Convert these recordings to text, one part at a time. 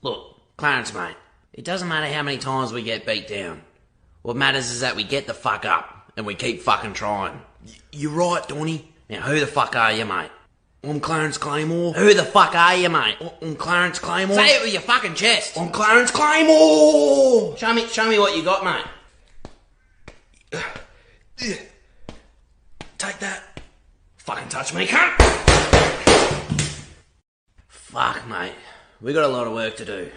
Look, Clarence, mate, it doesn't matter how many times we get beat down. What matters is that we get the fuck up and we keep fucking trying. You're right, Donny. Now, who the fuck are you, mate? I'm Clarence Claymore. Who the fuck are you, mate? I'm Clarence Claymore. Say it with your fucking chest. I'm Clarence Claymore. Show me what you got, mate. Take that. Fucking touch me, cunt. Fuck, mate. We got a lot of work to do.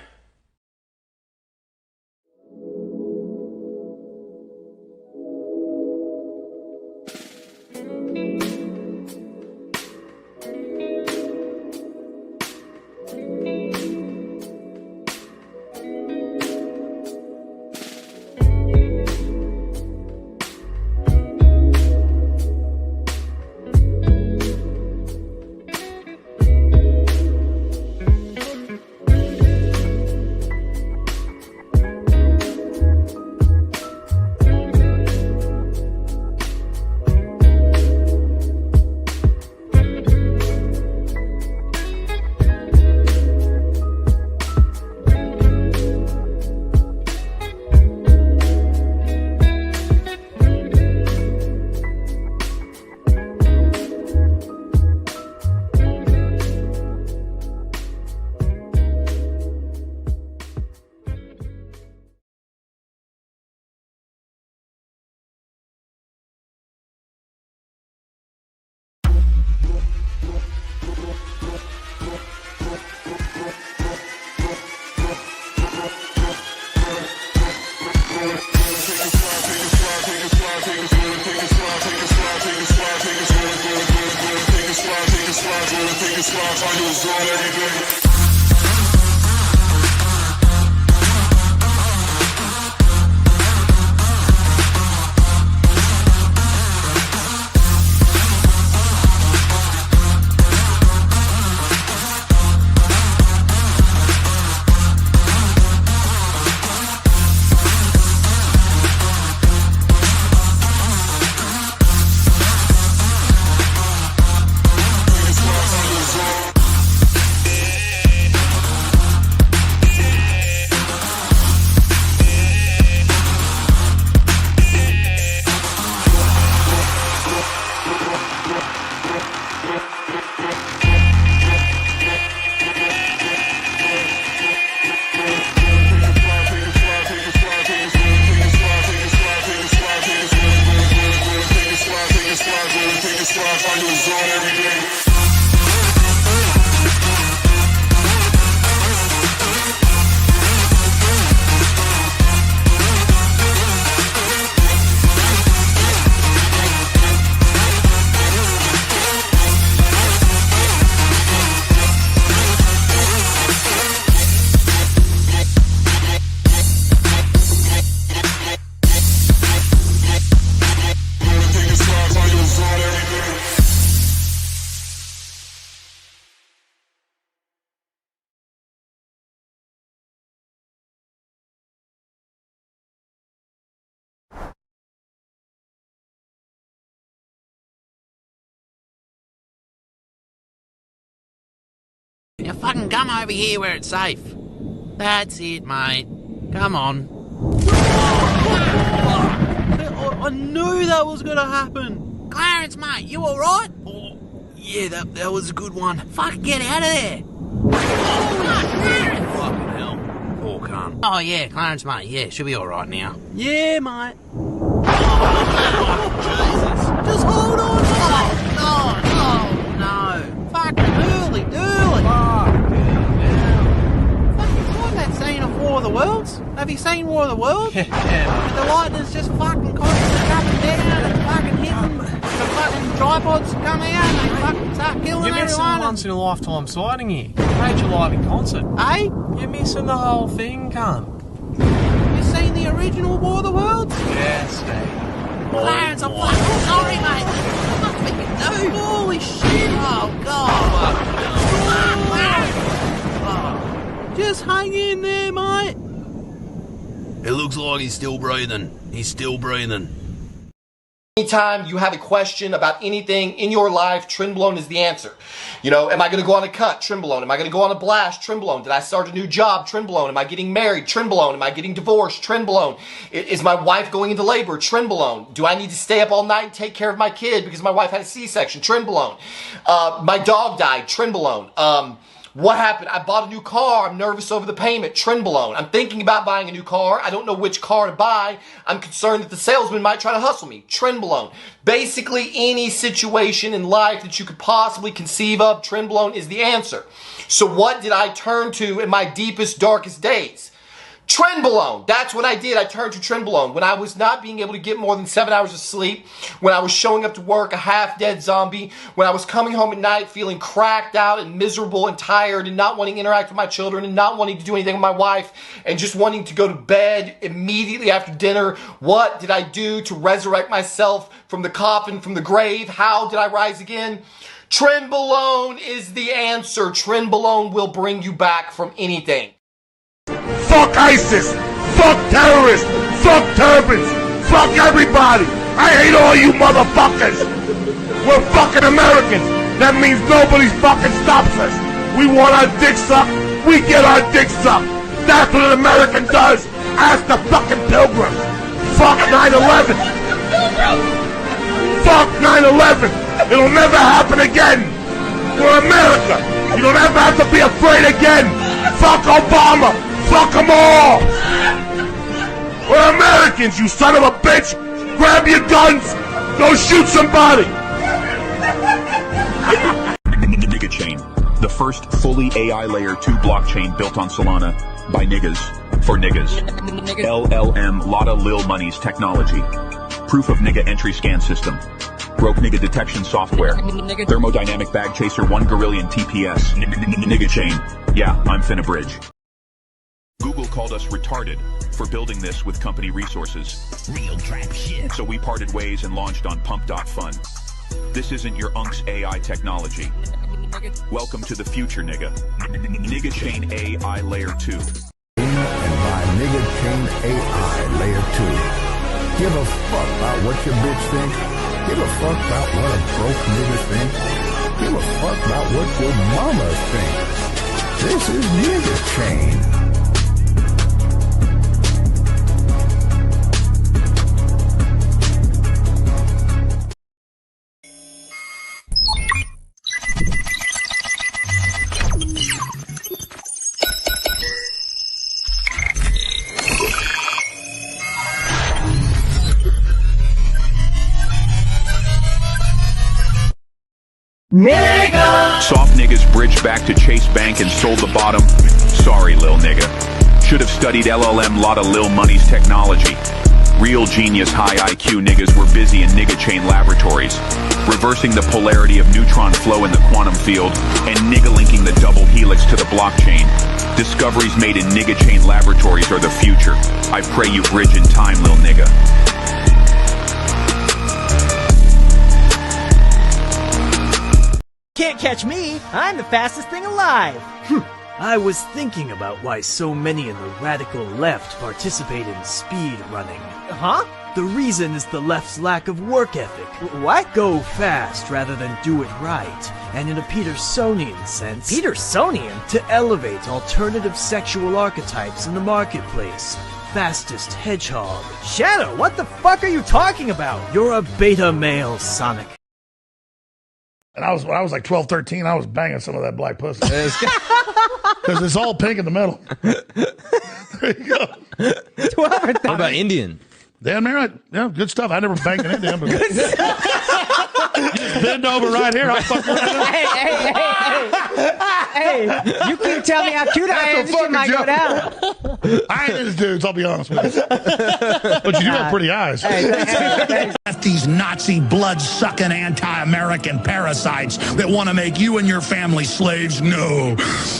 Now fucking come over here where it's safe. That's it, mate. Come on. I knew that was gonna happen. Clarence, mate, you alright? Oh, yeah, that was a good one. Fuck, get out of there. Fucking hell. Poor cunt. Oh, yeah, Clarence, mate, yeah, should be alright now. Yeah, mate. Jesus. Just hold on. Oh, no. Fucking early. Fucking that scene of War of the Worlds? Have you seen War of the Worlds? Yeah. The lightning's just fucking constantly coming down and fucking hitting. The fucking tripods come out and they fucking start killing You're missing everyone. a once-in-a-lifetime sighting here. Major live in concert. Hey? You're missing the whole thing, cunt. You seen the original War of the Worlds? Yeah, Steve. Clarence, I'm fucking sorry, mate. What we can do? Holy shit. Oh, God. Just hang in there, mate. It looks like he's still breathing. Anytime you have a question about anything in your life, Trenbolone is the answer. You know, am I going to go on a cut? Trenbolone. Am I going to go on a blast? Trenbolone. Did I start a new job? Trenbolone. Am I getting married? Trenbolone. Am I getting divorced? Trenbolone. Is my wife going into labor? Trenbolone. Do I need to stay up all night and take care of my kid because my wife had a C-section? Trenbolone. My dog died. Trenbolone. What happened? I bought a new car. I'm nervous over the payment. Trenbolone. I'm thinking about buying a new car. I don't know which car to buy. I'm concerned that the salesman might try to hustle me. Trenbolone. Basically, any situation in life that you could possibly conceive of, Trenbolone is the answer. So what did I turn to in my deepest, darkest days? Trenbolone. That's what I did. I turned to Trenbolone. When I was not being able to get more than 7 hours of sleep, when I was showing up to work a half-dead zombie, when I was coming home at night feeling cracked out and miserable and tired and not wanting to interact with my children and not wanting to do anything with my wife and just wanting to go to bed immediately after dinner, what did I do to resurrect myself from the coffin, from the grave? How did I rise again? Trenbolone is the answer. Trenbolone will bring you back from anything. Fuck ISIS! Fuck terrorists! Fuck turbans! Fuck everybody! I hate all you motherfuckers! We're fucking Americans! That means nobody fucking stops us! We want our dick sucked, we get our dick sucked! That's what an American does! Ask the fucking pilgrims! Fuck 9/11! Fuck 9/11! It'll never happen again! We're America! You don't ever have to be afraid again! Fuck Obama! Fuck them all! We're Americans, you son of a bitch! Grab your guns! Go shoot somebody! Nigga Chain, the first fully AI Layer 2 blockchain built on Solana by niggas for niggas. LLM Lotta Lil Money's technology. Proof of nigga entry scan system. Broke nigga detection software. Thermodynamic bag chaser 1 Gorillion TPS. Nigga Chain. Yeah, I'm finna bridge. Google called us retarded for building this with company resources. Real trap shit. So we parted ways and launched on pump.fun. This isn't your UNC's AI technology. Welcome to the future, nigga. Nigga Chain AI Layer 2. And by Nigga Chain AI Layer 2. Give a fuck about what your bitch thinks. Give a fuck about what a broke nigga thinks. Give a fuck about what your mama thinks. This is Nigga Chain. Nigga! Soft niggas bridged back to Chase Bank and sold the bottom. Sorry, lil nigga. Should have studied LLM Lotta Lil Money's technology. Real genius high IQ niggas were busy in Nigga Chain laboratories, reversing the polarity of neutron flow in the quantum field and nigga linking the double helix to the blockchain. Discoveries made in Nigga Chain laboratories are the future. I pray you bridge in time, lil nigga. Can't catch me! I'm the fastest thing alive! I was thinking about why so many in the radical left participate in speed running. Huh? The reason is the left's lack of work ethic. What? Go fast rather than do it right, and in a Petersonian sense, Petersonian? to elevate alternative sexual archetypes in the marketplace. Fastest hedgehog. Shadow, what the fuck are you talking about? You're a beta male, Sonic. And when I was like 12, 13, I was banging some of that black pussy. Because it's all pink in the middle. There you go. 12 or 13. What about Indian? Damn right. Yeah, good stuff. I never banged an Indian. But you just bend over right here. I'll fuck Hey, you can tell me how cute I am, you might go down. I ain't into dudes, I'll be honest with you. But you do have pretty eyes. These Nazi blood-sucking anti-American parasites that want to make you and your family slaves know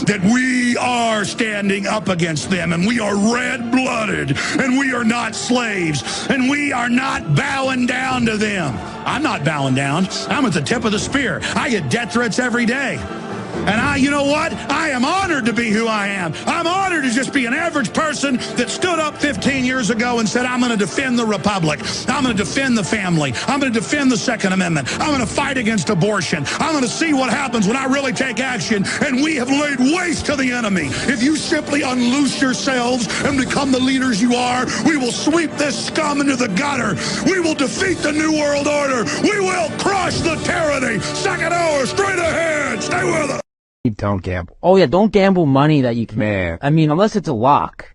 that we are standing up against them, and we are red-blooded, and we are not slaves, and we are not bowing down to them. I'm not bowing down. I'm at the tip of the spear. I get death threats every day. And you know what? I am honored to be who I am. I'm honored to just be an average person that stood up 15 years ago and said, I'm going to defend the republic. I'm going to defend the family. I'm going to defend the Second Amendment. I'm going to fight against abortion. I'm going to see what happens when I really take action. And we have laid waste to the enemy. If you simply unloose yourselves and become the leaders you are, we will sweep this scum into the gutter. We will defeat the New World Order. We will crush the tyranny. Second hour, straight ahead. Stay with us. Don't gamble. Oh yeah, don't gamble money that you can. Man. I mean, unless it's a lock.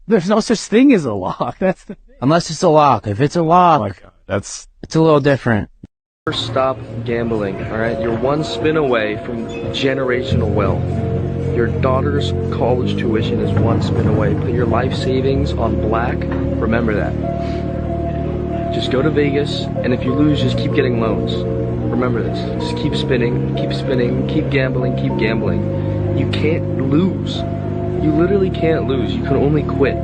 There's no such thing as a lock. That's the thing. Unless it's a lock. If it's a lock, oh my God, it's a little different. Stop gambling, alright? You're one spin away from generational wealth. Your daughter's college tuition is one spin away. Put your life savings on black. Remember that. Just go to Vegas, and if you lose, just keep getting loans. Remember this. Just keep spinning, keep gambling, keep gambling. You can't lose. You literally can't lose. You can only quit.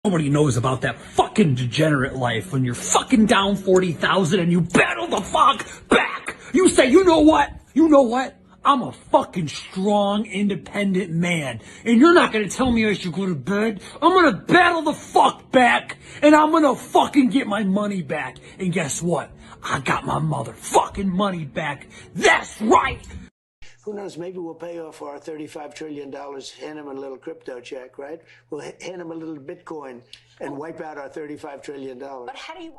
Nobody knows about that fucking degenerate life when you're fucking down 40,000 and you battle the fuck back. You say, you know what? I'm a fucking strong, independent man. And you're not gonna tell me I should go to bed. I'm gonna battle the fuck back. And I'm gonna fucking get my money back. And guess what? I got my motherfucking money back. That's right! Who knows, maybe we'll pay off our $35 trillion, hand them a little crypto check, right? We'll hand them a little Bitcoin and wipe out our $35 trillion. But how do you...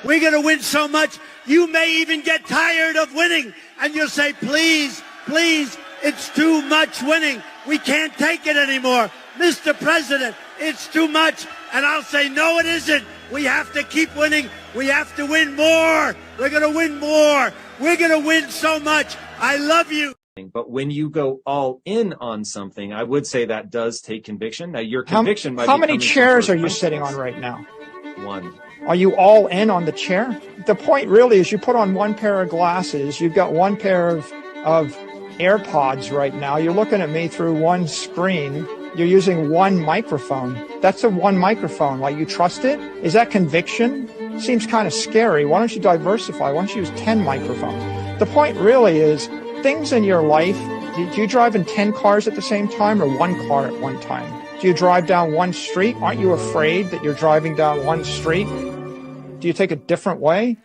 We're going to win so much, you may even get tired of winning. And you'll say, please, please, it's too much winning. We can't take it anymore. Mr. President, it's too much. And I'll say, no, it isn't. We have to keep winning. We have to win more. We're going to win more. We're going to win so much. I love you. But when you go all in on something, I would say that does take conviction. Now, your conviction might be... How many chairs are you sitting on right now? One. Are you all in on the chair? The point really is you put on one pair of glasses. You've got one pair of AirPods right now. You're looking at me through one screen. You're using one microphone. That's a one microphone. Like, you trust it? Is that conviction? Seems kind of scary. Why don't you diversify? Why don't you use 10 microphones? The point really is things in your life. Do you drive in 10 cars at the same time or one car at one time? Do you drive down one street? Aren't you afraid that you're driving down one street? Do you take a different way?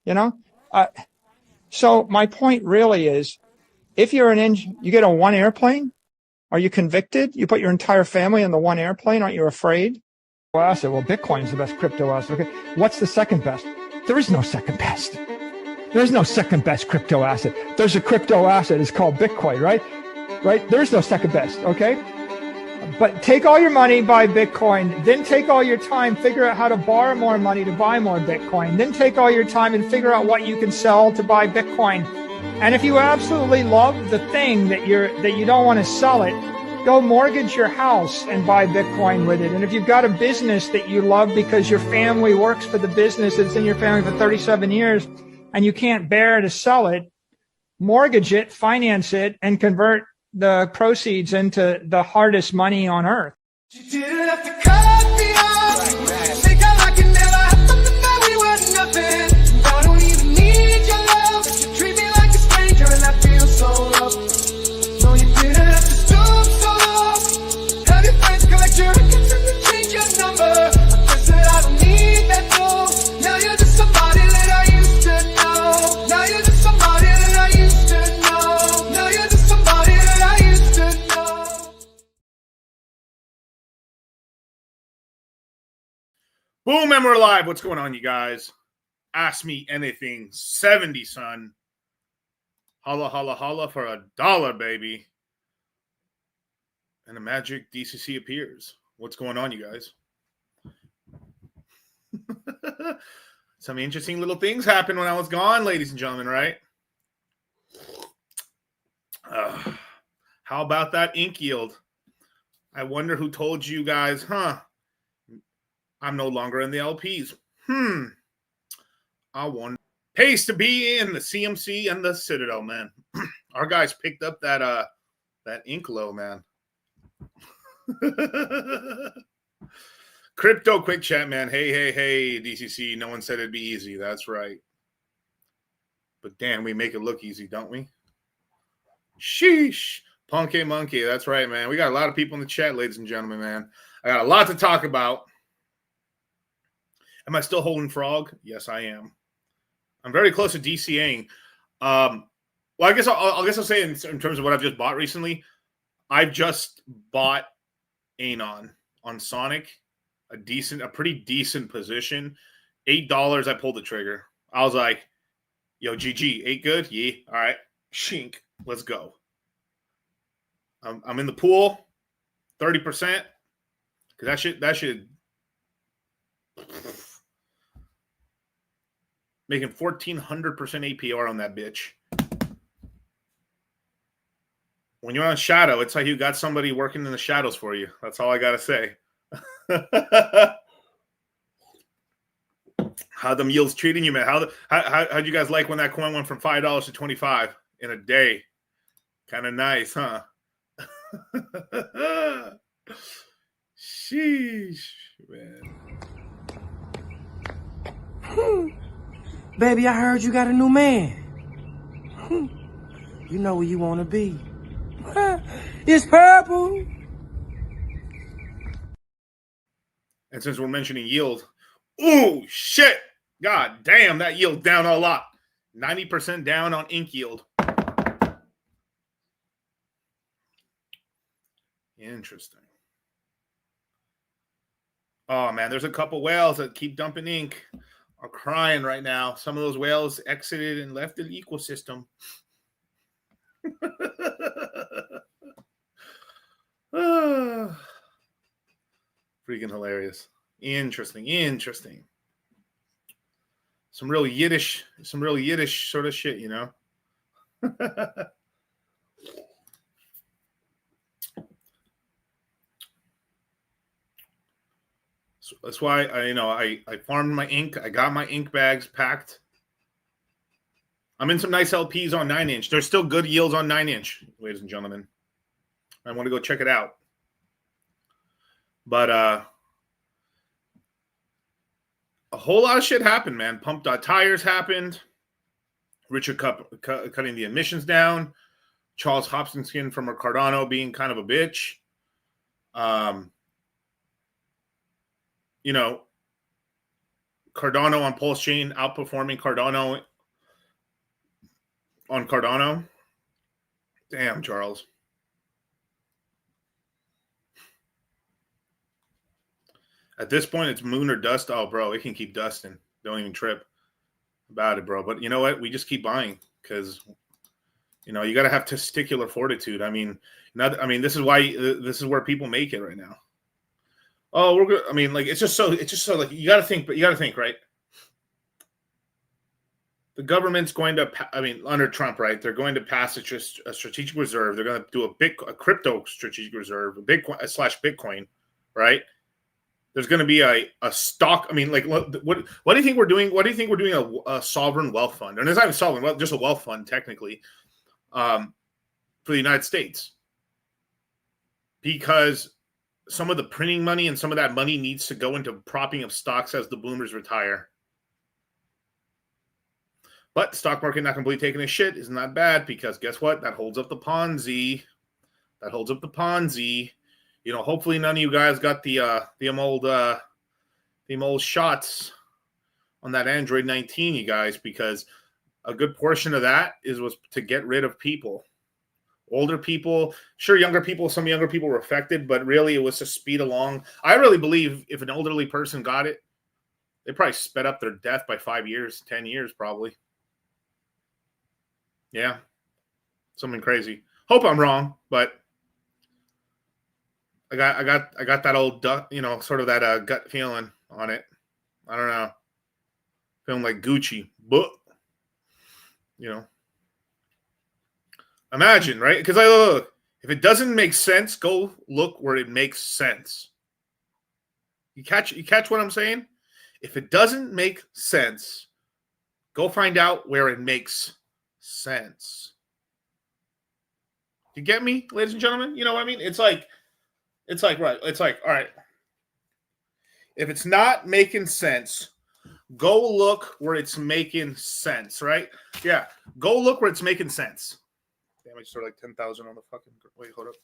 You know? So my point really is, if you're you get on one airplane, are you convicted? You put your entire family on the one airplane, aren't you afraid? Asset. Well, Bitcoin is the best crypto asset. Okay. What's the second best? There is no second best. There's no second best crypto asset. There's a crypto asset. It's called Bitcoin, right? Right? There's no second best, okay? But take all your money, buy Bitcoin. Then take all your time, figure out how to borrow more money to buy more Bitcoin. Then take all your time and figure out what you can sell to buy Bitcoin. And if you absolutely love the thing that you don't want to sell it, go mortgage your house and buy Bitcoin with it. And if you've got a business that you love because your family works for the business that's in your family for 37 years and you can't bear to sell it, mortgage it, finance it, and convert the proceeds into the hardest money on earth. You didn't have to cut me off. Think I like it never happened before we were nothing. I don't even need your love. You treat me like a stranger and I feel so loved. No, you didn't have to stoop so low. Have your friends collect your records and then change your number. I guess that I don't need that though. Now you're just somebody that I used to know. Now you're just somebody that I used to know. Now you're just somebody that I used to know. Boom, and we're live. What's going on, you guys? Ask me anything. 70, son. Holla, holla, holla for $1, baby. And the magic DCC appears. What's going on, you guys? Some interesting little things happened when I was gone, ladies and gentlemen, right? How about that ink yield? I wonder who told you guys, I'm no longer in the LPs. I wonder. Pays to be in the CMC and the Citadel, man. Our guys picked up that ink low, man. Crypto quick chat, man. Hey, DCC. No one said it'd be easy. That's right. But damn, we make it look easy, don't we? Sheesh. Punky Monkey. That's right, man. We got a lot of people in the chat, ladies and gentlemen, man. I got a lot to talk about. Am I still holding frog? Yes, I am. I'm very close to DCAing. Well, I guess I'll say in terms of what I've just bought recently, I've just bought Anon on Sonic, a pretty decent position. $8, I pulled the trigger. I was like, yo, GG, 8 good? Yeah. All right. Shink. Let's go. I'm in the pool, 30%. Because that should making 1,400% APR on that bitch. When you're on Shadow, it's like you got somebody working in the shadows for you. That's all I gotta say. How them yields treating you, man? How'd you guys like when that coin went from $5 to $25 in a day? Kind of nice, huh? Sheesh, man. Baby, I heard you got a new man. You know where you want to be. It's purple. And since we're mentioning yield, ooh, shit. God damn, that yield down a lot. 90% down on ink yield. Interesting. Oh, man, there's a couple whales that keep dumping ink. Are crying right now. Some of those whales exited and left the ecosystem. Freaking hilarious. Interesting. Some real Yiddish sort of shit, you know? So that's why I farmed my ink. I got my ink bags packed. I'm in some nice LPs on 9-inch. There's still good yields on 9-inch, ladies and gentlemen. I want to go check it out. But a whole lot of shit happened, man. Pumped tires happened. Richard cutting the emissions down. Charles Hopkinson from Cardano being kind of a bitch. Cardano on Pulse Chain outperforming Cardano on Cardano. Damn, Charles. At this point, it's moon or dust. Oh, bro, it can keep dusting. Don't even trip about it, bro. But you know what? We just keep buying because, you got to have testicular fortitude. I mean, this is where people make it right now. Oh, we're good. I mean, like, it's just so like, you got to think, right? The government's going to, under Trump, right? They're going to pass a strategic reserve. They're going to do a crypto strategic reserve, a Bitcoin / Bitcoin, right? There's going to be a stock. I mean, like, what do you think we're doing? What do you think we're doing a sovereign wealth fund? And it's not even sovereign wealth, just a wealth fund, technically, for the United States. Because some of the printing money and some of that money needs to go into propping up stocks as the boomers retire. But the stock market not completely taking a shit isn't that bad because guess what? That holds up the Ponzi. Hopefully none of you guys got the old shots on that Android 19, you guys, because a good portion of that was to get rid of people. Older people, sure, younger people, some younger people were affected, but really it was to speed along. I really believe if an elderly person got it, they probably sped up their death by 5 years, 10 years, probably. Yeah. Something crazy. Hope I'm wrong, but I got that old sort of that gut feeling on it. I don't know. Feeling like Gucci, but imagine, right? Because look, if it doesn't make sense, go look where it makes sense. You catch what I'm saying? If it doesn't make sense, go find out where it makes sense. You get me, ladies and gentlemen? You know what I mean? It's like, right. It's like, all right. If it's not making sense, go look where it's making sense, right? Yeah. Go look where it's making sense. Damn might start like 10,000 on the fucking. Wait, hold up.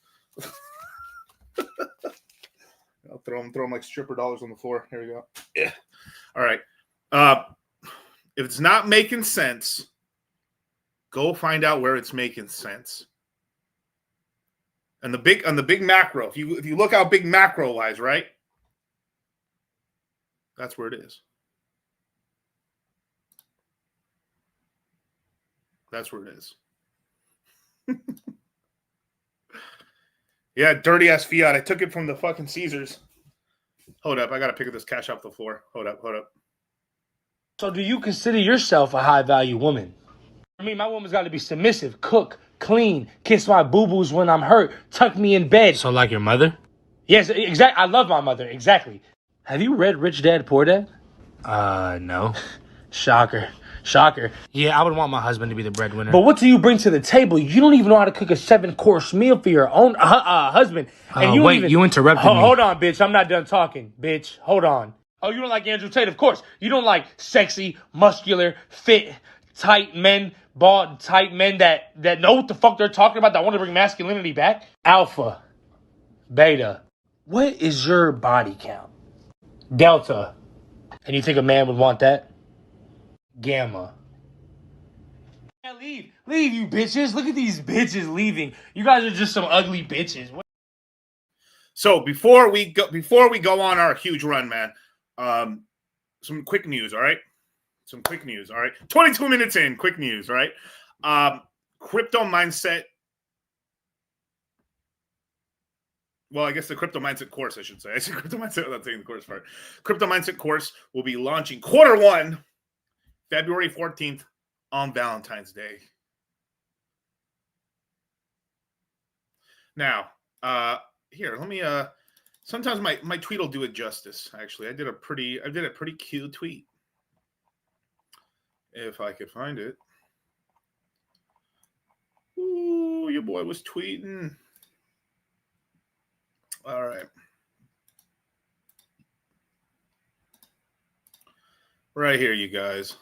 I'll throw them like stripper dollars on the floor. Here we go. Yeah. All right. If it's not making sense, go find out where it's making sense. And on the big macro, if you look out big macro wise, right? That's where it is. That's where it is. Yeah, dirty ass fiat. I took it from the fucking Caesars. Hold up, I gotta pick up this cash off the floor. Hold up. So do you consider yourself a high-value woman? I mean, my woman's got to be submissive, cook, clean, kiss my boo-boos when I'm hurt, tuck me in bed. So like your mother? Yes, exactly. I love my mother, exactly. Have you read Rich Dad, Poor Dad? No. Shocker. Yeah, I would want my husband to be the breadwinner. But what do you bring to the table? You don't even know how to cook a 7-course meal for your own husband. And you interrupted me. Hold on, bitch. I'm not done talking, bitch. Hold on. Oh, you don't like Andrew Tate? Of course. You don't like sexy, muscular, fit, tight men, bald, tight men that know what the fuck they're talking about, that want to bring masculinity back? Alpha. Beta. What is your body count? Delta. And you think a man would want that? Gamma. Yeah, leave, you bitches. Look at these bitches leaving. You guys are just some ugly bitches. So before we go on our huge run, man, some quick news, all right? 22 minutes in, quick news, all right? Crypto mindset. Well, I guess the crypto mindset course, I should say. I said crypto mindset without saying the course part. Crypto mindset course will be launching Q1, February 14th on Valentine's Day. Now, here, let me sometimes my tweet will do it justice, actually. I did a pretty cute tweet. If I could find it. Ooh, your boy was tweeting. All right. Right here, you guys.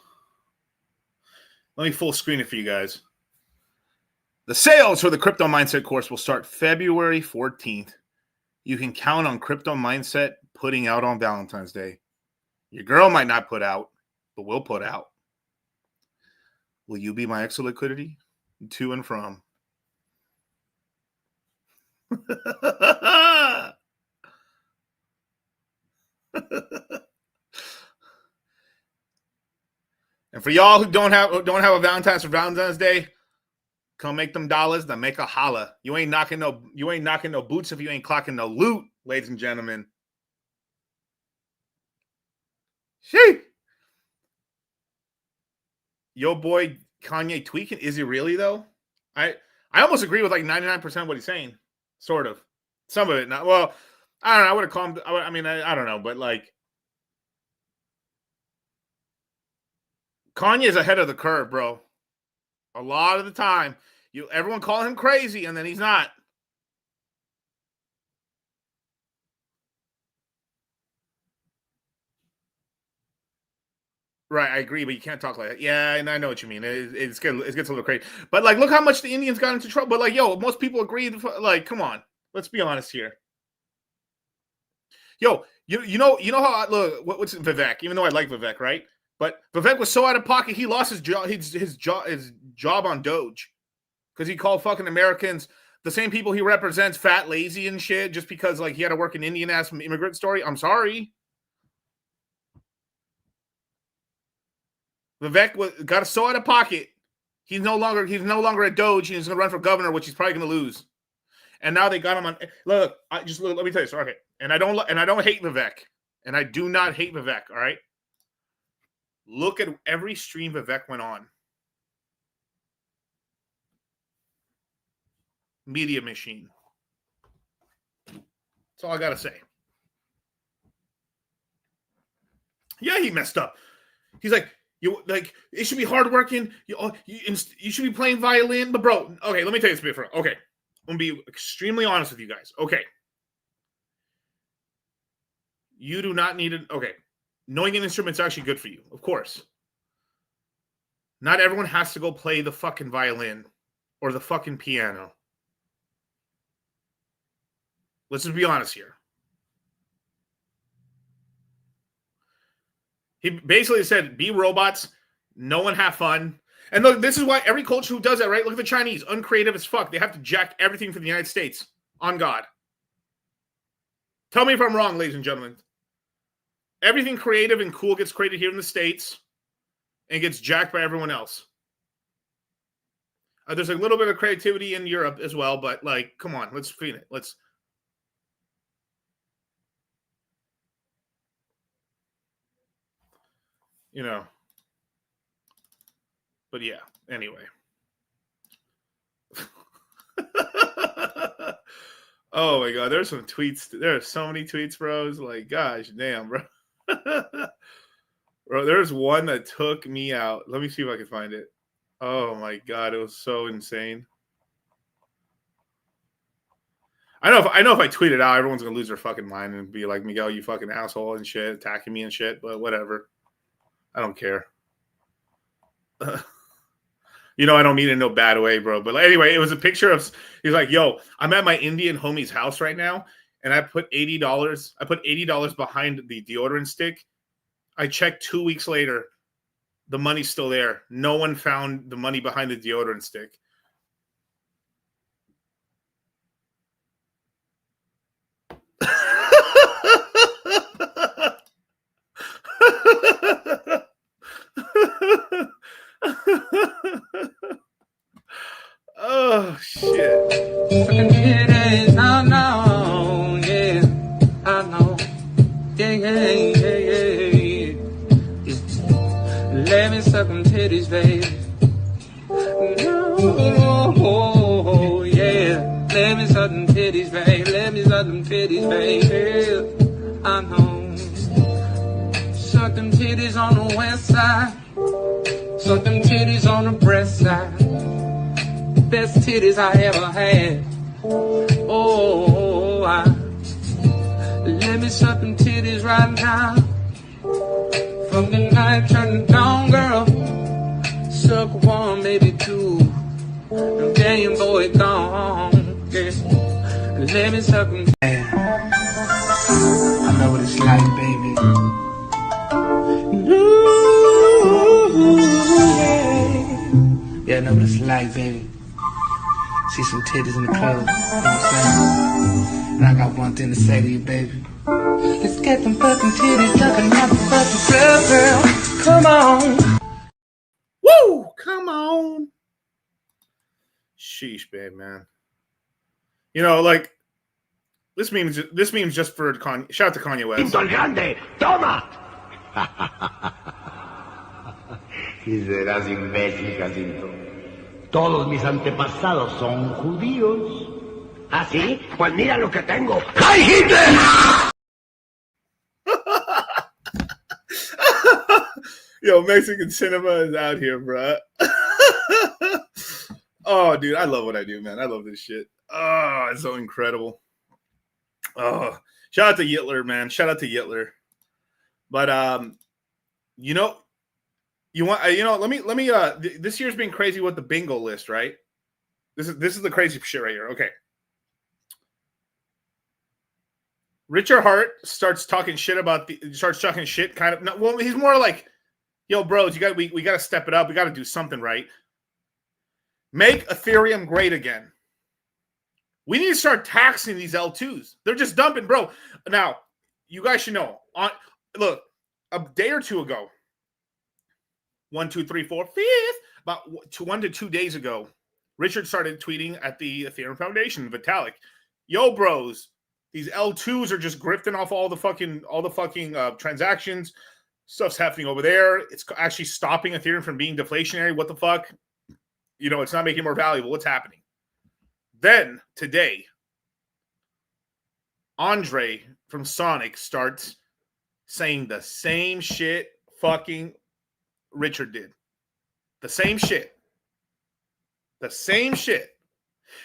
Let me full screen it for you guys. The sales for the Crypto Mindset course will start February 14th. You can count on Crypto Mindset putting out on Valentine's Day. Your girl might not put out, but we'll put out. Will you be my extra liquidity to and from? And for y'all who don't have a Valentine's Day, come make them dollars, then make a holla. You ain't knocking no boots if you ain't clocking no loot, ladies and gentlemen. Shee. Yo boy Kanye tweaking. Is he really though? I almost agree with like 99% of what he's saying. Sort of. Some of it not. Well, I don't know. I would have called him. I mean, I don't know, but like Kanye is ahead of the curve, bro. A lot of the time. Everyone call him crazy, and then he's not. Right, I agree, but you can't talk like that. Yeah, and I know what you mean. It gets a little crazy. But like, look how much the Indians got into trouble. But like, yo, most people agree. Like, come on, let's be honest here. Yo, you know how what's Vivek? Even though I like Vivek, right? But Vivek was so out of pocket, he lost his job on Doge because he called fucking Americans, the same people he represents, fat, lazy, and shit, just because like he had to work an Indian ass immigrant story. I'm sorry. Vivek got so out of pocket. He's no longer a Doge. He's going to run for governor, which he's probably going to lose. And now they got him on. Look, let me tell you. So, okay, and I don't hate Vivek, and I do not hate Vivek. All right, look at every stream Vivek went on. Media machine. That's all I gotta say. Yeah, he messed up. He's like. It should be hardworking. You should be playing violin. But bro, okay, let me tell you this before. Okay, I'm gonna be extremely honest with you guys. Okay, you do not need okay, knowing an instrument's actually good for you, of course. Not everyone has to go play the fucking violin. or the fucking piano? Let's just be honest here. He basically said, be robots, no one have fun. And look, this is why every culture who does that, right? Look at the Chinese, uncreative as fuck. They have to jack everything for the United States. On God. Tell me if I'm wrong, ladies and gentlemen. Everything creative and cool gets created here in the States and gets jacked by everyone else. There's a little bit of creativity in Europe as well, but like, come on, let's feed it. Let's. You know. But yeah, anyway. Oh my God, there's some tweets. There are so many tweets, bros. Like, gosh, damn, bro. Bro, there's one that took me out. Let me see if I can find it. Oh my God, it was so insane. I know if I tweet it out, everyone's gonna lose their fucking mind and be like, Miguel, you fucking asshole and shit, attacking me and shit, but whatever. I don't care. You know, I don't mean it in no bad way, bro. But anyway, it was a picture of, he's like, yo, I'm at my Indian homie's house right now, and I put $80. I put $80 behind the deodorant stick. I checked 2 weeks later. The money's still there. No one found the money behind the deodorant stick. Oh shit. I know, yeah, I know, yeah. Let me suck them titties, baby. No, yeah, let me suck them titties, baby. Let me suck them titties, baby. I know. Suck them titties on the west side. Suck them titties on the breast side. Best titties I ever had. Oh, let me suck them titties right now. From the night turn to dawn, girl. Suck one, maybe two. The game boy gone. Yeah. Let me suck them. I know what it's like, baby. Ooh, yeah. Yeah, I know what it's like, baby. See some titties in the club, you know what I'm saying? And I got one thing to say to you, baby. Let's get them fucking titties like a motherfucking club, girl. Come on. Woo! Come on. Sheesh, babe, man. You know, like, this meme's just for Kanye. Shout out to Kanye West. Grande, toma. Y serás imbécil, Jacinto. Todos mis antepasados son judíos. ¿Ah, sí? Pues mira lo que tengo. ¡Ay, Hitler! Yo, Mexican cinema is out here, bro. Oh, dude, I love what I do, man. I love this shit. Oh, it's so incredible. Oh, shout out to Hitler, man. Shout out to Hitler. But you know, let me this year's been crazy with the bingo list, right? This is the crazy shit right here. Okay. Richard Hart starts talking shit kind of. Well, he's more like, yo, bros, we got to step it up. We got to do something right. Make Ethereum great again. We need to start taxing these L2s. They're just dumping, bro. Now, you guys should know. Look, a day or two ago, 1, 2, 3, 4, 5th, about 1 to 2 days ago, Richard started tweeting at the Ethereum Foundation, Vitalik. Yo, bros, these L2s are just grifting off all the fucking transactions. Stuff's happening over there. It's actually stopping Ethereum from being deflationary. What the fuck? You know, it's not making it more valuable. What's happening? Then, today, Andre from Sonic starts saying the same shit fucking Richard did. The same shit. The same shit.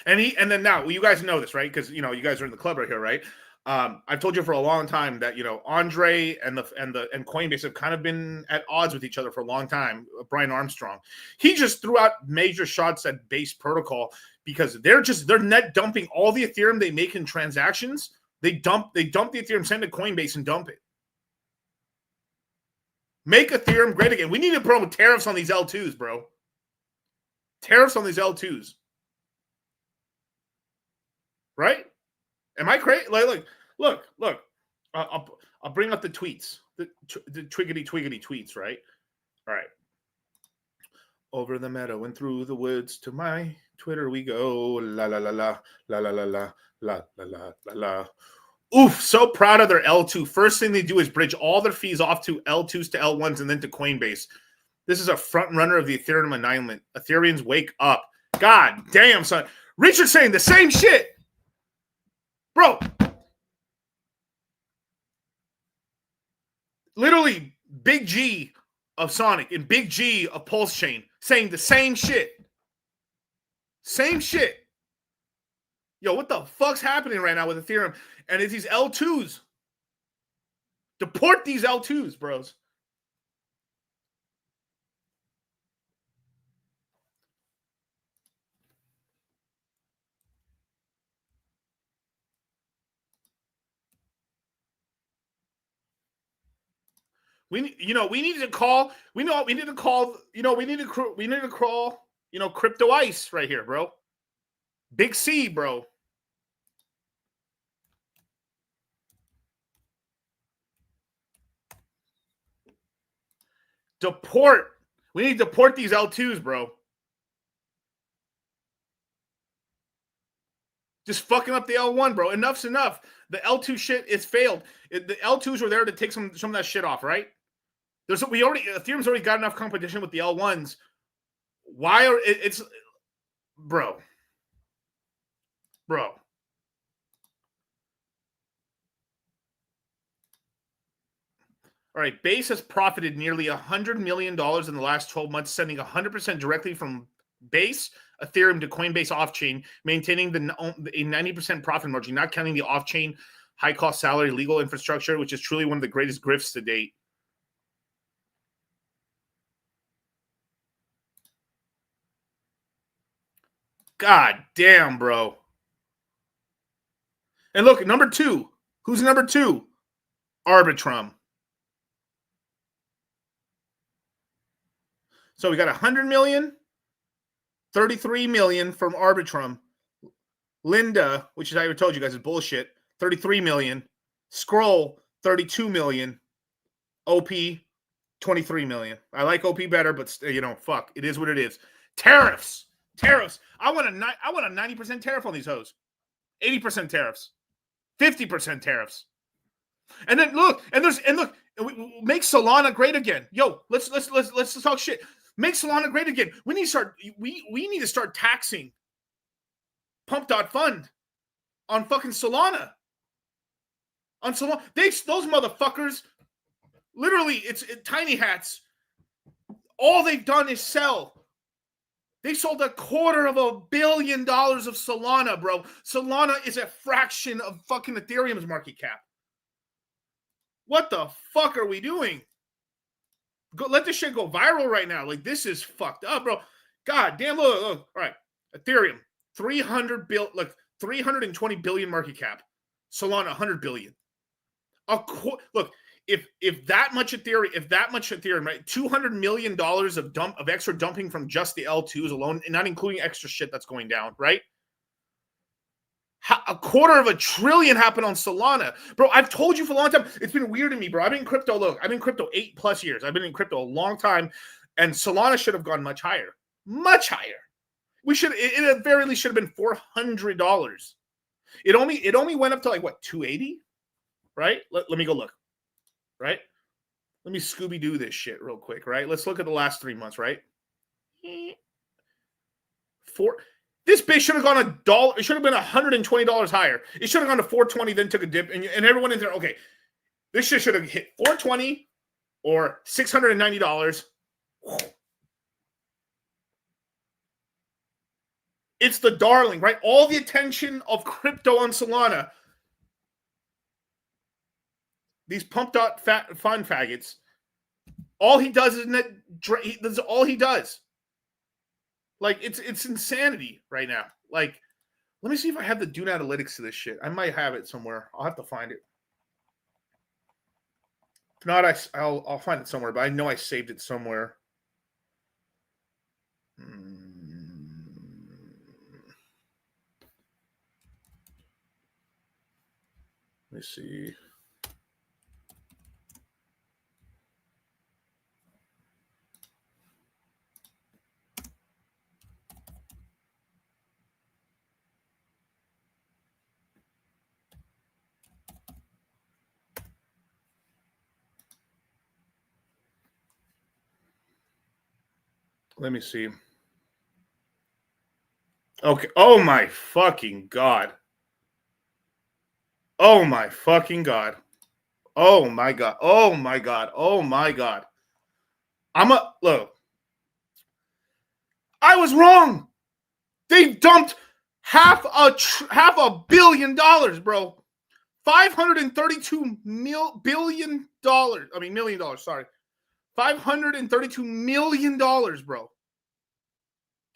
And then now, well, you guys know this, right? Because, you know, you guys are in the club right here, right? I've told you for a long time that Andre and Coinbase have kind of been at odds with each other for a long time. Brian Armstrong, he just threw out major shots at Base Protocol because they're net dumping all the Ethereum they make in transactions. They dump the Ethereum, send it to Coinbase, and dump it. Make Ethereum great again. We need to put tariffs on these L2s, bro. Tariffs on these L2s. Right? Am I crazy? Look. I'll bring up the tweets. The twiggity tweets, right? All right. Over the meadow and through the woods to my Twitter we go. La la la la la la la la la la la la la. Oof, so proud of their L2. First thing they do is bridge all their fees off to L2s to L1s and then to Coinbase. This is a front runner of the Ethereum annihilation. Ethereans wake up. God damn, son. Richard's saying the same shit. Bro. Literally, Big G of Sonic and Big G of Pulse Chain saying the same shit. Same shit. Yo, what the fuck's happening right now with Ethereum? And it's these L2s. Deport these L2s, bros. We need to call Crypto Ice right here, bro. Big C, bro. Deport. We need to deport these L2s, bro. Just fucking up the L1, bro. Enough's enough. The L2 shit is failed. The L2s were there to take some of that shit off, right? Ethereum's already got enough competition with the L1s. Why are it's bro? All right, Base has profited nearly $100 million in the last 12 months, sending 100% directly from Base Ethereum to Coinbase off-chain, maintaining a 90% profit margin, not counting the off-chain high-cost salary legal infrastructure, which is truly one of the greatest grifts to date. God damn, bro. And look, number 2. Who's number 2? Arbitrum. So we got 100 million, 33 million from Arbitrum. Linda, which is I already told you guys is bullshit, 33 million. Scroll, 32 million. OP, 23 million. I like OP better, but fuck, it is what it is. Tariffs. I want a 90% tariff on these hoes. 80% tariffs. 50% tariffs. And then look, make Solana great again. Yo, let's talk shit. Make Solana great again. We need to start taxing Pump.fund on fucking Solana. On Solana. Those motherfuckers, literally, it's tiny hats. All they've done is sell. They sold $250 million of Solana, bro. Solana is a fraction of fucking Ethereum's market cap. What the fuck are we doing? Let this shit go viral right now. Like, this is fucked up, bro. God damn, look. All right. Ethereum, 320 billion market cap. Solana, 100 billion. Look, if that much Ethereum, right, $200 million of extra dumping from just the L2s alone, and not including extra shit that's going down, right? $250 billion happened on Solana. Bro, I've told you for a long time. It's been weird to me, bro. I've been in crypto 8+ years. I've been in crypto a long time, and Solana should have gone much higher. Much higher. It at very least should have been $400. It only went up to like what, 280? Right? Let me go look. Right? Let me Scooby-Doo this shit real quick, right? Let's look at the last 3 months, right? This base should have gone $1. It should have been $120 higher. It should have gone to 420, then took a dip, and everyone in there. Okay, this shit should have hit 420 or $690. It's the darling, right? All the attention of crypto on Solana these pumped up fun faggots, all he does is that's all he does. Like, it's insanity right now. Like, let me see if I have the Dune analytics to this shit. I might have it somewhere. I'll have to find it. If not, I'll find it somewhere, but I know I saved it somewhere. Let me see. Let me see. Okay. Oh my fucking God. Oh my fucking God. Oh my God. Oh my God. Oh my God. Look. I was wrong. They dumped half a billion dollars, bro. $532 million. Sorry. $532 million, bro.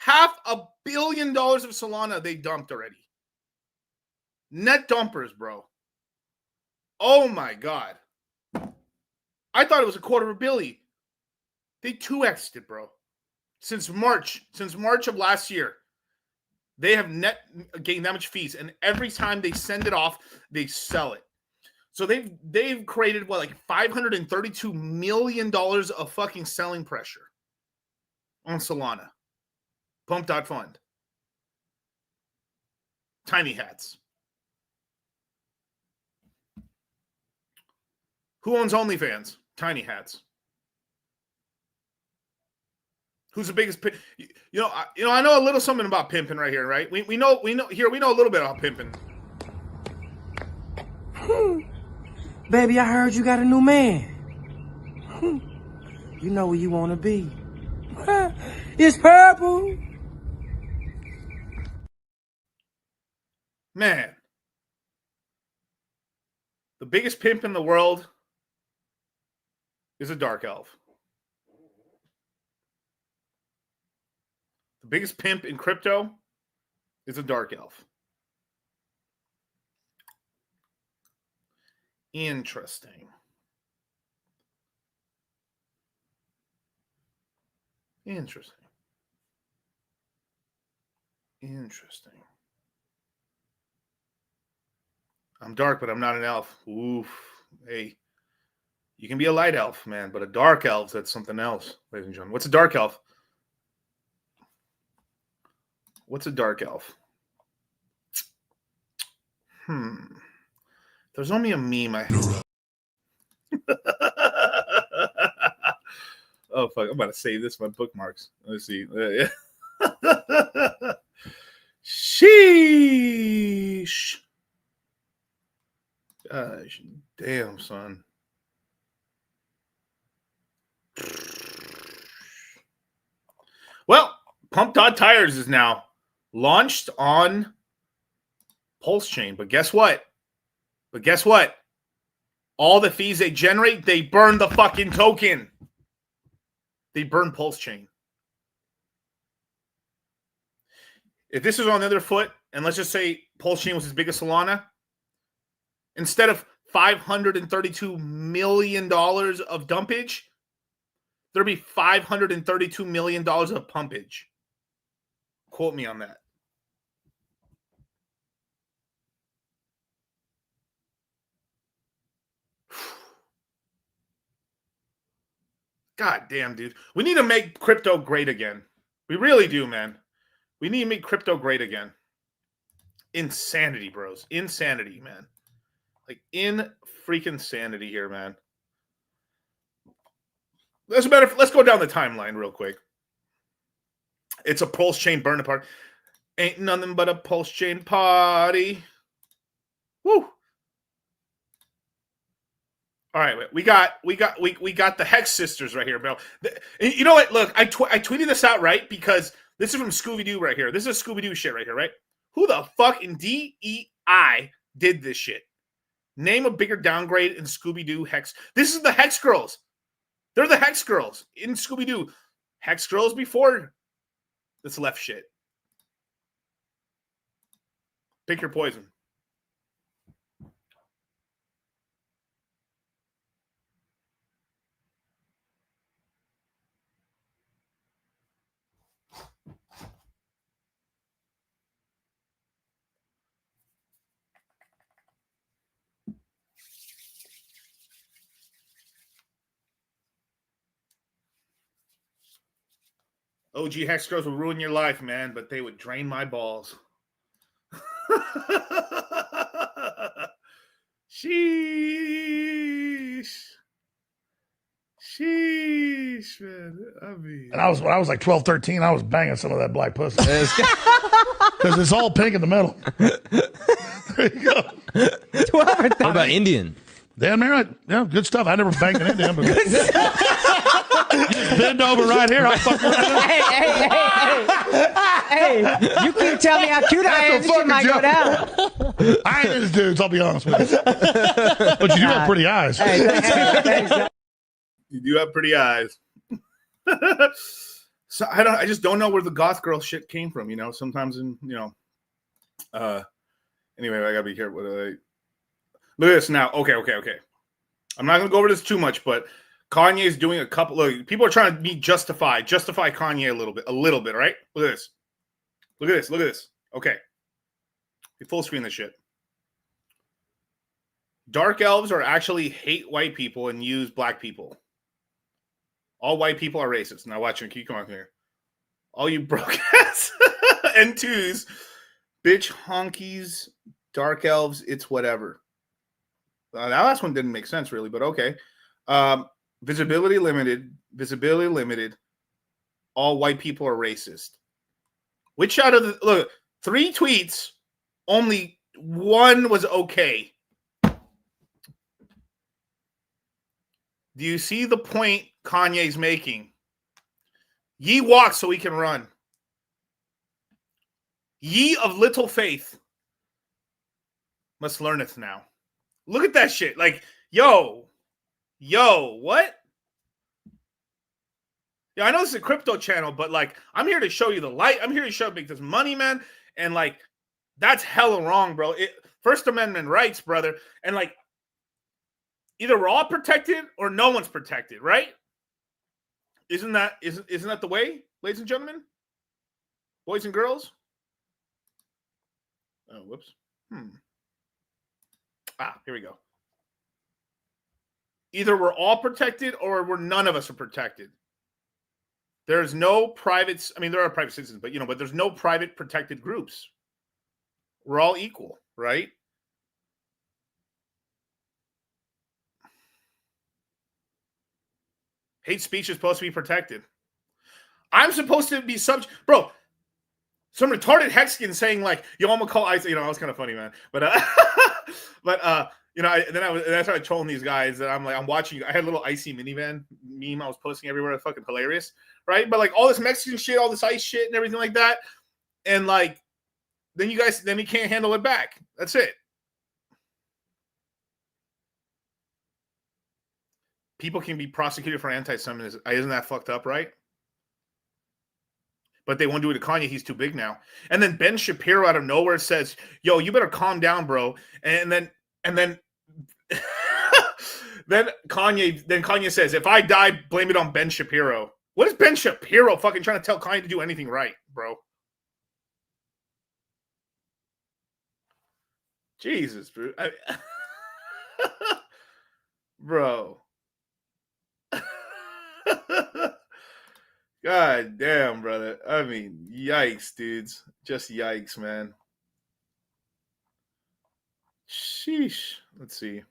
$500 million of Solana they dumped already. Net dumpers, bro. Oh my God. I thought it was $250 million. They 2x'd it, bro. Since March of last year, they have net gained that much fees, and every time they send it off, they sell it. So they've created like $532 million of fucking selling pressure on Solana. Pump.fund. Tiny hats. Who owns OnlyFans? Tiny hats. Who's the biggest pimp? I know a little something about pimping right here, right? We know a little bit about pimping. Baby, I heard you got a new man. You know where you want to be. It's purple. Man. The biggest pimp in the world is a dark elf. The biggest pimp in crypto is a dark elf. Interesting. I'm dark, but I'm not an elf. Oof. Hey. You can be a light elf, man, but a dark elf, that's something else, ladies and gentlemen. What's a dark elf? What's a dark elf? There's only a meme I have. Oh, fuck. I'm about to save this in my bookmarks. Let's see. Sheesh. Gosh, damn, son. Well, Pump Tires is now launched on Pulse Chain. But guess what? All the fees they generate, they burn the fucking token. They burn Pulse Chain. If this is on the other foot, and let's just say Pulse Chain was as big as Solana, instead of $532 million of dumpage, there'll be $532 million of pumpage. Quote me on that. God damn, dude. We need to make crypto great again. We really do, man. We need to make crypto great again. Insanity, bros. Insanity, man. Like, freaking sanity here, man. Let's go down the timeline real quick. It's a Pulse Chain burn apart. Ain't nothing but a Pulse Chain party. Woo. All right, we got the Hex Sisters right here, bro. You know what? Look, I tweeted this out, right? Because this is from Scooby-Doo right here. This is Scooby-Doo shit right here, right? Who the fuck in DEI did this shit? Name a bigger downgrade in Scooby-Doo Hex. This is the Hex Girls. They're the Hex Girls in Scooby-Doo. Hex Girls before this left shit. Pick your poison. OG Hex Girls would ruin your life, man, but they would drain my balls. Sheesh. Sheesh, man. I mean, And when I was like 12, 13, I was banging some of that black pussy. Because it's all pink in the middle. There you go. What about Indian? Dan Merritt, yeah, good stuff. I never banged an Indian, but just bend over right here. I'll fuck you Hey, you keep telling me how cute I am, this shit might go down. I ain't into dudes, I'll be honest with you. But you do have pretty eyes. You do have pretty eyes. So I just don't know where the goth girl shit came from, you know. Sometimes anyway, I gotta be careful. Look at this now. Okay. I'm not gonna go over this too much, but Kanye is doing a couple. Look, people are trying to justify Kanye a little bit, right? Look at this. Okay, you full screen this shit. Dark elves are actually hate white people and use black people. All white people are racist. Now watch him keep going here. All you broke ass N2s, bitch honkies, dark elves, it's whatever. That last one didn't make sense really, but okay. Visibility limited. All white people are racist. Which out of the 3 tweets, only one was okay. Do you see the point Kanye's making? Ye walk so he can run. Ye of little faith must learneth now. Look at that shit. Like, yo, what? Yeah, I know this is a crypto channel, but like, I'm here to show you the light. I'm here to show you make this money, man. And like, that's hella wrong, bro. First Amendment rights, brother. And like, either we're all protected or no one's protected, right? Isn't that the way, ladies and gentlemen? Boys and girls? Oh, whoops. Here we go. Either we're all protected or none of us are protected. There's no private, there are private citizens, but there's no private protected groups. We're all equal, right? Hate speech is supposed to be protected. I'm supposed to be bro, some retarded Hexkin saying like, yo, I'm gonna call ICE. That was kind of funny, man. But I started trolling these guys that I'm watching. I had a little icy minivan meme I was posting everywhere. It's fucking hilarious, right? But like all this Mexican shit, all this ice shit and everything like that. And like, then you can't handle it back. That's it. People can be prosecuted for anti-Semitism. Isn't that fucked up, right? But they won't do it to Kanye. He's too big now. And then Ben Shapiro out of nowhere says, yo, you better calm down, bro. And then then Kanye says, if I die, blame it on Ben Shapiro. What is Ben Shapiro fucking trying to tell Kanye to do anything right, bro? Jesus, bro. Bro. God damn, brother. I mean, yikes, dudes. Just yikes, man. Sheesh. Let's see.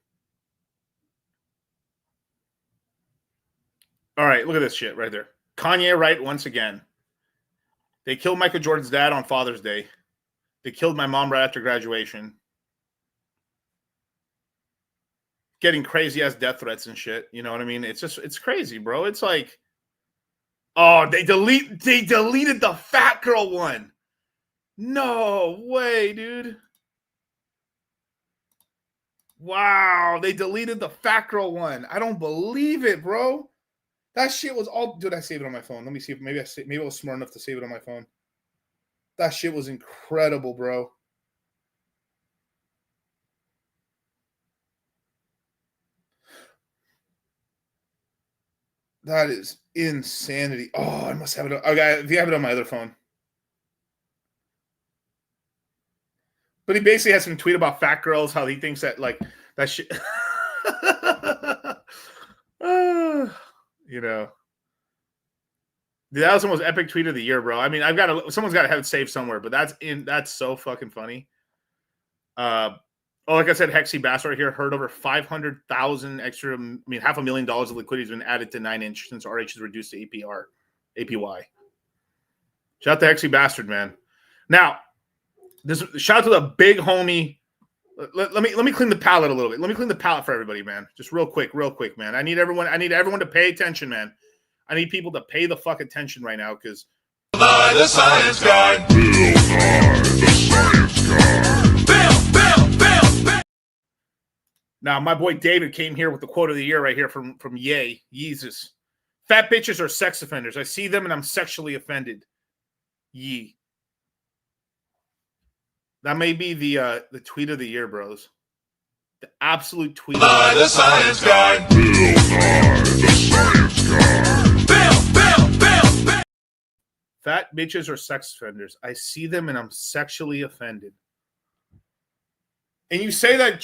All right, look at this shit right there. Kanye right once again. They killed Michael Jordan's dad on Father's Day. They killed my mom right after graduation. Getting crazy ass death threats and shit. You know what I mean? It's crazy, bro. It's like, oh, they deleted the fat girl one. No way, dude. Wow, they deleted the Fat Girl one. I don't believe it, bro. That shit was all. Dude, I saved it on my phone. Let me see if maybe I was smart enough to save it on my phone. That shit was incredible, bro. That is insanity. Oh, I must have it. Okay, if you have it on my other phone. But he basically has some tweet about fat girls, how he thinks that like that shit. You know, that was the most epic tweet of the year, bro. I mean, someone's got to have it saved somewhere, but that's so fucking funny. Like I said, Hexy Bass right here heard over 500,000 extra. I mean, $500,000 of liquidity has been added to 9-inch since RH has reduced the APY. Shout out to Hexy Bastard, man. Now, shout out to the big homie. Let me clean the palette a little bit. Let me clean the palette for everybody, man. Just real quick, man. I need everyone to pay attention, man. I need people to pay the fuck attention right now because the science guy. Bill Nye, the science guy. Bill. Now, my boy David came here with the quote of the year right here from Yeezus. Fat bitches are sex offenders. I see them and I'm sexually offended. Yee. That may be the tweet of the year, bros. The absolute tweet. The science guy. Bill Nye, the science guy. Bill. Fat bitches are sex offenders. I see them and I'm sexually offended. And you say that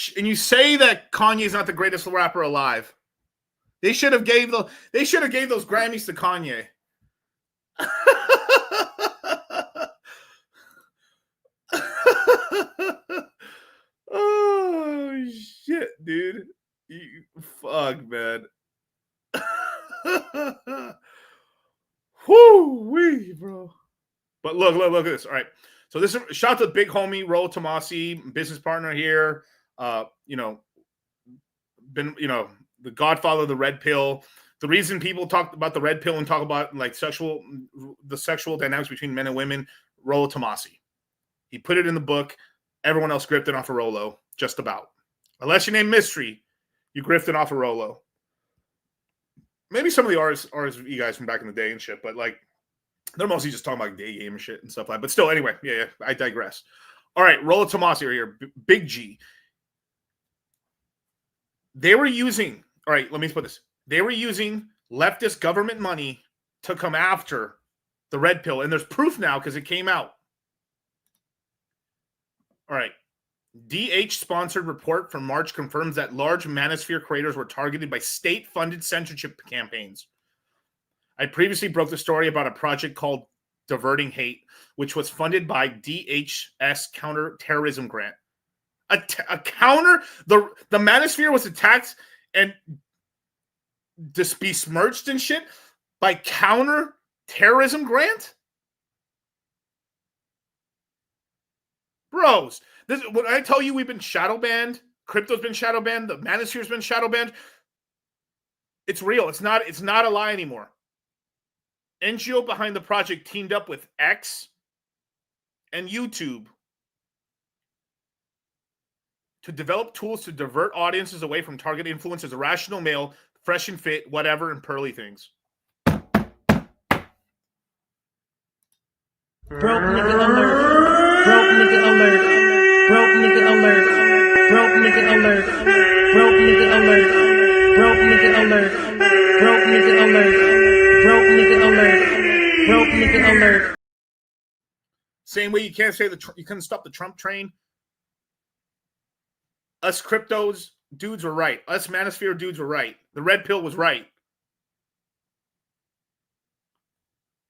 Kanye's not the greatest rapper alive. They should have gave those Grammys to Kanye. Oh shit, dude. Fuck, man. Whoo-wee, bro. But look at this. All right. So this is shout out to big homie Rollo Tomasi, business partner here. The godfather of the red pill. The reason people talk about the red pill and talk about like the sexual dynamics between men and women, Rollo Tomasi. He put it in the book. Everyone else grifted off of Rollo, just about. Unless you name Mystery, you grifted off of Rollo. Maybe some of the RSV guys from back in the day and shit, but like they're mostly just talking about day game and shit and stuff like that. But still, anyway, yeah, I digress. All right, Rollo Tomasi right here, Big G. They were using, all right, let me put this. They were using leftist government money to come after the red pill. And there's proof now because it came out. All right. DH-sponsored report from March confirms that large manosphere creators were targeted by state-funded censorship campaigns. I previously broke the story about a project called Diverting Hate, which was funded by DHS counter-terrorism grant. A counter? The manosphere was attacked and besmirched and shit by counter-terrorism grant? Bros, when I tell you we've been shadow banned, crypto's been shadow banned, the manosphere's been shadow banned, it's real. It's not a lie anymore. NGO behind the project teamed up with X and YouTube to develop tools to divert audiences away from target influencers, irrational male, fresh and fit, whatever, and pearly things. Broke nigga alert. Broke nigga alert. Broke nigga alert. Broke nigga alert. Broke nigga alert. Broke nigga alert. Broke nigga alert. Broke nigga alert. Broke nigga alert. Same way you can't say you couldn't stop the Trump train. Us cryptos dudes were right. Us manosphere dudes were right. The red pill was right.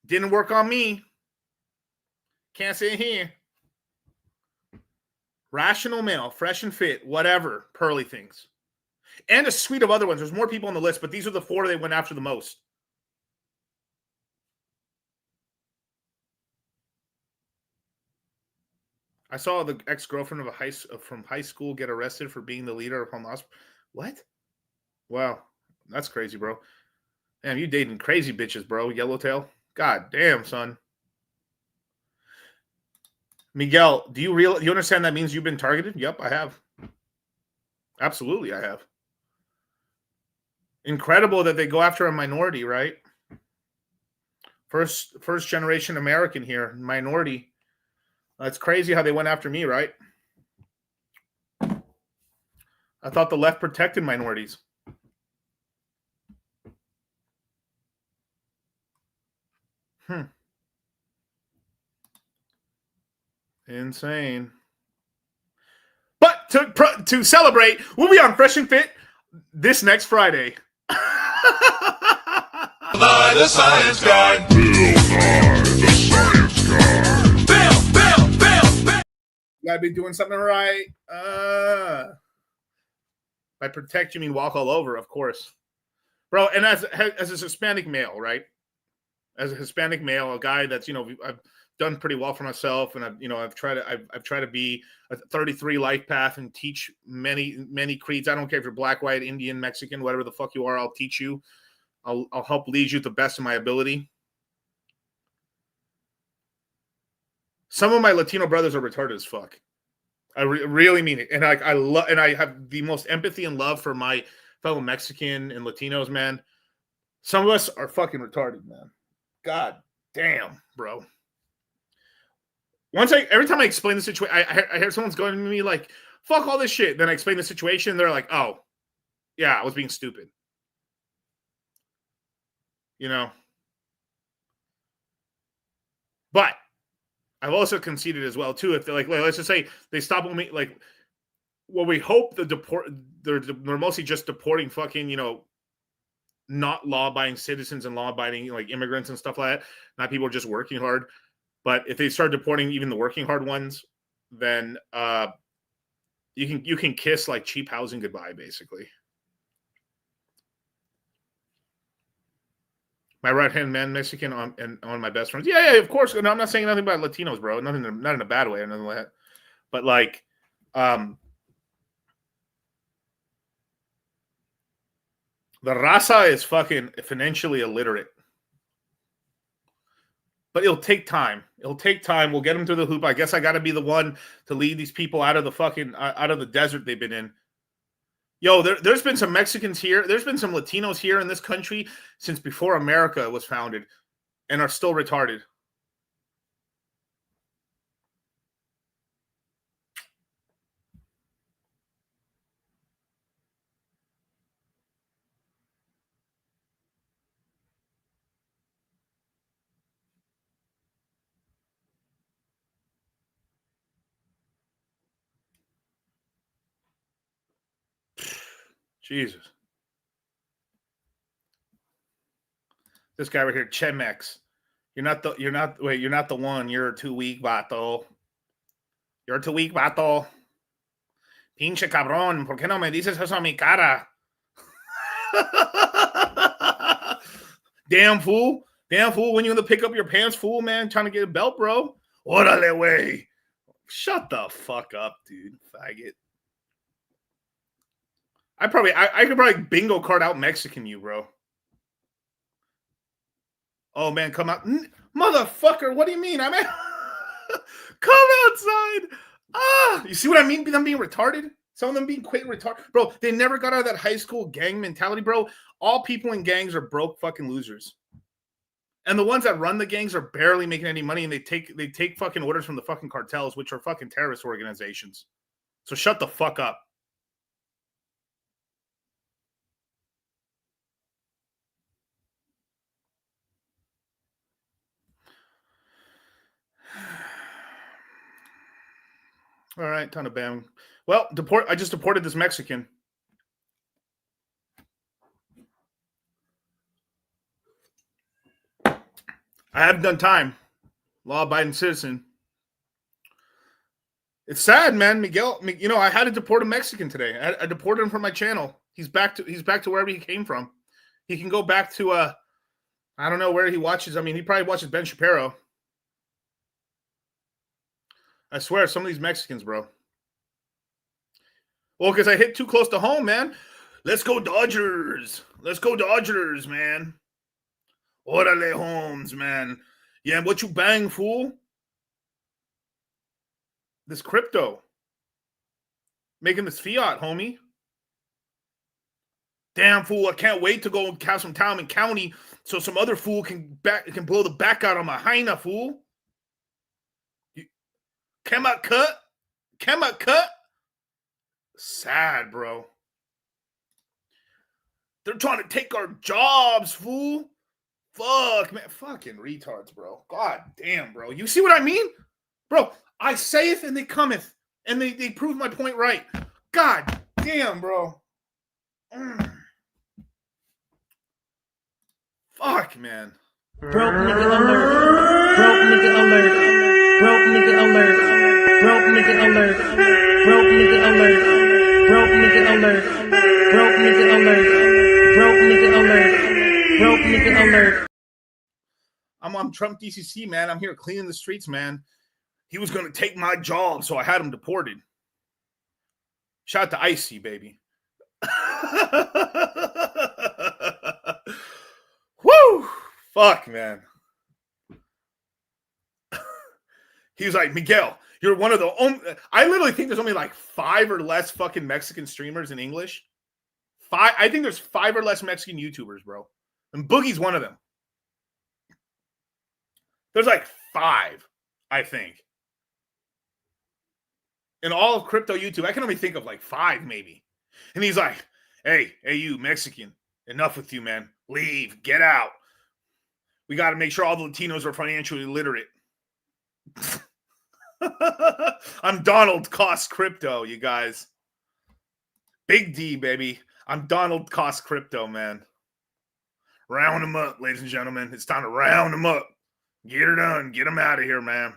Didn't work on me. Can't say it here. Rational male, fresh and fit, whatever, pearly things. And a suite of other ones. There's more people on the list, but these are the 4 they went after the most. I saw the ex-girlfriend from high school get arrested for being the leader of Hamas. What? Wow. That's crazy, bro. Damn, you dating crazy bitches, bro. Yellowtail. God damn, son. Miguel, do you understand that means you've been targeted? Yep, I have. Absolutely, I have. Incredible that they go after a minority, right? First generation American here, minority. That's crazy how they went after me, right? I thought the left protected minorities. Insane. But to celebrate, we'll be on Fresh and Fit this next Friday. By the science guy. Bill Nye, the science guy. Bill. You gotta be doing something right. By protect, you mean walk all over, of course. Bro, and as a Hispanic male, right? As a Hispanic male, a guy that's, I've done pretty well for myself, and I've tried to be a 33 life path and teach many creeds. I don't care if you're black, white, Indian, Mexican, whatever the fuck you are, I'll teach you. I'll help lead you to the best of my ability. Some of my Latino brothers are retarded as fuck. I really mean it, and I love, and I have the most empathy and love for my fellow Mexican and Latinos, man. Some of us are fucking retarded, man. God damn, bro. Every time I explain the situation, I hear someone's going to me like, fuck all this shit. Then I explain the situation. They're like, oh, yeah, I was being stupid. But I've also conceded as well, too. If they're like, let's just say they stop me, like, well, we hope they're mostly just deporting fucking, not law-abiding citizens and law-abiding, like, immigrants and stuff like that. Not people just working hard. But if they start deporting even the working hard ones, then you can kiss like cheap housing goodbye, basically. My right-hand man, Mexican, on my best friends. Yeah, of course. No, I'm not saying nothing about Latinos, bro. Not in a bad way or nothing like that. But like, the raza is fucking financially illiterate. But it'll take time. We'll get them through the hoop. I guess I got to be the one to lead these people out of the desert they've been in. Yo, there's been some Mexicans here. There's been some Latinos here in this country since before America was founded and are still retarded. Jesus. This guy right here, Chemex. You're not the one. You're too weak, vato. You're too weak, vato. Pinche cabrón, ¿por qué no me dices eso a mi cara? Damn fool, when you gonna pick up your pants, fool, man, trying to get a belt, bro. Órale, way. Shut the fuck up, dude, faggot. I could probably bingo card out Mexican you, bro. Oh man, come out, motherfucker! What do you mean? Come outside. You see what I mean? Them being retarded. Some of them being quite retarded, bro. They never got out of that high school gang mentality, bro. All people in gangs are broke fucking losers, and the ones that run the gangs are barely making any money, and they take fucking orders from the fucking cartels, which are fucking terrorist organizations. So shut the fuck up. All right, ton of bam. Well, I just deported this Mexican. I haven't done time. Law-abiding citizen. It's sad, man. Miguel, I had to deport a Mexican today. I deported him from my channel. He's back to wherever he came from. He can go back to I don't know where he watches. I mean, he probably watches Ben Shapiro. I swear, some of these Mexicans, bro. Well, because I hit too close to home, man. Let's go Dodgers. Let's go Dodgers, man. Orale Holmes, man. Yeah, what you bang, fool? This crypto. Making this fiat, homie. Damn fool! I can't wait to go and have some time in county so some other fool can blow the back out on my hyena, fool. Cannot cut. Sad, bro. They're trying to take our jobs, fool. Fuck, man. Fucking retards, bro. God damn, bro. You see what I mean? Bro, I saith and they cometh. And they prove my point right. God damn, bro. Fuck, man. Broke nigga alert. Broke nigga alert. Broke nigga alert. Broke nigga alert. Broke nigga alert. Broke nigga alert. Broke nigga alert. Broke nigga alert. Broke nigga alert. I'm on Trump DCC, man. I'm here cleaning the streets, man. He was going to take my job, so I had him deported. Shout out to Icy, baby. Woo! Fuck, man. He was like, Miguel, you're one of the only... I literally think there's only like 5 or less fucking Mexican streamers in English. I think there's 5 or less Mexican YouTubers, bro. And Boogie's one of them. There's like 5, I think. In all of crypto YouTube, I can only think of like 5 maybe. And he's like, hey, you Mexican, enough with you, man. Leave, get out. We got to make sure all the Latinos are financially literate. I'm Donald Cost Crypto, you guys. Big D, baby. I'm Donald Cost Crypto, man. Round them up, ladies and gentlemen. It's time to round them up. Get her done. Get them out of here, man.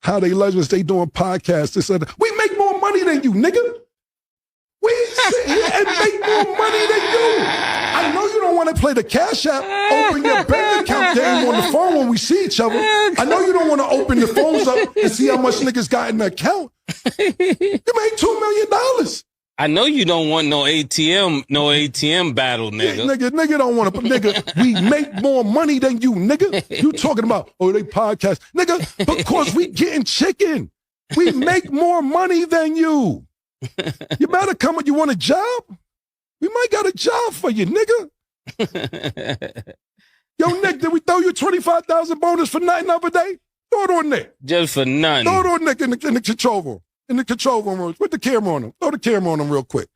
How they legends, they doing podcasts. They said, we make more money than you, nigga. We sit here and make more money than you. I know you don't want to play the Cash App, open your bank account game on the phone when we see each other. I know you don't want to open the phones up and see how much niggas got in the account. You made $2 million. I know you don't want no ATM battle, nigga. Yeah, nigga don't want to, nigga, we make more money than you, nigga. You talking about, oh, they podcast. Nigga, because we getting chicken. We make more money than you. You better come when you want a job. We might got a job for you, nigga. Yo, Nick, did we throw you 25,000 bonus for nothing the other day? Throw it on Nick. Just for nothing. Throw it on Nick in the control room. In the control room, put the camera on him. Throw the camera on him real quick.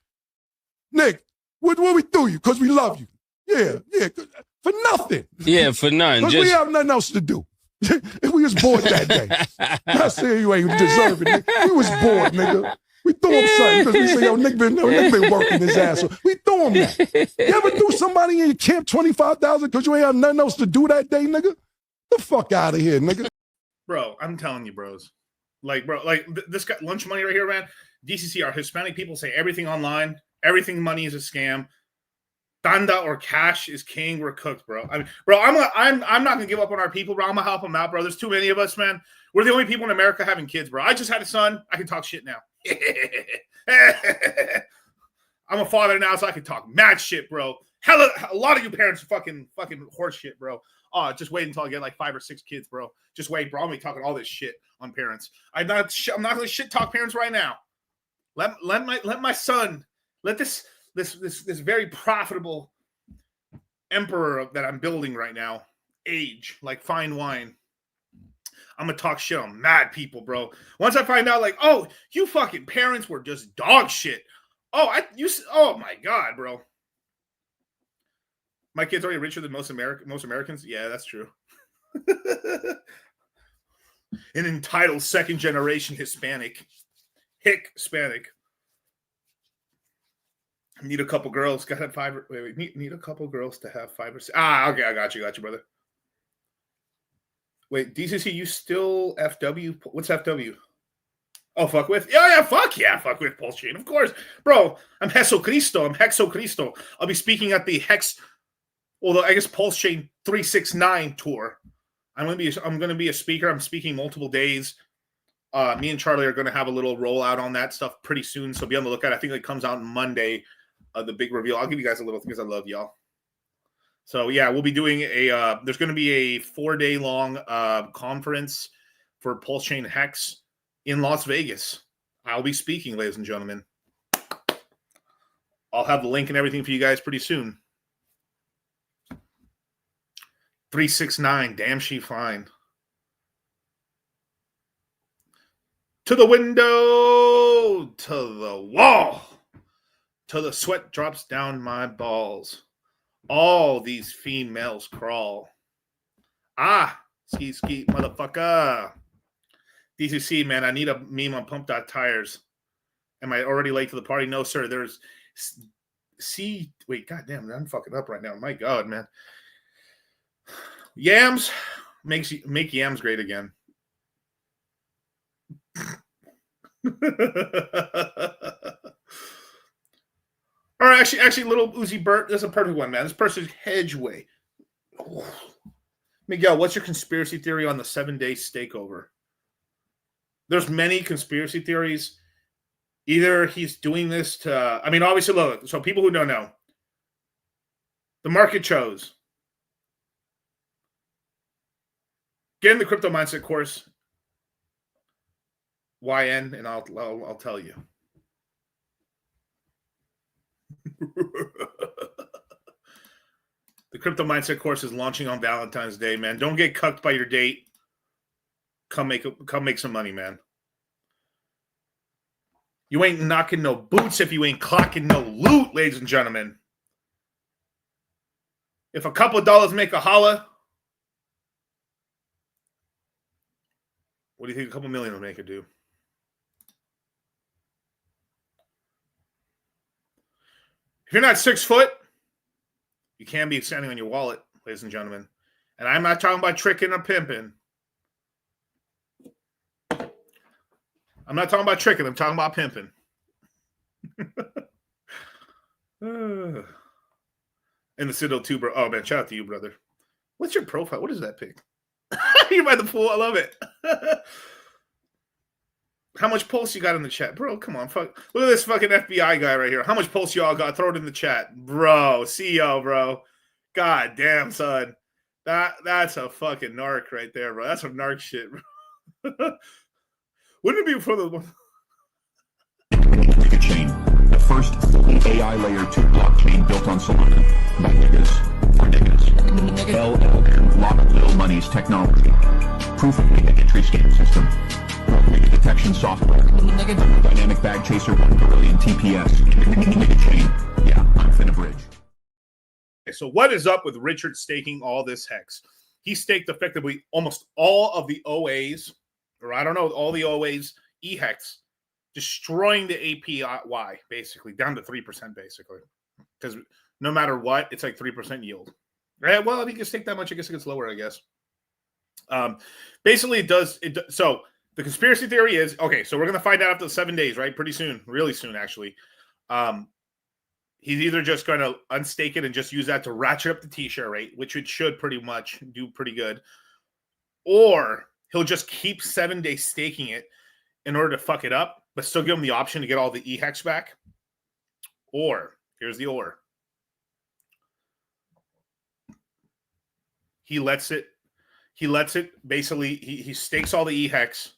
Nick, what we threw you? Because we love you. Yeah, for nothing. Yeah, for nothing. Because we have nothing else to do. If we was bored that day. Not saying you ain't deserving it. We was bored, nigga. We threw him something because we say, yo, Nick been working his ass off. We threw him that. You ever threw somebody in your camp 25,000 because you ain't have nothing else to do that day, nigga? The fuck out of here, nigga. Bro, I'm telling you, bros. This guy, lunch money right here, man. DCC, our Hispanic people say everything online, everything money is a scam. Tanda or cash is king. We're cooked, bro. I mean, bro, I'm not gonna give up on our people, bro. I'm gonna help them out, bro. There's too many of us, man. We're the only people in America having kids, bro. I just had a son. I can talk shit now. I'm a father now, so I can talk mad shit, bro. Hella, a lot of you parents are fucking horse shit, bro. Oh, just wait until I get like 5 or 6 kids, bro. Just wait, bro. I'm gonna be talking all this shit on parents. I'm not gonna shit talk parents right now. Let my son, let this very profitable emperor that I'm building right now age like fine wine. I'm gonna talk shit on mad people, bro. Once I find out, like, oh, you fucking parents were just dog shit. Oh my god, bro. My kid's already richer than most Americans. Yeah, that's true. An entitled second generation Hispanic. Hispanic. Need a couple girls. Got to have 5. Need a couple girls to have 5 or 6. Okay, I got you, brother. Wait, DCC, you still FW? What's FW? Oh, fuck with? Yeah, fuck with Pulse Chain, of course, bro. I'm Hexo Cristo. I'll be speaking at the although I guess Pulse Chain 369 tour. I'm gonna be a speaker. I'm speaking multiple days. Me and Charlie are gonna have a little rollout on that stuff pretty soon, so be on the lookout. I think it comes out Monday. The big reveal. I'll give you guys a little thing because I love y'all. So yeah, we'll be doing there's going to be a 4-day long conference for Pulse Chain Hex in Las Vegas. I'll be speaking, ladies and gentlemen. I'll have the link and everything for you guys pretty soon. 369, damn she fine. To the window, to the wall, till the sweat drops down my balls. All these females crawl. Ah, ski, motherfucker. DCC, man, I need a meme on Pumped Out Tires. Am I already late to the party? No, sir. There's wait, goddamn, I'm fucking up right now. My God, man. Yams make yams great again. All right, actually, little Uzi Burt. That's a perfect one, man. This person's Hedgeway. Oh. Miguel, what's your conspiracy theory on the 7-day stakeover? There's many conspiracy theories. Either he's doing this to, I mean, obviously, look, so people who don't know, the market chose. Get in the crypto mindset course, YN, and I'll tell you. The crypto mindset course is launching on Valentine's Day, man. Don't get cucked by your date. Come make some money, man. You ain't knocking no boots if you ain't clocking no loot, ladies and gentlemen. If a couple of dollars make a holla, what do you think a couple million will make it do? If you're not 6 foot, you can be standing on your wallet, ladies and gentlemen. And I'm not talking about tricking or pimping. I'm not talking about tricking. I'm talking about pimping. In the Citadel too, bro. Oh, man, shout out to you, brother. What's your profile? What is that pic? You're by the pool. I love it. How much pulse you got in the chat? Bro, come on. Fuck. Look at this fucking FBI guy right here. How much pulse y'all got? Throw it in the chat. Bro, CEO, bro. God damn, son. That's a fucking narc right there, bro. That's some narc shit, bro. Wouldn't it be before the Nigga Chain, the first fully AI layer 2 blockchain built on Solana by niggas for niggas. LLM, lot of little money's technology. Proof of nigga entry scan system. Nigga detection software. Dynamic bag chaser 1 billion TPS. Nigga Chain. Yeah, I'm finna bridge. Okay, so what is up with Richard staking all this hex? He staked effectively almost all of the OAs, or I don't know, all the OAs, EHEX, destroying the APY, basically, down to 3%, basically. Because no matter what, it's like 3% yield. Right? Well, if you can stake that much, I guess it gets lower, I guess. Basically, it does. So the conspiracy theory is, okay, so we're going to find out after the 7 days, right? Pretty soon, really soon, actually. He's either just going to unstake it and just use that to ratchet up the T-share rate, which it should pretty much do pretty good. Or he'll just keep 7 days staking it in order to fuck it up, but still give him the option to get all the EHEX back. Or, here's the or. He lets it basically, he stakes all the EHEX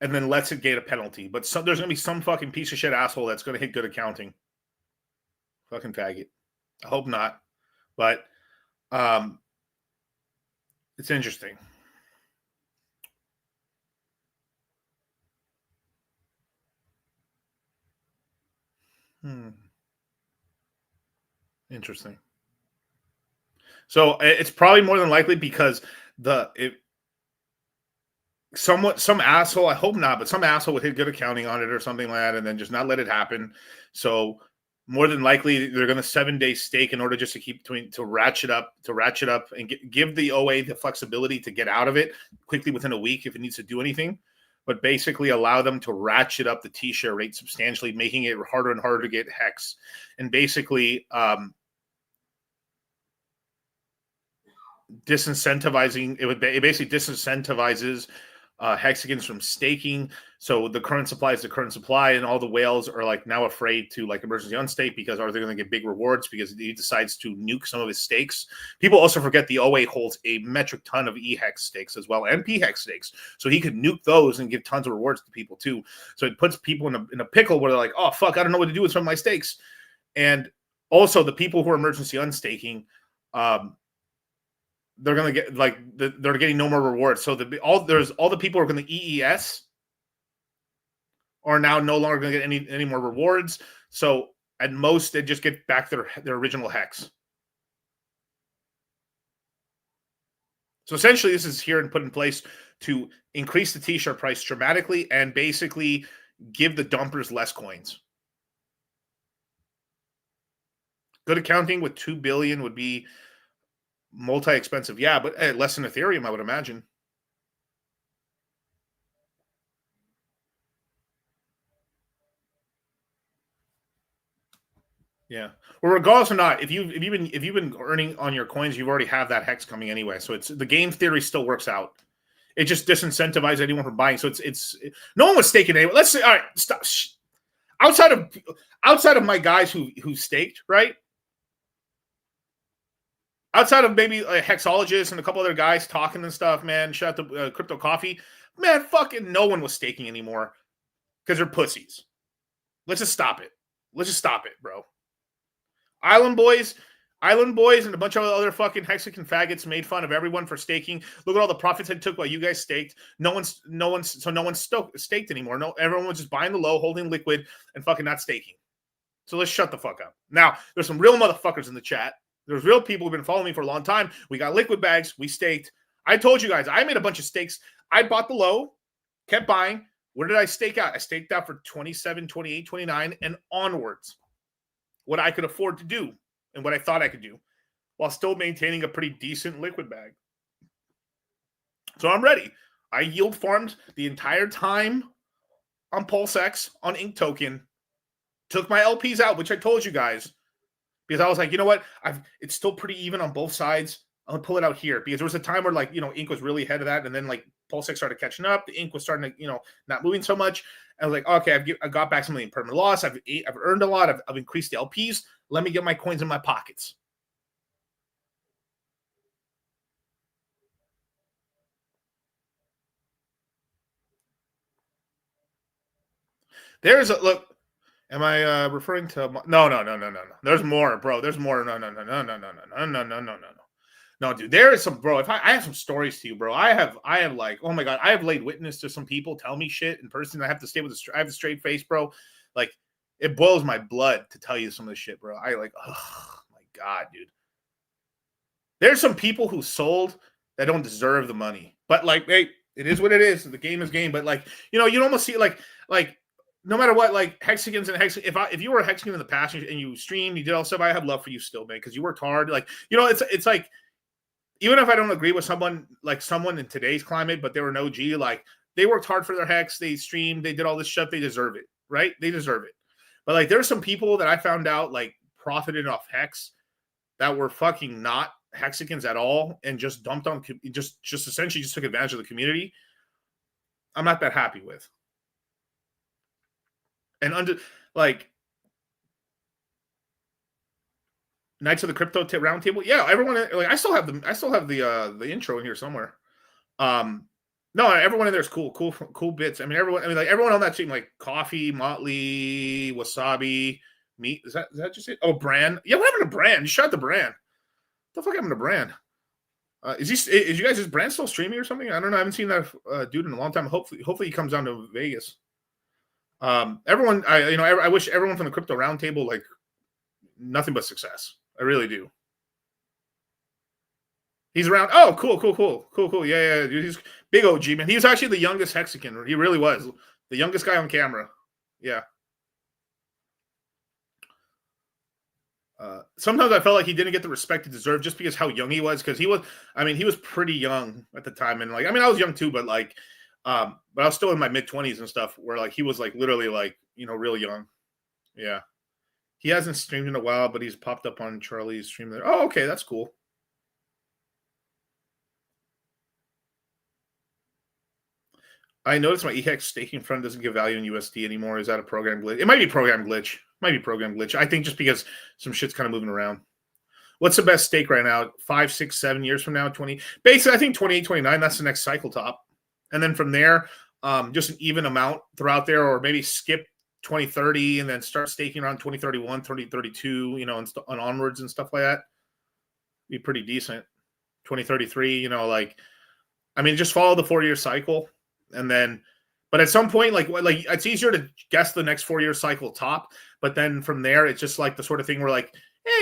and then lets it get a penalty. But there's going to be some fucking piece of shit asshole that's going to hit good accounting. Fucking faggot. I hope not. But it's interesting. Interesting. So it's probably more than likely because some asshole, I hope not, but some asshole would hit good accounting on it or something like that and then just not let it happen. So more than likely they're going to 7 day stake in order just to ratchet up and give the OA the flexibility to get out of it quickly within a week if it needs to do anything, but basically allow them to ratchet up the T-share rate substantially, making it harder and harder to get hex. And basically disincentivizing, it basically disincentivizes hexagons from staking. So the current supply is the current supply, and all the whales are like now afraid to like emergency unstake because are they going to get big rewards because he decides to nuke some of his stakes. People also forget the O8 holds a metric ton of E-hex stakes as well and P-hex stakes, so he could nuke those and give tons of rewards to people too. So it puts people in a pickle where they're like, oh fuck, I don't know what to do with some of my stakes. And also the people who are emergency unstaking, they're going to get like they're getting no more rewards. So all the people who are going to EES are now no longer going to get any more rewards. So at most they just get back their original hex. So essentially this is here and put in place to increase the T-shirt price dramatically and basically give the dumpers less coins. Good accounting with 2 billion would be multi-expensive. Yeah, but less than Ethereum, I would imagine. Yeah. Well, regardless or not, if you've been earning on your coins, you've already have that hex coming anyway. So it's the game theory still works out. It just disincentivizes anyone from buying. So it's no one was staking anyway. Let's say, all right, stop. Outside of my guys who staked, right? Outside of maybe a hexologist and a couple other guys talking and stuff, man, shout out to Crypto Coffee, man, fucking no one was staking anymore because they're pussies. Let's just stop it. Let's just stop it, bro. Island Boys and a bunch of other fucking hexagon faggots made fun of everyone for staking. Look at all the profits they took while you guys staked. No one's staked anymore. No, everyone was just buying the low, holding liquid, and fucking not staking. So let's shut the fuck up. Now, there's some real motherfuckers in the chat. There's real people who've been following me for a long time. We got liquid bags. We staked. I told you guys, I made a bunch of stakes. I bought the low, kept buying. Where did I stake out? I staked out for 27, 28, 29, and onwards. What I could afford to do and what I thought I could do while still maintaining a pretty decent liquid bag. So I'm ready. I yield farmed the entire time on PulseX, on Ink Token. Took my LPs out, which I told you guys. Because I was like, you know what? It's still pretty even on both sides. I'm going to pull it out here. Because there was a time where, like, Ink was really ahead of that. And then, like, PulseX started catching up. The Ink was starting to, not moving so much. I was like, okay, I got back some of the permanent loss. I've earned a lot. I've increased the LPs. Let me get my coins in my pockets. There's a look. Am I referring to? No. There's more, bro. There's more. No. No, dude. There is some, bro. If I have some stories to you, bro. I have like, oh my god, I have laid witness to some people tell me shit in person. I have to stay with I have a straight face, bro. Like, it boils my blood to tell you some of this shit, bro. Oh my god, dude. There's some people who sold that don't deserve the money, but like, hey, it is what it is. The game is game. But like, you almost see like. No matter what, like hexagons and if you were a hexagon in the past and you streamed, you did all stuff, I have love for you still, man, because you worked hard. Like, it's like, even if I don't agree with someone in today's climate, but they were an OG, like they worked hard for their hex, they streamed, they did all this stuff, they deserve it, right? They deserve it. But like, there's some people that I found out like profited off hex that were fucking not hexagons at all and just dumped on, just essentially just took advantage of the community. I'm not that happy with. And Knights of the Crypto Roundtable, yeah, everyone. Like, I still have the intro in here somewhere. No, everyone in there is cool bits. I mean, everyone on that team, like Coffee, Motley, Wasabi, Meat. Is that just it? Oh, Brand. Yeah, what happened to Brand? You shot the Brand. What the fuck happened to Brand? Is you guys' Brand still streaming or something? I don't know. I haven't seen that dude in a long time. Hopefully he comes down to Vegas. Everyone, I wish everyone from the Crypto Roundtable like nothing but success. I really do. He's around. Oh, cool. Yeah, dude, he's big OG, man. He was actually the youngest hexagon. He really was the youngest guy on camera. Yeah. Sometimes I felt like he didn't get the respect he deserved just because how young he was. Because he was pretty young at the time, and I was young too, but but I was still in my mid-20s and stuff where like he was like literally like, real young. Yeah. He hasn't streamed in a while, but he's popped up on Charlie's stream there. Oh, okay, that's cool. I noticed my EHEX staking fund doesn't give value in USD anymore. Is that a program glitch? It might be program glitch. I think just because some shit's kind of moving around. What's the best stake right now? 5, 6, 7 years from now, 20. Basically, I think 28, 29, that's the next cycle top. And then from there, just an even amount throughout there, or maybe skip 2030 and then start staking around 2031, 2032, and onwards and stuff like that. Be pretty decent. 2033, just follow the 4-year cycle. And then, but at some point, like it's easier to guess the next 4-year cycle top. But then from there, it's just like the sort of thing where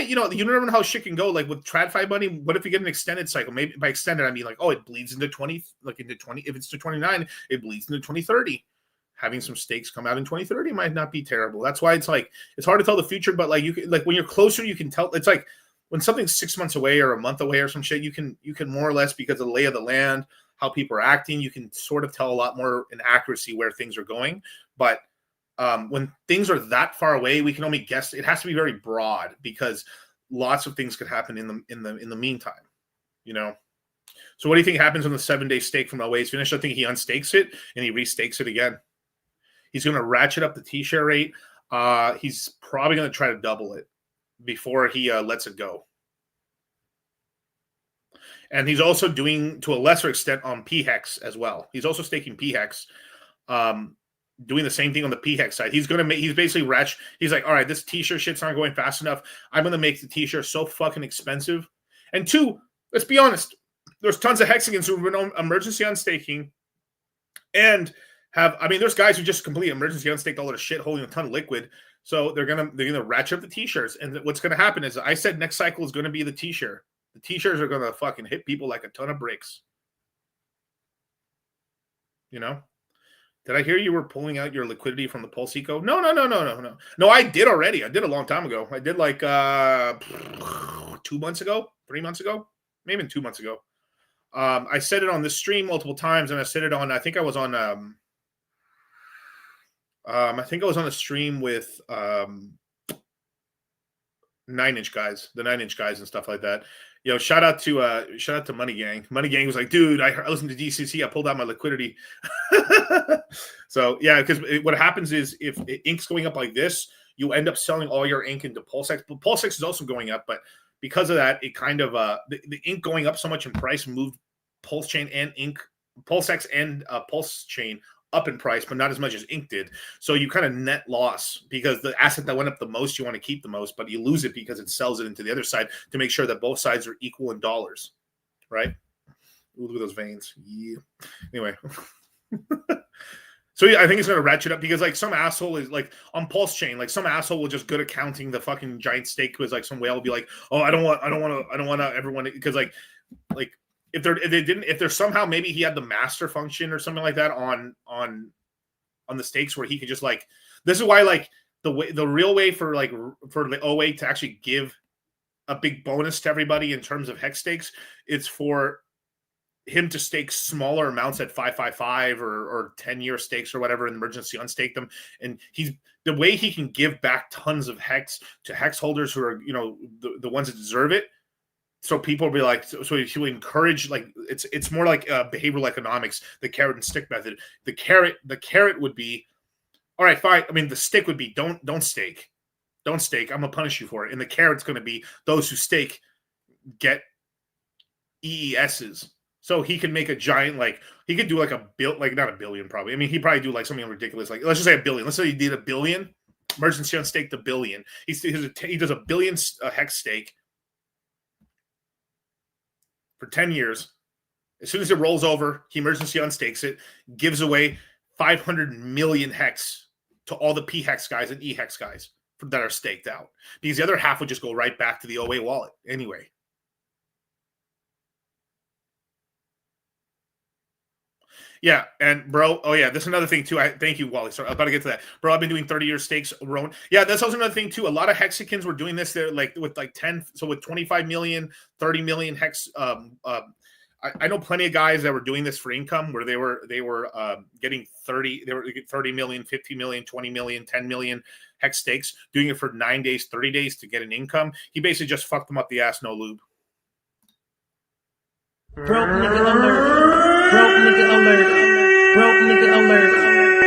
you never know how shit can go. Like with TradFi money, what if you get an extended cycle? Maybe by extended, I mean it bleeds into 20, into 20. If it's to 29, it bleeds into 2030. Having some stakes come out in 2030 might not be terrible. That's why it's hard to tell the future. But when you're closer, you can tell. It's like when something's 6 months away or a month away or some shit, you can more or less, because of the lay of the land, how people are acting, you can sort of tell a lot more in accuracy where things are going. But when things are that far away, we can only guess. It has to be very broad because lots of things could happen in the meantime. So what do you think happens when the 7-day stake from OA is finished? I think he unstakes it and he restakes it again. He's going to ratchet up the T-share rate. He's probably going to try to double it before he lets it go. And he's also doing, to a lesser extent, on PHEX as well. He's also staking PHEX, doing the same thing on the PHEX side. He's basically ratchet. He's like, all right, this T-share shit's not going fast enough. I'm going to make the T-share so fucking expensive. And two, let's be honest, there's tons of hexagons who've been on emergency on staking and there's guys who just completely emergency unstaked all their shit, holding a ton of liquid. So they're gonna ratchet up the T-shares. And what's gonna happen is, I said next cycle is gonna be the T-share. The T-shares are gonna fucking hit people like a ton of bricks. Did I hear you were pulling out your liquidity from the Pulse Eco? No. No, I did already. I did a long time ago. I did 2 months ago, 3 months ago, maybe 2 months ago. I said it on this stream multiple times, and I said it on, I think I was on a stream with 9-inch guys, the 9-inch guys and stuff like that. Shout out to Money Gang. Money Gang was like, dude, I listened to DCC. I pulled out my liquidity. So yeah, because what happens is if ink's going up like this, you end up selling all your ink into PulseX. But PulseX is also going up, but because of that, it kind of the ink going up so much in price moved PulseChain and ink, PulseX and Pulse Chain up in price, but not as much as ink did. So you kind of net loss because the asset that went up the most, you want to keep the most, but you lose it because it sells it into the other side to make sure that both sides are equal in dollars, right? Ooh, look at those veins. Yeah. Anyway. So yeah, I think it's going to ratchet up because some asshole is on Pulse Chain, some asshole will just good at counting the fucking giant stake because some whale will be like, oh, I don't want everyone, because if there's somehow maybe he had the master function or something like that on the stakes where he could just this is why the real way for the OA to actually give a big bonus to everybody in terms of hex stakes, it's for him to stake smaller amounts at 555 or 10-year stakes or whatever, and emergency unstake them. And the way he can give back tons of hex to hex holders who are the ones that deserve it. So people will be like, so he would encourage, it's more like behavioral economics, the carrot and stick method. The carrot would be, all right, fine. I mean, the stick would be don't stake. Don't stake. I'm gonna punish you for it. And the carrot's gonna be those who stake get EESs. So he can make a giant, he could do not a billion probably. I mean, he'd probably do something ridiculous. Let's just say $1 billion. Let's say he did $1 billion, emergency unstake $1 billion. He does $1 billion hex stake for 10 years. As soon as it rolls over, he emergency unstakes it, gives away 500 million hex to all the PHEX guys and EHEX guys that are staked out. Because the other half would just go right back to the OA wallet anyway. Yeah, and bro, oh yeah, that's another thing too. Thank you, Wally. Sorry, I'm about to get to that. Bro, I've been doing 30-year stakes, Rowan. Yeah, that's also another thing too. A lot of hexicans were doing this there, with 10, so with 25 million, 30 million hex. I know plenty of guys that were doing this for income where they were getting 30 million, 50 million, 20 million, 10 million hex stakes, doing it for 9 days, 30 days to get an income. He basically just fucked them up the ass, no lube. Broke nigga alert. Broke nigga alert. Broke nigga alert.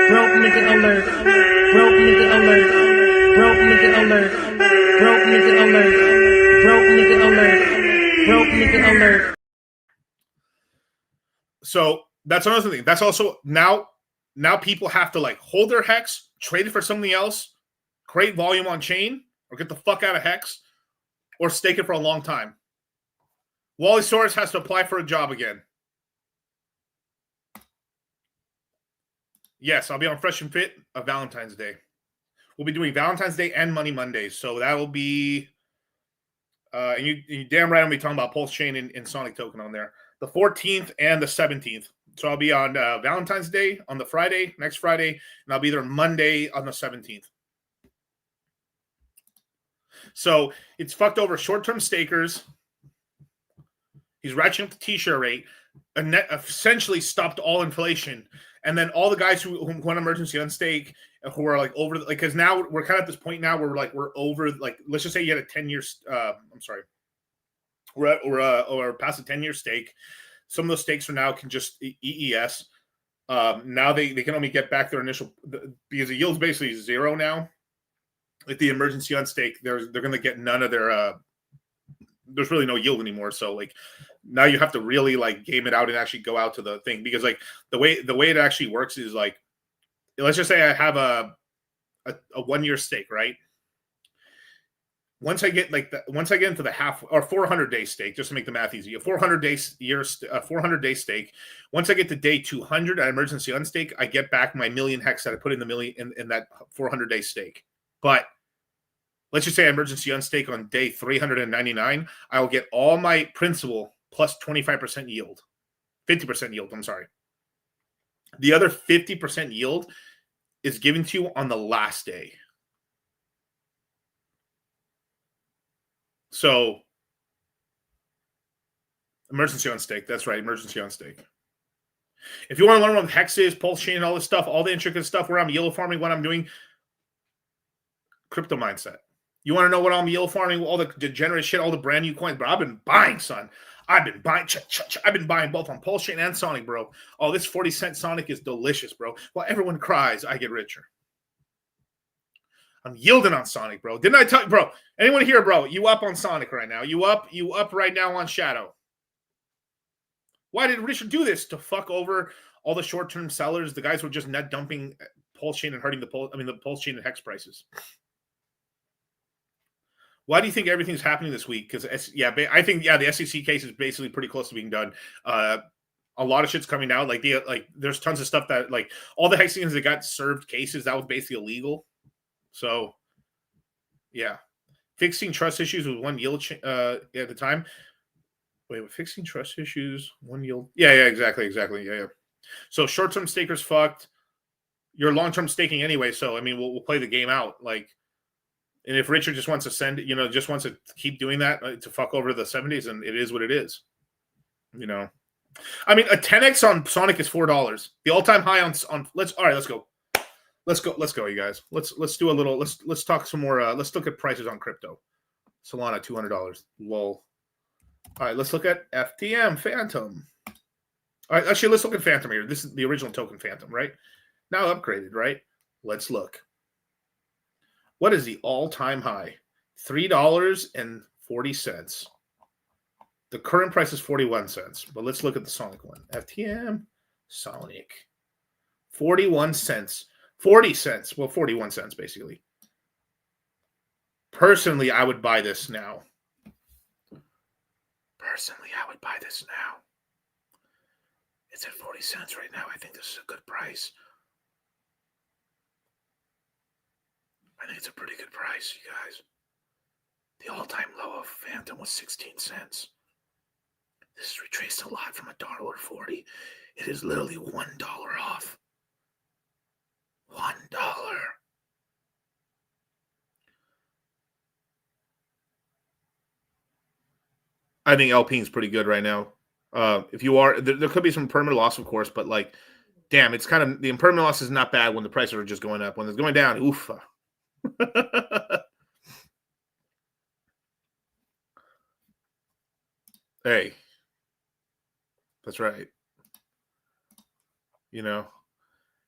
Broke nigga alert. Broke nigga alert. Broke nigga alert. Broke nigga alert. Broke nigga alert. Broke nigga alert. So that's another thing. That's also now people have to like hold their hex, trade it for something else, create volume on chain, or get the fuck out of hex, or stake it for a long time. Wally Soros has to apply for a job again. Yes, I'll be on Fresh and Fit of Valentine's Day. We'll be doing Valentine's Day and Money Mondays. So that will be, and you damn right I'm be talking about Pulse Chain and Sonic Token on there. The 14th and the 17th. So I'll be on Valentine's Day on the Friday, next Friday, and I'll be there Monday on the 17th. So it's fucked over short-term stakers. He's ratcheting up the T-shirt rate, essentially stopped all inflation. And then all the guys who went emergency on stake, who are like over, like, because now we're kind of at this point now where we're over, like, let's just say you had a 10-year, we're past a 10-year stake. Some of those stakes are now can just EES. Now they can only get back their initial, because the yield's basically zero now. With the emergency on stake, they're going to get none of their, there's really no yield anymore. So like now you have to really like game it out and actually go out to the thing, because like the way it actually works is like, let's just say I have a 1 year stake, right? Once I get into the half or 400-day stake, just to make the math easy, a 400-day stake. Once I get to day 200 at emergency unstake, I get back my million hex that I put in the million in that 400-day stake. But let's just say I emergency unstake on day 399, I will get all my principal plus 25% yield, 50% yield. I'm sorry. The other 50% yield is given to you on the last day. So, emergency on stake. That's right, emergency on stake. If you want to learn what hex is, pulse chain, and all this stuff, all the intricate stuff where I'm yield farming, what I'm doing, crypto mindset. You want to know what I'm yield farming, all the degenerate shit, all the brand new coins, bro? I've been buying, son. I've been buying both on pulse chain and Sonic, bro. Oh, this 40-cent Sonic is delicious, bro. While everyone cries, I get richer. I'm yielding on Sonic, bro. Didn't I tell you, bro? Anyone here, bro? You up on Sonic right now? You up right now on Shadow? Why did Richard do this? To fuck over all the short-term sellers, the guys who are just net dumping pulse chain and hurting the pulse chain and hex prices. Why do you think everything's happening this week? Because I think the SEC case is basically pretty close to being done. A lot of shit's coming out. Like there's tons of stuff that like all the hexagons that got served cases that was basically illegal. So, yeah, fixing trust issues with one yield at the time. Wait, fixing trust issues, one yield. Yeah, exactly. Yeah. So short-term stakers fucked. You're long-term staking anyway. So I mean, we'll play the game out. Like, and if Richard just wants to just wants to keep doing that to fuck over the 70s, and it is what it is. I mean, a 10x on Sonic is $4. The all-time high on let's go. Let's go, you guys. Let's do a little. Let's talk some more. Let's look at prices on crypto. Solana $200. Lol. All right, let's look at FTM Phantom. All right, actually, let's look at Phantom here. This is the original token Phantom, right? Now upgraded, right? Let's look. What is the all-time high? $3.40. The current price is 41 cents. But let's look at the Sonic one. FTM Sonic. 41 cents. 40 cents. Well, 41 cents, basically. Personally, I would buy this now. It's at 40 cents right now. I think this is a good price. I think it's a pretty good price, you guys. The all-time low of Phantom was 16 cents. This is retraced a lot from $1.40. It is literally $1 off. $1. I think Alpine's pretty good right now. If you are, there could be some permanent loss, of course, but like, damn, it's kind of the impermanent loss is not bad when the prices are just going up. When it's going down, oof. Hey, that's right.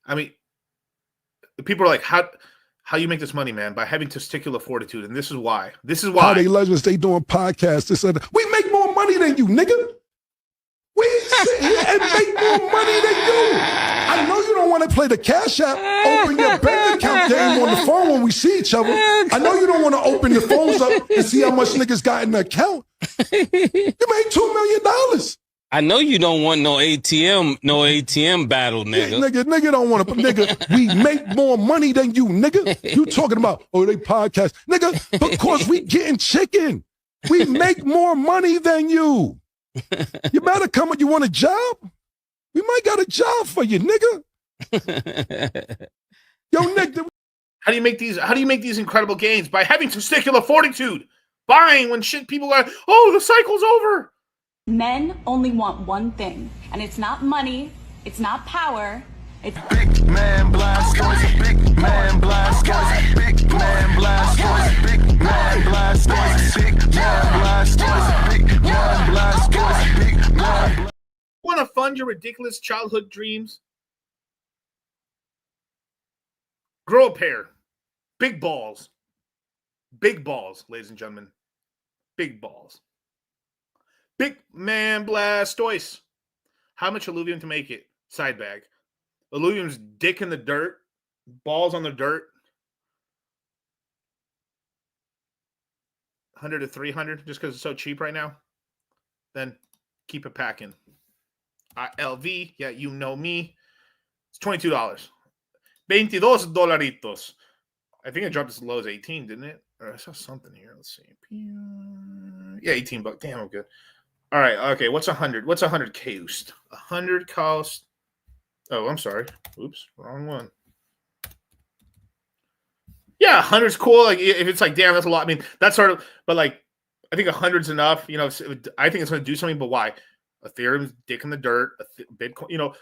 I mean, people are like, how you make this money, man? By having testicular fortitude, and this is why. This is why. How they legends, they doing podcasts. This and that. We make more money than you, nigga. We sit here and make more money than you. I know you don't want to play the Cash App, open your bank account game on the phone when we see each other. I know you don't want to open the phones up and see how much niggas got in the account. You made $2 million. I know you don't want no ATM battle, nigga. Nigga don't want to, nigga, we make more money than you, nigga. You talking about, oh, they podcast. Nigga, because we getting chicken. We make more money than you. You better come, you want a job? We might got a job for you, nigga. Yo, Nick, how do you make these incredible gains? By having testicular fortitude. Buying when shit people are, oh, the cycle's over. Men only want one thing, and it's not money, it's not power, it's big man blast boys, big man blast boys, big man blast boys, big man blast boys, big man blast boys, big man blast boys, big man. Want to fund your ridiculous childhood dreams? Grow a pair. Big balls. Big balls, ladies and gentlemen. Big balls. Big man Blastoise. How much alluvium to make it? Side bag. Alluvium's dick in the dirt. Balls on the dirt. 100 to 300 just because it's so cheap right now. Then keep it packing. LV. Yeah, you know me. It's $22. $22 dolaritos. I think it dropped as low as 18, didn't it? Or I saw something here. Let's see. Yeah, $18. Damn, I'm good. All right, okay, what's 100? What's 100 cost? 100 cost. Oh, I'm sorry. Oops, wrong one. Yeah, 100's cool. Like, if it's like, damn, that's a lot. I mean, that's sort of, but like, I think 100's enough. You know, I think it's going to do something, but why? Ethereum's dick in the dirt. Bitcoin, you know,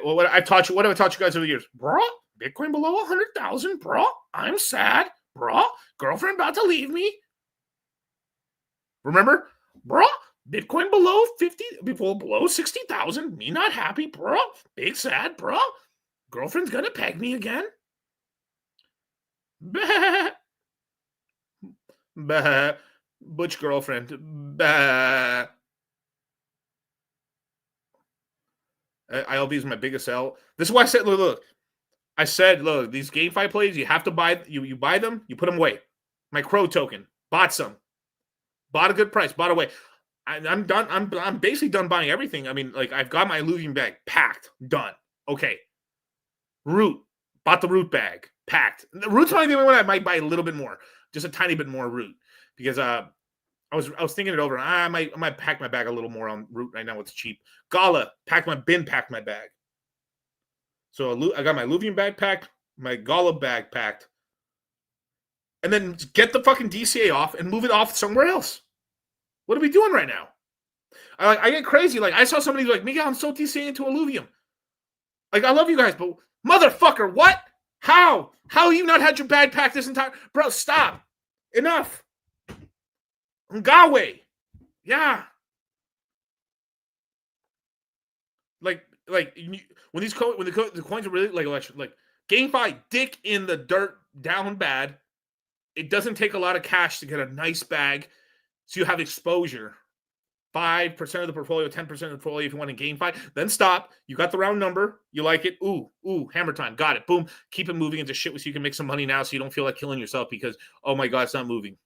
what have I taught you guys over the years? Bro, Bitcoin below 100,000, bro. I'm sad, bro. Girlfriend about to leave me. Remember? Bro. Bitcoin below 50, below 60,000. Me not happy, bro. Big sad, bro. Girlfriend's gonna peg me again. Bah. Bah. Butch girlfriend. Bah. ILB is my biggest L. This is why I said, look. I said, look, these GameFi plays, you have to buy. You buy them, you put them away. My Crow token. Bought some. Bought a good price. Bought away. I'm done. I'm basically done buying everything. I mean, like, I've got my alluvium bag packed, done. Okay. Root, bought the root bag packed. The root's only the only one I might buy a little bit more, just a tiny bit more root, because I was thinking it over. I might pack my bag a little more on root right now. It's cheap. Gala packed my bag. So I got my alluvium bag packed, my Gala bag packed, and then get the fucking DCA off and move it off somewhere else. What are we doing right now? I get crazy. Like, I saw somebody like, Miguel, I'm so DCA into alluvium. Like, I love you guys, but motherfucker, what? How? How have you not had your bag packed this entire... Bro, stop. Enough. Ngawe. Yeah. Like when the coins are really like GameFi, dick in the dirt, down bad. It doesn't take a lot of cash to get a nice bag. So you have exposure. 5% of the portfolio, 10% of the portfolio if you want to GameFi. Then stop. You got the round number. You like it. Ooh, hammer time. Got it. Boom. Keep it moving into shit so you can make some money now so you don't feel like killing yourself because, oh my God, it's not moving.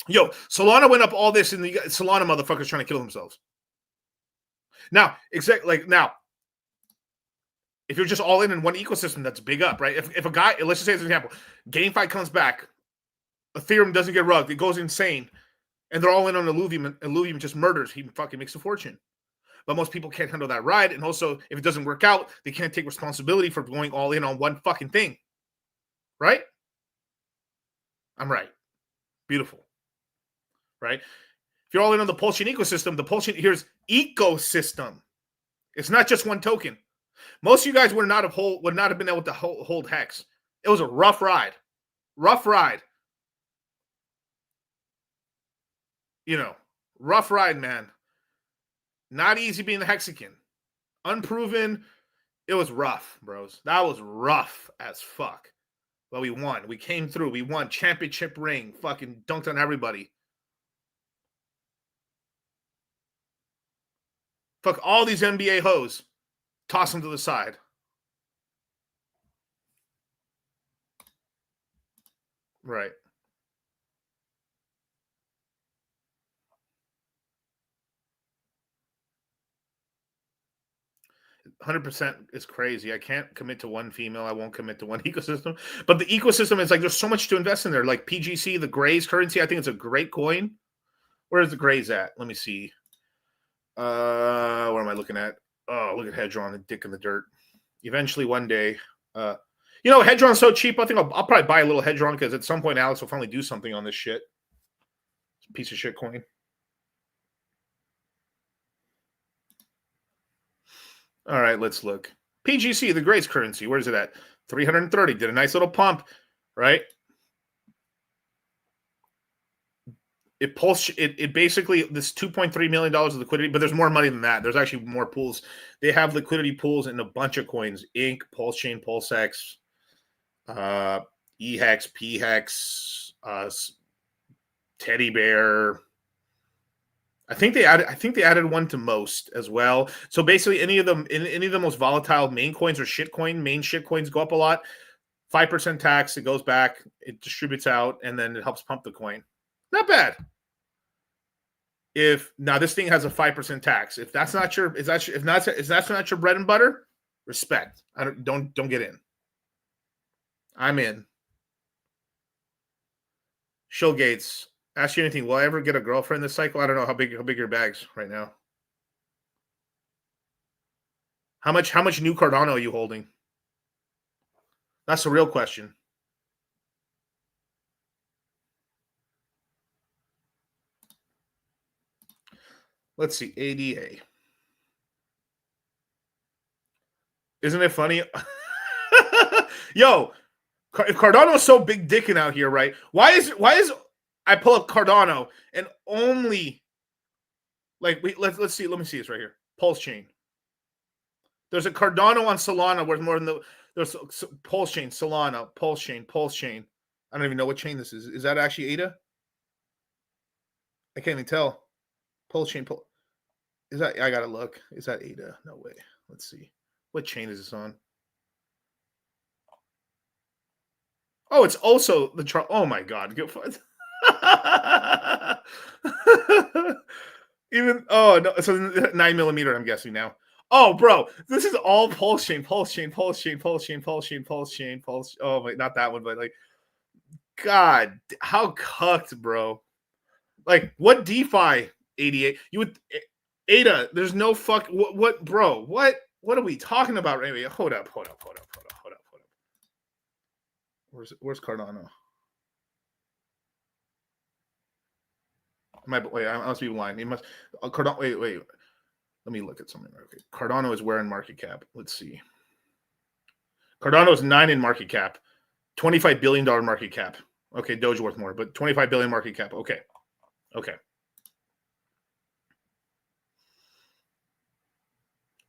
Yo, Solana went up all this and the Solana motherfuckers trying to kill themselves. Now, if you're just all in one ecosystem, that's big up, right? If a guy, let's just say as an example, GameFi comes back, Ethereum doesn't get rugged, it goes insane, and they're all in on Illuvium, and Illuvium just murders, he fucking makes a fortune. But most people can't handle that ride, and also, if it doesn't work out, they can't take responsibility for going all in on one fucking thing. Right? I'm right. Beautiful. Right? If you're all in on the Pulsion ecosystem, here's ecosystem. It's not just one token. Most of you guys would not have been able to hold Hex. It was a rough ride. Rough ride. You know, rough ride, man. Not easy being the Hexican. Unproven. It was rough, bros. That was rough as fuck. But we won. We came through. We won. Championship ring. Fucking dunked on everybody. Fuck all these NBA hoes. Toss them to the side. Right. %, is crazy. I can't commit to one female. I won't commit to one ecosystem. But the ecosystem is like there's so much to invest in there. Like PGC, the Grays currency, I think it's a great coin. Where's the Grays at? Let me see. What am I looking at? Oh, look at Hedron and dick in the dirt. Eventually, one day, Hedron's so cheap. I think I'll probably buy a little Hedron because at some point Alex will finally do something on this shit. It's a piece of shit coin. All right, let's look. PGC, the Grays currency. Where's it at? 330. Did a nice little pump, right? It pulls. It basically this $2.3 million of liquidity, but there's more money than that. There's actually more pools. They have liquidity pools in a bunch of coins: Ink, Pulse Chain, PulseX, EHEX, PHEX, Teddy Bear. I think they added one to most as well. So basically, any of the most volatile main coins or shitcoin, main shitcoins go up a lot. 5% tax. It goes back. It distributes out, and then it helps pump the coin. Not bad. If now this thing has a 5% tax, if that's not your bread and butter, respect. Don't get in. I'm in. Shill Gates, ask you anything. Will I ever get a girlfriend this cycle? I don't know how big your bags right now. How much new Cardano are you holding? That's the real question. Let's see. ADA. Isn't it funny? Yo, if Cardano's so big dicking out here, right? Why is I pull up Cardano and only let's see. Let me see this right here. Pulse chain. There's a Cardano on Solana where more than there's Pulse chain, Solana, Pulse chain. I don't even know what chain this is. Is that actually ADA? I can't even tell. Pulse chain. Is that? I gotta look. Is that ADA? No way. Let's see. What chain is this on? Oh, it's also the oh my god. Even no, so 9mm, I'm guessing now. Oh, bro, this is all pulse chain. Oh wait, not that one, but like, God, how cucked, bro. Like, what DeFi 88? You would ADA. There's no fuck. What, bro? What are we talking about? Anyway, hold up. Where's Cardano? I must be blind. He must. Cardano. Wait. Let me look at something. Okay, Cardano is where in market cap? Let's see. Cardano is 9 in market cap, $25 billion market cap. Okay, Doge worth more, but 25 billion market cap. Okay.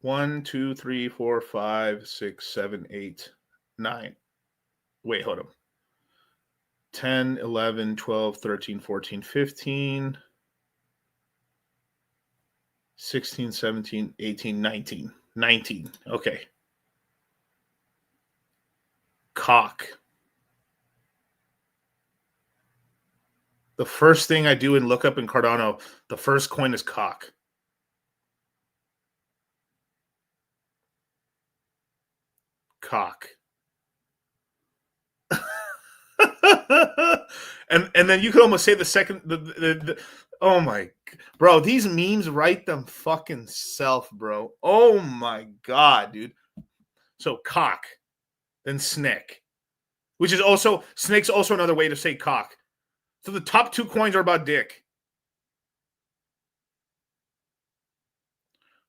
1, 2, 3, 4, 5, 6, 7, 8, 9. Wait, hold up. 10, 11, 12, 13, 14, 15, 16, 17, 18, 19. 19. Okay. Cock. The first thing I do and look up in Cardano, the first coin is cock. Cock. and then you could almost say the second the oh my bro, these memes write them fucking self, bro. Oh my god, dude. So cock, then snick, which is also snick's also another way to say cock. So the top 2 coins are about dick.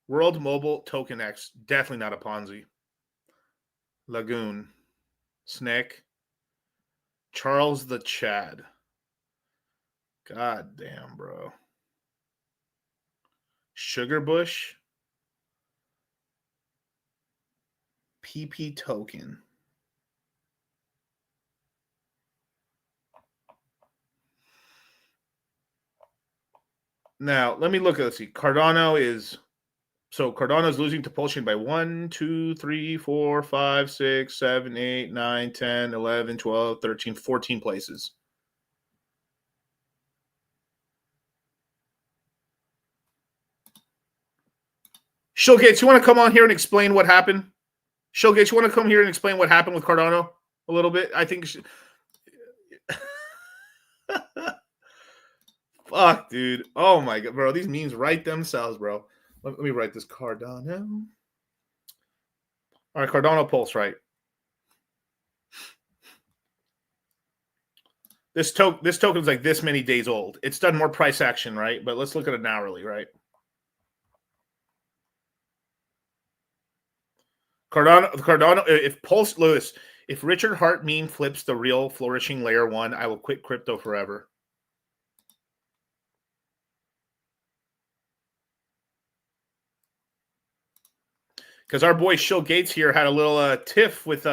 World Mobile Token X, definitely not a Ponzi. Lagoon, Snick, Charles the Chad. God damn, bro. Sugar Bush. PP token. Now, let me look at this. Cardano is losing to Pulsion by 1, 2, 3, 4, 5, 6, 7, 8, 9, 10, 11, 12, 13, 14 places. Showgates, you want to come on here and explain what happened? Showgates, you want to come here and explain what happened with Cardano a little bit? I think. Fuck, dude. Oh my god, bro. These memes write themselves, bro. Let me write this Cardano. All right, Cardano Pulse, right? This token's like this many days old. It's done more price action, right? But let's look at it hourly, right? Cardano. If Pulse Lewis, if Richard Hart meme flips the real flourishing layer 1, I will quit crypto forever. Because our boy Shill Gates here had a little tiff with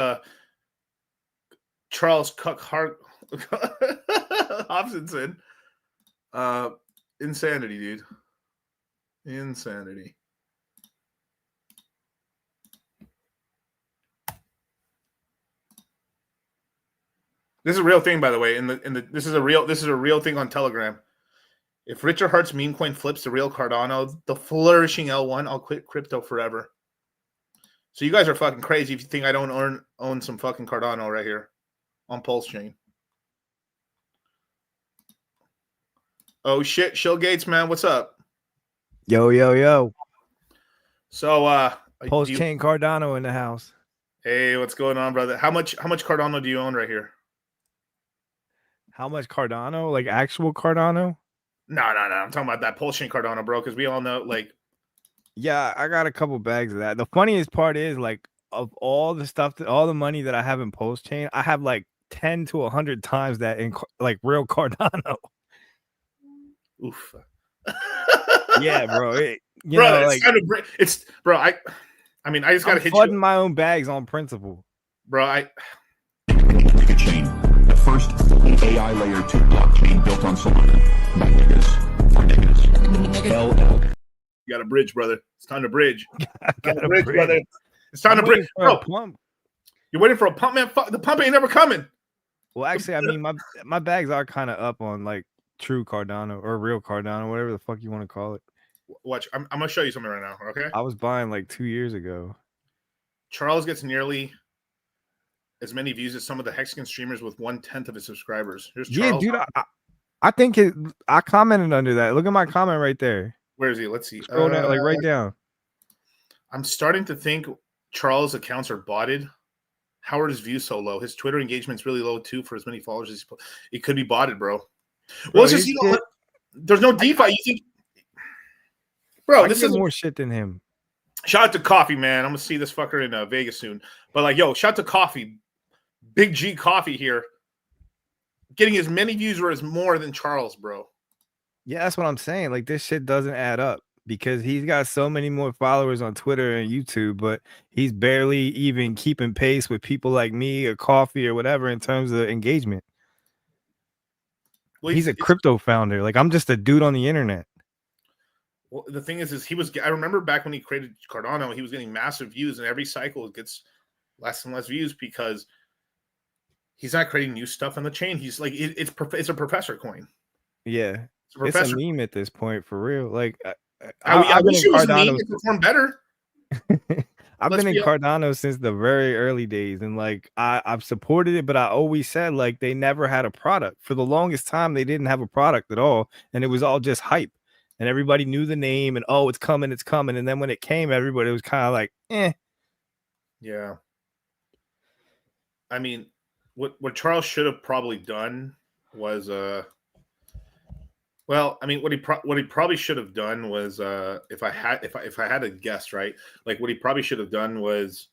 Charles Cook Hart Hobsonson. Insanity, dude. Insanity. This is a real thing, by the way. This is a real thing on Telegram. If Richard Hart's meme coin flips the real Cardano, the flourishing L1, I'll quit crypto forever. So you guys are fucking crazy if you think I don't own some fucking Cardano right here on Pulse Chain. Oh shit, Shill Gates, man, what's up? Yo. So Pulse Chain Cardano in the house. Hey, what's going on, brother? How much Cardano do you own right here? How much Cardano? Like actual Cardano? No. I'm talking about that Pulse Chain Cardano, bro, because we all know, like. Yeah, I got a couple bags of that. The funniest part is, like, of all the stuff, all the money that I have in Pulse Chain, I have like 10 to 100 times that in like real Cardano. Oof. Yeah, bro. It's kind of bro. I mean, I just gotta hit you. I'm flooding my own bags on principle, bro. Nigga Chain, the first AI layer 2 blockchain built on Solana by niggas for niggas. You got a bridge, brother. It's time to bridge. Got a bridge, brother. It's time to bridge. Bro, you're waiting for a pump, man. The pump ain't never coming. Well, actually, I mean, my bags are kind of up on like true Cardano or real Cardano, whatever the fuck you want to call it. Watch, I'm gonna show you something right now. Okay. I was buying like 2 years ago. Charles gets nearly as many views as some of the Hexagon streamers with 1/10 of his subscribers. Here's Charles. Yeah, dude. I think I commented under that. Look at my comment right there. Where is he? Let's see. Scroll down, like right down. I'm starting to think Charles' accounts are botted. How are his views so low? His Twitter engagement's really low too for as many followers as it could be botted, bro. Well, it's just there's no DeFi. You think, bro? This is more shit than him. Shout out to Coffee, man. I'm gonna see this fucker in Vegas soon. But like, yo, shout out to Coffee, Big G Coffee here, getting as many views or as more than Charles, bro. Yeah, that's what I'm saying. Like, this shit doesn't add up because he's got so many more followers on Twitter and YouTube, but he's barely even keeping pace with people like me or Coffee or whatever in terms of engagement. Well, he's a crypto founder. Like, I'm just a dude on the internet. Well, the thing is I remember back when he created Cardano, he was getting massive views, and every cycle it gets less and less views because he's not creating new stuff on the chain. He's like, it's a professor coin. Yeah. It's a meme at this point, for real. Like, I wish it was a meme to perform better. I've been in Cardano since the very early days, and like I've supported it, but I always said like they never had a product. For the longest time, they didn't have a product at all, and it was all just hype. And everybody knew the name, and oh, it's coming. And then when it came, everybody was kind of like, eh. Yeah. I mean, what Charles should have probably done was well, I mean, what he probably should have done was if I had to guess, right? Like what he probably should have done was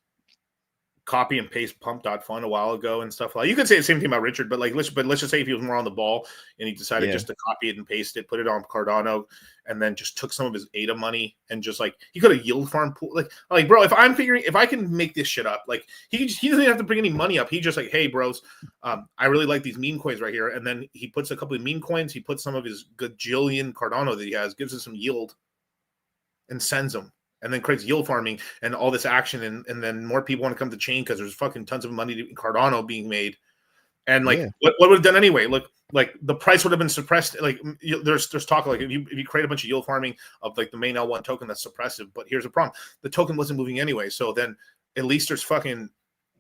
copy and paste pump.fun a while ago and stuff like. You could say the same thing about Richard, but let's just say if he was more on the ball and he decided just to copy it and paste it, put it on Cardano, and then just took some of his ADA money and just like he could have yield farm pool like bro, if I can make this shit up, like he doesn't even have to bring any money up. He just like, hey bros, I really like these meme coins right here, and then he puts a couple of meme coins, he puts some of his gajillion Cardano that he has, gives us some yield, and sends them. And then creates yield farming and all this action, and then more people want to come to chain because there's fucking tons of money in Cardano being made. And like, what would have done anyway? Look, like the price would have been suppressed. Like, there's talk like if you create a bunch of yield farming of like the main L1 token, that's suppressive. But here's the problem: the token wasn't moving anyway. So then at least there's fucking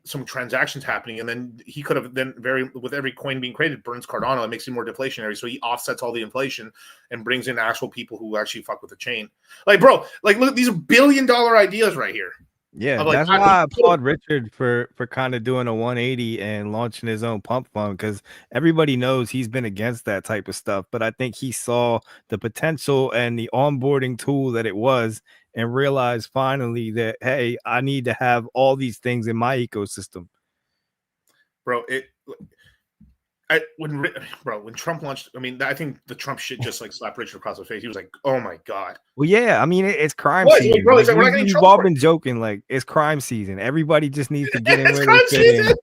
some transactions happening, and then he could have then with every coin being created burns Cardano. It makes it more deflationary, so he offsets all the inflation and brings in actual people who actually fuck with the chain. Like, bro, like look, these are $1 billion ideas right here. Yeah, that's why I applaud Richard for kind of doing a 180 and launching his own pump fund, because everybody knows he's been against that type of stuff. But I think he saw the potential and the onboarding tool that it was, and realized finally that, hey, I need to have all these things in my ecosystem. Bro, when Trump launched, I mean, I think the Trump shit just like slapped Richard across the face. He was like, "Oh my god." Well, yeah, I mean, it's crime season. Bro, like, we've all been joking, like it's crime season. Everybody just needs to get in where they fit in.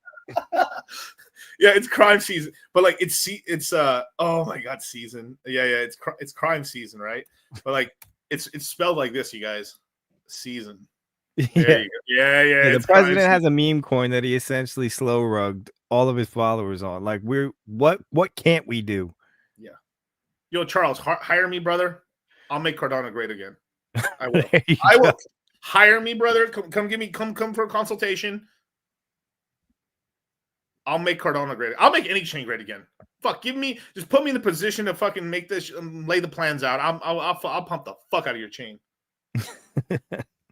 Yeah, it's crime season, but like it's oh my god, season. Yeah, it's crime season, right? But like it's spelled like this, you guys. Season. Yeah. Yeah. The president has a meme coin that he essentially slow rugged all of his followers on. Like, what can't we do? Yeah. Yo, Charles, hire me, brother. I'll make Cardano great again. I will. Will. Hire me, brother. Come for a consultation. I'll make Cardano great. I'll make any chain great again. Fuck, just put me in the position to fucking make this, lay the plans out. I'll pump the fuck out of your chain.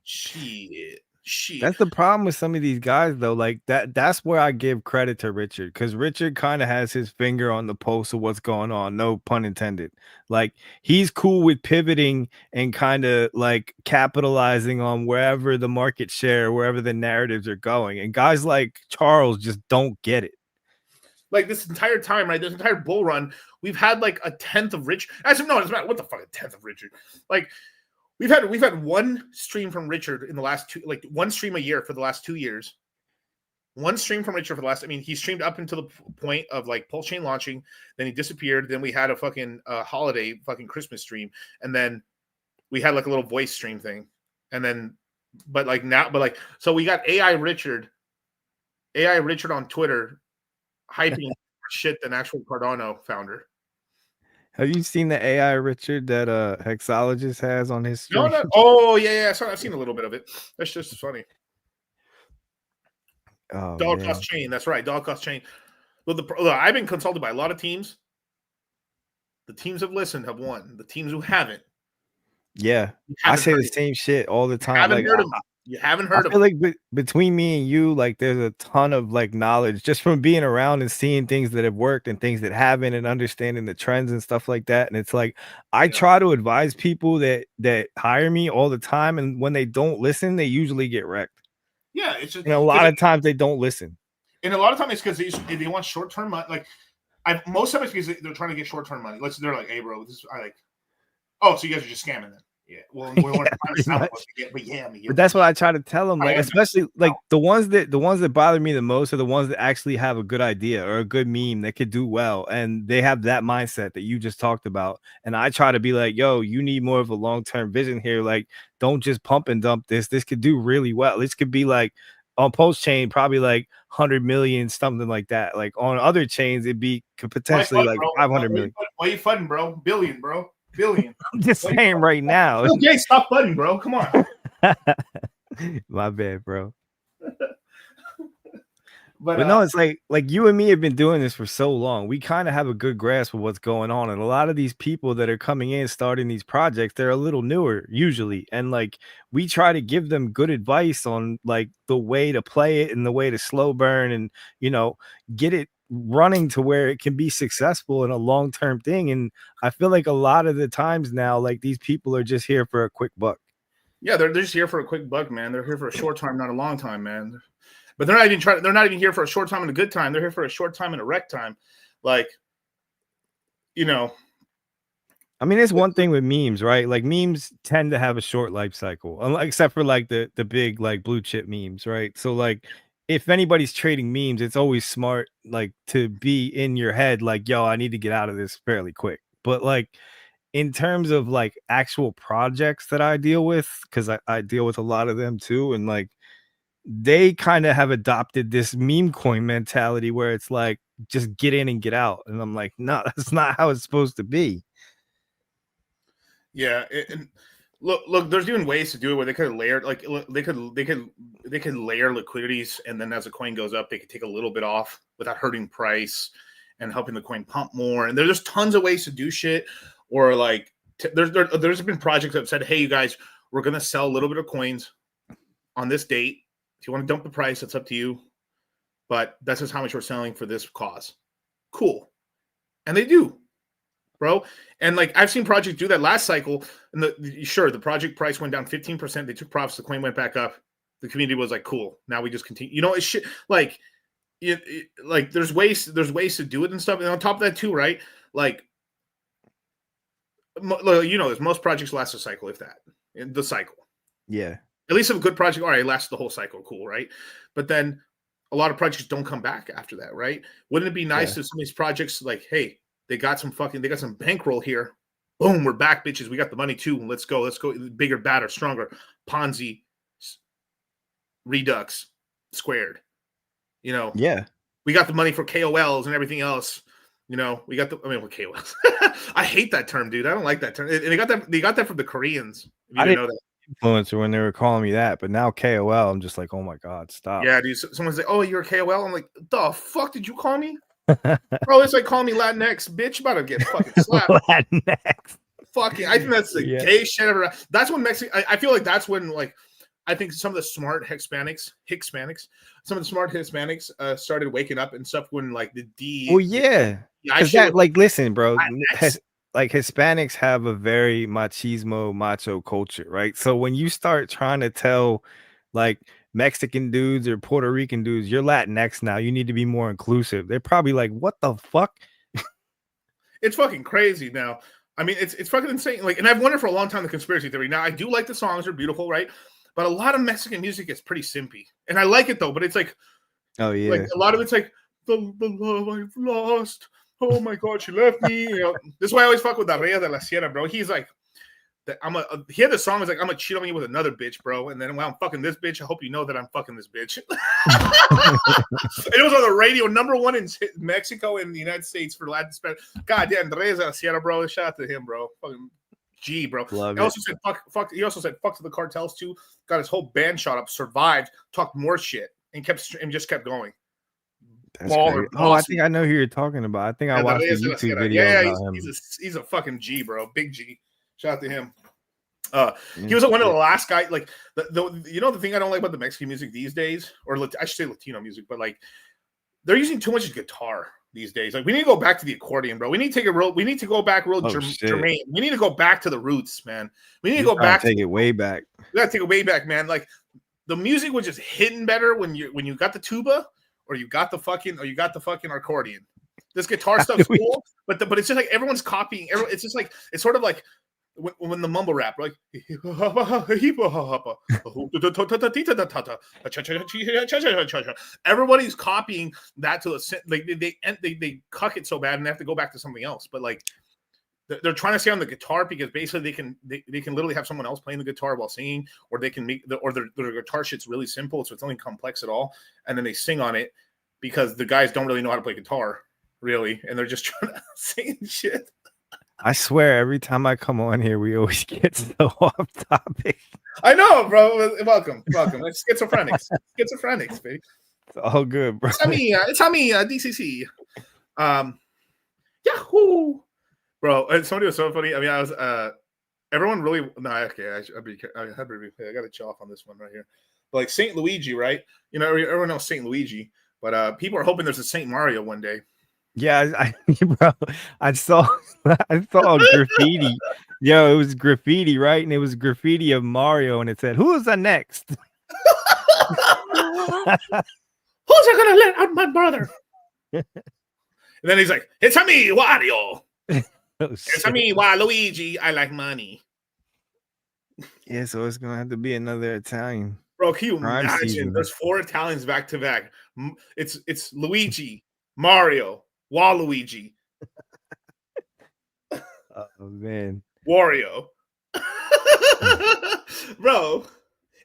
Shit. That's the problem with some of these guys, though. Like that's where I give credit to Richard, because Richard kind of has his finger on the pulse of what's going on. No pun intended. Like, he's cool with pivoting and kind of like capitalizing on wherever the market share, wherever the narratives are going. And guys like Charles just don't get it. Like, this entire time, right? This entire bull run, we've had like a tenth of Richard. It's not what the fuck, a tenth of Richard. Like, We've had one stream from Richard in the last one stream a year for the last 2 years. One stream from Richard for the last, I mean, he streamed up until the point of like Pulse Chain launching, then he disappeared. Then we had a fucking holiday fucking Christmas stream. And then we had like a little voice stream thing. And then, so we got AI Richard on Twitter hyping shit than actual Cardano founder. Have you seen the AI Richard that Hexologist has on his stream? No. Oh yeah. I've seen a little bit of it. That's just funny. Oh, Dollar cost chain. That's right. Dollar cost chain. Look, I've been consulted by a lot of teams. The teams have listened, have won. The teams who haven't. Yeah, I say the same shit all the time. You haven't heard of it. Like between me and you, like there's a ton of like knowledge just from being around and seeing things that have worked and things that haven't, and understanding the trends and stuff like that. And it's like I try to advise people that hire me all the time, and when they don't listen, they usually get wrecked. Yeah, it's just, and a lot of times they don't listen. And a lot of times it's because they want short-term money. Like most of it's because they're trying to get short-term money. They're like, hey bro, oh, so you guys are just scamming then. Yeah, well, we want to but that's what I try to tell them. Like, especially like the ones that bother me the most are the ones that actually have a good idea or a good meme that could do well, and they have that mindset that you just talked about. And I try to be like, yo, you need more of a long-term vision here. Like, don't just pump and dump this. This could do really well. This could be like on Pulse Chain, probably like 100 million, something like that. Like on other chains, could potentially like 500 million. Why you fudding, bro? Billion, bro. Billion. I'm just saying right now. Okay, stop fudding, bro. Come on. My bad, bro. But no, it's like you and me have been doing this for so long. We kind of have a good grasp of what's going on. And a lot of these people that are coming in, starting these projects, they're a little newer usually. And like, we try to give them good advice on like the way to play it and the way to slow burn and, get it running to where it can be successful in a long-term thing. And I feel like a lot of the times now, like these people are just here for a quick buck. Yeah, they're just here for a quick buck, man. They're here for a short time, not a long time, man. But they're not even trying. They're not even here for a short time and a good time. They're here for a short time and a wreck time. Like, you know. I mean, it's one thing with memes, right? Like memes tend to have a short life cycle, except for like the big like blue chip memes, right? So like if anybody's trading memes, it's always smart like to be in your head like, yo, I need to get out of this fairly quick. But like in terms of like actual projects that I deal with, because I deal with a lot of them too, and like they kind of have adopted this meme coin mentality where it's like just get in and get out. And I'm like, no, that's not how it's supposed to be. Yeah, and look. There's even ways to do it where they could layer, like they could layer liquidities, and then as the coin goes up, they could take a little bit off without hurting price and helping the coin pump more. And there's tons of ways to do shit. Or like there's been projects that have said, hey, you guys, we're gonna sell a little bit of coins on this date. If you want to dump the price, it's up to you. But that's just how much we're selling for this cause. Cool, and they do. Bro, and like I've seen projects do that last cycle, and the project price went down 15%. They took profits, the coin went back up. The community was like, "Cool, now we just continue." You know, it's shit. Like, like there's ways to do it and stuff. And on top of that too, right? Like, you know, most projects last a cycle, if that, the cycle. Yeah. At least if a good project, all right, it lasts the whole cycle, cool, right? But then a lot of projects don't come back after that, right? Wouldn't it be nice if some of these projects, like, hey, they got some bankroll here. Boom, we're back, bitches. We got the money too. Let's go. Bigger, badder, stronger. Ponzi, Redux, squared. You know. Yeah. We got the money for KOLs and everything else. You know, we got with KOLs. I hate that term, dude. I don't like that term. And they got that from the Koreans. I didn't know that. Influencer when they were calling me that, but now KOL, I'm just like, oh my god, stop. Yeah, dude. Someone's like, oh, you're a KOL. I'm like, the fuck did you call me? Bro, it's like calling me Latinx, bitch. About to get fucking slapped. Latinx. Fucking, I think that's the gayest shit ever. That's when Mexican. I feel like that's when, like, I think some of the smart Hispanics, some of the smart Hispanics started waking up and stuff when like the D. Well, yeah. Because that, like, listen, bro. Like Hispanics have a very macho culture, right? So when you start trying to tell like Mexican dudes or Puerto Rican dudes, you're Latinx now, you need to be more inclusive, they're probably like, what the fuck? It's fucking crazy now. I mean, it's fucking insane. Like, and I've wondered for a long time the conspiracy theory. Now, I do like the songs; they're beautiful, right? But a lot of Mexican music is pretty simpy, and I like it though. But it's like, oh yeah, like a lot of it's like the love I've lost. Oh my god, she left me. You know, this is why I always fuck with the Rey de la Sierra, bro. He's like, he had the song was like, I'm gonna cheat on you with another bitch, bro. And then while I'm fucking this bitch, I hope you know that I'm fucking this bitch. It was on the radio, #1 in Mexico and the United States for Latin Spanish. God damn, Rey de la Sierra, bro. Shout out to him, bro. Fucking G, bro. He also said fuck. He also said fuck to the cartels too. Got his whole band shot up, survived, talked more shit, and just kept going. That's great. Oh, I think I know who you're talking about. I think I watched a YouTube video about him. He's a fucking G, bro. Big G. Shout out to him. He was one of the last guys. Like the thing I don't like about the Mexican music these days, or I should say Latino music, but like they're using too much guitar these days. Like we need to go back to the accordion, bro. We need to go back germane. We need to go back to the roots, man. We need to go back. Take it way back. We gotta take it way back, man. Like the music was just hitting better when you got the tuba. Or you got the fucking accordion. This guitar stuff's cool, but it's just like everyone's copying. It's just like it's sort of like when the mumble rap, like everybody's copying that to the like they cuck it so bad and they have to go back to something else. But like they're trying to stay on the guitar because basically they can literally have someone else playing the guitar while singing, or they can make their guitar shit's really simple, so it's nothing complex at all, and then they sing on it because the guys don't really know how to play guitar, really, and they're just trying to sing shit. I swear, every time I come on here, we always get so off topic. I know, bro. Welcome. It's schizophrenics, baby. It's all good, bro. It's on me, DCC. Yahoo. Bro, and somebody was so funny. I mean, I was everyone really okay. I got to chill off on this one right here. But like Saint Luigi, right? You know, everyone knows Saint Luigi, but people are hoping there's a Saint Mario one day. Yeah, bro, I saw graffiti. Yo, it was graffiti, right? And it was graffiti of Mario, and it said, "Who is the next?" Who's gonna let out my brother? And then he's like, it's a me, Wario. It's a me, Waluigi. I like money. Yeah, so it's gonna have to be another Italian. Bro, can you Crime imagine? season. There's 4 Italians back to back. It's Luigi, Mario, Waluigi. Oh man, Wario. Bro,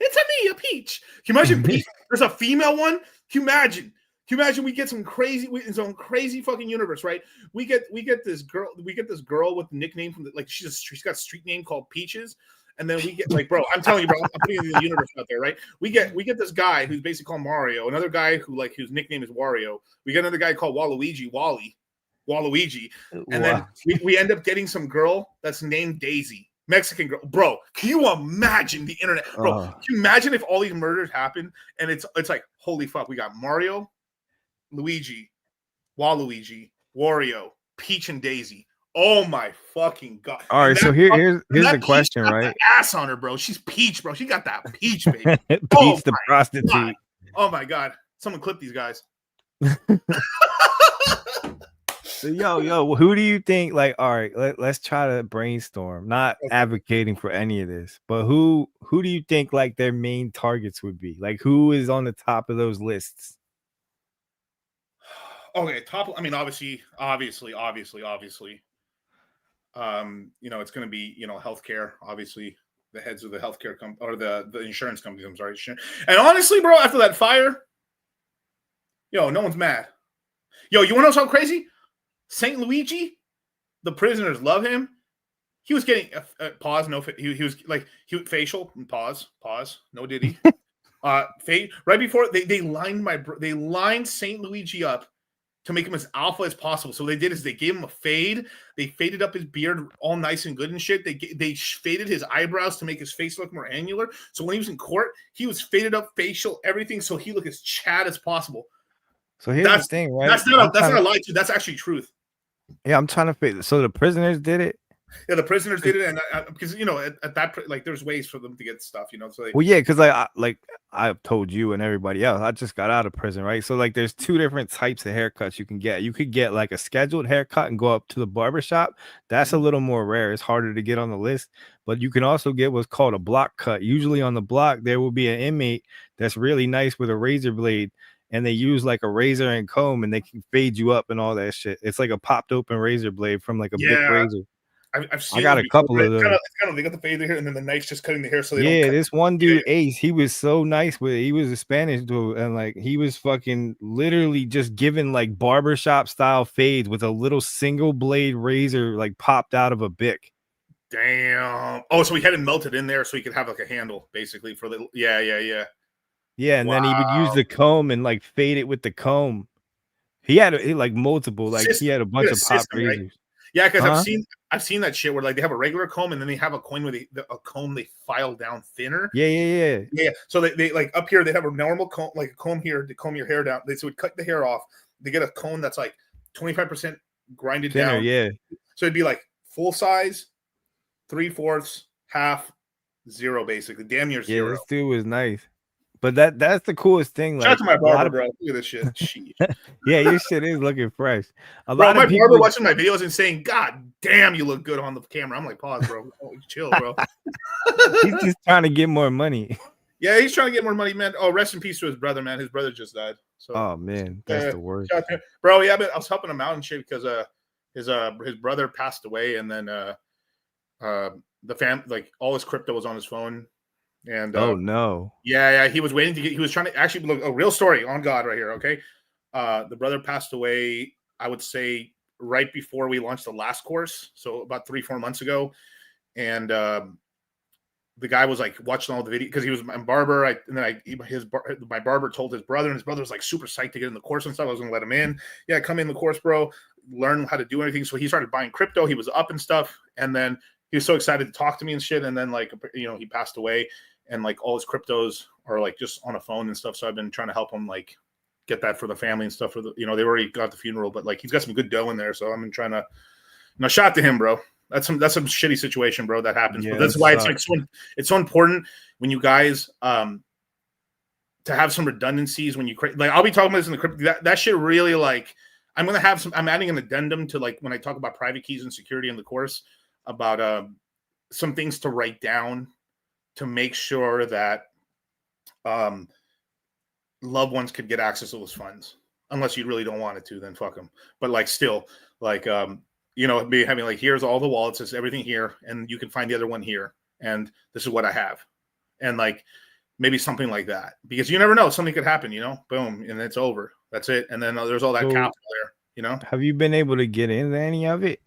it's a me, a Peach. Can you imagine Peach? There's a female one. Can you imagine? Can you imagine we get some crazy fucking universe, right? We get this girl with the nickname from she's got a street name called Peaches. And then we get bro, I'm telling you, bro, I'm putting the universe out there, right? We get this guy who's basically called Mario, another guy whose nickname is Wario. We get another guy called Waluigi, and then we end up getting some girl that's named Daisy, Mexican girl. Bro, can you imagine the internet, bro? Can you imagine if all these murders happen and it's like, holy fuck, we got Mario, Luigi, Waluigi, Wario, Peach, and Daisy. Oh my fucking god! All right, so here's the question, right? Ass on her, bro. She's Peach, bro. She got that Peach, baby. Peach the prostitute. God. Oh my god! Someone clip these guys. So, yo, who do you think? Like, all right, let's try to brainstorm. Not advocating for any of this, but who do you think like their main targets would be? Like, who is on the top of those lists? Okay, top. I mean, obviously. It's going to be, healthcare, obviously the heads of the healthcare or the insurance companies. I'm sorry. And honestly, bro, after that fire, no one's mad. Yo, you want to know something crazy? St. Luigi, the prisoners love him. He was getting pause. No, he was like facial pause. No diddy. Right before they lined St. Luigi up to make him as alpha as possible. So what they did is they gave him a fade. They faded up his beard all nice and good and shit. They faded his eyebrows to make his face look more angular. So when he was in court, he was faded up facial, everything, so he looked as Chad as possible. So here's the thing, right? That's not a lie to. That's actually truth. Yeah, I'm trying to figure. So the prisoners did it. Yeah, the prisoners did it, and because at that there's ways for them to get stuff, So well, yeah, because I've told you and everybody else, I just got out of prison, right? So there's 2 different types of haircuts you can get. You could get like a scheduled haircut and go up to the barbershop. That's a little more rare. It's harder to get on the list, but you can also get what's called a block cut. Usually on the block there will be an inmate that's really nice with a razor blade, and they use like a razor and comb, and they can fade you up and all that shit. It's like a popped open razor blade from like a big razor. I've seen. I got a couple of those. They got the fade here, and then the knife's just cutting the hair. So this one dude, Ace, he was so nice with it. He was a Spanish dude, and he was fucking literally just giving like barbershop style fades with a little single blade razor popped out of a bic. Damn. Oh, so he had it melted in there so he could have like a handle basically for the yeah. Yeah, and then he would use the comb and fade it with the comb. He had multiple, he had a bunch of pop razors. Right? Yeah, because I've seen that shit where they have a regular comb and then they have a coin with a comb they file down thinner. Yeah. So they up here they have a normal comb, like a comb here to comb your hair down. They would cut the hair off. They get a cone that's 25% grinded thinner, down. Yeah. So it'd be full size, 3/4, half, 0 basically, damn near 0. Yeah, this dude was nice. But that's the coolest thing. Shout out to my barber, bro. Look at this shit. Yeah, your shit is looking fresh. My barber watching my videos and saying, "God damn, you look good on the camera." I'm like, pause, bro. Oh, chill, bro. He's just trying to get more money. Yeah, he's trying to get more money, man. Oh, rest in peace to his brother, man. His brother just died. So, oh man, that's the worst, bro. Yeah, but I was helping him out and shit because his brother passed away, and then the fam all his crypto was on his phone. And oh no, yeah, he was waiting to get. He was trying to actually look a real story on God right here. Okay, the brother passed away. I would say right before we launched the last course, so about 3-4 months ago, and the guy was watching all the video because he was my barber. My barber told his brother, and his brother was super psyched to get in the course and stuff. I was gonna let him in. Yeah, come in the course, bro. Learn how to do anything. So he started buying crypto. He was up and stuff, and then he was so excited to talk to me and shit. And then he passed away. And all his cryptos are just on a phone and stuff. So I've been trying to help him get that for the family and stuff. For the they already got the funeral, but he's got some good dough in there. So I've been trying to. Shout out to him, bro. That's some shitty situation, bro. That happens. Yeah, but that's why it's so important when you guys to have some redundancies when you create, like, I'll be talking about this in the crypto. That shit really, like, I'm adding an addendum to, like, when I talk about private keys and security in the course, about some things to write down to make sure that loved ones could get access to those funds. Unless you really don't want it to, then fuck them. But like, still, like, you know, be having like, here's all the wallets, it's everything here, and you can find the other one here, and this is what I have, and like maybe something like that, because you never know, something could happen, you know, boom, and it's over. That's it, and then there's all that capital there, you know. Have you been able to get into any of it?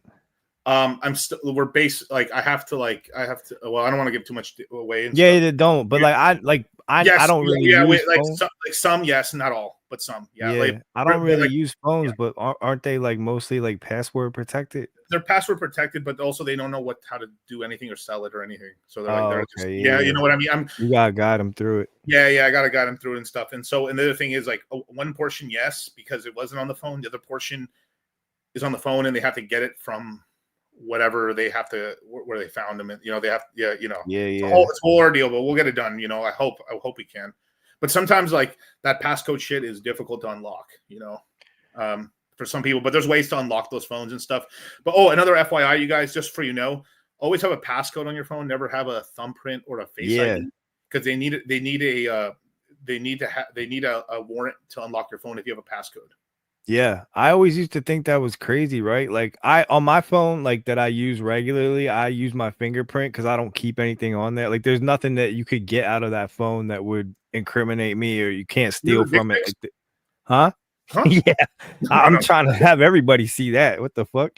I'm still, we're like, I have to, well, I don't want to give too much away. And Yeah, stuff. they don't, but like I don't really use phones. Like some, yes, not all, but some, yeah. Like, I don't really like, use phones, but aren't they like mostly like password protected? They're password protected, but also they don't know how to do anything or sell it or anything. So they're like, okay, just, you know what I mean? You gotta guide them through it. Yeah, I gotta guide them through it and stuff. And so, and the other thing is like, one portion, yes, because it wasn't on the phone. The other portion is on the phone, and they have to get it from whatever they have to, where they found them. And, you know, they have, you know, it's a whole ordeal, but we'll get it done. You know, I hope we can. But sometimes like that passcode shit is difficult to unlock, you know, for some people, but there's ways to unlock those phones and stuff. But another FYI, you guys, just for, you know, always have a passcode on your phone. Never have a thumbprint or a face ID, because they need a warrant to unlock your phone if you have a passcode. Yeah, I always used to think that was crazy, right? Like on my phone, like that I use regularly, I use my fingerprint because I don't keep anything on there. Like there's nothing that you could get out of that phone that would incriminate me, or you can't steal from it. Like huh? Yeah, I'm trying to have everybody see that. What the fuck?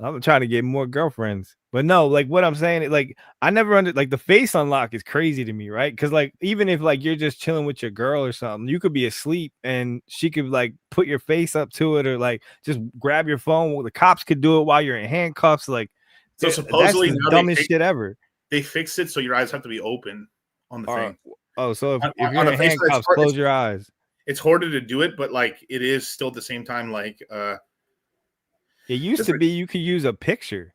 I'm trying to get more girlfriends, but no, like what I'm saying, like I never like the face unlock is crazy to me, right? Because like even if like you're just chilling with your girl or something, you could be asleep and she could like put your face up to it, or like just grab your phone. Well, the cops could do it while you're in handcuffs. Like, so supposedly that's the dumbest shit ever. They fixed it so your eyes have to be open on the thing. Oh, so if you're in handcuffs, close your eyes. It's harder to do it, but like it is still at the same time like it used to be you could use a picture.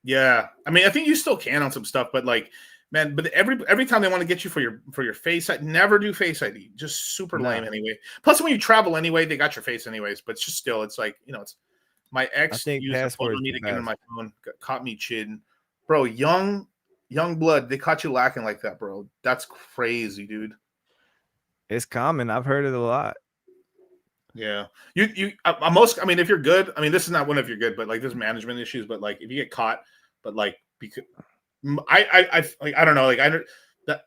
Yeah, I mean, I think you still can on some stuff, but like, man, but every time they want to get you for your face, never do Face ID. Just super lame anyway. Plus, when you travel anyway, they got your face anyways. But it's just still, it's like, you know, it's my ex used a photo of me to get in my phone, caught me cheating, bro. Young blood, they caught you lacking like that, bro. That's crazy, dude. It's common. I've heard it a lot. Yeah, I mean, if you're good, I mean, this is not one if you're good, but like there's management issues. But like if you get caught, but like because I don't know,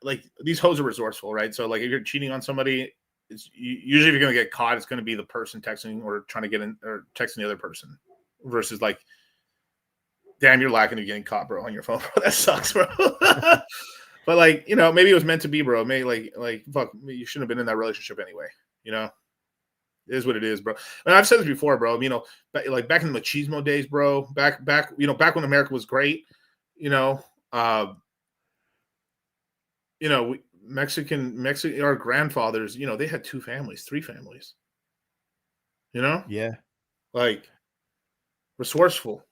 like these hoes are resourceful, right? So like if you're cheating on somebody, usually if you're gonna get caught, it's gonna be the person texting or trying to get in or texting the other person, versus like, damn, you're lacking to getting caught, bro, on your phone, bro. That sucks, bro. But like, you know, maybe it was meant to be, bro. Maybe like fuck, you shouldn't have been in that relationship anyway, you know. It is what it is, bro. And I've said this before, bro. You know, like back in the machismo days, bro. Back, you know, back when America was great. You know, Mexican, our grandfathers. You know, they had 2 families, 3 families. You know, yeah, like resourceful,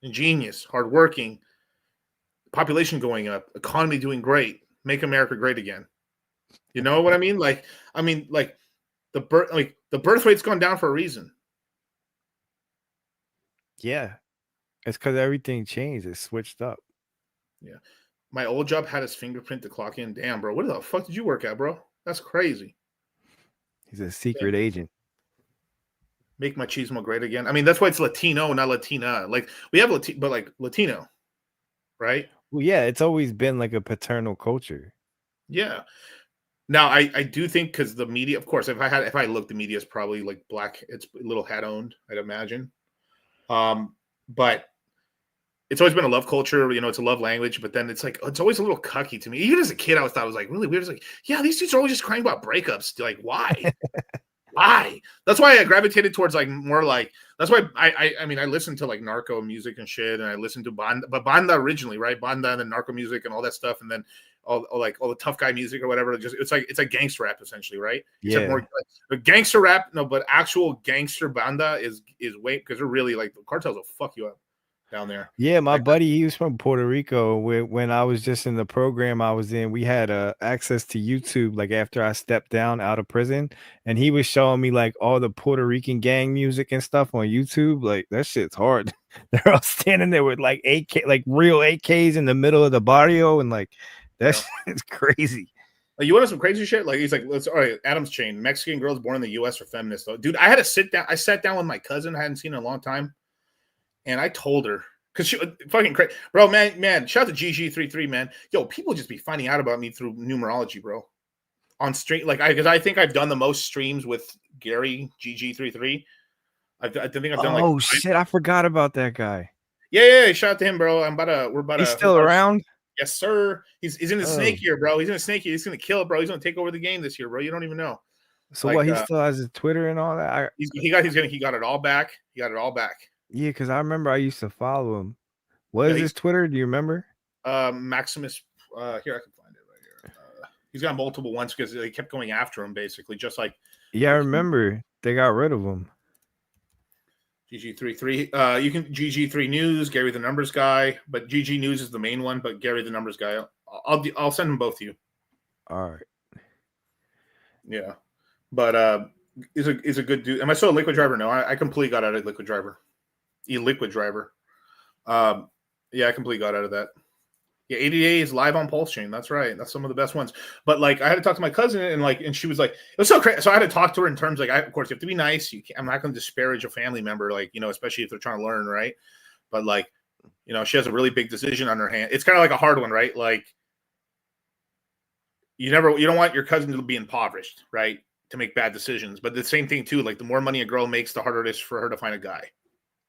ingenious, hardworking. Population going up, economy doing great, make America great again. You know what I mean? Like the birth rate's gone down for a reason. Yeah, it's because everything changed. It switched up. Yeah, my old job had his fingerprint to clock in. Damn, bro, what the fuck did you work at, bro? That's crazy. He's a secret agent. Make machismo great again. I mean, that's why it's Latino, not Latina. Like we have but like Latino, right? Well, yeah, it's always been like a paternal culture. Yeah. Now I do think because the media, of course, if I look, the media is probably like black. It's a little hat owned, I'd imagine. But it's always been a love culture. You know, it's a love language. But then it's like it's always a little cucky to me. Even as a kid, I always thought it was like really weird. It's like, yeah, these dudes are always just crying about breakups. Like, why? Why? That's why I gravitated towards like more like. That's why I mean I listened to like narco music and shit, and I listened to Banda originally, right? Banda and then narco music and all that stuff, and then all the tough guy music or whatever. It's like gangster rap essentially, right? Yeah. Except more like, gangster rap, no, but actual gangster banda is way because they're really like the cartels will fuck you up. down there. Yeah, my buddy, he was from Puerto Rico. When I was just in the program I was in, we had access to YouTube. Like after I stepped down out of prison, and he was showing me like all the Puerto Rican gang music and stuff on YouTube. Like that shit's hard. They're all standing there with like AK, like real AKs in the middle of the barrio, and like that shit's crazy. Like, you want some crazy shit? Like he's like, let's all right. Adam's chain. Mexican girls born in the U.S. are feminists, though. Dude, I had to sit down. I sat down with my cousin. I hadn't seen her in a long time, and I told her. Because she fucking crazy. Bro, man, shout out to GG33, man. Yo, people just be finding out about me through numerology, bro. On stream, like, because I think I've done the most streams with Gary GG33. I think I've done like. Oh shit, I forgot about that guy. Yeah, shout out to him, bro. He's still around? Yes, sir. He's in the snake year, bro. He's in a snake year. He's gonna kill it, bro. He's gonna take over the game this year, bro. You don't even know. So like, what? He still has his Twitter and all that. He got it all back. He got it all back. Yeah, because I remember I used to follow him. What is his Twitter? Do you remember? Maximus. Here, I can find it right here. He's got multiple ones because they kept going after him, basically, just like. Yeah, I remember they got rid of him. GG33. You can GG3 News, Gary the Numbers Guy, but GG News is the main one. But Gary the Numbers Guy, I'll send them both to you. All right. Yeah, but is a good dude. Am I still a Liquid Driver? No, I completely got out of Liquid Driver. Liquid Driver. Yeah, I completely got out of that. Yeah, 80 Days live on Pulse Chain. That's right. That's some of the best ones. But like, I had to talk to my cousin, and she was like, it was so crazy. So I had to talk to her in terms like, of course, you have to be nice. I'm not going to disparage a family member, like, especially if they're trying to learn, right? But like, she has a really big decision on her hand. It's kind of like a hard one, right? Like, you don't want your cousin to be impoverished, right? To make bad decisions. But the same thing too, like the more money a girl makes, the harder it is for her to find a guy.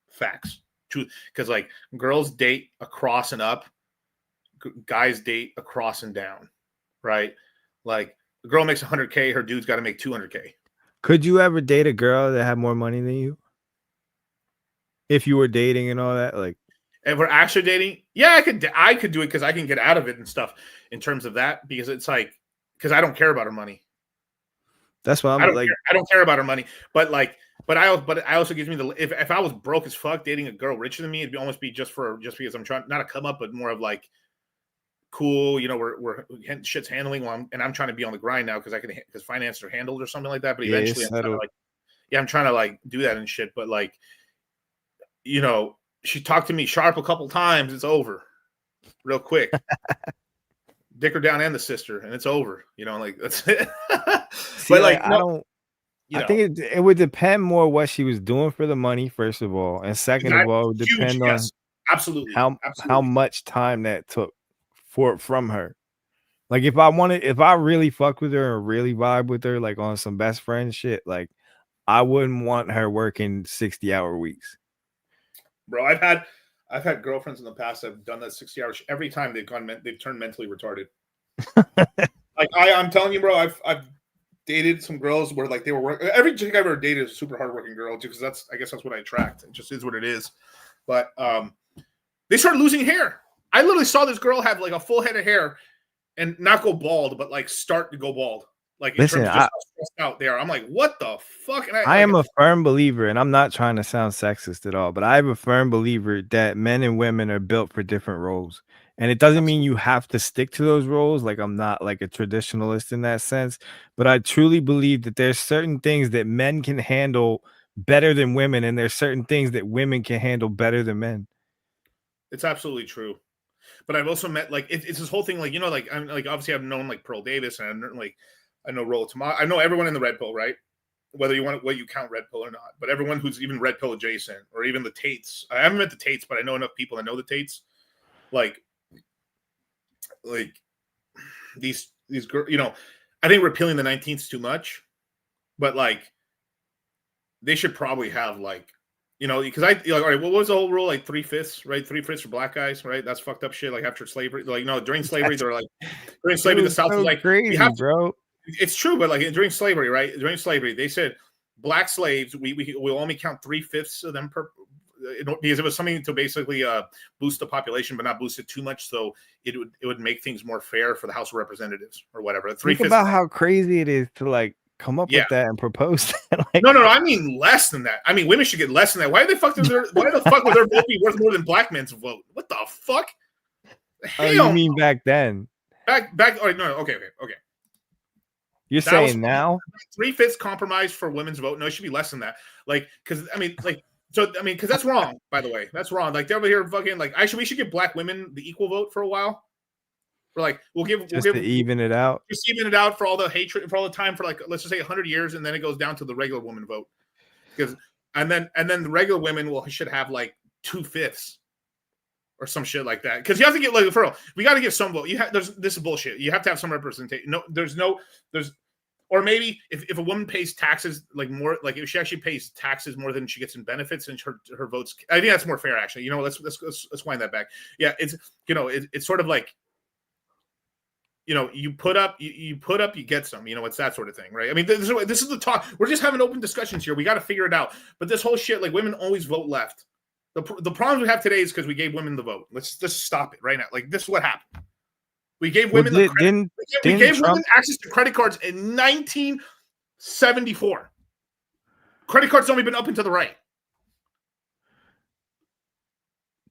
Facts. True. Because like girls date across and up, guys date across and down, right? Like the girl makes 100K, her dude's got to make 200K. Could you ever date a girl that had more money than you? If you were dating and all that, like. If we're actually dating, yeah, I could do it because I can get out of it and stuff in terms of that, because it's like, because I don't care about her money. That's why I don't care about her money, but I also gives me the if I was broke as fuck dating a girl richer than me, it'd almost be just because I'm trying not to come up, but more of like cool, we're shit's handling while I'm trying to be on the grind now because finances are handled or something like that. But eventually, I'm trying to like do that and shit. But like, she talked to me sharp a couple times. It's over real quick. Dick her down and the sister, and it's over. Like that's it. See, but like, I think it would depend more what she was doing for the money, first of all, and second of all, it would depend on absolutely how much time that took from her. Like if I really fuck with her and really vibe with her, like on some best friend shit, like I wouldn't want her working 60-hour weeks. Bro, I've had girlfriends in the past that have done that 60 hours. Every time they've turned mentally retarded. Like I'm telling you, bro, I've dated some girls where like they were working. Every chick I've ever dated is a super hardworking girl, because I guess that's what I attract. It just is what it is. But they started losing hair. I literally saw this girl have like a full head of hair and not go bald, but like start to go bald. Like in terms of just how stressed out they are. I'm like, what the fuck? And I am a firm believer, and I'm not trying to sound sexist at all, but I'm a firm believer that men and women are built for different roles. And it doesn't mean you have to stick to those roles. Like I'm not like a traditionalist in that sense, but I truly believe that there's certain things that men can handle better than women, and there's certain things that women can handle better than men. It's absolutely true. But I've also met like it's this whole thing, like like I'm like obviously I've known like Pearl Davis, and I know Roll Tomato. I know everyone in the Red Pill, right? Whether you count Red Pill or not, but everyone who's even Red Pill adjacent, or even the Tates. I haven't met the Tates, but I know enough people that know the Tates. Like these girls, I think repealing the 19th is too much, but like they should probably have like, because all right, what was the whole rule? Like 3/5, right? 3/5 for black guys, right? That's fucked up shit. Like after slavery, like during slavery, they're like during slavery, the South was like crazy, bro. It's true, but like during slavery, right? During slavery, they said black slaves, we'll only count 3/5 of them per. Because it was something to basically boost the population, but not boost it too much, so it would make things more fair for the House of Representatives or whatever. Think about how crazy it is to like come up with that and propose that. Like, no, I mean less than that. I mean, women should get less than that. Why the fuck would their vote be worth more than black men's vote? What the fuck? Oh, you mean back then? Back. Oh, no. Okay. You're That saying now? 3/5 compromise for women's vote. No, it should be less than that. Like, because because that's wrong. By the way, that's wrong. Like they're over here fucking like. Actually, we should give black women the equal vote for a while. We're like, we'll give to even it out. Just even it out for all the hatred, for all the time, for like let's just say 100 years, and then it goes down to the regular woman vote. Because and then the regular women should have like 2/5 or some shit like that. Because you have to get like for real, we got to get some vote. This is bullshit. You have to have some representation. Or maybe if a woman pays taxes like more, like if she actually pays taxes more than she gets in benefits, and her votes, I think that's more fair actually. You know, let's wind that back. Yeah, it's it's sort of like, you know, you put up, you get some. You know, it's that sort of thing, right? I mean, this is the talk. We're just having open discussions here. We got to figure it out. But this whole shit, like women always vote left. The problems we have today is because we gave women the vote. Let's just stop it right now. Like this is what happened. We gave women we gave women access to credit cards in 1974. Credit cards only been up and to the right.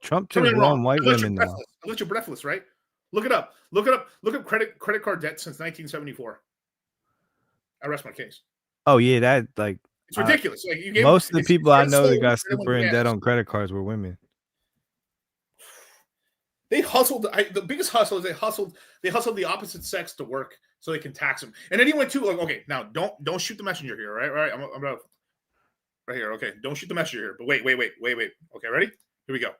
Trump just won white women now. Unless you're breathless, right? Look it up. Look up credit card debt since 1974. I rest my case. Oh yeah, that like it's ridiculous. Like most of the people I know that got super in debt on credit cards were women. They hustled. The biggest hustle is they hustled the opposite sex to work so they can tax them. And anyone too, like, okay, now don't shoot the messenger here, right? Right, I'm about right here. Okay, don't shoot the messenger here. But wait. Okay, ready? Here we go.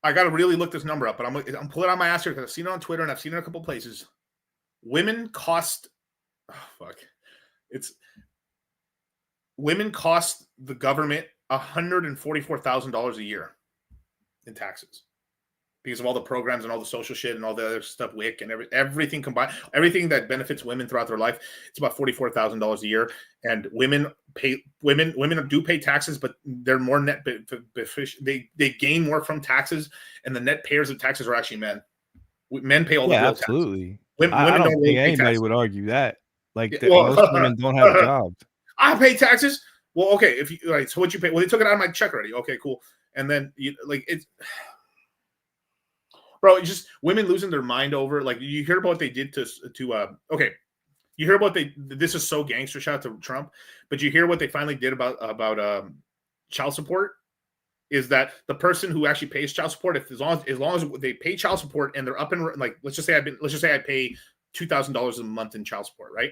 I got to really look this number up, but I'm pulling out my ass here because I've seen it on Twitter and I've seen it in a couple places. Women cost the government $144,000 a year in taxes because of all the programs and all the social shit and all the other stuff, WIC and everything combined, everything that benefits women throughout their life. It's about $44,000 a year, and women do pay taxes, but they're more net they gain more from taxes, and the net payers of taxes are actually men. Men pay all the real absolutely. Women I don't think anybody would argue that. Like most women don't have jobs. I pay taxes. Well, okay. If you right, so what you pay? Well, they took it out of my check already. Okay, cool. And then it's, bro. It's just women losing their mind over. Like you hear about what they did to. Okay, you hear about This is so gangster. Shout out to Trump. But you hear what they finally did about child support. Is that the person who actually pays child support? As long as they pay child support and they're up and like let's just say I pay $2,000 a month in child support, right?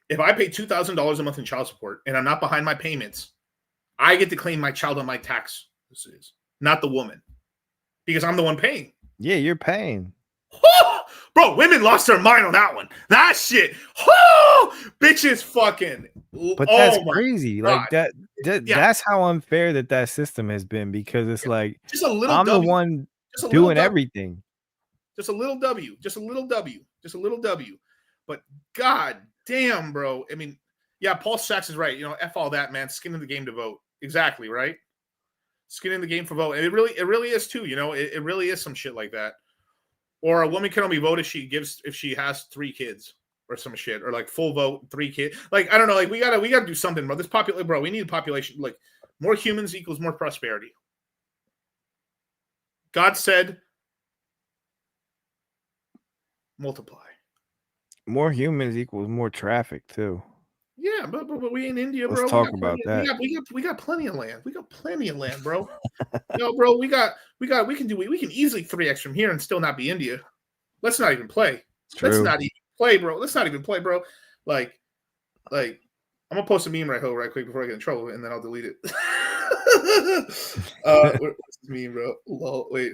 If I pay $2,000 a month in child support and I'm not behind my payments, I get to claim my child on my tax. This is not the woman because I'm the one paying. Yeah, you're paying. Bro, women lost their mind on that one. That shit. Bitches fucking. But that's crazy. Like that's how unfair that system has been because it's like just a little I'm the one doing everything. Just a little W. But God damn, bro. I mean, yeah, Paul Sachs is right. You know, F all that, man. Skin in the game to vote. Exactly, right? Skin in the game for vote. And it really is too, you know, it really is some shit like that. Or a woman can only vote if she has 3 kids or some shit, or like full vote, 3 kids. Like, I don't know, like we gotta do something, bro. We need a population, like more humans equals more prosperity. God said multiply. More humans equals more traffic too. Yeah, but we in India, bro. Let's talk about that. We got plenty of land. We got plenty of land, bro. No, bro, we can easily 3x from here and still not be India. Let's not even play. Let's not even play, bro. Like, I'm gonna post a meme right quick before I get in trouble, and then I'll delete it. What's this meme, bro? Lol, wait.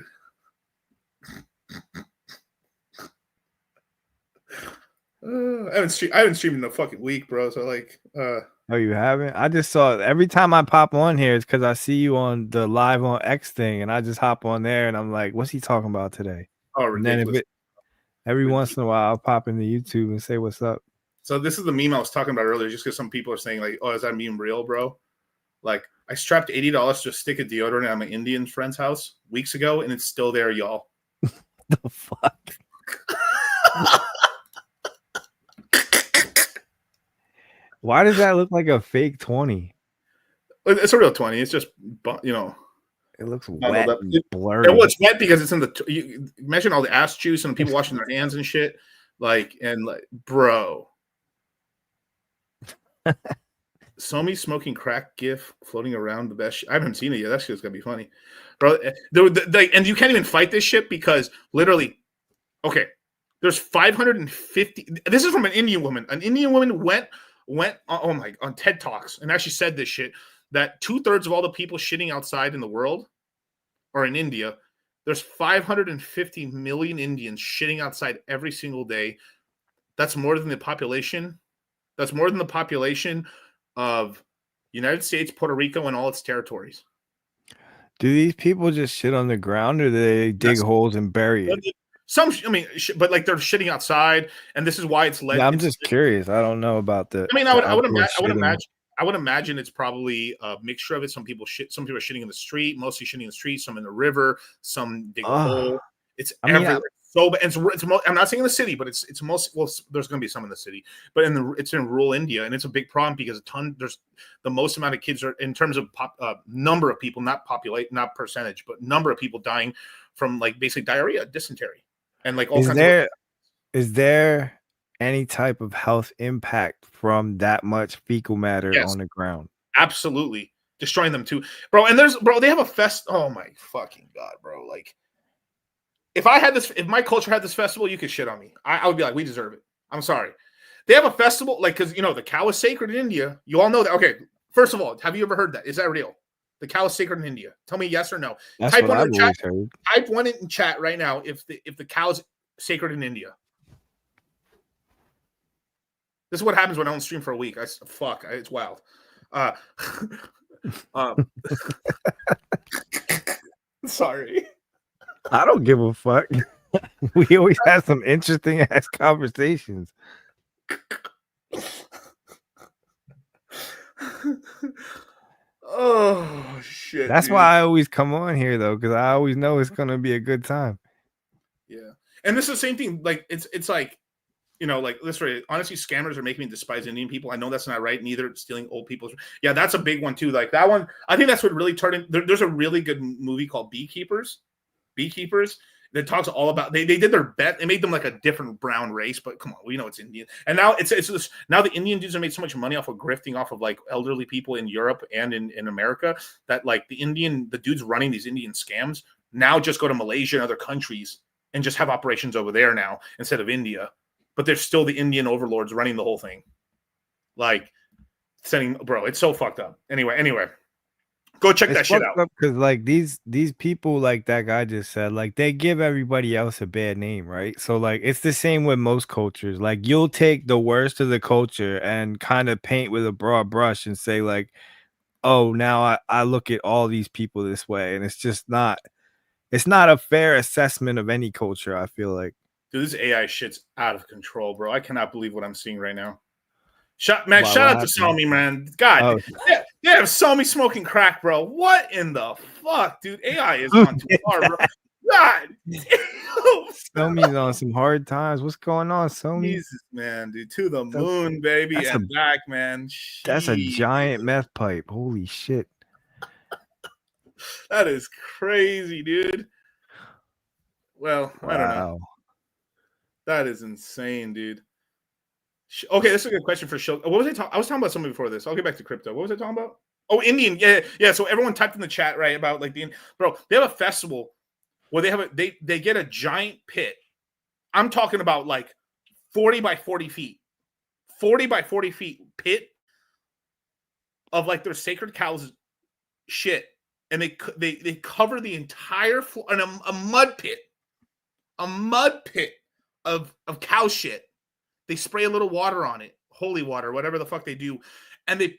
I haven't streamed in a fucking week, bro. So like, oh, you haven't? I just saw every time I pop on here, it's because I see you on the live on X thing, and I just hop on there, and I'm like, what's he talking about today? Oh, ridiculous. And then every once in a while, I'll pop into YouTube and say what's up. So this is the meme I was talking about earlier, just because some people are saying like, oh, is that meme real, bro? Like, I strapped $80 to a stick of deodorant at my Indian friend's house weeks ago, and it's still there, y'all. The fuck? Why does that look like a fake 20? It's a real 20. It's just, you know. It looks wet and blurry. Well, it's wet because it's in the. You imagine all the ass juice and people washing their hands and shit. Like, bro. Somi smoking crack gif floating around the best. I haven't seen it yet. That shit's gonna be funny, bro. And you can't even fight this shit because literally, okay, there's 550. This is from an Indian woman. An Indian woman went on TED Talks and actually said this shit that 2/3 of all the people shitting outside in the world are in India. There's 550 million Indians shitting outside every single day. That's more than the population. That's more than the population of United States, Puerto Rico, and all its territories. Do these people just shit on the ground, or do they dig holes and bury it? Some, I mean, but like they're shitting outside, and this is why it's led. Yeah, I'm just curious. I don't know about the. I mean, I would imagine it's probably a mixture of it. Some people shit. Some people are shitting in the street, mostly shitting in the street. Some in the river. Some dig a hole. It's everywhere. So, I'm not saying in the city, but it's most. Well, there's going to be some in the city, but it's in rural India, and it's a big problem because there's the most amount of kids are in terms of number of people, not percentage, but number of people dying from like basically diarrhea, dysentery, and like all kinds of. Is there any type of health impact from that much fecal matter on the ground? Absolutely, destroying them too, bro. And they have a fest. Oh my fucking god, bro! Like. If my culture had this festival, you could shit on me. I would be like, we deserve it. I'm sorry. They have a festival, like, because, the cow is sacred in India. You all know that. Okay, first of all, have you ever heard that? Is that real? The cow is sacred in India. Tell me yes or no. Type one in chat right now if the cow is sacred in India. This is what happens when I don't stream for a week. It's wild. Sorry. I don't give a fuck. We always have some interesting ass conversations. Oh shit! That's why I always come on here though, because I always know it's gonna be a good time. Yeah, and this is the same thing. Like it's like, like literally, honestly, scammers are making me despise Indian people. I know that's not right. Neither stealing old people's. Yeah, that's a big one too. Like that one, I think that's what really turned. There's a really good movie called Beekeepers that talks all about they did their bet. They made them like a different brown race, but come on, we know it's Indian. And now it's now the Indian dudes have made so much money off of grifting off of like elderly people in Europe and in America that like the dudes running these Indian scams now just go to Malaysia and other countries and just have operations over there now instead of India. But there's still the Indian overlords running the whole thing. Like bro, it's so fucked up. Anyway. Go check that shit out. Because like these people, like that guy just said, like they give everybody else a bad name, right? So like it's the same with most cultures. Like you'll take the worst of the culture and kind of paint with a broad brush and say like, oh, now I look at all these people this way, and it's just not. It's not a fair assessment of any culture. I feel like, dude, this AI shit's out of control, bro. I cannot believe what I'm seeing right now. Shout out to Somi, man. God, yeah, Somi smoking crack, bro. What in the fuck, dude? AI is on too far, bro. God, Somi's on some hard times. What's going on, Somi? Jesus, man, dude, to the moon, baby, and back, man. Jeez. That's a giant meth pipe. Holy shit. That is crazy, dude. Well, I don't know. That is insane, dude. Okay, this is a good question for show. What was I talking? I was talking about something before this. I'll get back to crypto. What was I talking about? Oh, Indian. Yeah. So everyone typed in the chat, right, about like bro. They have a festival where they get a giant pit. I'm talking about like 40 by 40 feet, 40 by 40 feet pit of like their sacred cows shit, and they cover the entire floor in a mud pit of cow shit. They spray a little water on it, holy water, whatever the fuck they do, and they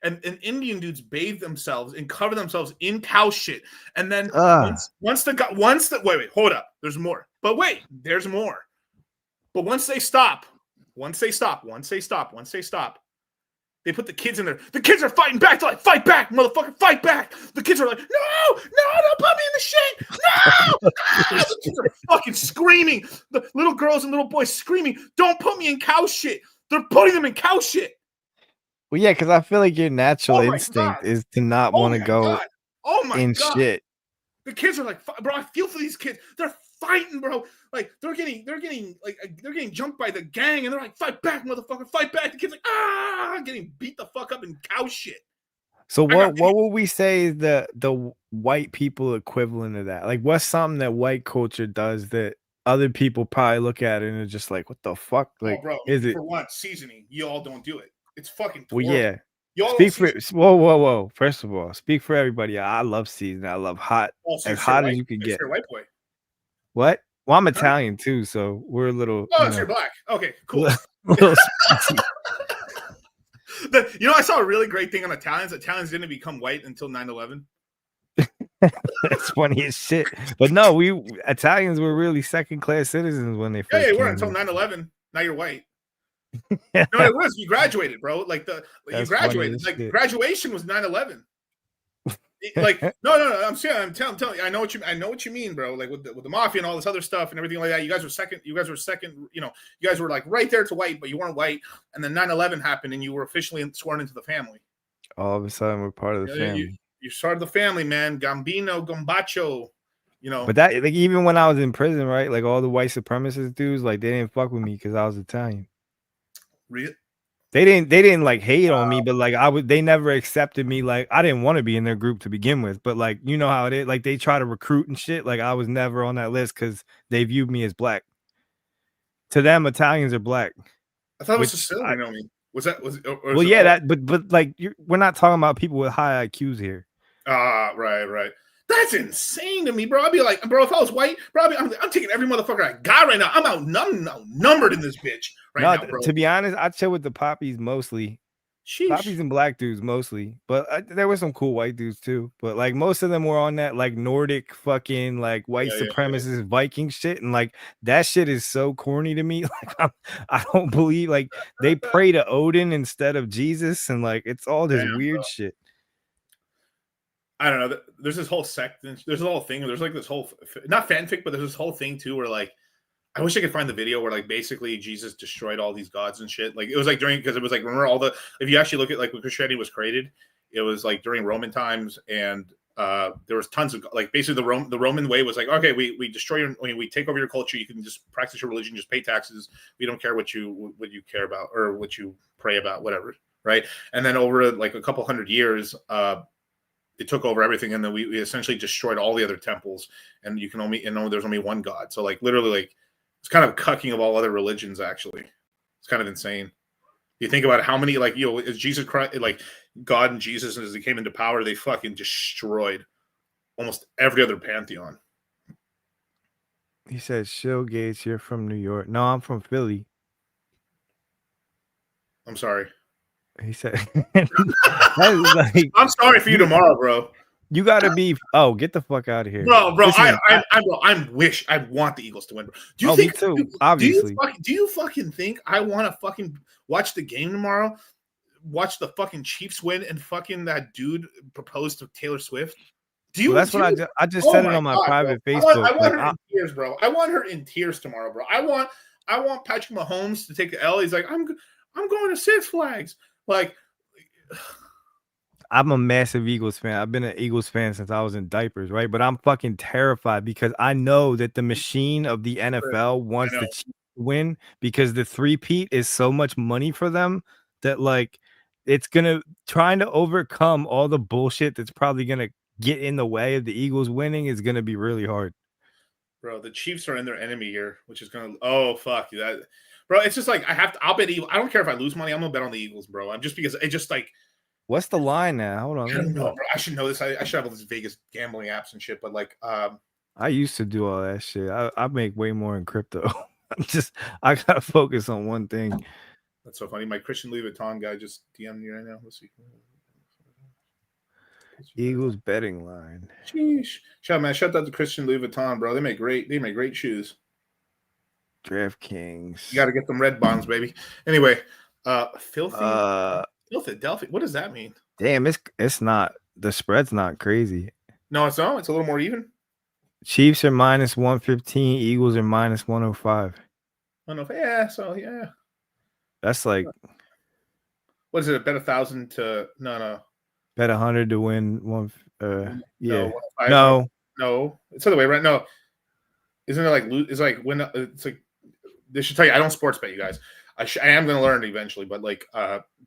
and Indian dudes bathe themselves and cover themselves in cow shit, and then once wait, hold up, there's more, but wait, there's more, but once they stop, they They put the kids in there. The kids are fighting back. They're like, fight back, motherfucker, fight back. The kids are like, no, don't put me in the shit. No. The kids are fucking screaming. The little girls and little boys screaming, don't put me in cow shit. They're putting them in cow shit. Well, yeah, because I feel like your natural instinct is to not want to go in shit. The kids are like, bro, I feel for these kids. They're fighting, bro. Like they're getting jumped by the gang, and they're like, fight back, motherfucker, fight back. The kids like, getting beat the fuck up in cow shit. So what would we say is the white people equivalent of that? Like, what's something that white culture does that other people probably look at it and are just like, what the fuck? Like, bro, is it? For one, seasoning. You all don't do it. It's fucking. Well, horrible. yeah. Y'all Speak for whoa. First of all, speak for everybody. I love seasoning. I love hot, so as hot as you can get. You're a white boy. What? Well, I'm Italian too, so we're a little. Oh, so you're black. Okay, cool. I saw a really great thing on Italians. Italians didn't become white until 9/11. That's funny as shit. But no, Italians were really second class citizens when they first. Yeah, you were until 9/11. Now you're white. No, it was. You graduated, bro. You graduated. Like shit. Graduation was 9/11. Like no. I'm telling you. I know what you mean, bro. Like with the mafia and all this other stuff and everything like that. You guys were second. You guys were like right there to white, but you weren't white. And then 9/11 happened, and you were officially sworn into the family. All of a sudden, we're part of the family. You started the family, man. Gambino, Gombacho. But that, like, even when I was in prison, right? Like all the white supremacist dudes, like they didn't fuck with me because I was Italian. Really? They didn't like hate on me, but like they never accepted me. Like I didn't want to be in their group to begin with, but like you know how it is. Like they try to recruit and shit. Like I was never on that list because they viewed me as black. To them, Italians are black. I thought it was Sicilian. I mean, well, yeah, but like we're not talking about people with high IQs here. Right. That's insane to me, bro. I'd be like, bro, if I was white, bro, I'm taking every motherfucker I got right now. I'm outnumbered in this bitch now, bro. To be honest, I chill with the poppies mostly. Sheesh. Poppies and black dudes mostly, but there were some cool white dudes too. But like most of them were on that like Nordic fucking like white supremacist Viking shit, and like that shit is so corny to me. Like I don't believe like they pray to Odin instead of Jesus, and like it's all this weird shit. I don't know. There's this whole sect. There's a whole thing. There's like this whole not fanfic, but there's this whole thing too where like I wish I could find the video where like basically Jesus destroyed all these gods and shit. Like it was like because it was like remember if you actually look at like when Christianity was created, it was like during Roman times and there was tons of like basically the Roman way was like okay we destroy we take over your culture, you can just practice your religion, just pay taxes, we don't care what you care about or what you pray about, whatever, right? And then over like a couple hundred years it took over everything, and then we essentially destroyed all the other temples, and you can only there's only one God. So like literally like it's kind of cucking of all other religions. Actually, it's kind of insane. You think about how many like as Jesus Christ, like God and Jesus, as they came into power, they fucking destroyed almost every other pantheon. He said, "Shill Gates, you're from New York." No, I'm from Philly. I'm sorry. He said, like, "I'm sorry for you tomorrow, bro." You gotta be. Oh, get the fuck out of here, bro. Listen, I want the Eagles to win, bro. Do you think? Me too. Obviously. Do you fucking think I want to fucking watch the game tomorrow? Watch the fucking Chiefs win and fucking that dude propose to Taylor Swift? Do you? Well, that's what I just said it on my private Facebook. I want her in tears, bro. I want her in tears tomorrow, bro. I want Patrick Mahomes to take the L. He's like, I'm going to Six Flags. Like, I'm a massive Eagles fan. I've been an Eagles fan since I was in diapers, right? But I'm fucking terrified because I know that the machine of the NFL wants the Chiefs to win because the three-peat is so much money for them that like it's gonna trying to overcome all the bullshit that's probably gonna get in the way of the Eagles winning is gonna be really hard. Bro, the Chiefs are in their enemy year, which is gonna fuck that. Bro, it's just like I'll bet Eagles. I don't care if I lose money. I'm gonna bet on the Eagles, bro. I'm just because it just like. What's the line now? Hold on. I don't know, bro. I should know this. I should have all these Vegas gambling apps and shit. But like, I used to do all that shit. I make way more in crypto. I gotta focus on one thing. That's so funny. My Christian Louis Vuitton guy just DM'd me right now. Let's see. Eagles betting line. Sheesh. Shout out to Christian Louis Vuitton, bro. They make great shoes. DraftKings. You got to get them red bonds, baby. Anyway, filthy. Philadelphia. What does that mean? Damn, it's not the spread's not crazy. No, it's not. It's a little more even. Chiefs are minus 115. Eagles are minus 105. I don't know. Yeah. So yeah. That's like What is it? Bet 1,000 to no. bet 100 to win one. Yeah. No. It's the other way, right? No. Isn't it like it's like when it's like they should tell you I don't sports bet, you guys. I am going to learn eventually, but like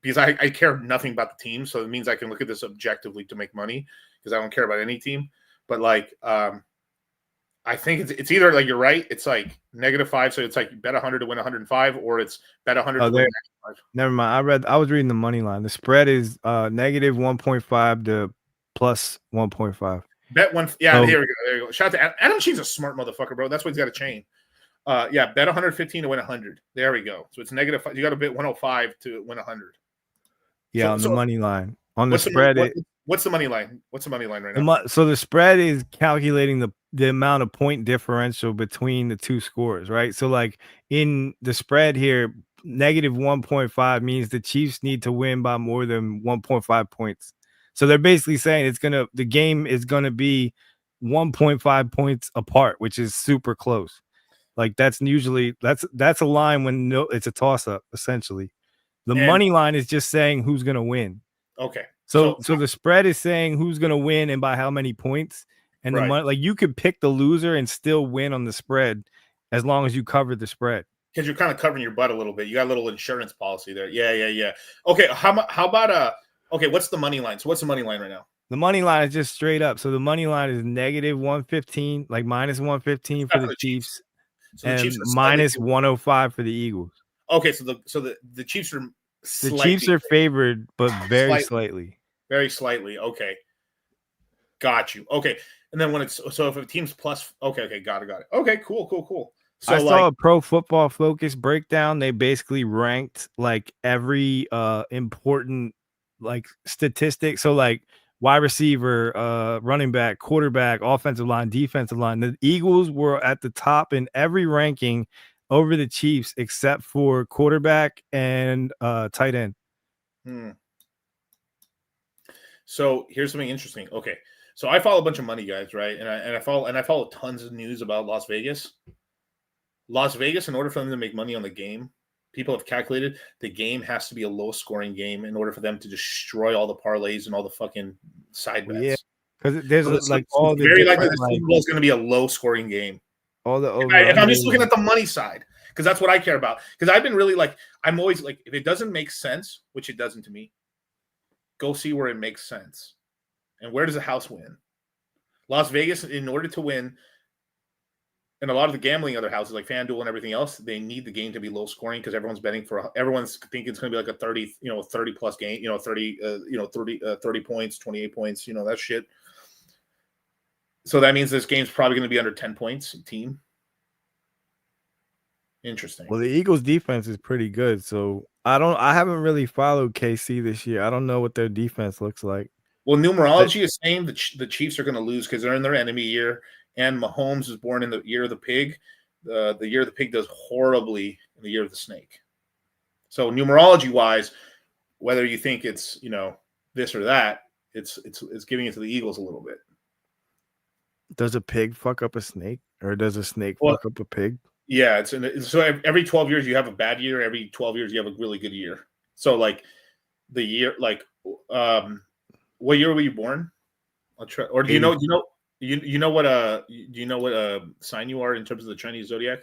because I care nothing about the team, so it means I can look at this objectively to make money because I don't care about any team. But like I think it's either like you're right, it's like -5, so it's like bet 100 to win 105, or it's bet 100 to win 95. Never mind. I was reading the money line. The spread is negative 1.5 to plus 1.5. Bet one. Yeah, here we go. There you go. Shout out to Adam Sheen's a smart motherfucker, bro. That's why he's got a chain. Yeah, bet 115 to win 100. There we go. So it's -5. You got to bet 105 to win 100. Yeah, on the money line. On the spread, what's the money line? What's the money line right now? So the spread is calculating the amount of point differential between the two scores, right? So like in the spread here, negative 1.5 means the Chiefs need to win by more than 1.5 points. So they're basically saying the game is gonna be 1.5 points apart, which is super close. Like that's a line when it's a toss up essentially. The money line is just saying who's gonna win. Okay. So the spread is saying who's gonna win and by how many points, and the money, like you could pick the loser and still win on the spread as long as you cover the spread. Because you're kind of covering your butt a little bit. You got a little insurance policy there. Yeah. Okay, how about okay, what's the money line? So what's the money line right now? The money line is just straight up. So the money line is negative 115, like minus 115 for the Chiefs, so and the Chiefs minus 105 for the Eagles. Okay, so the Chiefs are the Chiefs are favored, but very slightly. Very slightly. Okay. Got you. Okay. And then when if a team's plus, okay, got it. Okay, cool. So I saw a Pro Football Focus breakdown. They basically ranked like every important like statistic. So like wide receiver, running back, quarterback, offensive line, defensive line. The Eagles were at the top in every ranking over the Chiefs except for quarterback and tight end. So here's something interesting. Okay. So I follow a bunch of money guys, right? And I follow tons of news about Las Vegas. Las Vegas, in order for them to make money on the game, people have calculated the game has to be a low-scoring game in order for them to destroy all the parlays and all the fucking side bets. Yeah, because there's all the very likely the Super Bowl is going to be a low-scoring game. All the if I'm just looking at the money side, because that's what I care about. Because I've been really I'm always like, if it doesn't make sense, which it doesn't to me, go see where it makes sense. And where does the house win? Las Vegas, in order to win, and a lot of the gambling other houses like FanDuel and everything else, they need the game to be low scoring because everyone's thinking it's going to be like a 30 plus game, 30 points, 28 points, that shit. So that means this game's probably going to be under 10 points a team. Interesting. Well, the Eagles defense is pretty good. So I haven't really followed KC this year. I don't know what their defense looks like. Well, numerology is saying the Chiefs are going to lose because they're in their enemy year, and Mahomes is born in the year of the pig. The year of the pig does horribly in the year of the snake. So numerology-wise, whether you think it's this or that, it's giving it to the Eagles a little bit. Does a pig fuck up a snake, or does a snake fuck up a pig? Yeah, so every 12 years you have a bad year. Every 12 years you have a really good year. So like the year, what year were you born? I'll try. Or do you know what sign you are in terms of the Chinese zodiac?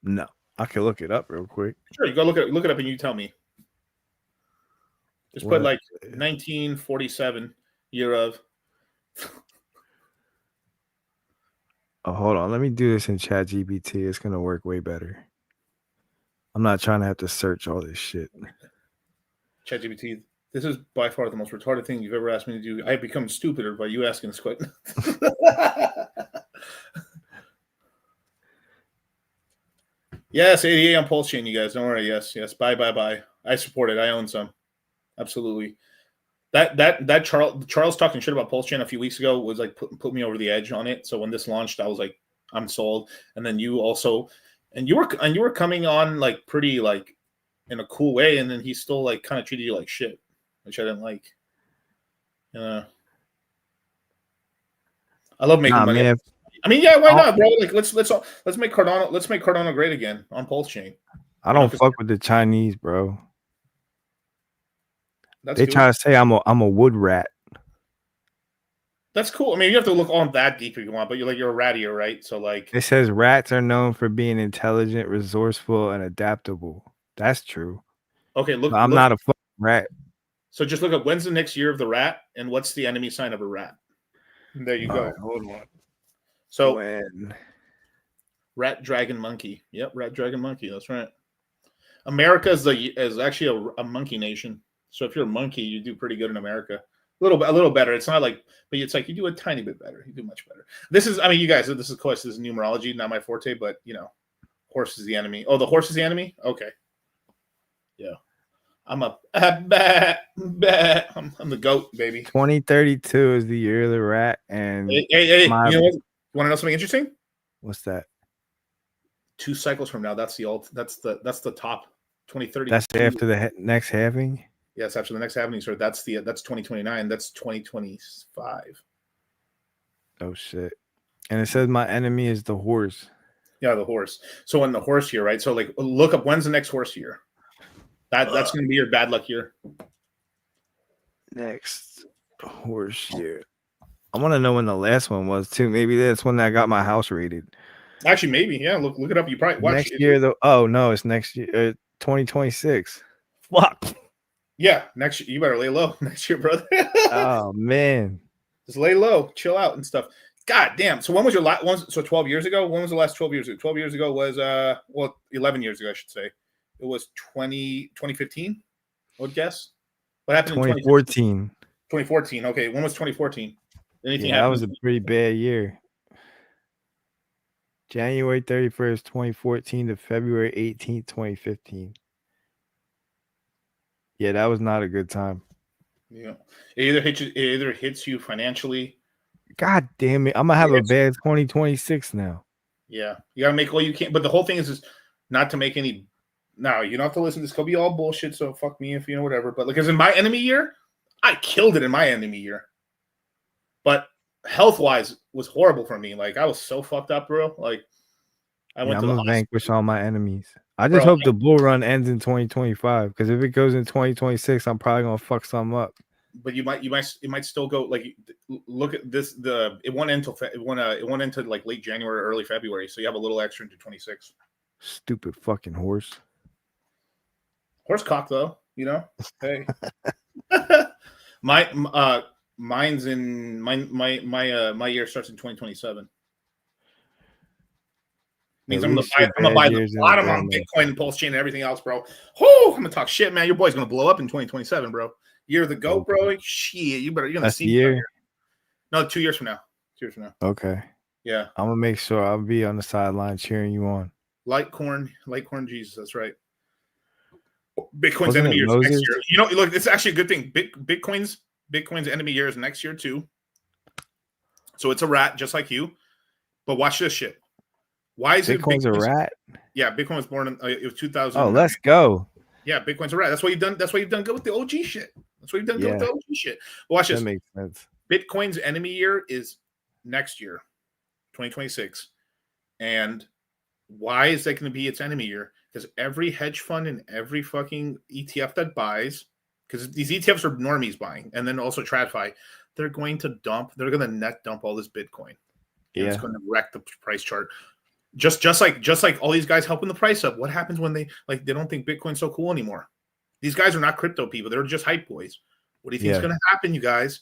No, I can look it up real quick. Sure, you go look it up and you tell me. Just put like 1947 year of. Oh, hold on. Let me do this in ChatGPT. It's gonna work way better. I'm not trying to have to search all this shit. ChatGPT. This is by far the most retarded thing you've ever asked me to do. I have become stupider by you asking this question. Yes, 88 on Pulse Chain, you guys. Don't worry. Yes. Buy. I support it. I own some. Absolutely. That Charles talking shit about Pulse Chain a few weeks ago was like put me over the edge on it. So when this launched, I was like, I'm sold. And then you also, and you were coming on like pretty like in a cool way, and then he still like kind of treated you like shit. which I didn't like. I love making money. Man, I mean, yeah, why not, bro? Like, let's make Cardano great again on Pulse Chain. I don't fuck with the Chinese, bro. That's they cool. try to say I'm a wood rat. That's cool. I mean, you have to look on that deep if you want, but you're a rattier, right? So like, It says rats are known for being intelligent, resourceful, and adaptable. That's true. okay, look. But I'm not a fucking rat. So just look up when's the next year of the rat and what's the enemy sign of a rat. And there you go. Right, hold on. So when rat, dragon, monkey. Yep, rat, dragon, monkey. That's right. America is actually a monkey nation. So if you're a monkey, you do pretty good in America. A little better. It's not like, but it's like you do a tiny bit better. You do much better. This is, I mean, you guys, this is, of course, this is numerology, not my forte, but you know, horse is the enemy. Oh, the horse is the enemy? Okay. Yeah. I'm I'm the goat, baby. 2032 is the year of the rat, and hey, you know what? You want to know something interesting? What's that? 2 cycles from now, that's the top 2030. That's after the next halving. Yes, after the next halving. So that's 2029. That's 2025. Oh shit! And it says my enemy is the horse. Yeah, the horse. So in the horse year, right? So like, look up when's the next horse year. That's going to be your bad luck year. Next horse year. I want to know when the last one was too. Maybe that's when I got my house rated. Actually, maybe. Yeah, look it up. You probably watch next year though. Oh no, it's next year. 2026. Fuck. Yeah, next year. You better lay low next year, brother. Oh man, just lay low, chill out, and stuff. God damn. So when was your last one? So 12 years ago. When was the last 12 years ago? 12 years ago was 11 years ago, I should say. It was 2015. I would guess. What happened 2014. 2014. Okay, when was 2014? Anything yeah, that was a pretty bad year. January 31st, 2014 to February 18th, 2015. Yeah, that was not a good time. Yeah, it either hits you financially. God damn it! I'm gonna have a bad 2026 now. Yeah, you gotta make all you can. But the whole thing is not to make any. No, you don't have to listen. This could be all bullshit. So fuck me if you know whatever. But because in my enemy year, I killed it in my enemy year. But health wise was horrible for me. Like I was so fucked up, bro. Like I'm gonna vanquish all my enemies. I just hope the bull run ends in 2025. Because if it goes in 2026, I'm probably gonna fuck something up. But it might still go. Like look at this. It won't end until like late January or early February. So you have a little extra into 26. Stupid fucking horse. Horse cock though, you know. Hey, mine's in my year starts in 2027. Means I'm gonna buy the bottom on Bitcoin and Pulse Chain and everything else, bro. I'm gonna talk shit, man. Your boy's gonna blow up in 2027, bro. Year of the goat, bro. Shit, you're gonna see. Year. No, 2 years from now. 2 years from now. Okay. Yeah. I'm gonna make sure I'll be on the sideline cheering you on. Litecoin Jesus. That's right. Bitcoin's enemy year is next year. You know, look, it's actually a good thing. Bitcoin's enemy year is next year too. So it's a rat, just like you. But watch this shit. Why is Bitcoin's a rat? Yeah, Bitcoin was born in it was 2000. Oh, let's go. Yeah, Bitcoin's a rat. That's why you've done. That's why you've done good with the OG shit. That's why you've done good with the OG shit. But watch this. That makes sense. Bitcoin's enemy year is next year, 2026. And why is that going to be its enemy year? Because every hedge fund and every fucking ETF that buys, because these ETFs are normies buying, and then also TradFi, they're going to net dump all this Bitcoin. And it's going to wreck the price chart. Just like all these guys helping the price up. What happens when they don't think Bitcoin's so cool anymore? These guys are not crypto people. They're just hype boys. What do you think is going to happen, you guys?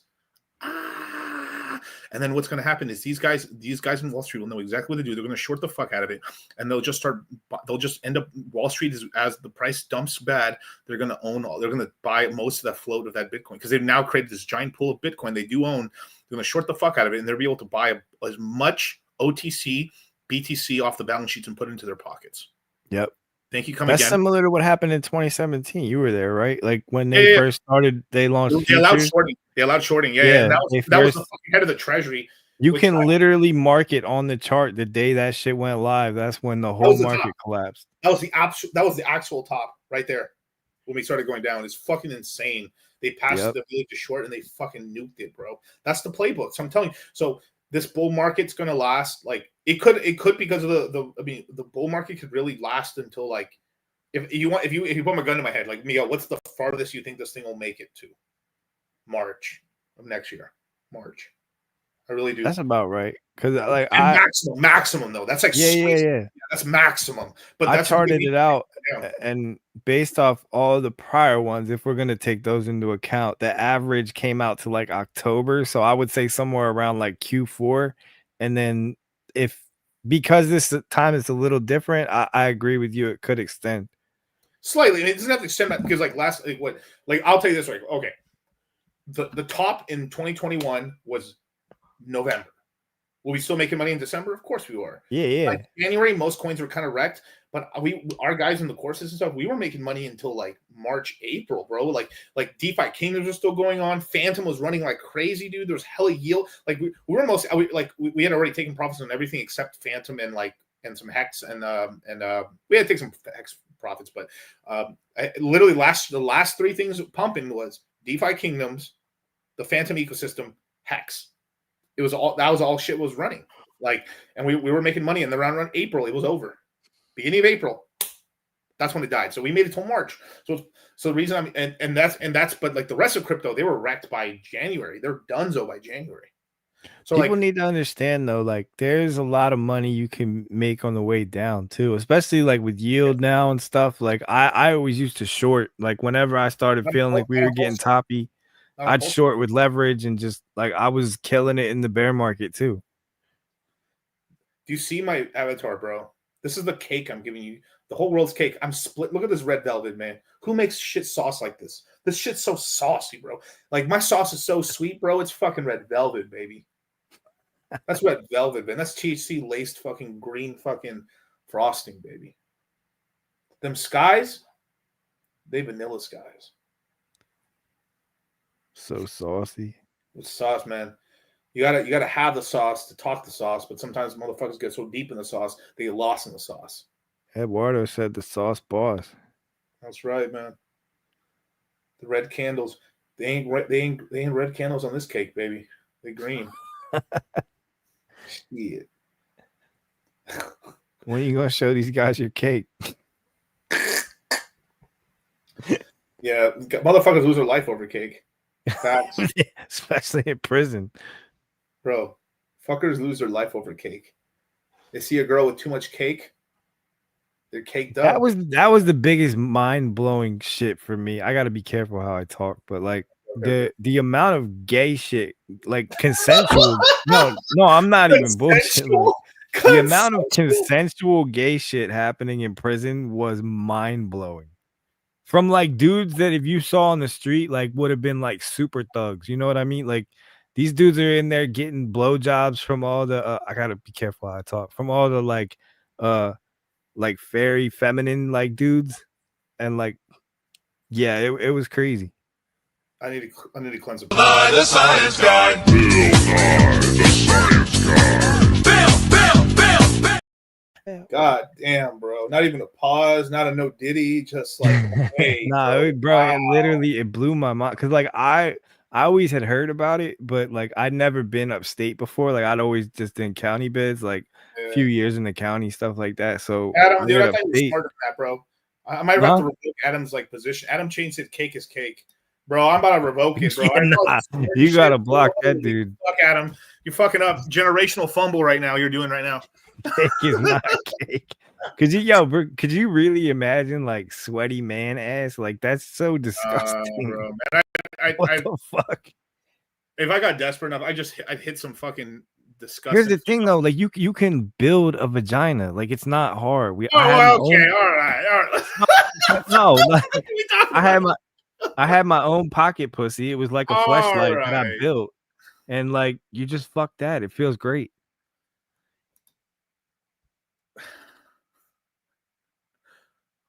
And then what's going to happen is these guys in Wall Street will know exactly what to do. They're going to short the fuck out of it, and they'll just end up Wall Street as the price dumps bad. They're going to buy most of that float of that Bitcoin because they've now created this giant pool of Bitcoin they do own. They're going to short the fuck out of it, and they'll be able to buy as much OTC, BTC off the balance sheets and put it into their pockets. Yep. Thank you. That's again. Similar to what happened in 2017. You were there, right? Like when they first started, they launched. They allowed shorting. Yeah. That was the fucking head of the treasury. You can literally mark it on the chart the day that shit went live. That's when the whole market collapsed. That was the actual top right there. when we started going down. It's fucking insane. They passed the ability to short and they fucking nuked it, bro. That's the playbook. So I'm telling you. So this bull market's gonna last. Like it could because of the bull market could really last until like if you put my gun to my head, like Miguel, what's the farthest you think this thing will make it to? March of next year. March. I really do. That's about right. Because like maximum though. That's like yeah. That's maximum. But I that's charted it out, down. and based off all the prior ones, if we're gonna take those into account, the average came out to like October. So I would say somewhere around like Q4. And then because this time is a little different, I agree with you. It could extend slightly. I mean, it doesn't have to extend that because I'll tell you this, okay. The top in 2021 was November. Were we still making money in December? Of course we were. Yeah. Like January, most coins were kind of wrecked, but our guys in the courses and stuff, we were making money until like March, April, bro. Like DeFi Kingdoms were still going on. Phantom was running like crazy, dude. There was hella yield. Like we had already taken profits on everything except Phantom and some Hex and we had to take some Hex profits, but literally the last three things pumping was DeFi Kingdoms, the Phantom ecosystem, Hex. That was all shit was running. Like, and we were making money, and around April, it was over. Beginning of April, that's when it died. So we made it till March. So the reason but like the rest of crypto, they were wrecked by January. They're donezo by January. So people need to understand though, like there's a lot of money you can make on the way down too, especially like with yield now and stuff. Like I always used to short, like whenever I started feeling like we were getting toppy, I'd short with leverage and just like I was killing it in the bear market too. Do you see my avatar, bro? This is the cake I'm giving you. The whole world's cake. I'm split. Look at this red velvet, man. Who makes shit sauce like this? This shit's so saucy, bro. Like my sauce is so sweet, bro. It's fucking red velvet, baby. That's red velvet, man. That's THC laced fucking green fucking frosting, baby. Them skies, they vanilla skies. So saucy. With sauce, man. You gotta have the sauce to talk the sauce, but sometimes motherfuckers get so deep in the sauce they get lost in the sauce. Eduardo said the sauce boss. That's right, man. The red candles, they ain't red candles on this cake, baby. They green. Shit. When are you gonna show these guys your cake? Yeah, motherfuckers lose their life over cake. Facts. Especially in prison. Bro, fuckers lose their life over cake. They see a girl with too much cake, they're caked up. That was the biggest mind-blowing shit for me. I gotta be careful how I talk, but like the amount of gay shit, like consensual. no, I'm not even bullshit. Like, the amount of consensual gay shit happening in prison was mind-blowing. From like dudes that if you saw on the street, like would have been like super thugs. You know what I mean? Like these dudes are in there getting blowjobs from all the I gotta be careful how I talk, from all the like very feminine like dudes. And like yeah, it was crazy. I need to cleanse it. By the science guy. Bill Nye, the science guy. Bill. God damn, bro. Not even a pause, not a no diddy, just like hey. Nah, bro, it blew my mind. Cause like I always had heard about it, but like I'd never been upstate before. Like I'd always just done county bids, like a few years in the county, stuff like that. So Adam, dude, I thought you were smarter than that, bro. I might have to revoke Adam's like position. Adam changed his cake is cake. Bro, I'm about to revoke it, bro. You gotta block that dude. Fuck Adam. You're fucking up. Generational fumble right now. You're doing right now. Cake is not cake. Could you really imagine like sweaty man ass? Like that's so disgusting. Bro, man. What the fuck? If I got desperate enough, I'd hit some fucking disgusting. Here's the thing though, like you can build a vagina. Like it's not hard. All right. No, like, I had my own pocket pussy. It was like a fleshlight that I built. And like you just fuck that. It feels great.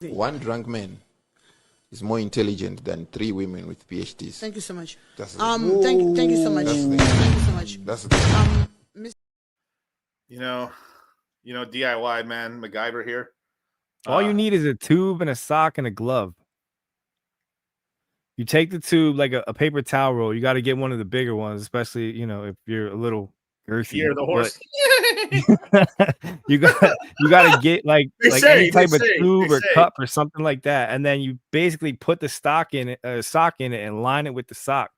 One drunk man is more intelligent than 3 women with PhDs. Thank you so much. That's thank you so much. Thank you so much. That's you know, DIY man, MacGyver here. All you need is a tube and a sock and a glove. You take the tube like a paper towel roll. You got to get one of the bigger ones, especially if you're a little girthy. You're the But horse. you got to get like any type of tube they or say. cup or something like that, and then you basically put the sock in it, and line it with the sock,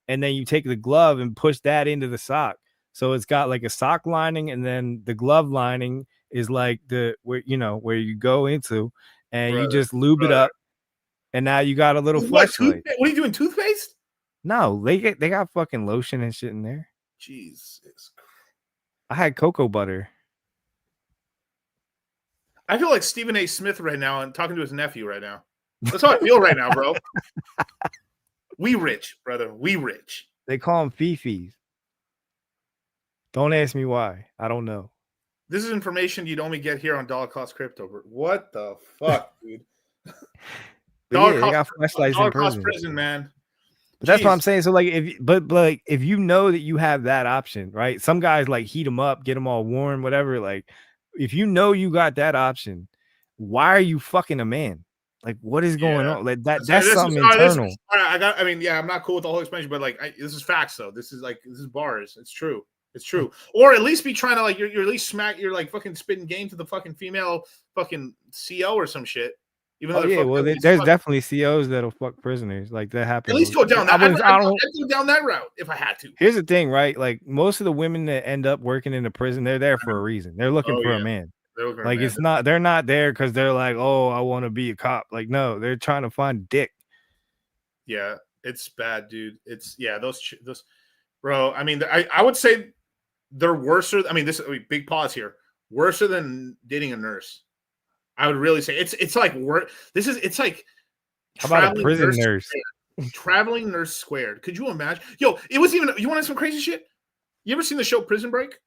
and then you take the glove and push that into the sock. So it's got like a sock lining, and then the glove lining is like where you go into, and you just lube it up. And now you got a little fleshlight. What are you doing? Toothpaste? No, they got fucking lotion and shit in there. Jesus. I had cocoa butter. I feel like Stephen A. Smith right now and talking to his nephew right now. That's how I feel right now, bro. We rich, brother. We rich. They call them fifis. Don't ask me why. I don't know. This is information you'd only get here on Dollar Cost Crypto. What the fuck, dude? But they got flashlights in prison, man. But that's what I'm saying. So like, if you know that you have that option, right? Some guys like heat them up, get them all warm, whatever. Like, if you know you got that option, why are you fucking a man? Like, what is going on? Like that's something internal. I'm not cool with the whole explanation, but like, this is facts though. This is bars. It's true. It's true. Or at least be trying to like, you're at least you're like fucking spitting game to the fucking female fucking CO or some shit. Even though there's definitely COs that'll fuck prisoners. Like that happens. At least go down that. I'd go down that route if I had to. Here's the thing, right? Like most of the women that end up working in the prison, they're there for a reason. They're looking for a man. Like they're not there because they're like, oh, I want to be a cop. Like no, they're trying to find dick. Yeah, it's bad, dude. It's those, bro. I mean, I would say they're worse. I mean, big pause here. Worse than dating a nurse. I would really say it's like work. It's like how about a prison nurse? Traveling nurse squared. Could you imagine? Yo, it was even. You want some crazy shit? You ever seen the show Prison Break?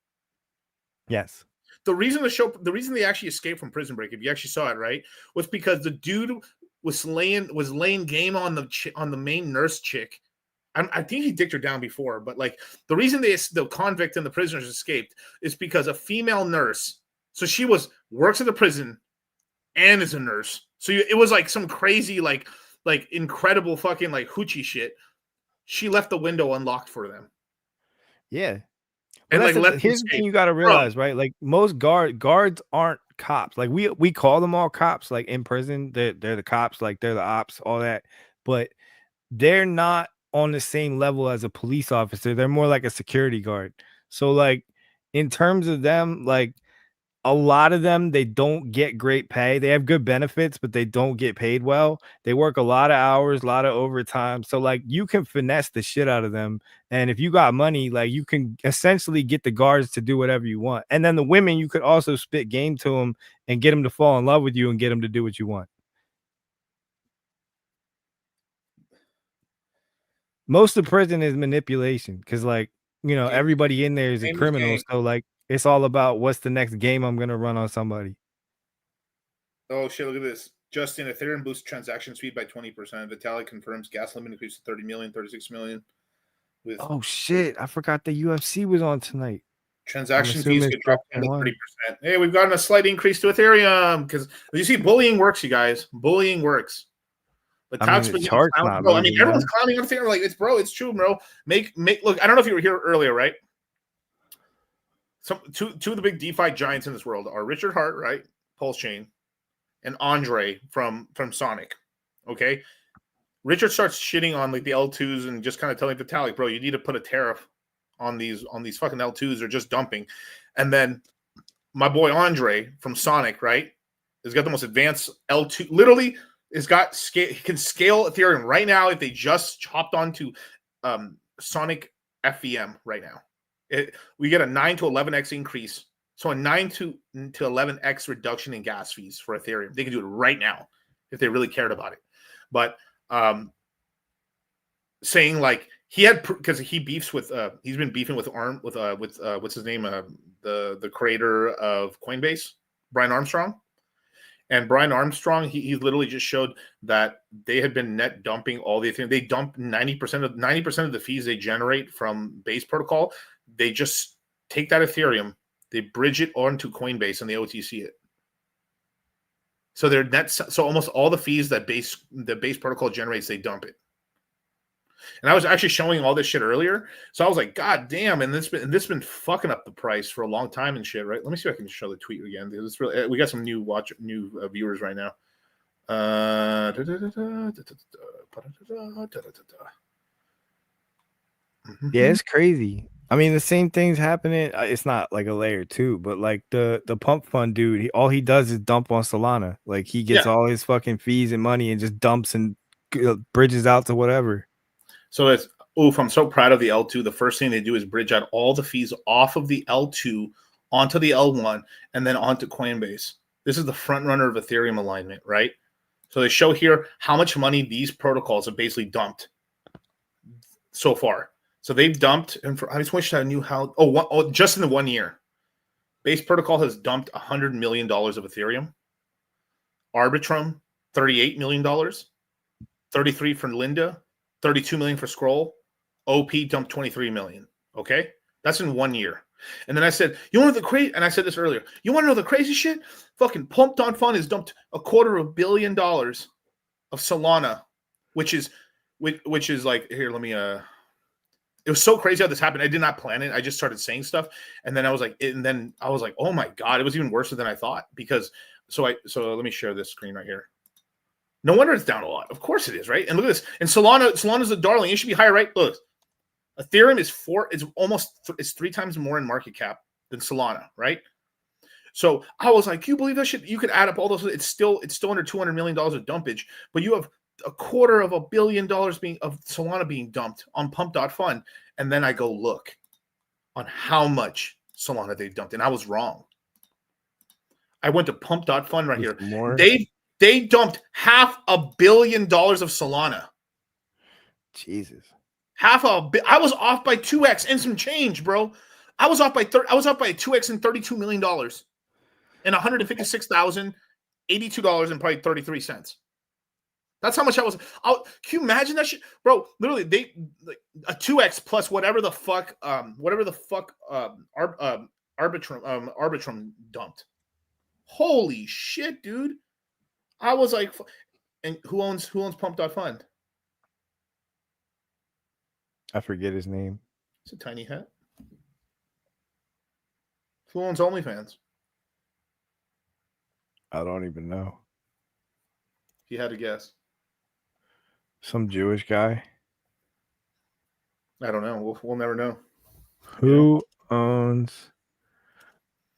Yes. The reason they actually escaped from Prison Break, if you actually saw it, right, was because the dude was laying game on the main nurse chick. I think he dicked her down before, but like the reason the convict and the prisoners escaped is because a female nurse. So she works at the prison and is a nurse. So it was like some crazy, like incredible fucking like hoochie shit. She left the window unlocked for them. Yeah. And here's the thing you got to realize, right? Like most guards aren't cops. Like we call them all cops. Like in prison, they're the cops. Like they're the ops, all that. But they're not on the same level as a police officer. They're more like a security guard. So like in terms of them, like a lot of them, they don't get great pay. They have good benefits, but they don't get paid well. They work a lot of hours, a lot of overtime. So like you can finesse the shit out of them. And if you got money, like you can essentially get the guards to do whatever you want. And then the women, you could also spit game to them and get them to fall in love with you and get them to do what you want. Most of prison is manipulation because like, everybody in there is a criminal. So like, it's all about what's the next game I'm going to run on somebody. Oh, shit, look at this. Justin, Ethereum boosts transaction speed by 20%. Vitalik confirms gas limit increase to 30 million, 36 million. Oh, shit. I forgot the UFC was on tonight. Transaction fees get dropped to 30%. Hey, we've gotten a slight increase to Ethereum because you see, bullying works, you guys. Bullying works. But everyone's clowning on Ethereum. Like, it's true, bro. Look, I don't know if you were here earlier, right? Two of the big DeFi giants in this world are Richard Hart, right? Pulse Chain, and Andre from Sonic. Okay. Richard starts shitting on like the L2s and just kind of telling Vitalik, bro, you need to put a tariff on these fucking L2s. They're just dumping. And then my boy Andre from Sonic, right, has got the most advanced L2. Literally, he can scale Ethereum right now if they just hopped onto Sonic FVM right now. We get a 9 to 11x increase. So a 9 to 11x reduction in gas fees for Ethereum. They can do it right now if they really cared about it. But saying like he had, because he beefs with he's been beefing with what's his name, the creator of Coinbase, Brian Armstrong. And Brian Armstrong, he literally just showed that they had been net dumping all the Ethereum. They dump 90% of the fees they generate from Base protocol. They just take that Ethereum, they bridge it onto Coinbase, and they OTC it. So they're net. So almost all the fees that Base protocol generates, they dump it. And I was actually showing all this shit earlier, so I was like, God damn! And this been fucking up the price for a long time and shit, right? Let me see if I can show the tweet again. It's really, we got some new viewers right now. Yeah, it's crazy. I mean, the same thing's happening. It's not like a layer 2, but like the pump fund dude, all he does is dump on Solana. Like he gets all his fucking fees and money and just dumps and bridges out to whatever. So it's oof, I'm so proud of the L2. The first thing they do is bridge out all the fees off of the L2 onto the L1 and then onto Coinbase. This is the front runner of Ethereum alignment, right? So they show here how much money these protocols have basically dumped so far. So they've dumped, and I just wish I knew how. Just in the 1 year, Base Protocol has dumped $100 million of Ethereum. Arbitrum, $38 million. 33 for Linda, 32 million for Scroll. OP dumped 23 million. Okay, that's in 1 year. And then I said, you want to know the crazy? And I said this earlier. You want to know the crazy shit? Fucking Pumped on Fund has dumped $250 million of Solana, which is like here. Let me. It was so crazy how this happened. I did not plan it. I just started saying stuff, and then I was like, oh my god, it was even worse than I thought. Because so let me share this screen right here. No wonder it's down a lot. Of course it is, right? And look at this. And Solana's a darling. It should be higher, right? Look, Ethereum is 3 times more in market cap than Solana, right? So I was like, you believe that shit? You could add up all those. It's still under $200 million of dumpage, but you have $250 million of Solana being dumped on Pump.Fund. And then I go look on how much Solana they've dumped. And I was wrong. I went to Pump.Fund right here. More? They dumped $500 million of Solana. Jesus. I was off by 2x and some change, bro. I was off by 2x and $32 million and $156,082 and probably 33 cents. That's how much I was. Can you imagine that shit, bro? Literally, they like a 2x plus whatever the fuck Arbitrum dumped. Holy shit, dude! I was like, and who owns Pump.Fund? I forget his name. It's a tiny hat. Who owns OnlyFans? I don't even know. If you had to guess. Some Jewish guy. I don't know. We'll never know. Who owns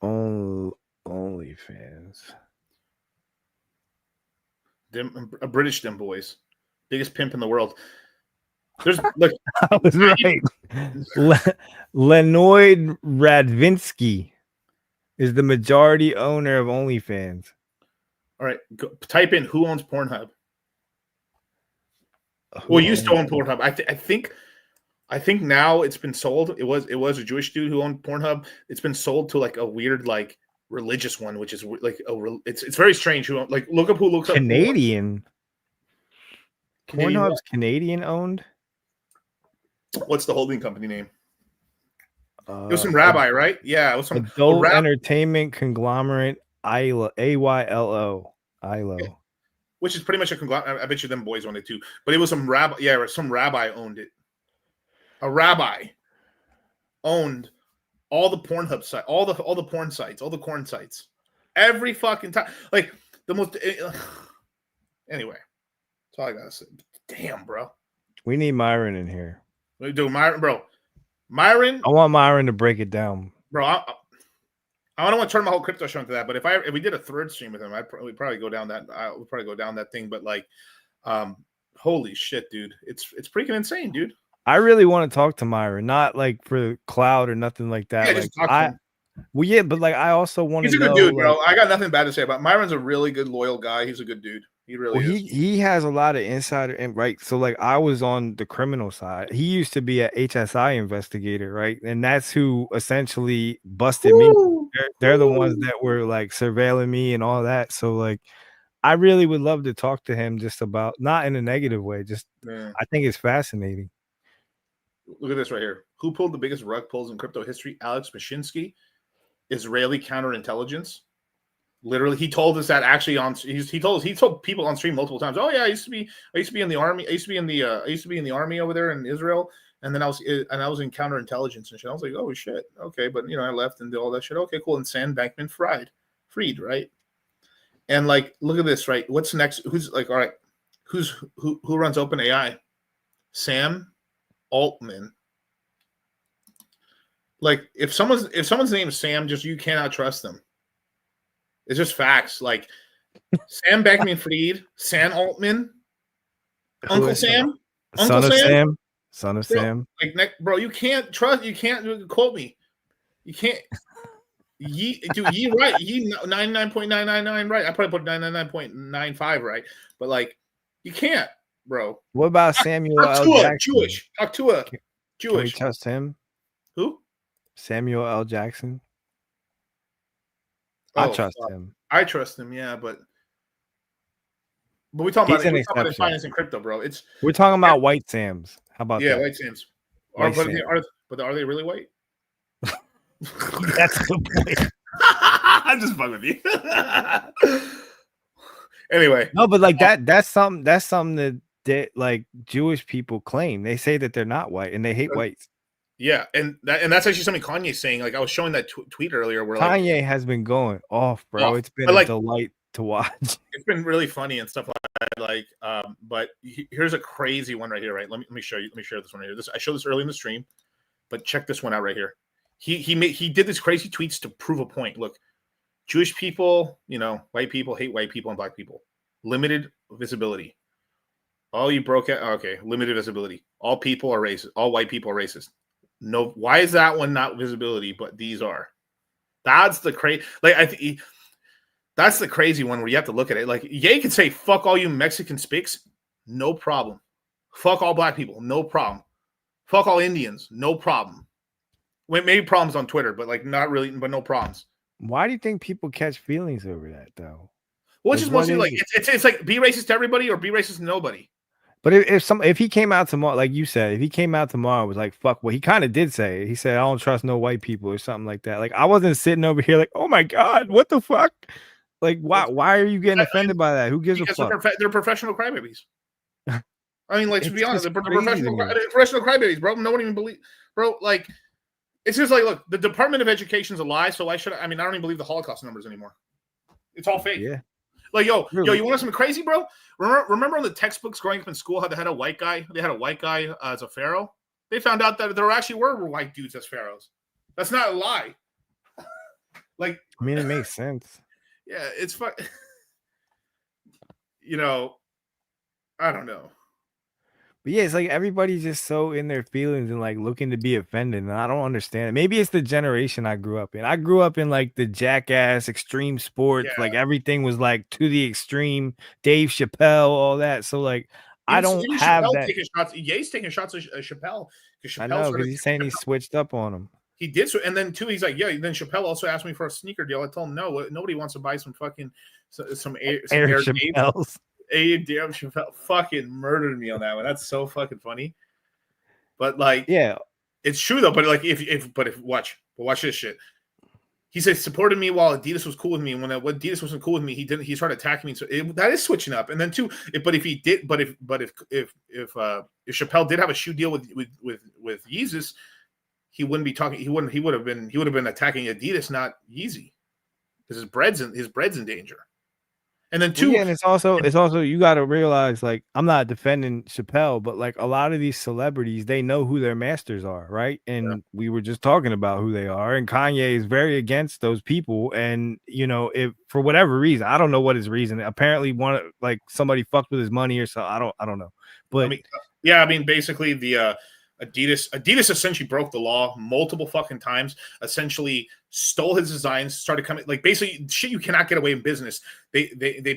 OnlyFans? A British them boys. Biggest pimp in the world. There's look. I was right. Leonid Radvinsky is the majority owner of OnlyFans. All right, type in who owns Pornhub. Well, used to own Pornhub. I think now it's been sold. It was a Jewish dude who owned Pornhub. It's been sold to like a weird like religious one, which is like it's very strange. Who like look up who looks Canadian. up Canadian. Pornhub's Canadian owned. What's the holding company name? It was some rabbi, right? Yeah, it was some adult entertainment conglomerate. AYLO. ILO. Which is pretty much a conglomerate. I bet you them boys owned it too. But it was some rabbi. Yeah, some rabbi owned it. A rabbi owned all the Pornhub sites, all the porn sites, all the corn sites, every fucking time. Like the most. Anyway, that's all I gotta say. Damn, bro. We need Myron in here. We do Myron, bro. Myron. I want Myron to break it down, bro. I don't want to turn my whole crypto show into that. But if we did a third stream with him, we'd probably go down that. We'd probably go down that thing. But like, holy shit, dude, it's freaking insane, dude. I really want to talk to Myron, not like for cloud or nothing like that. Yeah, like but like I also want to. He's a good dude, bro. I got nothing bad to say about Myron's a really good, loyal guy. He's a good dude. He really is. He has a lot of insider and right. So like I was on the criminal side. He used to be a HSI investigator, right? And that's who essentially busted me. They're the ones that were like surveilling me and all that. So like I really would love to talk to him just about, not in a negative way, just I think it's fascinating. Look at this right here. Who pulled the biggest rug pulls in crypto history? Alex Mashinsky, Israeli counterintelligence. Literally, he told us that actually he told people on stream multiple times. Oh yeah, I used to be in the army. I used to be in the army over there in Israel, and then I was in counterintelligence and shit. I was like, oh shit, okay, but I left and did all that shit. Okay, cool. And Sam Bankman-Fried, right? And like, look at this, right? What's next? Who's like, all right, who runs OpenAI? Sam Altman. Like, if someone's name is Sam, just you cannot trust them. It's just facts. Like Sam Bankman-Fried, Sam Altman, Uncle Sam, Son of Sam. Like, bro, you can't trust. You can't quote me. You can't. Ye right. 99.999 right. I probably put 99.95 right, but like, you can't, bro. What about Samuel L. Jackson? Jewish. Can we trust him? Who? Samuel L. Jackson. I trust him. I trust him, yeah, but we're talking about finance and crypto, bro. We're talking about white Sams. How about that? White Sams. Are they really white? That's a good point. I'm just fucking with you. Anyway, no, but like that's something that like Jewish people claim. They say that they're not white and they hate whites. Yeah, and that's actually something Kanye's saying. Like, I was showing that tweet earlier where Kanye has been going off, bro. It's been a delight to watch. It's been really funny and stuff like that. But here's a crazy one right here. Right, let me show you. Let me share this one right here. I showed this early in the stream, but check this one out right here. He did this crazy tweets to prove a point. Look, Jewish people, white people hate white people and black people. Limited visibility. All you broke out. Okay, limited visibility. All people are racist. All white people are racist. No, why is that one not visibility, but these are? That's the crazy. Like, that's the crazy one where you have to look at it. Like, Ye can say "fuck all you Mexican spics," no problem. Fuck all black people, no problem. Fuck all Indians, no problem. Maybe problems on Twitter, but like not really, but no problems. Why do you think people catch feelings over that though? Well, it's just mostly like it's like be racist to everybody or be racist to nobody. But if he came out tomorrow, like you said, if he came out tomorrow and was like, fuck, well, he kind of did say it. He said, I don't trust no white people or something like that. Like, I wasn't sitting over here like, oh my God, what the fuck? Like, why are you getting offended by that? Who gives a fuck? They're professional crybabies. I mean, like, to be honest, they're professional crybabies, bro. No one even believes, bro. Like, it's just like, look, the Department of Education is a lie. So I don't even believe the Holocaust numbers anymore. It's all fake. Yeah. Like, yo, you want to know something crazy, bro? Remember on the textbooks growing up in school how they had a white guy? They had a white guy as a pharaoh. They found out that there actually were white dudes as pharaohs. That's not a lie. Like, I mean, it makes sense. Yeah, it's fun. I don't know. But yeah, it's like everybody's just so in their feelings and like looking to be offended. And I don't understand it. Maybe it's the generation I grew up in. I grew up in like the Jackass, extreme sports. Yeah. Like everything was like to the extreme. Dave Chappelle, all that. So like I don't have that. Ye's taking shots at Chappelle. I know, because he's saying he switched up on him. He did so, and then too, he's like, yeah. Then Chappelle also asked me for a sneaker deal. I told him no. Nobody wants to buy some fucking some Air Chappelle's. Damn, Chappelle fucking murdered me on that one. That's so fucking funny. But like, yeah, it's true though. But like, if watch this shit. He said supported me while Adidas was cool with me, and when Adidas wasn't cool with me, he started attacking me. So that is switching up. And then too, if Chappelle did have a shoe deal with Yeezus, he wouldn't be talking. He would have been attacking Adidas, not Yeezy, because his bread's in danger. And then too, and it's also you got to realize, like, I'm not defending Chappelle, but like a lot of these celebrities, they know who their masters are, right? And we were just talking about who they are, and Kanye is very against those people. And if for whatever reason, I don't know what his reason. Apparently, somebody fucked with his money or something. I don't know. But I mean, basically the Adidas essentially broke the law multiple fucking times, essentially stole his designs, started coming like basically shit you cannot get away in business. They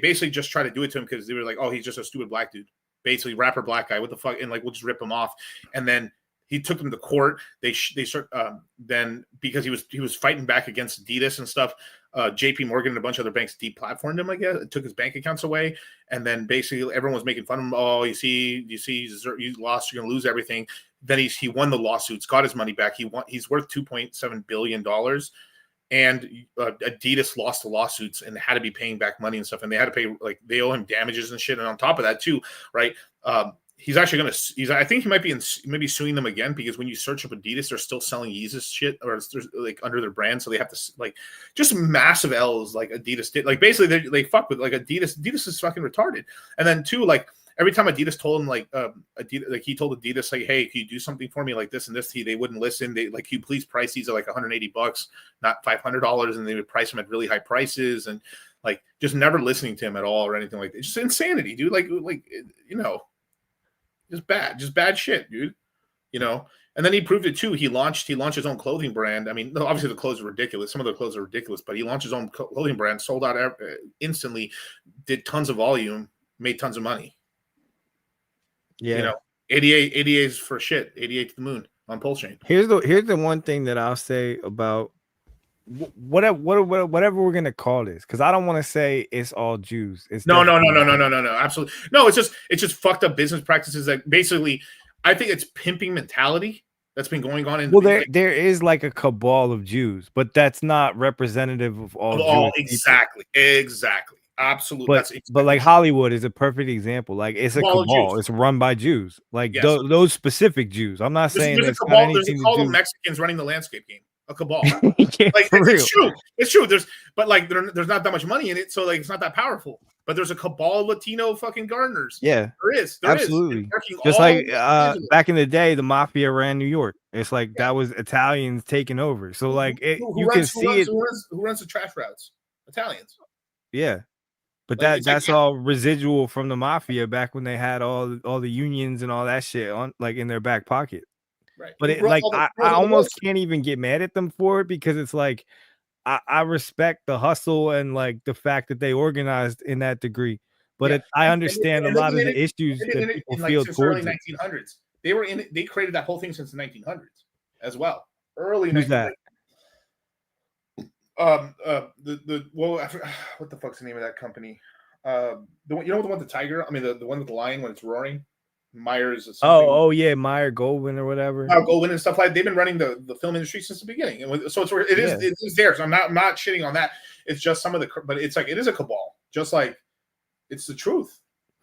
basically just try to do it to him because they were like, oh, he's just a stupid black dude, basically rapper black guy, what the fuck, and like we'll just rip him off. And then he took him to court. They start then because he was fighting back against Adidas and stuff. JP Morgan and a bunch of other banks deplatformed him, I guess. It took his bank accounts away, and then basically everyone was making fun of him. Oh, you see, you lost, you're gonna lose everything. Then he won the lawsuits, got his money back. He's worth $2.7 billion, and Adidas lost the lawsuits and had to be paying back money and stuff, and they had to pay, like, they owe him damages and shit. And on top of that too, right? He's actually gonna. I think he might be maybe suing them again, because when you search up Adidas, they're still selling Yeezus shit, or it's like under their brand, so they have to, like, just massive L's. Like Adidas did, like, basically they fuck with, like, Adidas. Adidas is fucking retarded. And then two, like, every time Adidas told him, like, Adidas, like, he told Adidas, like, hey, can you do something for me like this and this? They wouldn't listen. They, like, can you please price these at like $180, not $500, and they would price them at really high prices, and, like, just never listening to him at all or anything like that. It's just insanity, dude. Like you know. Just bad shit, dude. You know, and then he proved it too. He launched his own clothing brand. I mean, obviously the clothes are ridiculous. Some of the clothes are ridiculous, but he launched his own clothing brand, sold out instantly, did tons of volume, made tons of money. Yeah, you know, 88's for shit. 88 to the moon on Pulse Chain. Here's the one thing that I'll say about whatever we're gonna call this, because I don't want to say it's all Jews. It's no, absolutely no. It's just fucked up business practices that basically, I think it's pimping mentality that's been going on in. Well, there is like a cabal of Jews, but that's not representative of all. Exactly, absolutely. But like Hollywood is a perfect example. Like, it's a cabal. It's run by Jews. Like, yes. those specific Jews. I'm not saying there's a cabal. There's a cabal of Mexicans running the landscape game. A cabal. Yeah, like, it's true. It's true. There's not that much money in it, so, like, it's not that powerful. But there's a cabal of Latino fucking gardeners. Yeah, there is. Absolutely. Just like back in the day, the mafia ran New York. It's like that was Italians taking over. So, like, you can see it. Who runs the trash routes? Italians. Yeah, but that's all residual from the mafia back when they had all the unions and all that shit on, like, in their back pocket. Right. But I almost can't even get mad at them for it, because it's like I respect the hustle and, like, the fact that they organized in that degree. But I understand a lot of the issues that people feel towards early 1900s. They created that whole thing since the 1900s as well. Early. Who's that? What the fuck's the name of that company? The one, the one with the tiger. I mean, the one with the lion when it's roaring. Myers or something. Oh yeah, Meyer Goldwyn or whatever. Goldwyn and stuff like that. They've been running the film industry since the beginning, and so it is there. So I'm not shitting on that. It's just some of but it's like, it is a cabal. Just like, it's the truth.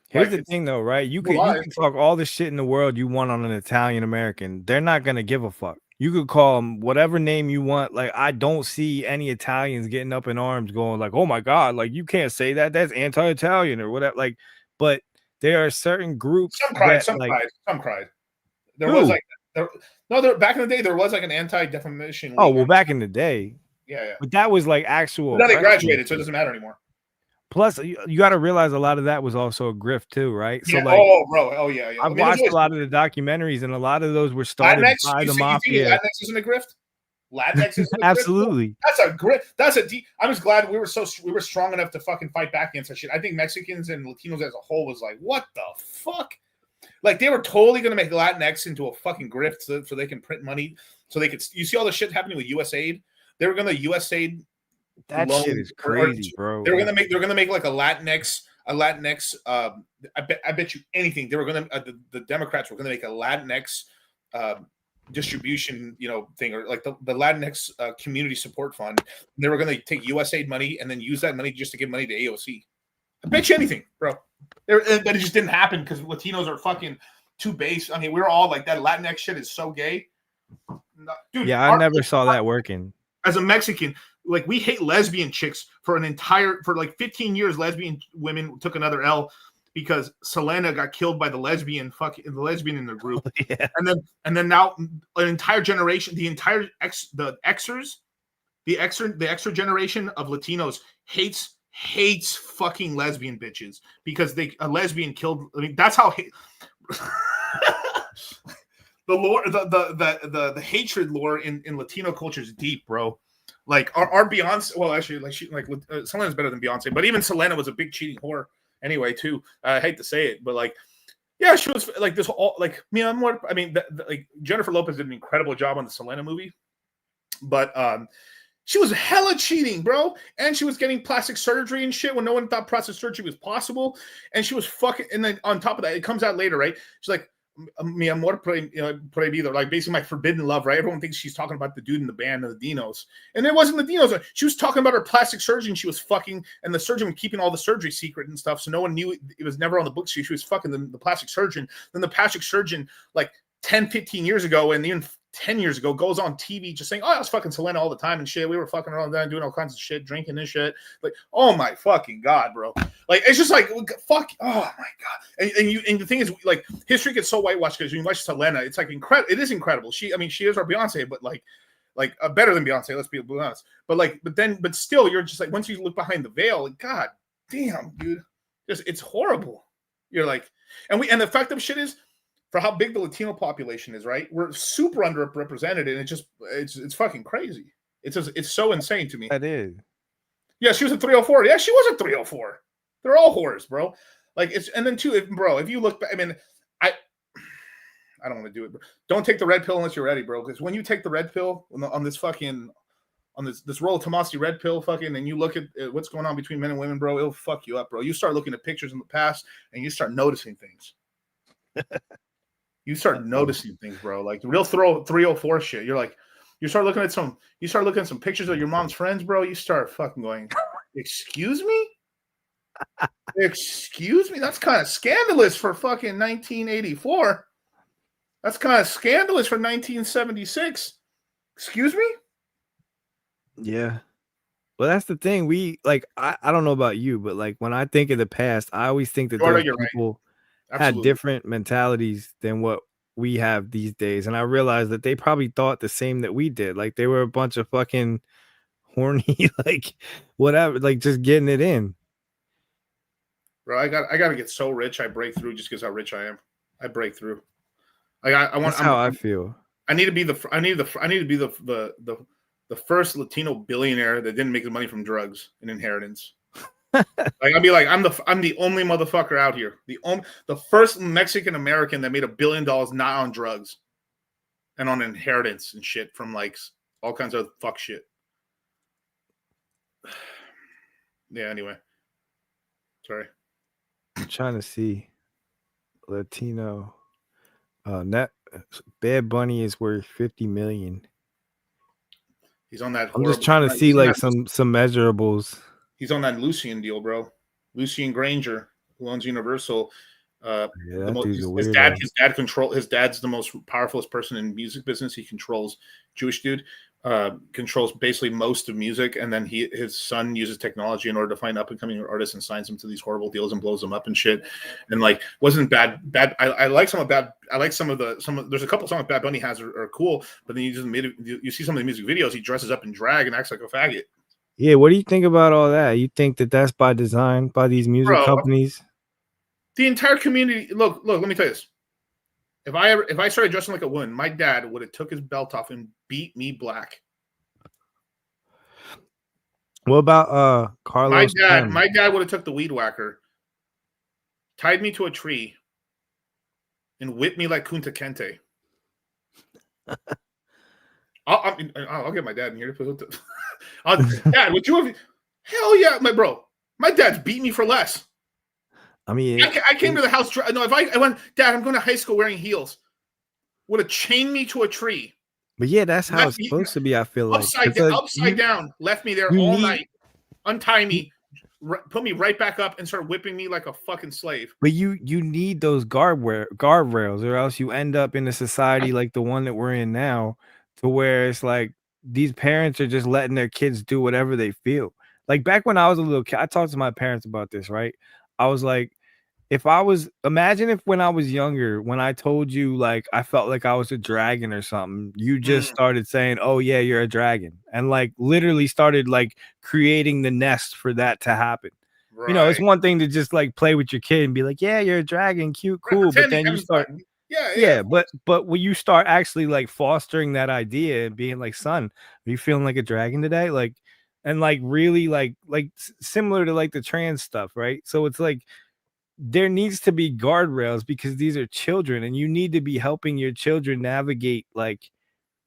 Here's the thing, though, right? You can talk all the shit in the world you want on an Italian American. They're not gonna give a fuck. You could call them whatever name you want. Like, I don't see any Italians getting up in arms, going like, "Oh my god, like, you can't say that. That's anti-Italian or whatever." Like, but there are certain groups. Some cried. There was like back in the day there was like an anti-defamation league. Oh, well, back in the day. Yeah. But that was like actual. Now they graduated, so it doesn't matter anymore. Plus, you got to realize a lot of that was also a grift too, right? Yeah. So, like, yeah. I've watched a lot of the documentaries, and a lot of those were started by the mafia. Latinx isn't a grift. Latinx is absolutely. That's a grit. I'm just glad we were strong enough to fucking fight back against that shit. I think Mexicans and Latinos as a whole was like, what the fuck? Like, they were totally gonna make Latinx into a fucking grift so they can print money, so they could. You see all the shit happening with USAID. They were gonna USAID. That shit is crazy, bro. They're gonna make like a Latinx. I bet you anything they were gonna. The Democrats were gonna make a Latinx. Distribution, thing, or like the Latinx community support fund. They were going to take USAID money and then use that money just to give money to AOC. I bet you anything, bro. But it just didn't happen because Latinos are fucking too base. I mean, we're all like, that Latinx shit is so gay. Dude, yeah, I never saw that working. As a Mexican, like, we hate lesbian chicks for like 15 years. Lesbian women took another L because Selena got killed by the lesbian in the group. Yeah. And then now an entire generation, the Xer generation of Latinos hates fucking lesbian bitches because a lesbian killed. I mean, that's how the lore, the hatred lore in Latino culture is deep, bro. Like, our Beyonce, well, actually, Selena's better than Beyonce, but even Selena was a big cheating whore. Anyway, too, I hate to say it, but like, yeah, she was like this whole like like Jennifer Lopez did an incredible job on the Selena movie, but she was hella cheating, bro, and she was getting plastic surgery and shit when no one thought plastic surgery was possible, and she was fucking. And then on top of that, it comes out later, right? She's like, mi amor prohibido, like basically my forbidden love, right? Everyone thinks she's talking about the dude in the band of the Dinos, and it wasn't the Dinos. She was talking about her plastic surgeon she was fucking, and the surgeon was keeping all the surgery secret and stuff, so no one knew it was never on the books. She was fucking the plastic surgeon. Then the plastic surgeon, like 10, 15 years ago, and even 10 years ago, goes on TV just saying, oh, I was fucking Selena all the time and shit. We were fucking around then doing all kinds of shit, drinking this shit. Like, oh my fucking God, bro. Like, it's just like, fuck, oh my God. And the thing is, like, history gets so whitewashed because when you watch Selena, it's like incredible. It is incredible. She is our Beyonce, but like better than Beyonce, let's be honest. But still, you're just like, once you look behind the veil, like, God damn, dude, it's horrible. You're like, and the fact of shit is, for how big the Latino population is, right? We're super underrepresented, and it's fucking crazy. It's so insane to me. That is. Yeah, she was a 304. Yeah, she was a 304. They're all whores, bro. Like and then too, if you look back, I mean, I don't want to do it, bro. Don't take the red pill unless you're ready, bro. Because when you take the red pill on this roll of Tomasi red pill, fucking, and you look at what's going on between men and women, bro, it'll fuck you up, bro. You start looking at pictures in the past, and you start noticing things. You start noticing things, bro. Like the real 304 shit. You start looking at some pictures of your mom's friends, bro. You start fucking going, excuse me? Excuse me? That's kind of scandalous for fucking 1984. That's kind of scandalous for 1976. Excuse me? Yeah. Well, that's the thing. I don't know about you, but like when I think of the past, I always think that those people had different mentalities than what we have these days. And I realized that they probably thought the same that we did. Like they were a bunch of fucking horny, like whatever, like just getting it in. Bro, I got to get so rich I break through just because how rich I am. I break through. That's how I feel. I need to be the first Latino billionaire that didn't make the money from drugs and inheritance. Like I'd be like, I'm the only motherfucker out here. The first Mexican American that made $1 billion not on drugs and on inheritance and shit from like all kinds of fuck shit. Yeah, anyway. Sorry. I'm trying to see Latino net Bad Bunny is worth 50 million. He's on that. I'm just trying to see like some measurables. He's on that Lucian deal, bro. Lucian Granger, who owns Universal. His dad's the most powerful person in music business. He controls Jewish dude, controls basically most of music, and then his son uses technology in order to find up and coming artists and signs them to these horrible deals and blows them up and shit. And like wasn't bad. I like some of there's a couple songs Bad Bunny has are cool, but then you see some of the music videos, he dresses up in drag and acts like a faggot. Yeah, what do you think about all that? You think that that's by design by these music companies? The entire community. Look. Let me tell you this: if I started dressing like a woman, my dad would have took his belt off and beat me black. What about Carlos? My dad would have took the weed whacker, tied me to a tree, and whipped me like Kunta Kinte. I'll get my dad in here to put. Dad, would you have? Hell yeah, my bro. My dad's beat me for less. I mean, I came to the house. No, if I went, Dad, I'm going to high school wearing heels. Would have chained me to a tree. But yeah, that's how it's supposed to be. I feel like upside down, left me there all night, untie me, put me right back up, and start whipping me like a fucking slave. But you need those guardrails, or else you end up in a society like the one that we're in now, to where it's like these parents are just letting their kids do whatever they feel. Like back when I was a little kid, I talked to my parents about this, right? I was like, imagine if when I was younger, when I told you like I felt like I was a dragon or something, you just started saying, oh yeah, you're a dragon. And like literally started like creating the nest for that to happen. Right. You know, it's one thing to just like play with your kid and be like, yeah, you're a dragon, cute, cool. But then you start, but when you start actually like fostering that idea and being like, son, are you feeling like a dragon today? Like, and like really like similar to like the trans stuff, right? So it's like, there needs to be guardrails because these are children and you need to be helping your children navigate like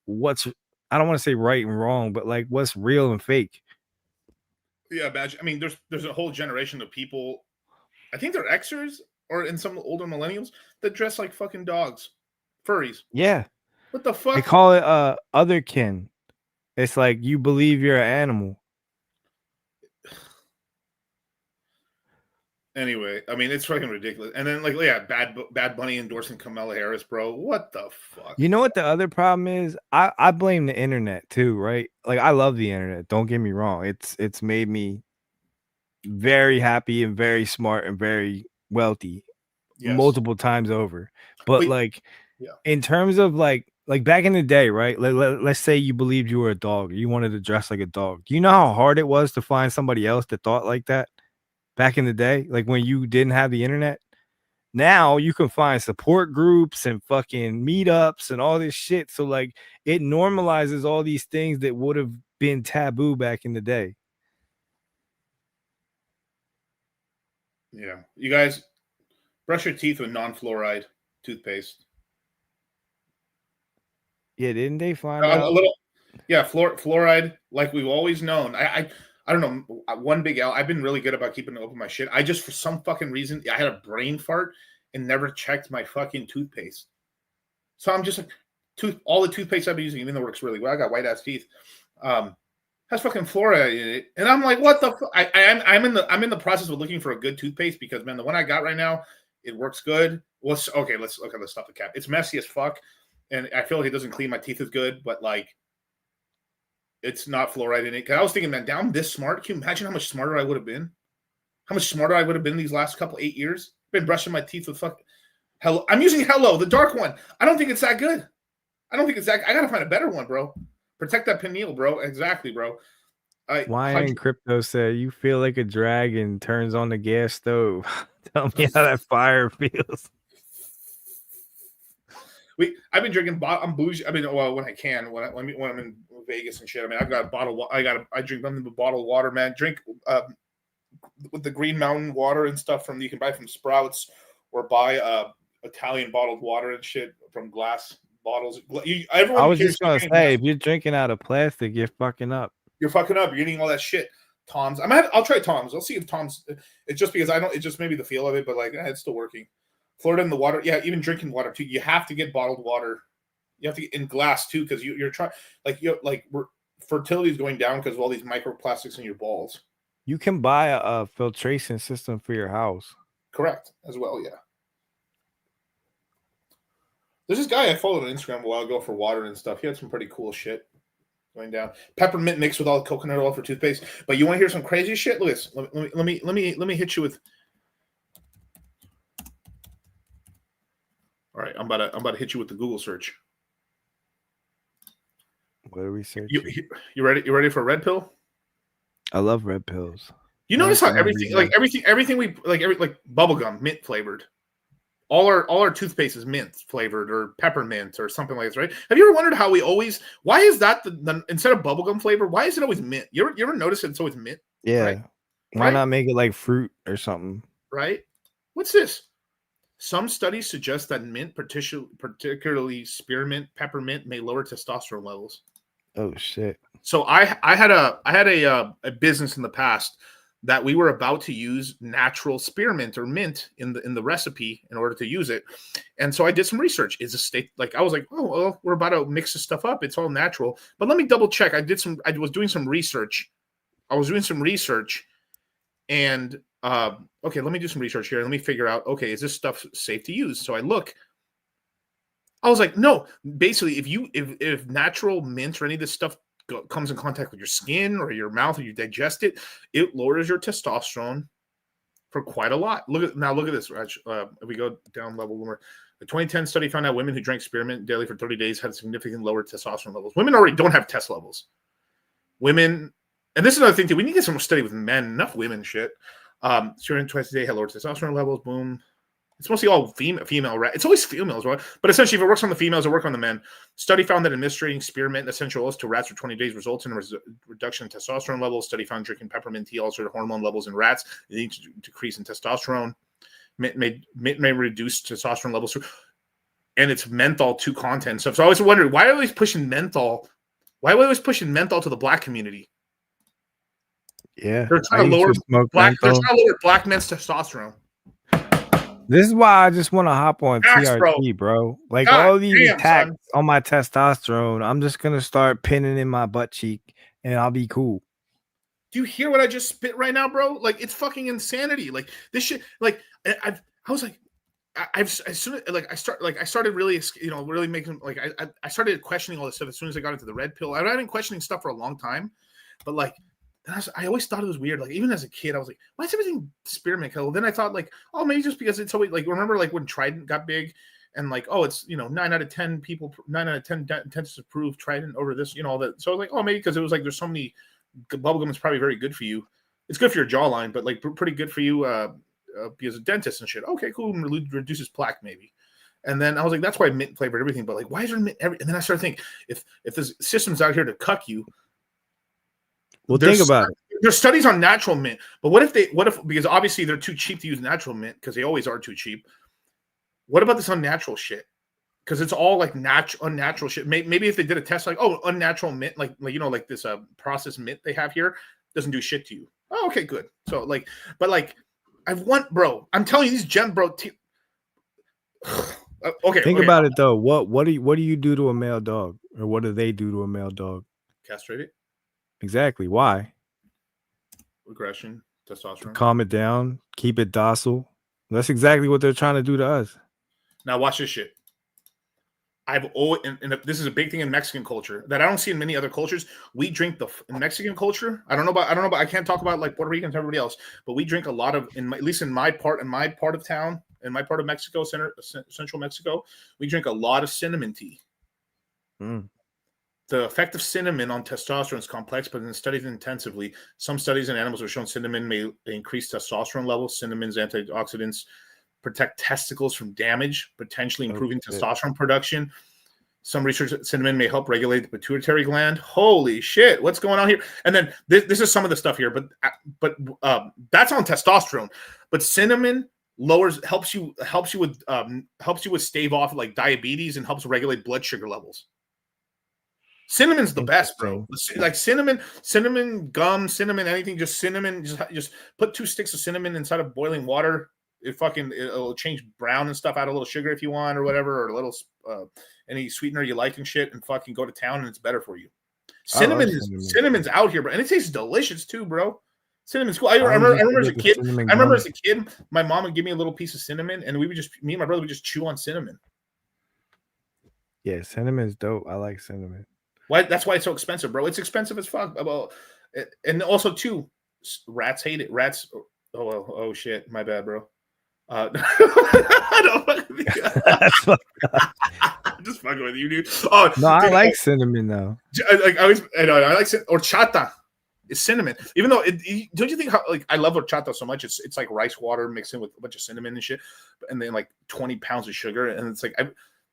what's, I don't want to say right and wrong, but like what's real and fake. Yeah, I mean, there's a whole generation of people. I think they're Xers. or in some older millennials that dress like fucking dogs, furries. Yeah. What the fuck? They call it otherkin. It's like you believe you're an animal. Anyway, I mean, it's fucking ridiculous. And then, like, yeah, Bad Bunny endorsing Kamala Harris, bro. What the fuck? You know what the other problem is? I blame the internet too, right? Like, I love the internet. Don't get me wrong. It's made me very happy and very smart and very wealthy multiple times over. But like, in terms of like back in the day, right? Let's say you believed you were a dog. You wanted to dress like a dog. Do you know how hard it was to find somebody else that thought like that back in the day? Like when you didn't have the internet. Now you can find support groups and fucking meetups and all this shit. So like it normalizes all these things that would have been taboo back in the day. Yeah. You guys brush your teeth with non-fluoride toothpaste. Yeah, didn't they find out? A little, yeah, fluoride, like we've always known. I don't know. One big L. I've been really good about keeping open my shit. I just, for some fucking reason, I had a brain fart and never checked my fucking toothpaste. So I'm just like, all the toothpaste I've been using, even though it works really well, I got white ass teeth, has fucking fluoride in it, and I'm like, what the? I'm in the process of looking for a good toothpaste because man, the one I got right now, it works good. Let's stop the cap. It's messy as fuck, and I feel like it doesn't clean my teeth as good, but like. It's not fluoride in it. Because I was thinking, man, down this smart, can you imagine how much smarter I would have been? How much smarter I would have been these last couple 8 years? Been brushing my teeth with Hello. I'm using Hello, the dark one. I don't think it's that good. I gotta find a better one, bro. Protect that pineal, bro. Exactly, bro. Why Crypto said you feel like a dragon turns on the gas stove. Tell me how that fire feels. I've been drinking. I'm bougie. I mean, well, when I can, when I'm in Vegas and shit. I mean, I've got a bottle. I drink nothing but bottled water, man. Drink with the Green Mountain water and stuff you can buy from Sprouts, or buy Italian bottled water and shit from glass bottles. I was just gonna say, if you're drinking out of plastic, you're fucking up. You're fucking up. You're eating all that shit. Tom's. I'll try Tom's. I'll see if Tom's. It's just because I don't. It's just maybe the feel of it, but like it's still working. Florida in the water, yeah, even drinking water too. You have to get bottled water. You have to get in glass too, because you're trying, fertility is going down because of all these microplastics in your balls. You can buy a filtration system for your house. Correct, as well, yeah. There's this guy I followed on Instagram a while ago for water and stuff. He had some pretty cool shit going down. Peppermint mixed with all coconut oil for toothpaste. But you want to hear some crazy shit? Look at this. Let me hit you with. All right, I'm about to hit you with the Google search. What are we searching? You ready? You ready for a red pill? I love red pills. You notice how everything we like bubblegum, mint flavored. All our toothpaste is mint flavored or peppermint or something like this, right? Have you ever wondered how why is that the instead of bubblegum flavor, why is it always mint? You ever notice it's always mint? Yeah. Right? Why not make it like fruit or something? Right? What's this? Some studies suggest that mint, particularly spearmint, peppermint, may lower testosterone levels. Oh shit! So I had a business in the past that we were about to use natural spearmint or mint in the recipe in order to use it, and so I did some research. Is a state like I was like, oh well, we're about to mix this stuff up. It's all natural, but let me double check. I was doing some research. And okay, let me do some research here. Let me figure out, okay, is this stuff safe to use? So I look. I was like, no. Basically, if natural mint or any of this stuff comes in contact with your skin or your mouth or you digest it, it lowers your testosterone for quite a lot. Look at this. If we go down level more. A 2010 study found out women who drank spearmint daily for 30 daars had significantly lower testosterone levels. Women already don't have test levels. Women. And this is another thing too. We need to get some more study with men. Enough women shit. Spearmint twice a day had lower testosterone levels. Boom. It's mostly all female. Right? It's always females, right? But essentially, if it works on the females, it works on the men. Study found that administering spearmint essential oils to rats for 20 days results in a reduction in testosterone levels. Study found drinking peppermint tea altered hormone levels in rats, leading to decrease in testosterone. Mint may reduce testosterone levels, and it's menthol 2 content. So I always wondered why are they always pushing menthol? Why are we always pushing menthol to the black community? Yeah, they're trying to lower black men's testosterone. This is why I just want to hop on Facts, TRT, bro. Like God all these damn, attacks son. on my testosterone, I'm just gonna start pinning in my butt cheek, and I'll be cool. Do you hear what I just spit right now, bro? Like it's fucking insanity. Like this shit. Like I was like, I started really, really making like I started questioning all this stuff as soon as I got into the red pill. I've been questioning stuff for a long time, but like I always thought it was weird. Like even as a kid, I was like, why is everything spearmint color? Then I thought like, oh, maybe just because it's always like remember like when Trident got big. And like, oh, it's 9 out of 10 people, 9 out of 10 tends to prove Trident over this, all that. So I was like, oh, maybe because it was like there's so many. Bubblegum is probably very good for you. It's good for your jawline, but like pretty good for you because a dentist and shit. Okay, cool. Reduces plaque maybe. And then I was like, that's why mint flavored everything. But like, why is there mint and then I started thinking, if there's systems out here to cuck you. Well, think about it. There's studies on natural mint, but what if because obviously they're too cheap to use natural mint because they always are too cheap. What about this unnatural shit? Because it's all like unnatural shit. Maybe if they did a test like, oh, unnatural mint, like like this processed mint they have here doesn't do shit to you. Oh, okay, good. So like, but like, bro. I'm telling you, these gem bro. Okay. Think about it though. What do you do to a male dog, or what do they do to a male dog? Castrate it. Exactly. Why? Aggression, testosterone. Calm it down. Keep it docile. That's exactly what they're trying to do to us. Now watch this shit. I've always, and this is a big thing in Mexican culture that I don't see in many other cultures. We drink in Mexican culture. I don't know about. I can't talk about like Puerto Ricans, everybody else, but we drink a lot of. At least in my part of town, in my part of Mexico, central Mexico, we drink a lot of cinnamon tea. Mm. The effect of cinnamon on testosterone is complex, but in studied intensively, some studies in animals have shown cinnamon may increase testosterone levels. Cinnamon's antioxidants protect testicles from damage, potentially improving testosterone production. Some research that cinnamon may help regulate the pituitary gland. Holy shit, what's going on here? And then this is some of the stuff here, but that's on testosterone. But cinnamon helps you with stave off like diabetes and helps regulate blood sugar levels. Cinnamon's the best, bro. Like cinnamon gum, cinnamon, anything, just cinnamon. Just put 2 sticks of cinnamon inside of boiling water. It'll change brown and stuff. Add a little sugar if you want or whatever, or a little any sweetener you like and shit, and fucking go to town, and it's better for you. Cinnamon's out here, bro, and it tastes delicious too, bro. Cinnamon's cool. I remember as a kid, my mom would give me a little piece of cinnamon, and me and my brother would just chew on cinnamon. Yeah, cinnamon's dope. I like cinnamon. Why? That's why it's so expensive, bro. It's expensive as fuck. And also too, rats hate it. Rats. Oh shit. My bad, bro. Just fucking with you, dude. Oh no, I like cinnamon though. I like horchata. It's cinnamon, even though don't you think how like I love horchata so much? It's like rice water mixed in with a bunch of cinnamon and shit, and then like 20 pounds of sugar, and it's like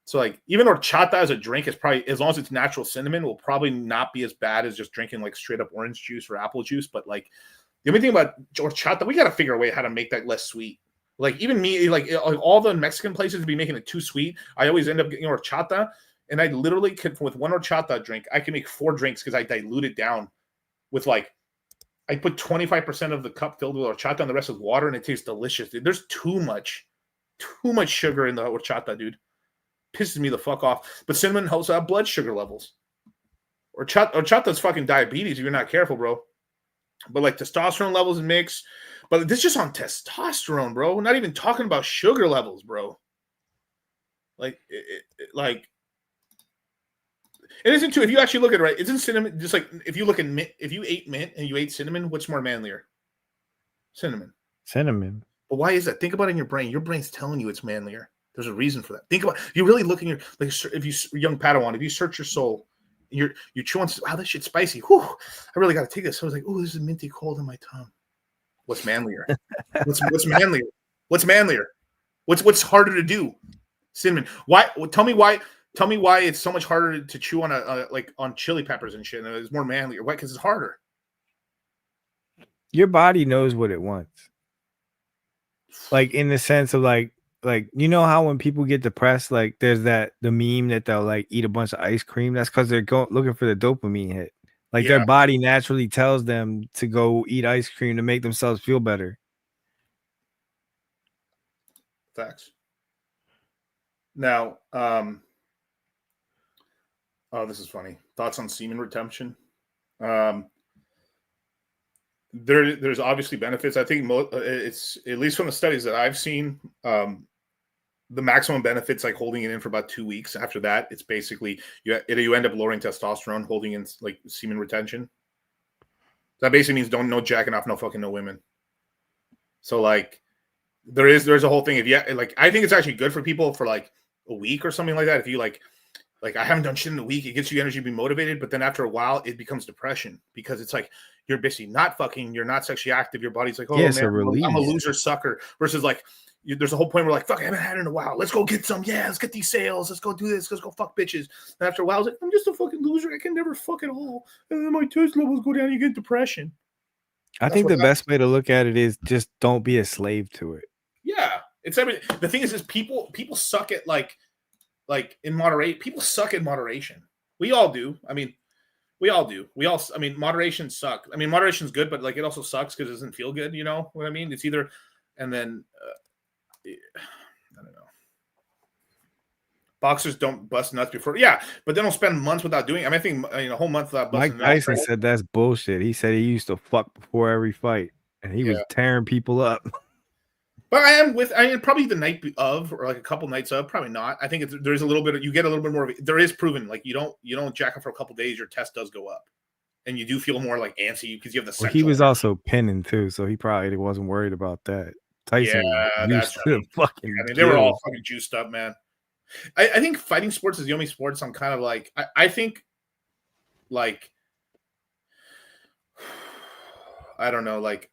so like even horchata as a drink is probably, as long as it's natural cinnamon, will probably not be as bad as just drinking like straight up orange juice or apple juice. But like the only thing about horchata, we got to figure a way how to make that less sweet. Like even me, like all the Mexican places be making it too sweet. I always end up getting horchata, and I literally could, with one horchata drink, I can make 4 drinks because I dilute it down with like, I put 25% of the cup filled with horchata and the rest with water, and it tastes delicious. Dude. There's too much sugar in the horchata, dude. Pisses me the fuck off. But cinnamon helps out blood sugar levels. Horchata's fucking diabetes if you're not careful, bro. But like testosterone levels mix. But this is just on testosterone, bro. We're not even talking about sugar levels, bro. Like, it isn't too. If you actually look at it, right, isn't cinnamon just like if you look at mint? If you ate mint and you ate cinnamon, what's more manlier? Cinnamon. Cinnamon. But why is that? Think about it in your brain. Your brain's telling you it's manlier. There's a reason for that. Think about you really look in your like if you young Padawan, if you search your soul, you're chewing. Wow, that shit's spicy. Whew, I really got to take this. So I was like, oh, this is minty cold in my tongue. What's manlier? What's manlier? What's manlier? What's harder to do? Cinnamon. Why? Tell me why it's so much harder to chew on on chili peppers and shit. And it's more manlier. Why? Because it's harder. Your body knows what it wants. Like in the sense of like you know how when people get depressed, like there's the meme that they'll like eat a bunch of ice cream. That's because they're looking for the dopamine hit. Like their body naturally tells them to go eat ice cream to make themselves feel better. Facts. Now, oh, this is funny. Thoughts on semen retention? There's obviously benefits. I think it's, at least from the studies that I've seen, the maximum benefits like holding it in for about 2 weeks. After that, it's basically you end up lowering testosterone, holding in like semen retention. That basically means no jacking off, no fucking no women. So like there's a whole thing. If you like, I think it's actually good for people for like a week or something like that. If you like I haven't done shit in a week, it gives you energy to be motivated. But then after a while, it becomes depression because it's like you're basically not fucking, you're not sexually active. Your body's like, oh man, I'm a loser sucker. Versus like there's a whole point where like, fuck, I haven't had it in a while. Let's go get some. Yeah, let's get these sales. Let's go do this. Let's go fuck bitches. And after a while, it's like, I'm just a fucking loser. I can never fuck at all. And then my test levels go down. You get depression. I think the best way to look at it is just don't be a slave to it. Yeah, it's the thing is people suck at like in moderate. People suck at moderation. We all do. I mean, we all do. I mean, moderation sucks. I mean, moderation's good, but like it also sucks because it doesn't feel good. You know what I mean? It's either, and then I don't know. Boxers don't bust nuts before, yeah, but they don't spend months without doing it. I think a whole month without busting Mike Tyson said that's bullshit. He said he used to fuck before every fight, and he was tearing people up. But I mean, probably the night of, or like a couple nights of, probably not. I think there's a little bit you get a little bit more of it. There is proven, like you don't jack up for a couple days, your test does go up. And you do feel more like antsy because you have the he was also pinning too, so he probably wasn't worried about that. Tyson, that's right. Fucking. I mean, they were all fucking juiced up, man. I think fighting sports is the only sports I'm kind of like. I think, like, I don't know, like.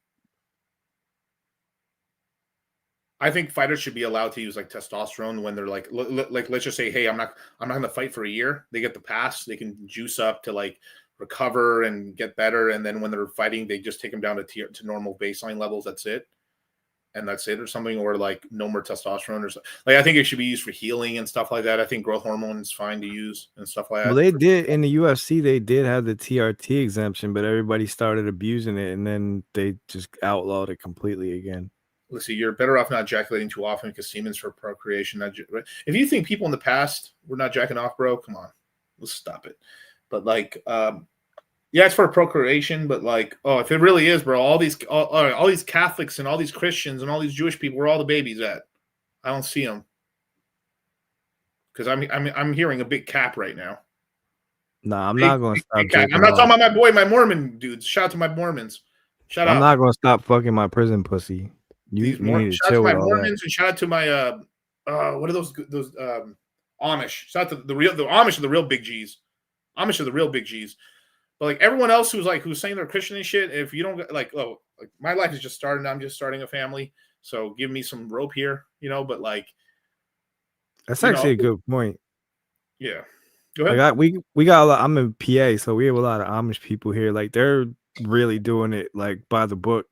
I think fighters should be allowed to use like testosterone when they're like let's just say, hey, I'm not going to fight for a year. They get the pass, they can juice up to like recover and get better, and then when they're fighting, they just take them down to normal baseline levels. That's it, or something, or like no more testosterone or something. Like I think it should be used for healing and stuff like that. I think growth hormone is fine to use and stuff like that. Well, they did in the UFC. They did have the TRT exemption, but everybody started abusing it, and then they just outlawed it completely again. Let's see, you're better off not ejaculating too often because semen's for procreation. If you think people in the past were not jacking off, bro, come on, let's stop it. But like, yeah, it's for procreation. But like, oh, if it really is, bro, all these Catholics and all these Christians and all these Jewish people, where all the babies at? I don't see them because I'm hearing a big cap right now. Nah, I'm not going to stop. I'm not talking about my boy, my Mormon dudes. Shout out to my Mormons. Shout out. I'm not going to stop fucking my prison pussy. You need to shout chill out to my with all Mormons that. and shout out to my what are those Amish? Shout out to the Amish are the real big G's. Amish are the real big G's. But like everyone else who's saying they're Christian and shit, if you don't like my life is just starting. I'm just starting a family, so give me some rope here, But like, that's actually a good point. Yeah, go ahead. Like we got a lot. I'm in PA, so we have a lot of Amish people here. Like they're really doing it like by the book.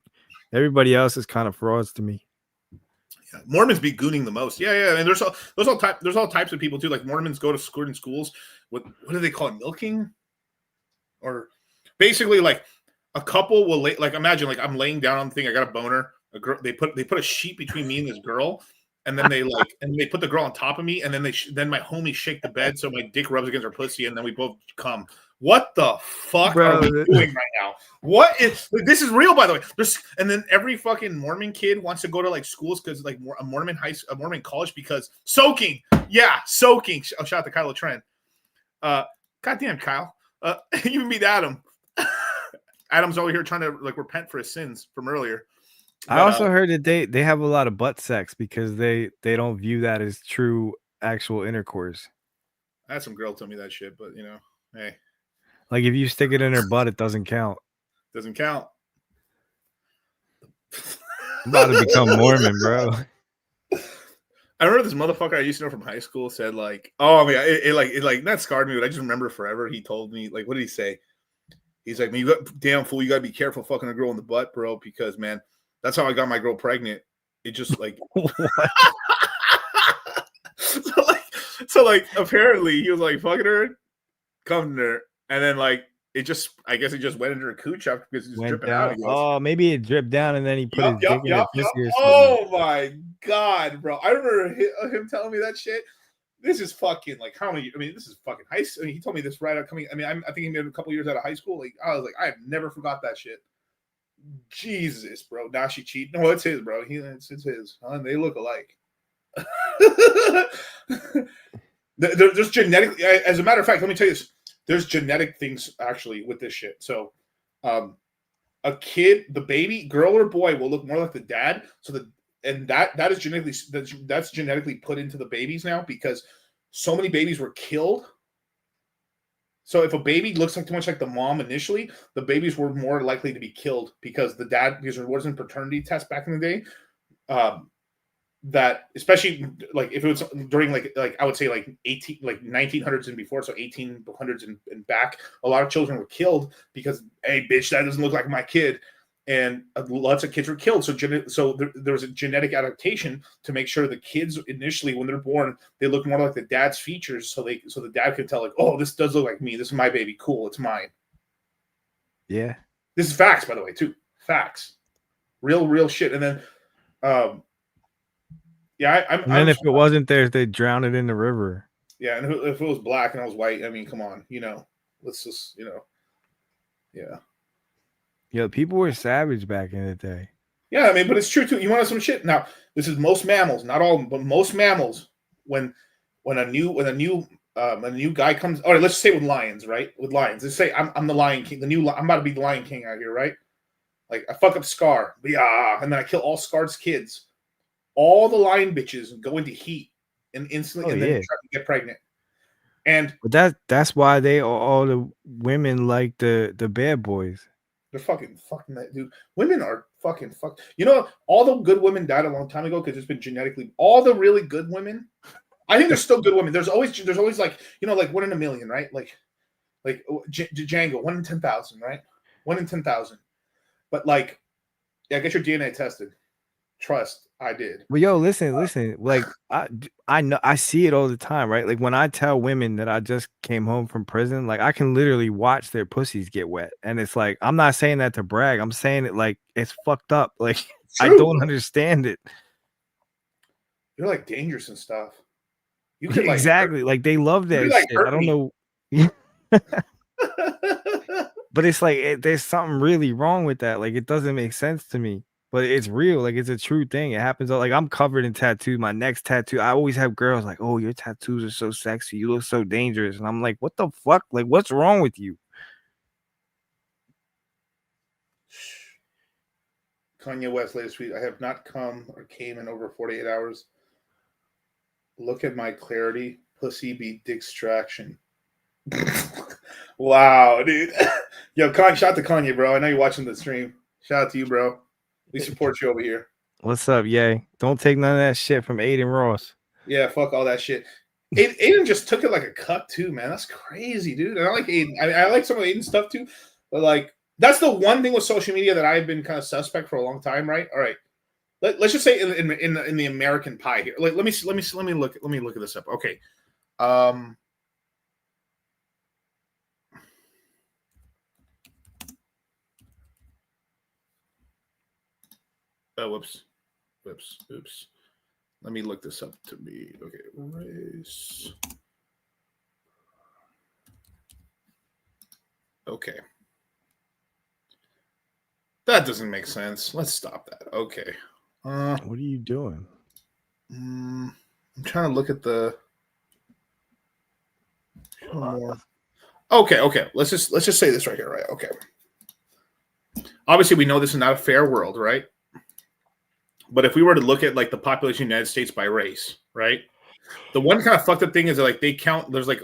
Everybody else is kind of frauds to me. Yeah. Mormons be gooning the most. Yeah. And there's all types of people too. Like Mormons go to school in schools. What do they call it? Milking? Or basically like a couple will like imagine like I'm laying down on the thing. I got a boner. A girl. They put a sheet between me and this girl, and then they put the girl on top of me, and then then my homies shake the bed so my dick rubs against her pussy, and then we both come. What the fuck are we doing right now? This is real, by the way. And then every fucking Mormon kid wants to go to like schools because like a Mormon college because soaking. Yeah, soaking. Oh, shout out to Kyle Trent. Goddamn, Kyle. You meet Adam. Adam's over here trying to like repent for his sins from earlier. I also heard that they have a lot of butt sex because they don't view that as true actual intercourse. I had some girl tell me that shit, but hey. Like if you stick it in her butt, it doesn't count. Doesn't count. I'm about to become Mormon, bro. I remember this motherfucker I used to know from high school said like, oh, I mean, it not scarred me, but I just remember forever. He told me like, what did he say? He's like, man, you got damn fool, you gotta be careful fucking a girl in the butt, bro, because man, that's how I got my girl pregnant. It just like, so like apparently he was like fucking her, coming to her. And then, like, I guess it just went into her cooch after because he's Went dripping out. down. Oh, maybe it dripped down and then he put his dick in her pussy or something. Oh my god, bro! I remember him telling me that shit. This is fucking like how many? I mean, this is fucking high school. I mean, he told me this right out coming. I mean, I think he made a couple years out of high school. Like I was like, I have never forgot that shit. Jesus, bro. Now she cheating. No, it's his, bro. It's his. They look alike. There's genetically, as a matter of fact, let me tell you this. There's genetic things actually with this shit. So, a kid, the baby, girl or boy, will look more like the dad. So that is genetically put into the babies now because so many babies were killed. So if a baby looks like too much like the mom initially, the babies were more likely to be killed because there wasn't paternity test back in the day. That especially like if it was during like I would say like 1900s and before, so 1800s and back, a lot of children were killed because hey bitch, that doesn't look like my kid, and lots of kids were killed. So there was a genetic adaptation to make sure the kids initially when they're born they look more like the dad's features, so the dad could tell like, oh, this does look like me, this is my baby, cool, it's mine. Yeah, this is facts, by the way, too. Facts, real shit. And then yeah, and then if it wasn't there, they'd drown it in the river. Yeah, and if it was black and I was white, I mean, come on, let's just, yeah. Yo, people were savage back in the day. Yeah, I mean, but it's true too. You want some shit? Now, this is most mammals, not all, but most mammals. When a new guy comes, all right, let's say with lions, right? With lions, let's say I'm the Lion King, I'm about to be the Lion King out here, right? Like I fuck up Scar, yeah, and then I kill all Scar's kids. All the lion bitches go into heat and instantly, and then try to get pregnant. And but that's why all the women like the bad boys. They're fucking that dude. Women are fucking fuck. You know, all the good women died a long time ago because it's been genetically. All the really good women, I think there's still good women. There's always like like 1 in a million, right? Like Django, 1 in 10,000, right? 1 in 10,000. But like, yeah, get your DNA tested. Trust, I did. Well, yo, listen. Like, I know, I see it all the time, right? Like when I tell women that I just came home from prison, like I can literally watch their pussies get wet, and it's like I'm not saying that to brag. I'm saying it like it's fucked up. Like I don't understand it. You're like dangerous and stuff. You could exactly like they love that shit. I don't know. But it's like there's something really wrong with that. Like it doesn't make sense to me. But it's real, like it's a true thing. It happens. Like I'm covered in tattoos. My neck's tattoo. I always have girls like, "Oh, your tattoos are so sexy. You look so dangerous." And I'm like, "What the fuck? Like, what's wrong with you?" Kanye West latest tweet: I have not come or came in over 48 hours. Look at my clarity. Pussy be distraction. Wow, dude. Yo, shout out to Kanye, bro. I know you're watching the stream. Shout out to you, bro. We support you over here. What's up, yay? Don't take none of that shit from Aiden Ross. Yeah, fuck all that shit. Aiden just took it like a cut too, man. That's crazy, dude. And I like Aiden. I like some of Aiden's stuff too, but like that's the one thing with social media that I've been kind of suspect for a long time, right? All right, let's just say in the American pie here. Like let me look at this up. Okay, oops. Let me look this up to me. Okay, race. Okay. That doesn't make sense. Let's stop that. Okay. What are you doing? I'm trying to look at the more. Okay. Let's just say this right here, right? Okay. Obviously, we know this is not a fair world, right? But if we were to look at like the population of the United States by race, right? The one kind of fucked up thing is that, like they count. There's like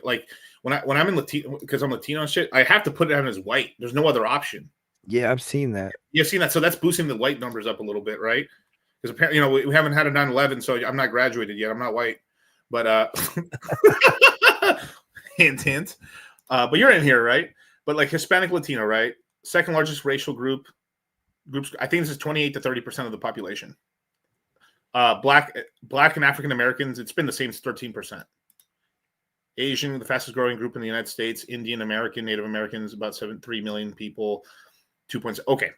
when I'm in Latino, because I'm Latino and shit, I have to put it down as white. There's no other option. Yeah, I've seen that. You've seen that, so that's boosting the white numbers up a little bit, right? Because apparently, we haven't had a 9/11, so I'm not graduated yet. I'm not white, but hint. But you're in here, right? But like Hispanic, Latino, right? Second largest racial groups. I think this is 28 to 30% of the population. Black and African Americans, it's been the same, 13%. Asian, the fastest growing group in the United States. Indian American, Native Americans, about 3 million people. 2.6. Okay,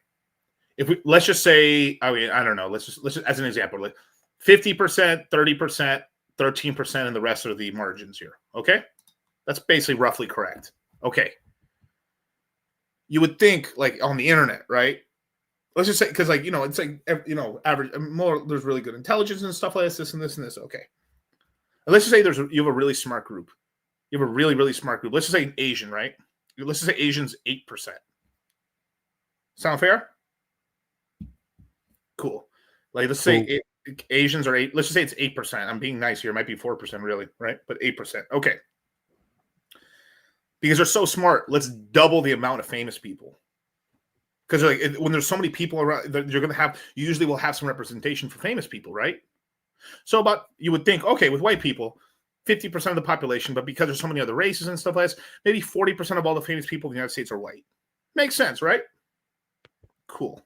let's just say, I mean, I don't know. Let's just as an example, like 50%, 30%, 13%, and the rest are the margins here. Okay, that's basically roughly correct. Okay, you would think like on the internet, right? Let's just say because like it's like average more. There's really good intelligence and stuff like this and this and this. Okay, and let's just say you have a really smart group. You have a really, really smart group. Let's just say Asian, right? Let's just say Asians 8%. Sound fair? Cool. Like let's say Asians are 8. Let's just say it's 8%. I'm being nice here. It might be 4%, really, right? But 8%. Okay. Because they're so smart, let's double the amount of famous people. Because like when there's so many people around, you're gonna have. You usually will have some representation for famous people, right? So, you would think, okay, with white people, 50% of the population, but because there's so many other races and stuff like this, maybe 40% of all the famous people in the United States are white. Makes sense, right? Cool.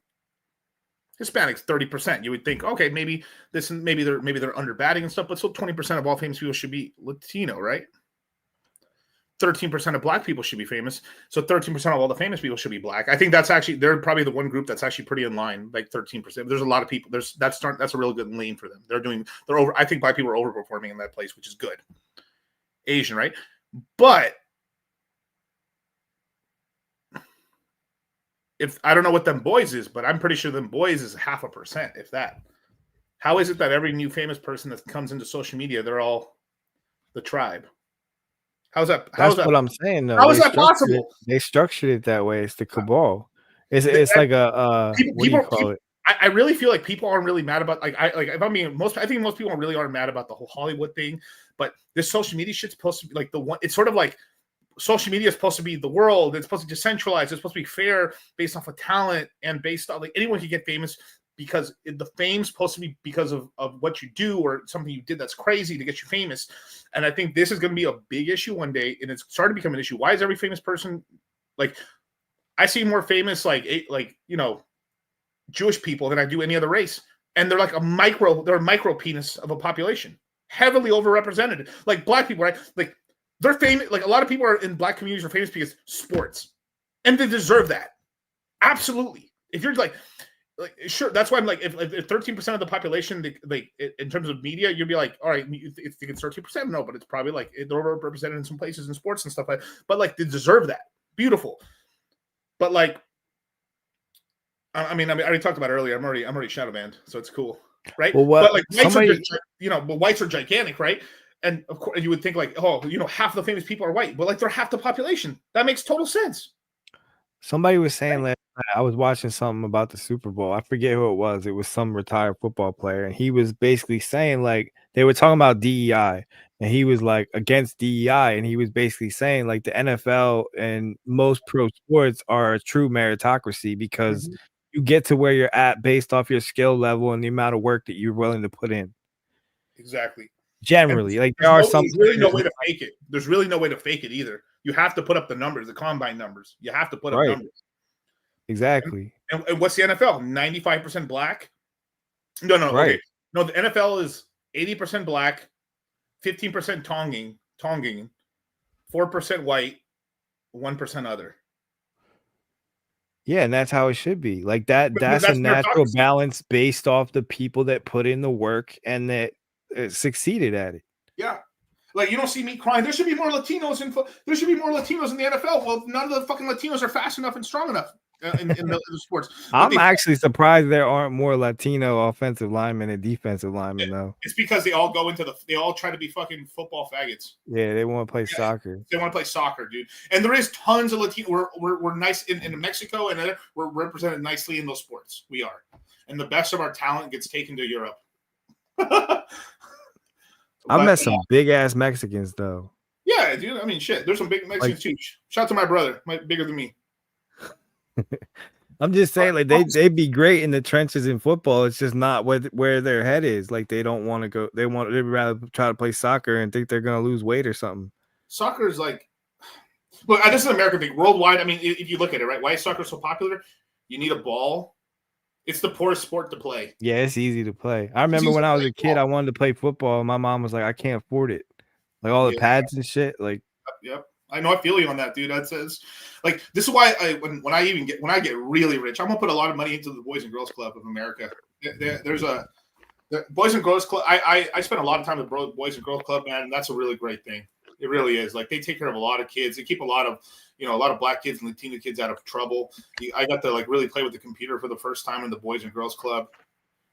Hispanics, 30%. You would think, okay, maybe they're under batting and stuff, but still 20% of all famous people should be Latino, right? 13% of black people should be famous. So 13% of all the famous people should be black. I think they're probably the one group that's actually pretty in line, like 13%. There's a lot of people. That's a really good lane for them. They're over. I think black people are overperforming in that place, which is good. Asian, right? But if I don't know what them boys is, but I'm pretty sure them boys is 0.5%, if that. How is it that every new famous person that comes into social media, they're all the tribe? That's what I'm saying, though. How is that possible? They structured it that way. It's the cabal. It's like a what do you call it? I really feel like people aren't really mad about if I'm being I think most people really aren't mad about the whole Hollywood thing, but this social media shit's supposed to be like the one. It's sort of like social media is supposed to be the world. It's supposed to be decentralized. It's supposed to be fair based off of talent and based on like anyone can get famous because the fame's supposed to be because of what you do or something you did that's crazy to get you famous. And I think this is going to be a big issue one day, and it's starting to become an issue. Why is every famous person like I see more famous Jewish people than I do any other race, and they're like a micro penis of a population, heavily overrepresented. Like black people, right? Like they're famous. Like a lot of people are in black communities are famous because sports, and they deserve that. Absolutely. If you're like sure, that's why I'm like, if 13% of the population, like in terms of media, you'd be like, all right, it's 13%. No, but it's probably like they're overrepresented in some places in sports and stuff like that. But like they deserve that. Beautiful. But like, I mean, I already talked about it earlier. I'm already shadow banned, so it's cool, right? Well, but like whites are gigantic, right? And of course, you would think like, half the famous people are white, but like they're half the population. That makes total sense. Somebody was saying last night, I was watching something about the Super Bowl. I forget who it was. It was some retired football player, and he was basically saying like they were talking about DEI, and he was like against DEI, and he was basically saying like the NFL and most pro sports are a true meritocracy because you get to where you're at based off your skill level and the amount of work that you're willing to put in. Exactly. Generally, like there's really no way to fake it. There's really no way to fake it either. You have to put up the numbers, the combine numbers. You have to put up numbers. Exactly. And what's the NFL? 95% black? No. Right. Okay. No, the NFL is 80% black, 15% Tongan, 4% white, 1% other. Yeah, and that's how it should be. Like that's a natural balance based off the people that put in the work and that succeeded at it. Yeah. Like you don't see me crying. There should be more Latinos in the NFL. Well, none of the fucking Latinos are fast enough and strong enough in the sports. I'm actually surprised there aren't more Latino offensive linemen and defensive linemen though. It's because they all they all try to be fucking football faggots. Yeah, they want to play soccer. They want to play soccer, dude. And there is tons of Latino. We're nice in Mexico, and we're represented nicely in those sports. We are, and the best of our talent gets taken to Europe. I met some big ass Mexicans though. Yeah, dude. I mean, shit. There's some big Mexicans too. Shout out to my brother, bigger than me. I'm just saying, like they'd be great in the trenches in football. It's just not where their head is. Like they don't want to go. They'd rather try to play soccer and think they're gonna lose weight or something. Soccer is like, look, this is an American thing. Worldwide, I mean, if you look at it, right? Why is soccer so popular? You need a ball. It's the poorest sport to play. Yeah, it's easy to play. I remember when I was a kid, I wanted to play football. And my mom was like, I can't afford it. Like all the pads and shit. Like, yep. I know I feel you on that, dude. That's like this is why when I get really rich, I'm gonna put a lot of money into the Boys and Girls Club of America. There's a Boys and Girls Club. I spend a lot of time with Boys and Girls Club, man. And that's a really great thing. It really is. Like they take care of a lot of kids. They keep a lot of Black kids and Latino kids out of trouble. I got to like really play with the computer for the first time in the Boys and Girls Club.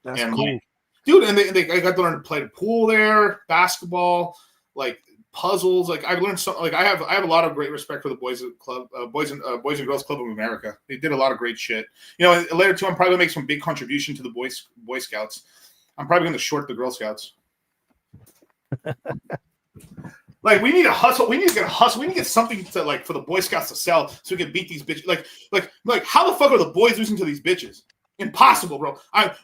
That's cool. Dude, and I got to learn to play the pool there, basketball, like puzzles. Like I've learned something. Like I have a lot of great respect for the Boys and Girls Club of America. They did a lot of great shit. Later too, I'm probably gonna make some big contribution to the Boy Scouts. I'm probably gonna short the Girl Scouts. Like we need to hustle. We need to get a hustle. We need to get something to like for the Boy Scouts to sell so we can beat these bitches. Like how the fuck are the boys losing to these bitches? Impossible, bro.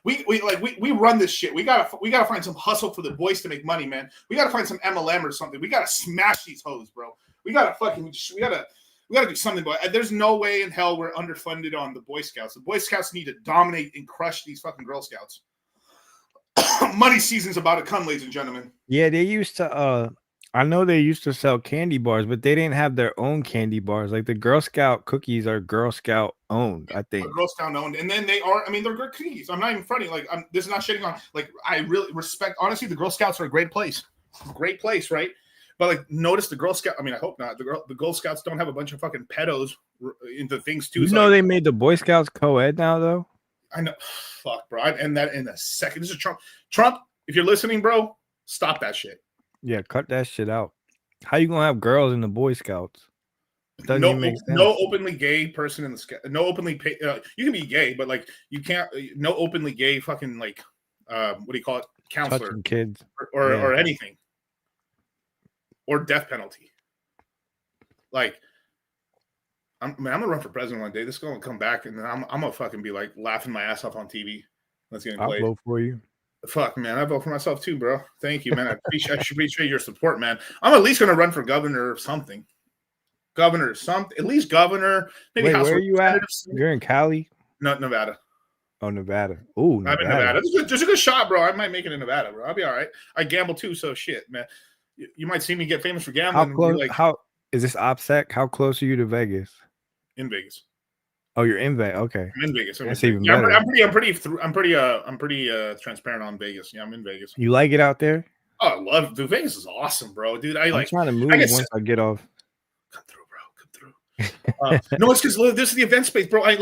We run this shit. We gotta find some hustle for the boys to make money, man. We gotta find some MLM or something. We gotta smash these hoes, bro. We gotta do something, but there's no way in hell we're underfunded on the Boy Scouts. The Boy Scouts need to dominate and crush these fucking Girl Scouts. Money season's about to come, ladies and gentlemen. Yeah, they used to I know they used to sell candy bars, but they didn't have their own candy bars. Like the Girl Scout cookies are Girl Scout owned, I think. Girl Scout owned, and then they're good cookies. I'm not even fronting. Like this is not shitting on. Like I really respect. Honestly, the Girl Scouts are a great place, right? But like, notice the Girl Scout. I mean, I hope not. The Girl Scouts don't have a bunch of fucking pedos into things too. You know they made the Boy Scouts co-ed now, though. I know. Fuck, bro. I'd end that in a second. This is Trump. Trump, if you're listening, bro, stop that shit. Yeah, cut that shit out. How you gonna have girls in the Boy Scouts? Doesn't even make sense. No openly gay person in the scout. No openly you can be gay, but like you can't. No openly gay fucking like what do you call it? Counselor, touching kids or anything, or death penalty. Like I'm gonna run for president one day. This is gonna come back, and then I'm gonna fucking be like laughing my ass off on TV. Let's get played. I'll vote for you. Fuck, man. I vote for myself too, bro. Thank you, man. I appreciate your support, man. I'm at least going to run for governor or something. At least governor. Maybe. Wait, where are you at? You're in Cali? No, Nevada. Oh, Nevada. Oh, I'm in Nevada. There's a good shot, bro. I might make it in Nevada, bro. I'll be all right. I gamble too, so shit, man. You might see me get famous for gambling. How close? How is this OPSEC? How close are you to Vegas? In Vegas. Oh, you're in Vegas. Okay, I'm in Vegas. That's even better. I'm pretty transparent on Vegas. Yeah, I'm in Vegas. You like it out there? Oh, I love dude. Vegas is awesome, bro. Dude, I'm trying to move once I get off. Come through, bro. Come through. No, it's because this is the event space, bro. I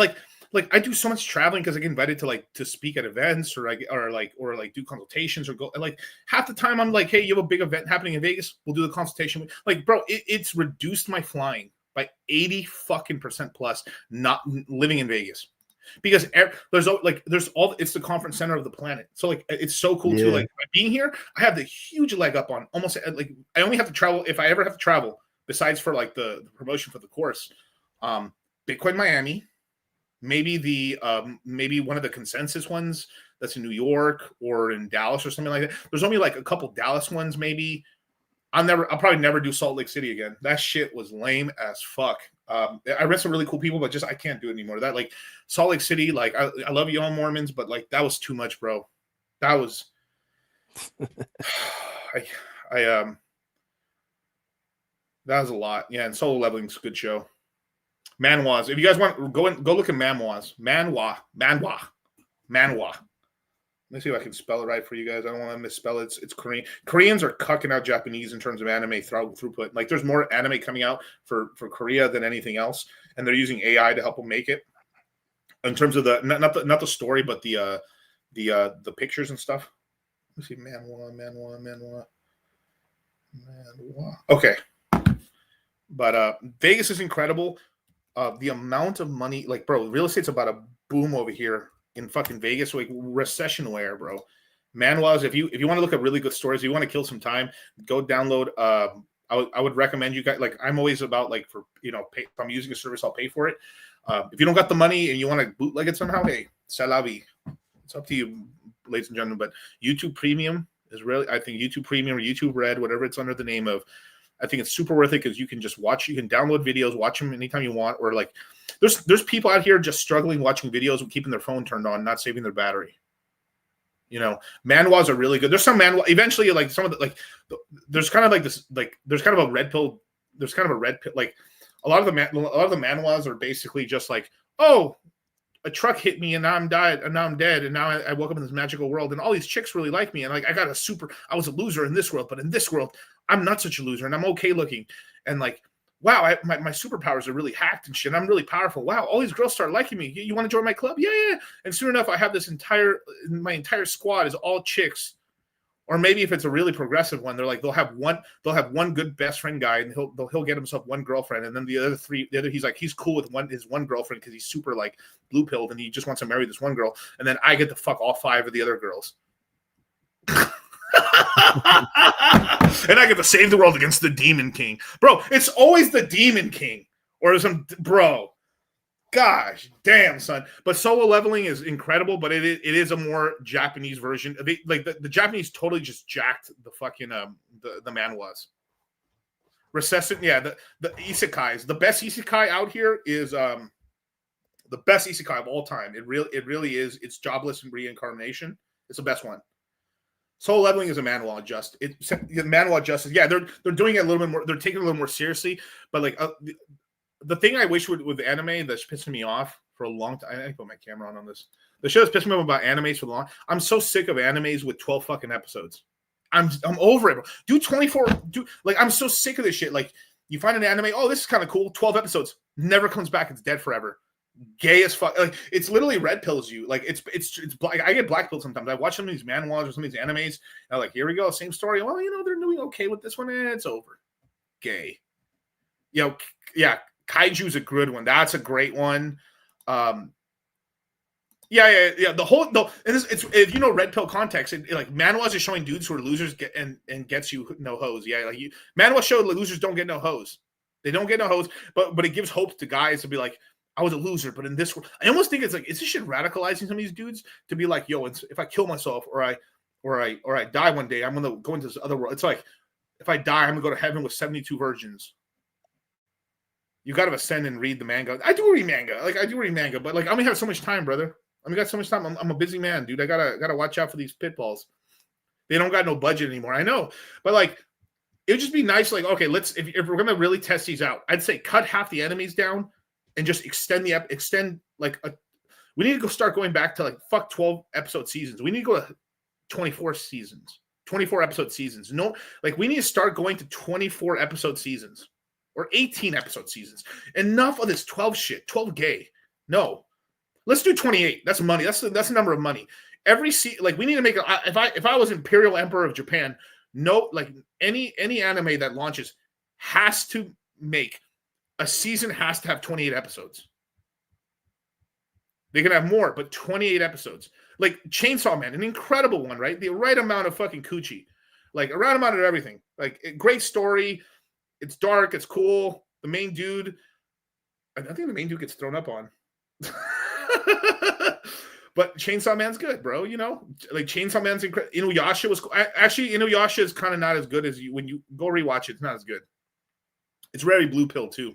do so much traveling because I get invited to speak at events or do consultations or go like half the time I'm like, hey, you have a big event happening in Vegas, we'll do the consultation. Like, bro, it's reduced my flying by 80% plus not living in Vegas because it's the conference center of the planet. So like it's so cool too. Like being here, I have the huge leg up on almost like I only have to travel if I ever have to travel besides for like the promotion for the course. Bitcoin Miami. Maybe maybe one of the consensus ones that's in New York or in Dallas or something like that. There's only like a couple Dallas ones, maybe. I'll probably never do Salt Lake City again. That shit was lame as fuck. I read some really cool people, but just I can't do it anymore. That like Salt Lake City, like I love you all Mormons, but like that was too much, bro. That was that was a lot. Yeah, and Solo Leveling's a good show. Manwas. If you guys want, go look at Manwas. Manwa. Let me see if I can spell it right for you guys. I don't want to misspell it. It's Korean. Koreans are cucking out Japanese in terms of anime throughput. Like there's more anime coming out for Korea than anything else, and they're using AI to help them make it. In terms of the not the story, but the pictures and stuff. Let me see. Manwa. Okay. But Vegas is incredible. The amount of money, like, bro, real estate's about a boom over here in fucking Vegas, like recession wear, bro. Manwas, if you want to look at really good stories, if you want to kill some time, go download. I would recommend you guys. Like, I'm always about like for if I'm using a service, I'll pay for it. If you don't got the money and you want to bootleg it somehow, hey, c'est la vie. It's up to you, ladies and gentlemen. But YouTube Premium is really, I think YouTube Premium or YouTube Red, whatever it's under the name of. I think it's super worth it because you can just watch. You can download videos, watch them anytime you want, or like there's people out here just struggling watching videos and keeping their phone turned on, not saving their battery. You know, manhwas are really good. There's some manhwa. Eventually, like some of the there's kind of like this there's kind of a red pill. There's kind of a red pill. Like a lot of the manhwas are basically just like, oh, a truck hit me and now I'm dead and now I woke up in this magical world and all these chicks really like me and like I was a loser in this world, but in this world I'm not such a loser and I'm okay looking and like, wow, my superpowers are really hacked and shit. I'm really powerful. Wow, all these girls start liking me. You want to join my club? Yeah. And soon enough, I have my entire squad is all chicks. Or maybe if it's a really progressive one, they're like they'll have one good best friend guy and he'll get himself one girlfriend, and then the other he's cool with his one girlfriend because he's super like blue pilled and he just wants to marry this one girl, and then I get to fuck all 5 of the other girls. And I get to save the world against the Demon King. Bro, it's always the Demon King. Or some bro. Gosh, damn, son. But solo leveling is incredible, but it is a more Japanese version. The Japanese totally just jacked the fucking the manhwas. Recession, yeah, the isekais. The best isekai out here is the best isekai of all time. It really is. It's jobless and reincarnation. It's the best one. Solo leveling is a manhwa manhwa justice. Yeah, they're doing it a little bit more. They're taking it a little more seriously. But like the thing I wish with anime that's pissing me off for a long time. I need to put my camera on this. The show that's pissing me off about animes for the long. I'm so sick of animes with 12 fucking episodes. I'm over it. Do 24. I'm so sick of this shit. Like you find an anime. Oh, this is kind of cool. 12 episodes. Never comes back. It's dead forever. Gay as fuck. Like it's literally red pills you. Like it's black. I get black pilled sometimes. I watch some of these manhwas or some of these animes. And I'm like, here we go, same story. Well, they're doing okay with this one. It's over. Gay. Yeah. Kaiju's a good one. That's a great one. Yeah. It's if you know red pill context, like manhwas is showing dudes who are losers and gets you no hoes. Yeah, like manhwa show losers don't get no hoes. They don't get no hoes, but it gives hope to guys to be like, I was a loser, but in this world, I almost think it's like, is this shit radicalizing some of these dudes to be like, yo, if I kill myself or I die one day, I'm gonna go into this other world. It's like if I die, I'm gonna go to heaven with 72 virgins. You got to ascend and read the manga. I do read manga, but like I only have so much time, brother. I got so much time. I'm a busy man, dude. I gotta watch out for these pitfalls. They don't got no budget anymore. I know, but like it would just be nice. Like, okay, if we're gonna really test these out, I'd say cut half the enemies down and just extend we need to go start going back to like 12 episode seasons. We need to go to 24 episode seasons. No, like we need to start going to 24 episode seasons. Or 18 episode seasons. Enough of this 12 shit, 12 gay. No, let's do 28. That's money. That's the number of money. We need to make if I was Imperial Emperor of Japan, no, like any anime that launches has to make a season has to have 28 episodes. They can have more, but 28 episodes. Like Chainsaw Man, an incredible one, right? The right amount of fucking coochie, like a right amount of everything. Like great story. It's dark. It's cool. The main dude, I think the main dude gets thrown up on. But Chainsaw Man's good, bro. Like Chainsaw Man's incredible. Inuyasha was cool. Actually, Inuyasha is kind of not as good as when you go rewatch it. It's not as good. It's very blue pill too.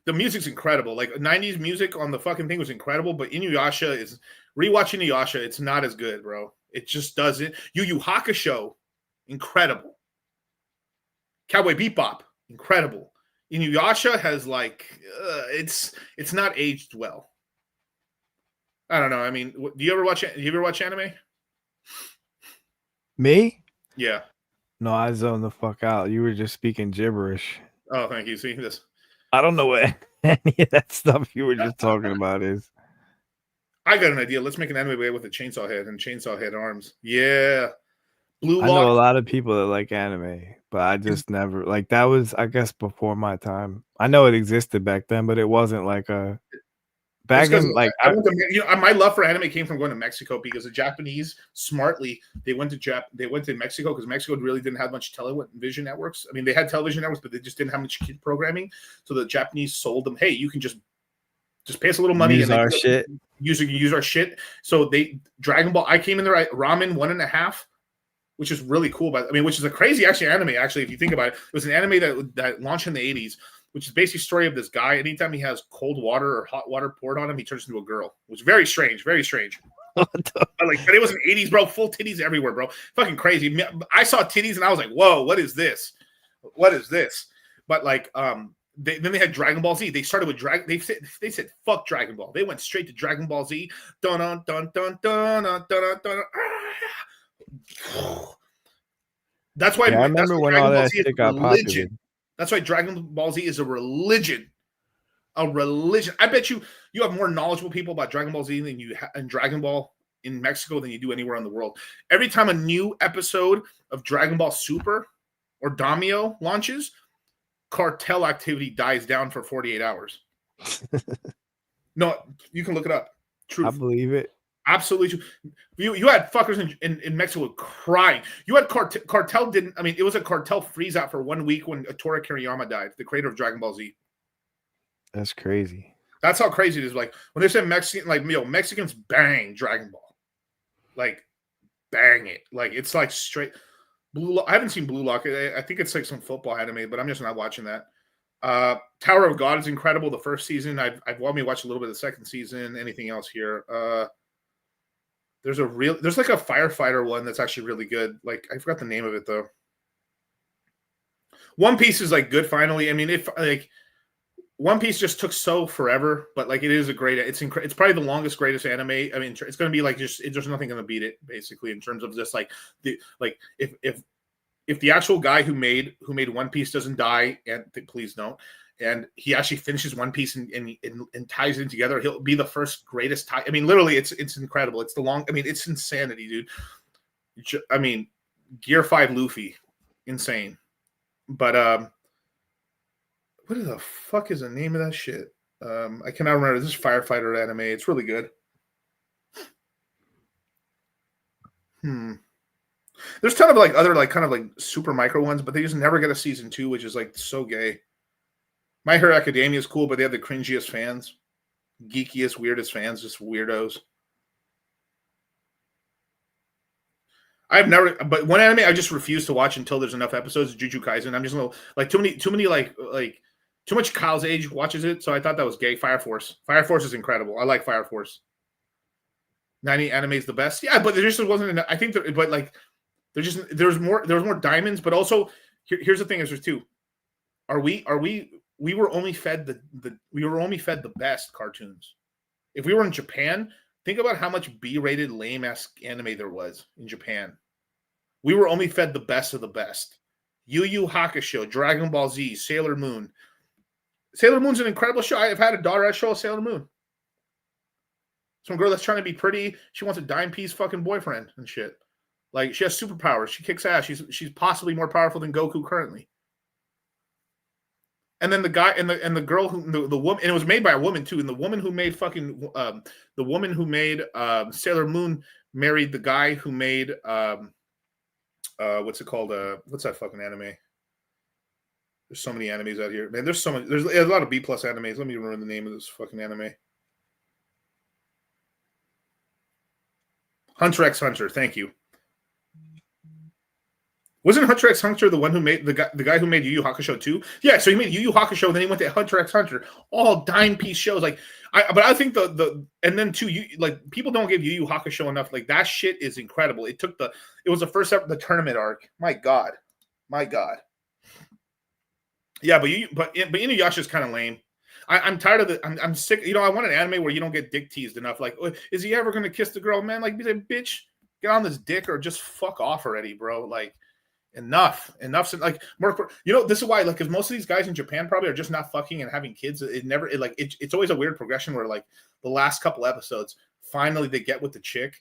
The music's incredible. Like 90s music on the fucking thing was incredible, but Inuyasha is rewatching Inuyasha. It's not as good, bro. It just doesn't. Yu Yu Hakusho, incredible. Cowboy Bebop, incredible. Inuyasha has like it's not aged well. I don't know. I mean, do you ever watch anime? Me? Yeah. No, I zoned the fuck out. You were just speaking gibberish. Oh, thank you. See this? I don't know what any of that stuff you were just talking about is. I got an idea. Let's make an anime with a chainsaw head and chainsaw head arms. Yeah. Blue Lock. I know a lot of people that like anime, but I just never like that was, I guess, before my time. I know it existed back then, but it wasn't like a back in like my love for anime came from going to Mexico because the Japanese smartly they went to Mexico because Mexico really didn't have much television networks. I mean, they had television networks, but they just didn't have much kid programming. So the Japanese sold them, hey, you can just pay us a little money use and our shit. Use our shit. So they Dragon Ball. I came in there Ramen 1.5. Which is really cool, which is a crazy anime. Actually, if you think about it, it was an anime that launched in the 80s, which is basically a story of this guy. Anytime he has cold water or hot water poured on him, he turns into a girl. It was very strange, very strange. But it was an 80s, bro. Full titties everywhere, bro. Fucking crazy. I saw titties and I was like, whoa, what is this? What is this? But like, then they had Dragon Ball Z. They started with They said fuck Dragon Ball. They went straight to Dragon Ball Z. Dun dun dun dun dun dun dun dun. That's why. Yeah, I remember when all that shit got popular. That's why Dragon Ball Z is a religion. A religion. I bet you have more knowledgeable people about Dragon Ball Z than you and Dragon Ball in Mexico than you do anywhere in the world. Every time a new episode of Dragon Ball Super or Daimyo launches, cartel activity dies down for 48 hours. No, you can look it up. Truth. I believe it. Absolutely. You had fuckers in Mexico crying. You had cartel didn't. I mean, it was a cartel freeze out for 1 week when Tora Kiriyama died, the creator of Dragon Ball Z. That's crazy. That's how crazy it is. Like when they said Mexican, like Mexicans bang Dragon Ball, like bang it. Like it's like straight Blue Lock. I haven't seen Blue Lock. I think it's like some football anime, but I'm just not watching that. Tower of God is incredible. The first season, I've wanted me to watch a little bit of the second season. Anything else here? There's like a firefighter one that's actually really good. Like I forgot the name of it though. One Piece is like good finally. I mean, if like One Piece just took so forever, but like it is a great. It's probably the longest, greatest anime. I mean, it's going to be like there's nothing going to beat it basically in terms of just like if the actual guy who made One Piece doesn't die, and please don't, and he actually finishes One Piece and ties it together, he'll be the first greatest tie. I mean, literally, it's incredible. It's it's insanity, dude. I mean, Gear 5 Luffy, insane. But what the fuck is the name of that shit? I cannot remember. This is firefighter anime. It's really good. There's a ton of like other like kind of like super micro ones, but they just never get a season 2, which is like so gay. My Hero Academia is cool, but they have the cringiest fans, geekiest, weirdest fans, just weirdos. But one anime I just refuse to watch until there's enough episodes. Jujutsu Kaisen. I'm just a little like too many like too much Kyle's age watches it, so I thought that was gay. Fire Force. Fire Force is incredible. I like Fire Force. 90 anime is the best. Yeah, but there just wasn't enough. I think that, but like there was more diamonds, but also here's the thing: is there's two. We were only fed the best cartoons. If we were in Japan, think about how much B-rated lame-ass anime there was in Japan. We were only fed the best of the best. Yu Yu Hakusho, Dragon Ball Z, Sailor Moon. Sailor Moon's an incredible show. I've had a daughter that show Sailor Moon. Some girl that's trying to be pretty. She wants a dime piece fucking boyfriend and shit. Like she has superpowers. She kicks ass. She's possibly more powerful than Goku currently. And then the guy and the girl who the woman, and it was made by a woman too. And the woman who made Sailor Moon married the guy who made what's it called? What's that fucking anime? There's so many animes out here, man. There's a lot of B+ animes. Let me remember the name of this fucking anime. Hunter x Hunter. Thank you. Wasn't Hunter x Hunter the one who made the guy who made Yu Yu Hakusho too? Yeah, so he made Yu Yu Hakusho, and then he went to Hunter x Hunter. All dime piece shows. But I think and then too, people don't give Yu Yu Hakusho enough. Like that shit is incredible. It was the first ever the tournament arc. My God. Yeah, but Inuyasha is kind of lame. I'm tired of I'm sick. I want an anime where you don't get dick teased enough. Like, is he ever gonna kiss the girl? Man, like, be like, bitch, get on this dick or just fuck off already, bro. Like. Enough. Like more, this is why, like, because most of these guys in Japan probably are just not fucking and having kids. It's always a weird progression where like the last couple episodes, finally they get with the chick,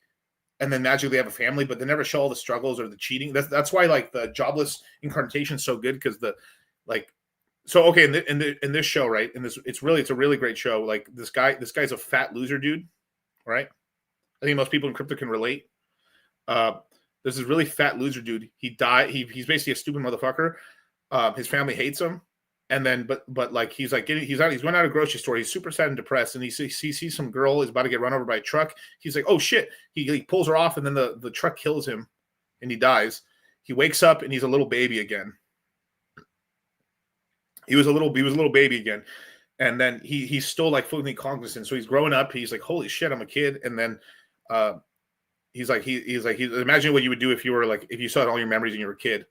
and then magically they have a family, but they never show all the struggles or the cheating. That's why like the jobless incarnation is so good because in this show, right? It's a really great show. Like this guy's a fat loser dude, right? I think most people in crypto can relate. There's this really fat loser dude. He died. He's basically a stupid motherfucker. His family hates him, and then but like he's going out of a grocery store. He's super sad and depressed, and he sees some girl is about to get run over by a truck. He's like, oh shit! He pulls her off, and then the truck kills him, and he dies. He wakes up and he's a little baby again. He was a little baby again, and then he's still like fully cognizant. So he's growing up. He's like, holy shit, I'm a kid, and then. he's like imagine what you would do if you were like if you saw all your memories when you were a kid,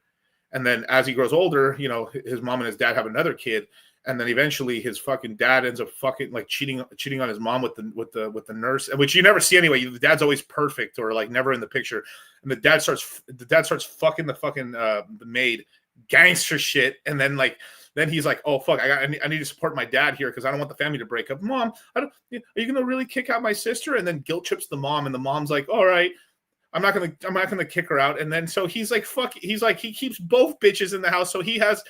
and then as he grows older, you know, his mom and his dad have another kid, and then eventually his fucking dad ends up fucking like cheating on his mom with the nurse, which you never see anyway. The dad's always perfect or like never in the picture, and the dad starts fucking the fucking the maid, gangster shit, and then he's like, oh fuck, I need to support my dad here because I don't want the family to break up. Mom, are you gonna really kick out my sister? And then guilt trips the mom, and the mom's like, all right, I'm not gonna kick her out. And then so he's like, fuck, he keeps both bitches in the house. So he has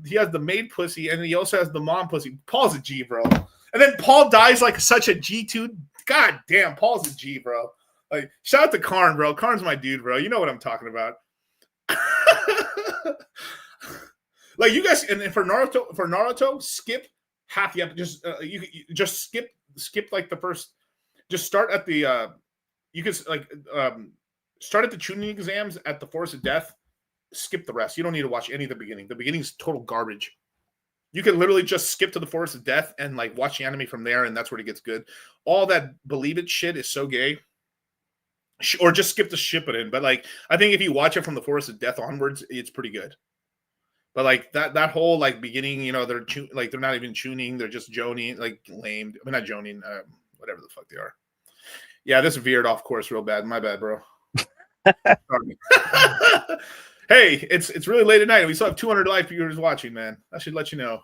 the maid pussy, and he also has the mom pussy. Paul's a G, bro. And then Paul dies like such a G too. God damn, Paul's a G, bro. Like, shout out to Karn, bro. Karn's my dude, bro. You know what I'm talking about. Like you guys, and for Naruto, skip half the episode. Just skip like the first. Just start at the you can like start at the Chunin exams at the Forest of Death. Skip the rest. You don't need to watch any of the beginning. The beginning's total garbage. You can literally just skip to the Forest of Death and like watch the anime from there, and that's where it gets good. All that Believe It shit is so gay. Or just skip the Shippuden. But like, I think if you watch it from the Forest of Death onwards, it's pretty good. But like that whole like beginning, you know, they're not even tuning, they're just joning, like lame. I mean, not joning, whatever the fuck they are. Yeah, this veered off course real bad. My bad, bro. Hey, it's really late at night. We still have 200 live viewers watching, man. I should let you know.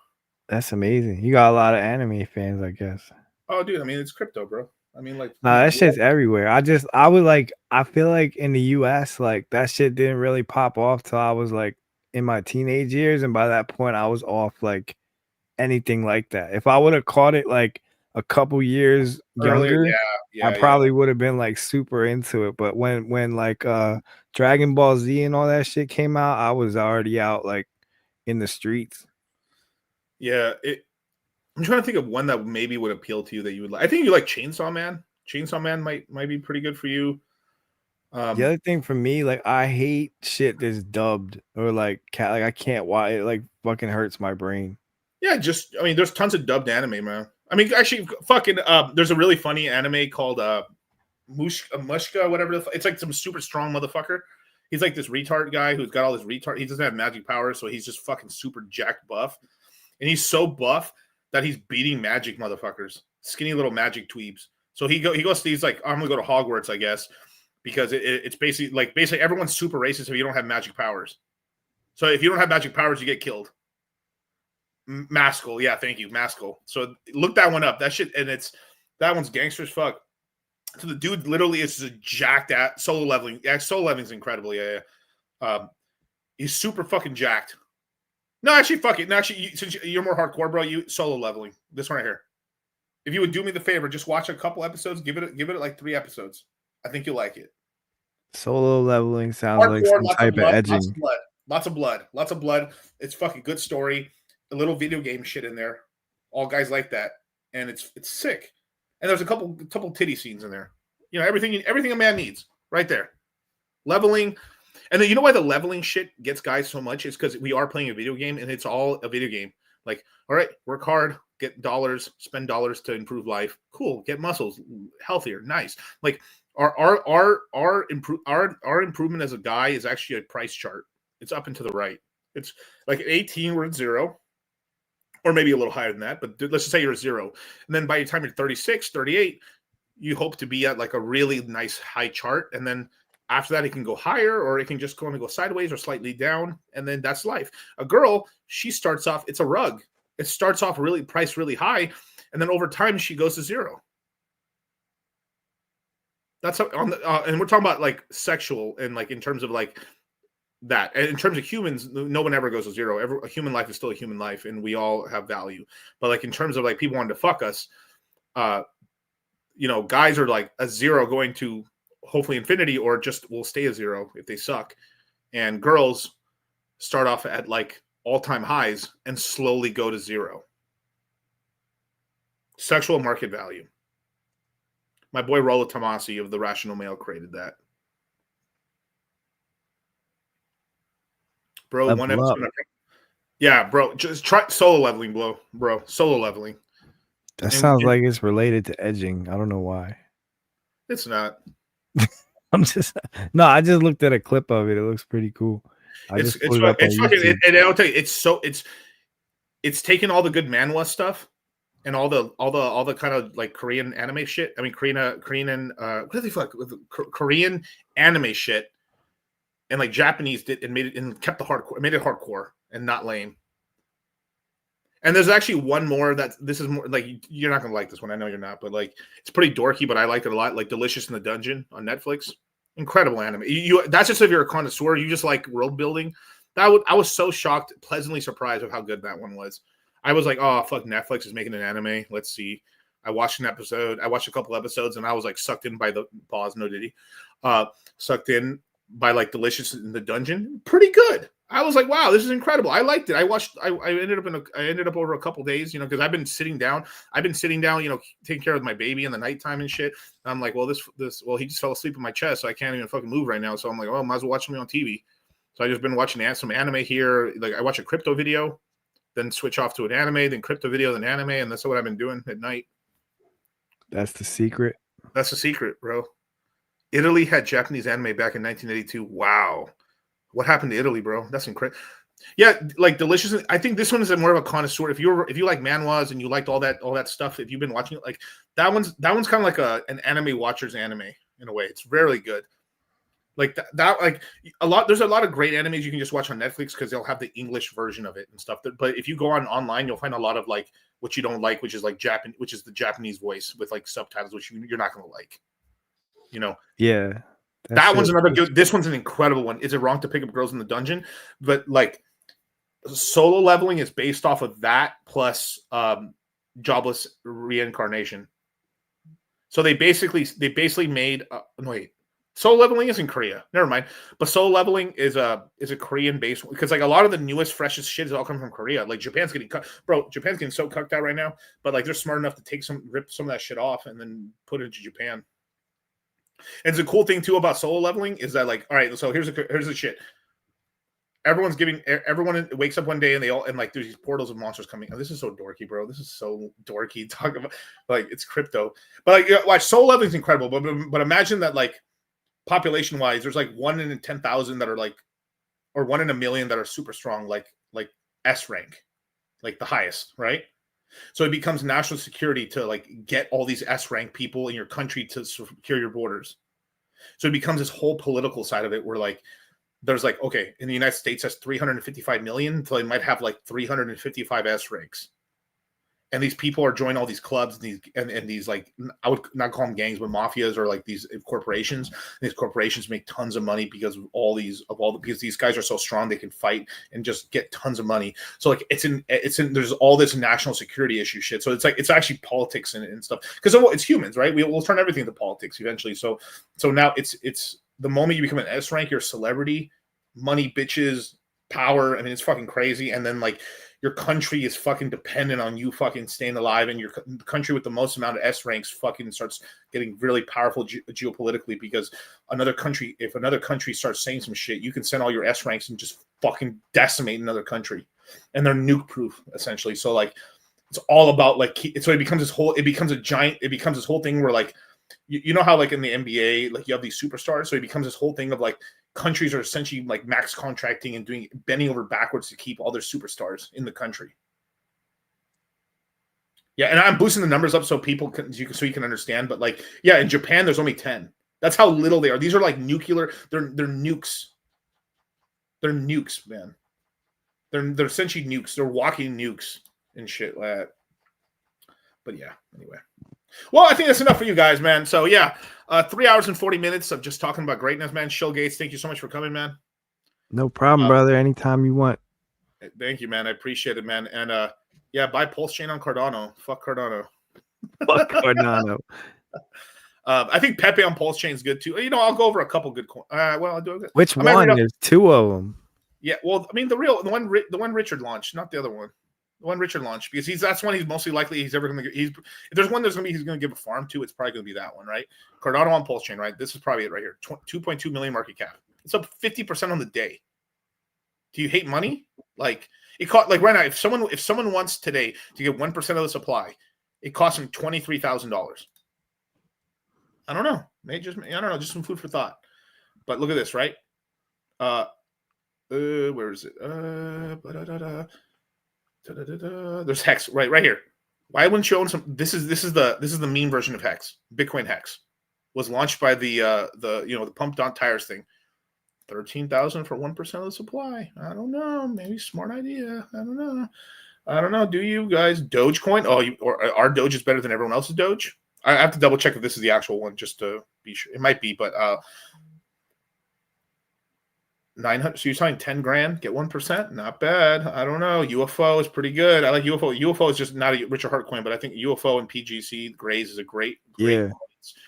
That's amazing. You got a lot of anime fans, I guess. Oh, dude, I mean, it's crypto, bro. I mean, like, nah, that shit's everywhere. I feel like in the US, like that shit didn't really pop off till I was like in my teenage years, and by that point I was off like anything like that. If I would have caught it like a couple years younger, I probably would have been like super into it. But when like Dragon Ball Z and all that shit came out, I was already out like in the streets. Yeah, I'm trying to think of one that maybe would appeal to you that you would like. I think you like Chainsaw Man. Chainsaw Man might be pretty good for you. The other thing for me, like I hate shit that's dubbed or like I can't watch it. Like fucking hurts my brain. Yeah, I mean, there's tons of dubbed anime, man. I mean, actually, fucking there's a really funny anime called Mushka, whatever. It's like some super strong motherfucker. He's like this retard guy who's got all this retard. He doesn't have magic powers, so he's just fucking super jacked buff, and he's so buff that he's beating magic motherfuckers, skinny little magic dweebs. So he's like, I'm gonna go to Hogwarts, I guess, because it's basically everyone's super racist if you don't have magic powers. So if you don't have magic powers, you get killed. Maskell, yeah, thank you, Maskell. So look that one up. That shit, and that one's gangster as fuck. So the dude literally is just jacked at solo leveling. Yeah, solo leveling's incredible. Yeah. He's super fucking jacked. No, actually, fuck it. No, actually, since you're more hardcore, bro, you solo leveling. This one right here. If you would do me the favor, just watch a couple episodes. Give it like 3 episodes. I think you'll like it. Solo leveling sounds hardcore, like some type of edging. Lots of blood. It's fucking good story. A little video game shit in there. All guys like that, and it's sick. And there's a couple titty scenes in there. You know, everything a man needs right there. Leveling. And then you know why the leveling shit gets guys so much? It's because we are playing a video game, and it's all a video game. Like, all right, work hard, get dollars, spend dollars to improve life. Cool, get muscles, healthier, nice. Like our improvement as a guy is actually a price chart. It's up and to the right. It's like at 18, we're at 0. Or maybe a little higher than that, but let's just say you're 0. And then by the time you're 36, 38, you hope to be at like a really nice high chart. And then after that, it can go higher, or it can just go sideways or slightly down. And then that's life. A girl, she starts off, it's a rug. It starts off really priced really high. And then over time, she goes to 0. That's how, and we're talking about like sexual and like in terms of like that. And in terms of humans, no one ever goes to 0. A human life is still a human life, and we all have value. But like in terms of like people wanting to fuck us, you know, guys are like a 0 going to hopefully infinity, or just will stay a 0 if they suck. And girls start off at like all-time highs and slowly go to 0. Sexual market value. My boy Rollo Tomasi of The Rational Male created that. Bro, one episode. Yeah, bro. Just try solo leveling, bro. Solo leveling. That sounds like it's related to edging. I don't know why. It's not. I just looked at a clip of it. It looks pretty cool. It's taken all the good manhwa stuff and all the kind of like Korean anime shit. I mean, Korean anime shit, and like Japanese did and made it and kept the hardcore, made it hardcore and not lame. And there's actually one more that this is more like you're not gonna like this one. I know you're not, but like it's pretty dorky, but I liked it a lot. Like Delicious in the Dungeon on Netflix, incredible anime. That's just if you're a connoisseur, you just like world building. I was so shocked, pleasantly surprised with how good that one was. I was like, oh fuck, Netflix is making an anime. Let's see. I watched an episode. I watched a couple episodes, and I was like sucked in by the pause. No diddy, sucked in by like Delicious in the Dungeon. Pretty good. I was like, wow, this is incredible. I liked it. I watched. I ended up over a couple days, you know, because I've been sitting down, you know, taking care of my baby in the nighttime and shit. And I'm like, well, he just fell asleep in my chest, so I can't even fucking move right now. So I'm like, oh, might as well watch me on TV. So I just been watching some anime here. Like I watch a crypto video, then switch off to an anime, then crypto video, then anime, and that's what I've been doing at night. That's the secret. That's the secret, bro. Italy had Japanese anime back in 1982. Wow. What happened to Italy, bro? That's incredible. Yeah, like Delicious. I think this one is more of a connoisseur. If you like manhwas and you liked all that stuff, if you've been watching it, like that one's kind of like an anime watcher's anime in a way. It's really good. Like that like there's a lot of great animes you can just watch on Netflix because they'll have the English version of it and stuff. But if you go online, you'll find a lot of like what you don't like, which is like which is the Japanese voice with like subtitles, which you're not gonna like. You know. Yeah. That one's another good. This one's an incredible one. Is it wrong to pick up girls in the dungeon? But like, Solo Leveling is based off of that plus Jobless Reincarnation. So they basically made. Wait, Solo Leveling is in Korea. Never mind. But Solo Leveling is a Korean based because like a lot of the newest, freshest shit is all coming from Korea. Like Japan's getting cut, bro. Japan's getting so cucked out right now. But like they're smart enough to rip some of that shit off and then put it into Japan. And the cool thing too about Solo Leveling is that like, all right, so here's the shit. Everyone wakes up one day and like there's these portals of monsters coming. Oh, this is so dorky, bro. This is so dorky. Talk about like it's crypto, but like watch Solo Leveling is incredible. But imagine that like population wise, there's like 1 in 10,000 that are like, or 1 in a million that are super strong, like S rank, like the highest, right? So it becomes national security to like get all these S rank people in your country to secure your borders. So it becomes this whole political side of it where like there's like, okay, in the United States that's 355 million, so they might have like 355 S ranks. And these people are joining all these clubs and these like, I would not call them gangs, but mafias or like these corporations. And these corporations make tons of money because because these guys are so strong they can fight and just get tons of money. So like it's in there's all this national security issue shit. So it's like it's actually politics and stuff because it's humans, right? We'll turn everything into politics eventually. So now it's the moment you become an S rank, you're a celebrity, money, bitches, power. I mean, it's fucking crazy. And then like your country is fucking dependent on you fucking staying alive, and your country with the most amount of S ranks fucking starts getting really powerful geopolitically because if another country starts saying some shit, you can send all your S ranks and just fucking decimate another country, and they're nuke proof essentially. So like it's all about like so it becomes this whole thing where like you know how like in the NBA like you have these superstars, so it becomes this whole thing of like countries are essentially like max contracting and bending over backwards to keep all their superstars in the country. Yeah, and I'm boosting the numbers up so you can understand. But like, yeah, in Japan there's only 10. That's how little they are. These are like nuclear. They're nukes. They're nukes, man. They're essentially nukes. They're walking nukes and shit like that. But yeah, anyway. Well, I think that's enough for you guys, man. So yeah, 3 hours and 40 minutes of just talking about greatness, man. Shill Gates, thank you so much for coming, man. No problem, brother. Anytime you want. Thank you, man. I appreciate it, man. And yeah, buy Pulse Chain on Cardano. Fuck Cardano. Fuck Cardano. I think Pepe on Pulse Chain is good too. You know, I'll go over a couple good coins. Well, I'll do it. Which one? There's 2 of them. Yeah, well, I mean the one Richard launched, not the other one. The one Richard launched, because that's one he's mostly likely he's ever going to get. If there's one he's going to give a farm to, it's probably going to be that one, right? Cardano on Pulse Chain, right? This is probably it right here. 2.2 million market cap. It's up 50% on the day. Do you hate money? Like it cost like right now, if someone wants today to get 1% of the supply, it costs him $23,000. I don't know. Maybe just I don't know. Just some food for thought. But look at this, right? Where is it? There's Hex right here. Why wouldn't you own some? This is the mean version of Hex. Bitcoin Hex was launched by the pumped on tires thing. 13,000 for 1% of the supply. I don't know. Maybe smart idea. I don't know. Do you guys Dogecoin? Or our Doge is better than everyone else's Doge? I have to double check if this is the actual one just to be sure. It might be, but 900. So you're selling 10 grand, get 1%. Not bad. I don't know. UFO is pretty good. I like UFO. UFO is just not a Richard Hart coin, but I think UFO and PGC Grays is a great. Yeah,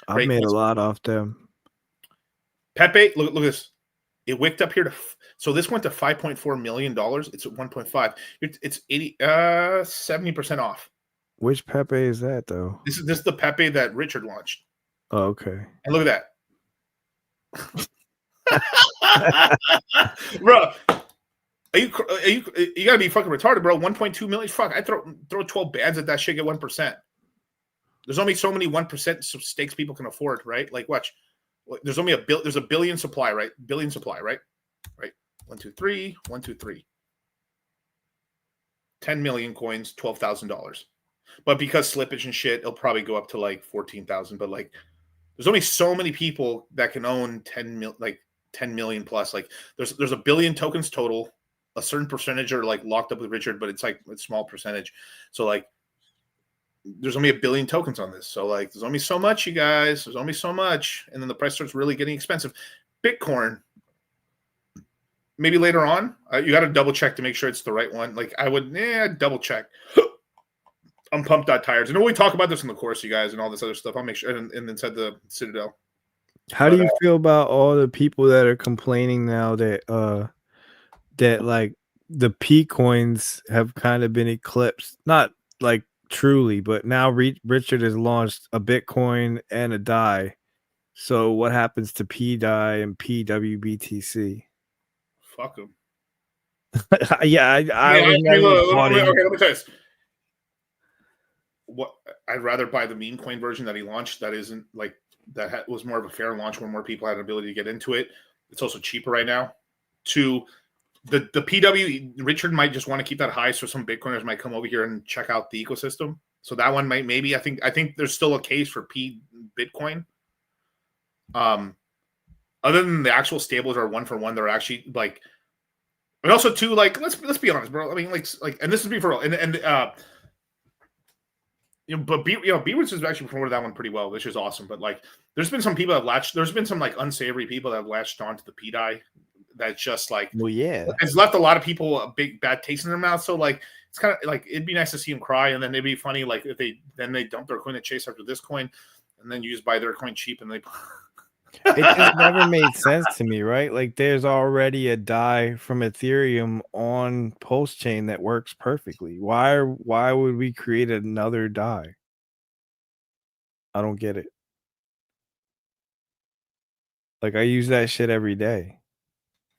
I made a lot off them. Pepe, look at this. It wicked up here to, so this went to $5.4 million. It's at 1.5. It's 70% off. Which Pepe is that though? This is the Pepe that Richard launched. Oh, okay. And look at that. Bro, you gotta be fucking retarded, bro. 1.2 million. Fuck, I throw 12 bands at that shit, get 1%. There's only so many 1% stakes people can afford, right? Like, watch. There's only there's a billion supply, right? Billion supply, right? Right. 1, 2, 3. 1, 2, 3. 10 million coins, $12,000. But because slippage and shit, it'll probably go up to like 14,000. But like, there's only so many people that can own 10 million plus. Like, there's a billion tokens total. A certain percentage are like locked up with Richard, but it's like a small percentage. So like, there's only a billion tokens on this. So like, there's only so much, you guys. There's only so much. And then the price starts really getting expensive. Bitcoin, maybe later on, you got to double check to make sure it's the right one. Like I would, double check. I'm pumped.tires. I know we talk about this in the course, you guys, and all this other stuff. I'll make sure, and inside the Citadel. How do you feel about all the people that are complaining now that that like the P coins have kind of been eclipsed? Not like truly, but now Richard has launched a Bitcoin and a DAI. So what happens to P DAI and PWBTC? Fuck them. Yeah, okay, let me tell you this. What I'd rather buy the meme coin version that he launched. That isn't like that was more of a fair launch where more people had an ability to get into it. It's also cheaper right now. To the PW, Richard might just want to keep that high, so some Bitcoiners might come over here and check out the ecosystem. So that one might maybe I think there's still a case for P Bitcoin. Other than the actual stables are 1-for-1, they're actually like, and also too like let's be honest, bro. I mean like and this is be for real and but B-Roots has actually promoted that one pretty well, which is awesome. But like, there's been some people that latched. There's been some like unsavory people that have latched onto the PDI. That's just like, well, yeah, it's left a lot of people a big bad taste in their mouth. So like, it's kind of like it'd be nice to see them cry, and then it'd be funny like if they dump their coin to chase after this coin, and then you just buy their coin cheap, and they. It just never made sense to me, right? Like there's already a DAI from Ethereum on Pulse Chain that works perfectly. Why would we create another DAI? I don't get it. Like I use that shit every day.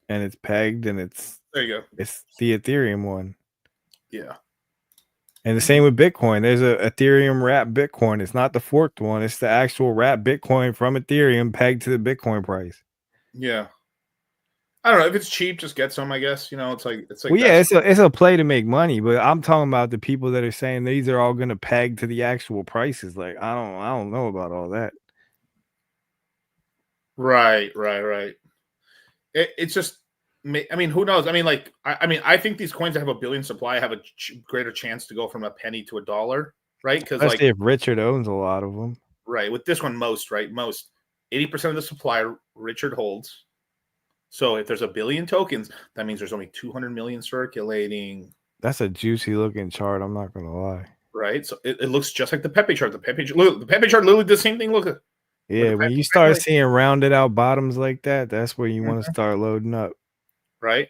And it's pegged and there you go. It's the Ethereum one. Yeah. And the same with Bitcoin. There's a Ethereum wrapped Bitcoin. It's not the forked one. It's the actual wrapped Bitcoin from Ethereum pegged to the Bitcoin price. Yeah. I don't know. If it's cheap, just get some, I guess. It's like well, yeah, it's a play to make money, but I'm talking about the people that are saying these are all gonna peg to the actual prices. Like, I don't know about all that. Right. It's just, I mean, who knows? I mean, like, I think these coins that have a billion supply have a greater chance to go from a penny to $1, right? Because like, if Richard owns a lot of them, right? With this one, most 80% of the supply Richard holds. So if there's a billion tokens, that means there's only 200 million circulating. That's a juicy looking chart. I'm not gonna lie. Right. So it looks just like the Pepe chart. The Pepe chart literally the same thing. Look at. Yeah, when you start seeing rounded out bottoms like that, that's where you want to start loading up. Right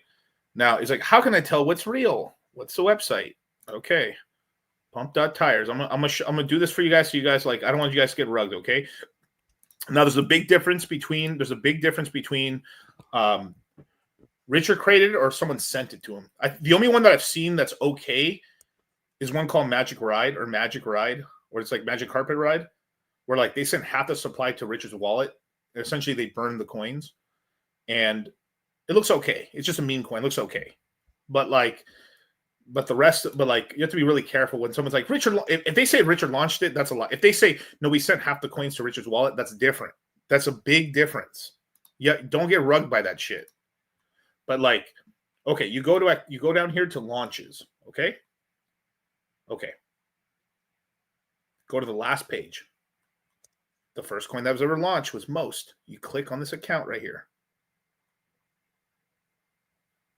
now, it's like, how can I tell what's real? What's the website? Okay, pump.tires. I'm gonna do this for you guys. So you guys like, I don't want you guys to get rugged. Okay. Now there's a big difference between Richard created or someone sent it to him. The only one that I've seen that's okay is one called Magic Ride, or it's like Magic Carpet Ride. where like they sent half the supply to Richard's wallet. Essentially, they burned the coins, and it looks okay. It's just a meme coin. It looks okay, but the rest. But like you have to be really careful when someone's like Richard. If they say Richard launched it, that's a lot. If they say no, we sent half the coins to Richard's wallet, that's different. That's a big difference. Yeah, don't get rugged by that shit. But like, okay, you go down here to launches. Okay. Go to the last page. The first coin that was ever launched was Most. You click on this account right here.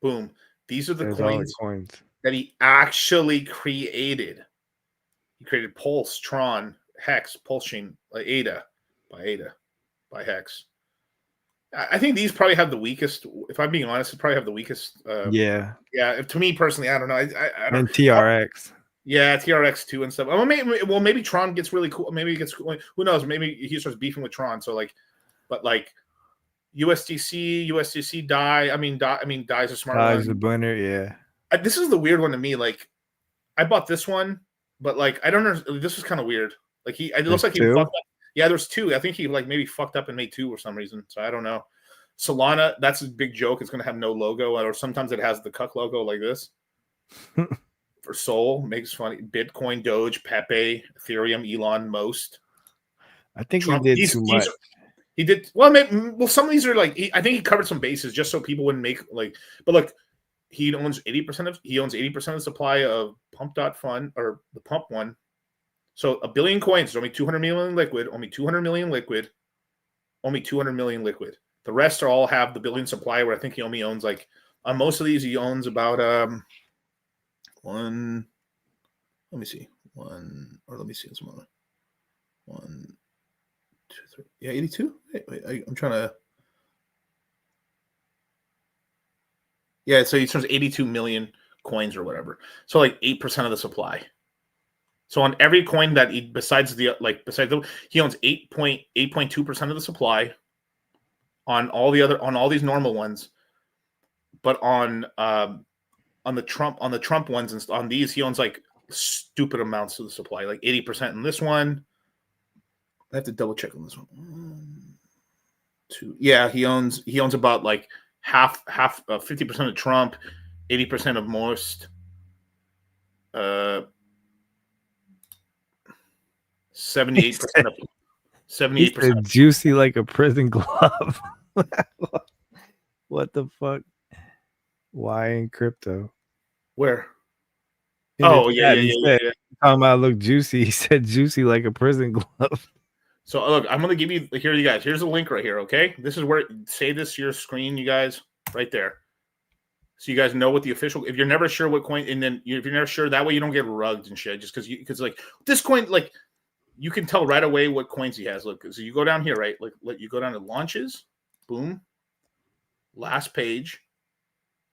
Boom. These are the coins that he actually created. He created Pulse, Tron, Hex, Pulsing, Ada, by Hex. I think these probably have the weakest. If I'm being honest, they probably have the weakest. Yeah. To me personally, I don't know. I don't. And TRX. Yeah, TRX2 and stuff. Well, maybe Tron gets really cool. Maybe it gets cool. Who knows? Maybe he starts beefing with Tron. So like, but like, USDC, DAI. I mean, DAI's a smart one. DAI's a winner. Yeah. This is the weird one to me. Like, I bought this one, but like, I don't know. This was kind of weird. Like it looks like he fucked up. Yeah, there's two. I think he like maybe fucked up and made two for some reason. So I don't know. Solana, that's a big joke. It's going to have no logo, or sometimes it has the cuck logo like this. For Sol, makes funny. Bitcoin, Doge, Pepe, Ethereum, Elon, Most. I think Trump, he did too much. He did well. Maybe, some of these are like I think he covered some bases just so people wouldn't make like. But look, he owns 80% of the supply of Pump.Fund or the Pump one. So 1 billion coins. There's only 200 million liquid. Only 200 million liquid. Only 200 million liquid. The rest are all have the billion supply. Where I think he only owns like on most of these he owns about one. Let me see. Let me see this one. 1, 2, 3. Yeah, 82. Wait, I'm trying to. Yeah, so he turns 82 million coins or whatever. So like 8% of the supply. So on every coin that he he owns 8.2% of the supply. On all these normal ones, but on the Trump ones and on these he owns like stupid amounts of the supply, like 80% in this one. I have to double check on this one. 1, 2. Yeah, he owns about like half 50% of Trump, 80% of Most. 78% of 78%. Juicy like a prison glove. What the fuck? Why in crypto? Where? Yeah. Talking about look juicy. He said juicy like a prison glove. So look, I'm gonna give you here, you guys. Here's a link right here. Okay, this is where save this to your screen, you guys, right there. So you guys know what the official. If you're never sure what coin, and then if you're never sure, that way you don't get rugged and shit. Just because like this coin, like you can tell right away what coins he has. Look, so you go down here, right? Like you go down to launches, boom, last page.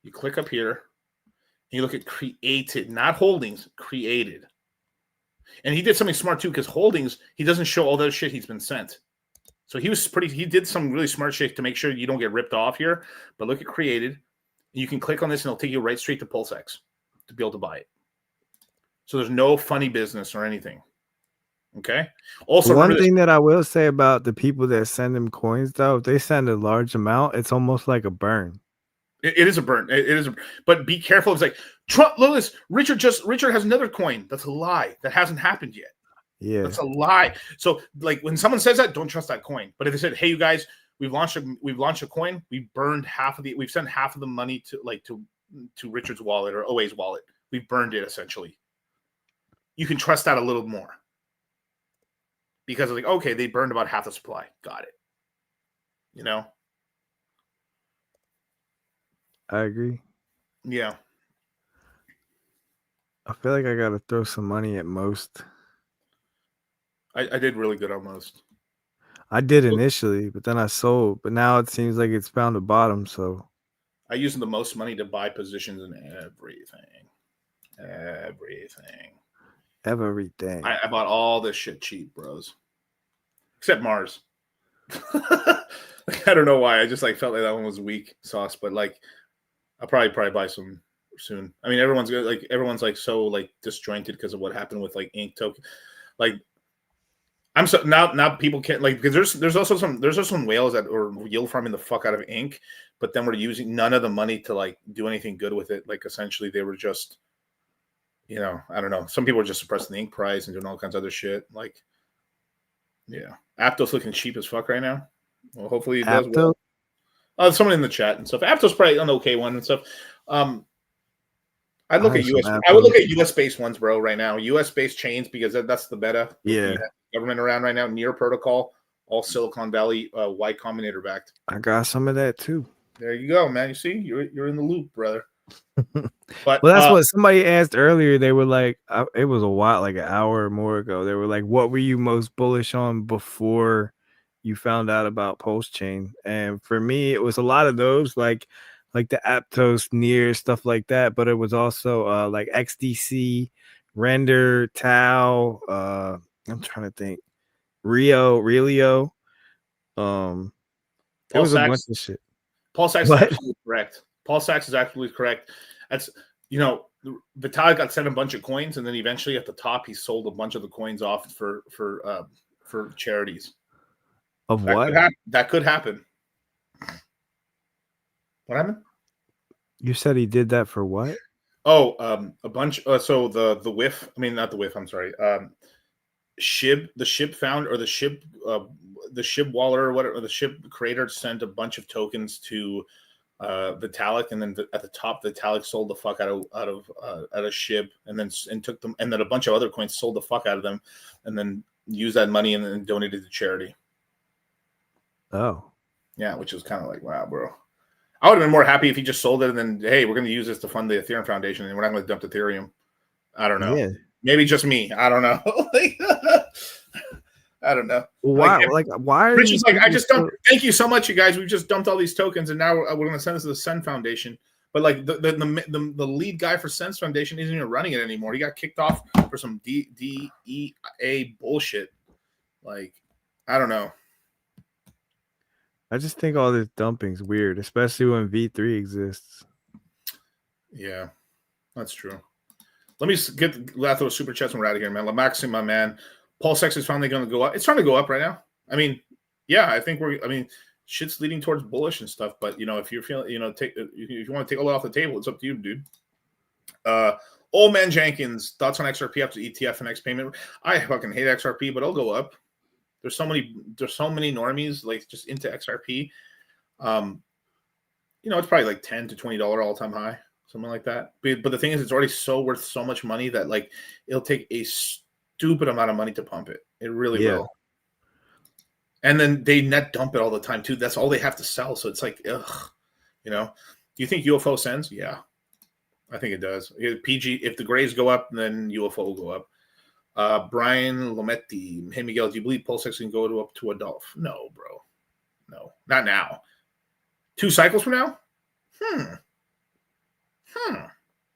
You click up here, and you look at created, not holdings, created. And he did something smart too, because holdings, he doesn't show all that shit he's been sent. So he did some really smart shit to make sure you don't get ripped off here. But look at created. You can click on this and it'll take you right straight to PulseX to be able to buy it. So there's no funny business or anything. Okay. Also, one thing that I will say about the people that send him coins, though, if they send a large amount, it's almost like a burn. It is a burn. It is, but be careful. It's like Trump, Lewis, Richard has another coin. That's a lie. That hasn't happened yet. Yeah, that's a lie. So, like when someone says that, don't trust that coin. But if they said, "Hey, you guys, we've launched a coin. We've sent half of the money to Richard's wallet or OA's wallet. We've burned it essentially." You can trust that a little more because like, okay, they burned about half the supply. Got it. You know. I agree. Yeah. I feel like I got to throw some money at Most. I did really good on Most. I did initially, but then I sold. But now it seems like it's found a bottom. So I use the most money to buy positions in everything. I bought all this shit cheap, bros. Except Mars. I don't know why. I just felt like that one was weak sauce, but I'll probably buy some soon. I mean, everyone's so disjointed because of what happened with Ink token. I'm so now people can't like because there's also some whales that are yield farming the fuck out of ink, but then we're using none of the money to like do anything good with it. Like essentially they were just, I don't know. Some people are just suppressing the ink price and doing all kinds of other shit. Like, yeah, Aptos looking cheap as fuck right now. Well, hopefully it does well. Someone in the chat and stuff. Aptos probably an okay one and stuff. I would look at US based ones, bro, right now. US based chains because that's the beta. Yeah. Government around right now. Near protocol, all Silicon Valley, Y Combinator backed. I got some of that too. There you go, man. You see, you're in the loop, brother. But well, that's what somebody asked earlier. They were like, it was a while, like an hour or more ago. They were like, "What were you most bullish on before you found out about Pulse Chain?" And for me, it was a lot of those, like the Aptos, Near, stuff like that. But it was also like XDC, Render, Tau. I'm trying to think, Relio. It was a bunch of shit. Paul Sachs is absolutely correct. Paul Sachs is absolutely correct. That's Vitalik got sent a bunch of coins, and then eventually at the top he sold a bunch of the coins off for charities. Of what? That could happen. What happened? You said he did that for what? Oh, a bunch. So the whiff. I mean, not the whiff. I'm sorry. SHIB, the SHIB founder, or the SHIB Waller, or whatever, the SHIB creator sent a bunch of tokens to Vitalik, and then at the top, Vitalik sold the fuck out of SHIB, and took them, and then a bunch of other coins sold the fuck out of them, and then used that money and then donated to charity. Oh, yeah, which is kind of like, wow, bro. I would have been more happy if he just sold it and then, hey, we're going to use this to fund the Ethereum Foundation, and we're not going to dump Ethereum. I don't know. Yeah. Maybe just me. I don't know. I don't know. Why? Why are Rich you? Is like, I just dumped. Thank you so much, you guys. We've just dumped all these tokens, and now we're going to send this to the Sen Foundation. But like the lead guy for Sen's Foundation isn't even running it anymore. He got kicked off for some DEA bullshit. Like, I don't know. I just think all this dumping's weird, especially when V3 exists. Yeah, that's true. Let me get Latho super chats when we're out of here, man. Lamaxi, my man. Paul Sex is finally going to go up. It's trying to go up right now. I mean, yeah, I think shit's leading towards bullish and stuff. But if you're feeling, if you want to take a lot off the table, it's up to you, dude. Old Man Jenkins, thoughts on XRP after ETF and X payment? I fucking hate XRP, but it'll go up. There's so many normies like just into XRP. It's probably like $10 to $20 all-time high, something like that. But the thing is, it's already so worth so much money that like it'll take a stupid amount of money to pump it. It really will. And then they net dump it all the time too. That's all they have to sell. So it's like, ugh. Do you think UFO sends? Yeah, I think it does. PG, if the grays go up, then UFO will go up. Brian Lometti, hey Miguel, do you believe Pulse X can go up to a $1? No, bro. No, not now. 2 cycles from now?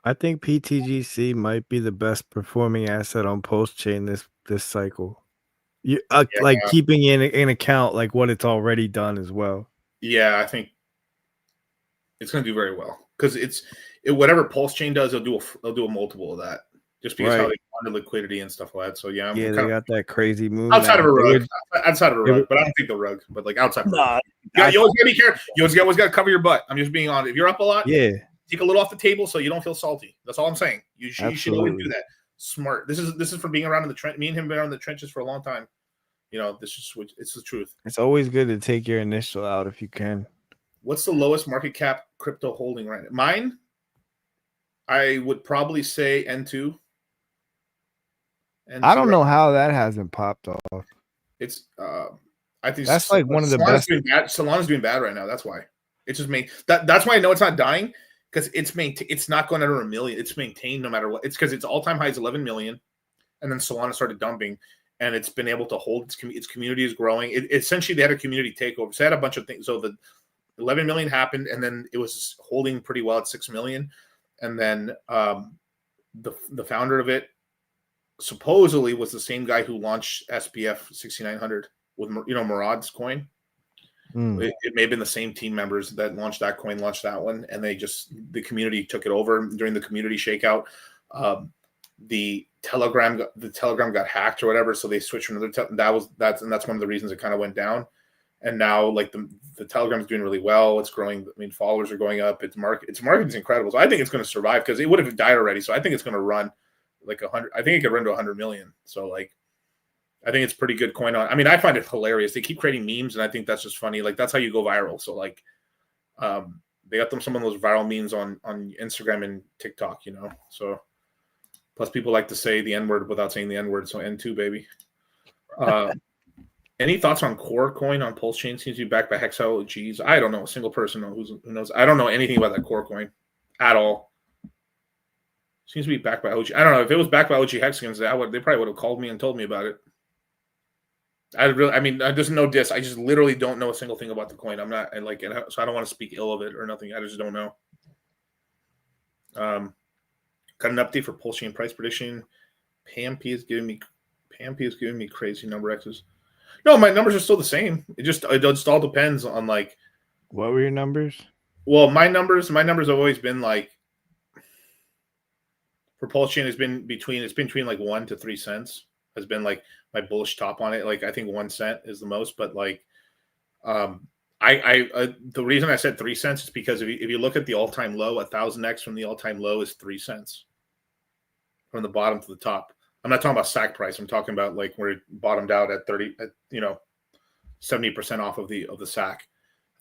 I think PTGC might be the best performing asset on Pulse Chain this cycle. Like keeping in account like what it's already done as well. Yeah, I think it's going to do very well because whatever Pulse Chain does, they'll do a multiple of that. Just because how they fund liquidity and stuff like that. So yeah, they got that crazy move outside of a rug. Outside of a rug, but I don't think the rug. But like outside of a rug. You always gotta be careful. You always gotta cover your butt. I'm just being honest. If you're up a lot, take a little off the table so you don't feel salty. That's all I'm saying. You should always do that. Smart. This is from being around in the trench. Me and him have been around the trenches for a long time. It's the truth. It's always good to take your initial out if you can. What's the lowest market cap crypto holding right now? Mine, I would probably say N2. I don't know how that hasn't popped off. It's I think that's like one of the best. Solana's doing bad right now. That's why it's just that's why I know it's not dying because it's not going under 1 million. It's maintained no matter what. It's because its all-time high is 11 million, and then Solana started dumping, and it's been able to hold its community is growing. Essentially, they had a community takeover. So they had a bunch of things. So the 11 million happened, and then it was holding pretty well at 6 million, and then the founder of it supposedly was the same guy who launched SPF 6900 with Murad's coin. It may have been the same team members that launched that coin, launched that one, and the community took it over during the community shakeout. the Telegram got hacked or whatever, so they switched from another. That's one of the reasons it kind of went down. And now, like the Telegram's doing really well. It's growing. I mean, followers are going up. Its marketing's incredible. So I think it's going to survive because it would have died already. So I think it's going to run like 100. I think it could run to 100 million. So like, I think it's pretty good coin on. I mean, I find it hilarious. They keep creating memes, and I think that's just funny. Like that's how you go viral. So like, they got some of those viral memes on Instagram and TikTok. You know, so plus people like to say the N word without saying the N word. So N2 baby. Any thoughts on Core Coin on Pulse Chain? Seems to be backed by Hexo. Geez, I don't know a single person who knows. I don't know anything about that Core Coin at all. Seems to be backed by OG. I don't know if it was backed by OG Hexagons. They probably would have called me and told me about it. I mean, there's no diss. I just literally don't know a single thing about the coin. I'm not so I don't want to speak ill of it or nothing. I just don't know. Got an update for Pulse Chain price prediction. PMP is giving me crazy number X's. No, my numbers are still the same. It just all depends on like. What were your numbers? Well, my numbers have always been like. For Pulse Chain has been between like 1 to 3 cents has been like my bullish top on it. Like I think 1 cent is the most, but like, the reason I said 3 cents is because if you look at the all time low, 1000x from the all time low is 3 cents from the bottom to the top. I'm not talking about SAC price. I'm talking about like where it bottomed out at 70% off of the SAC.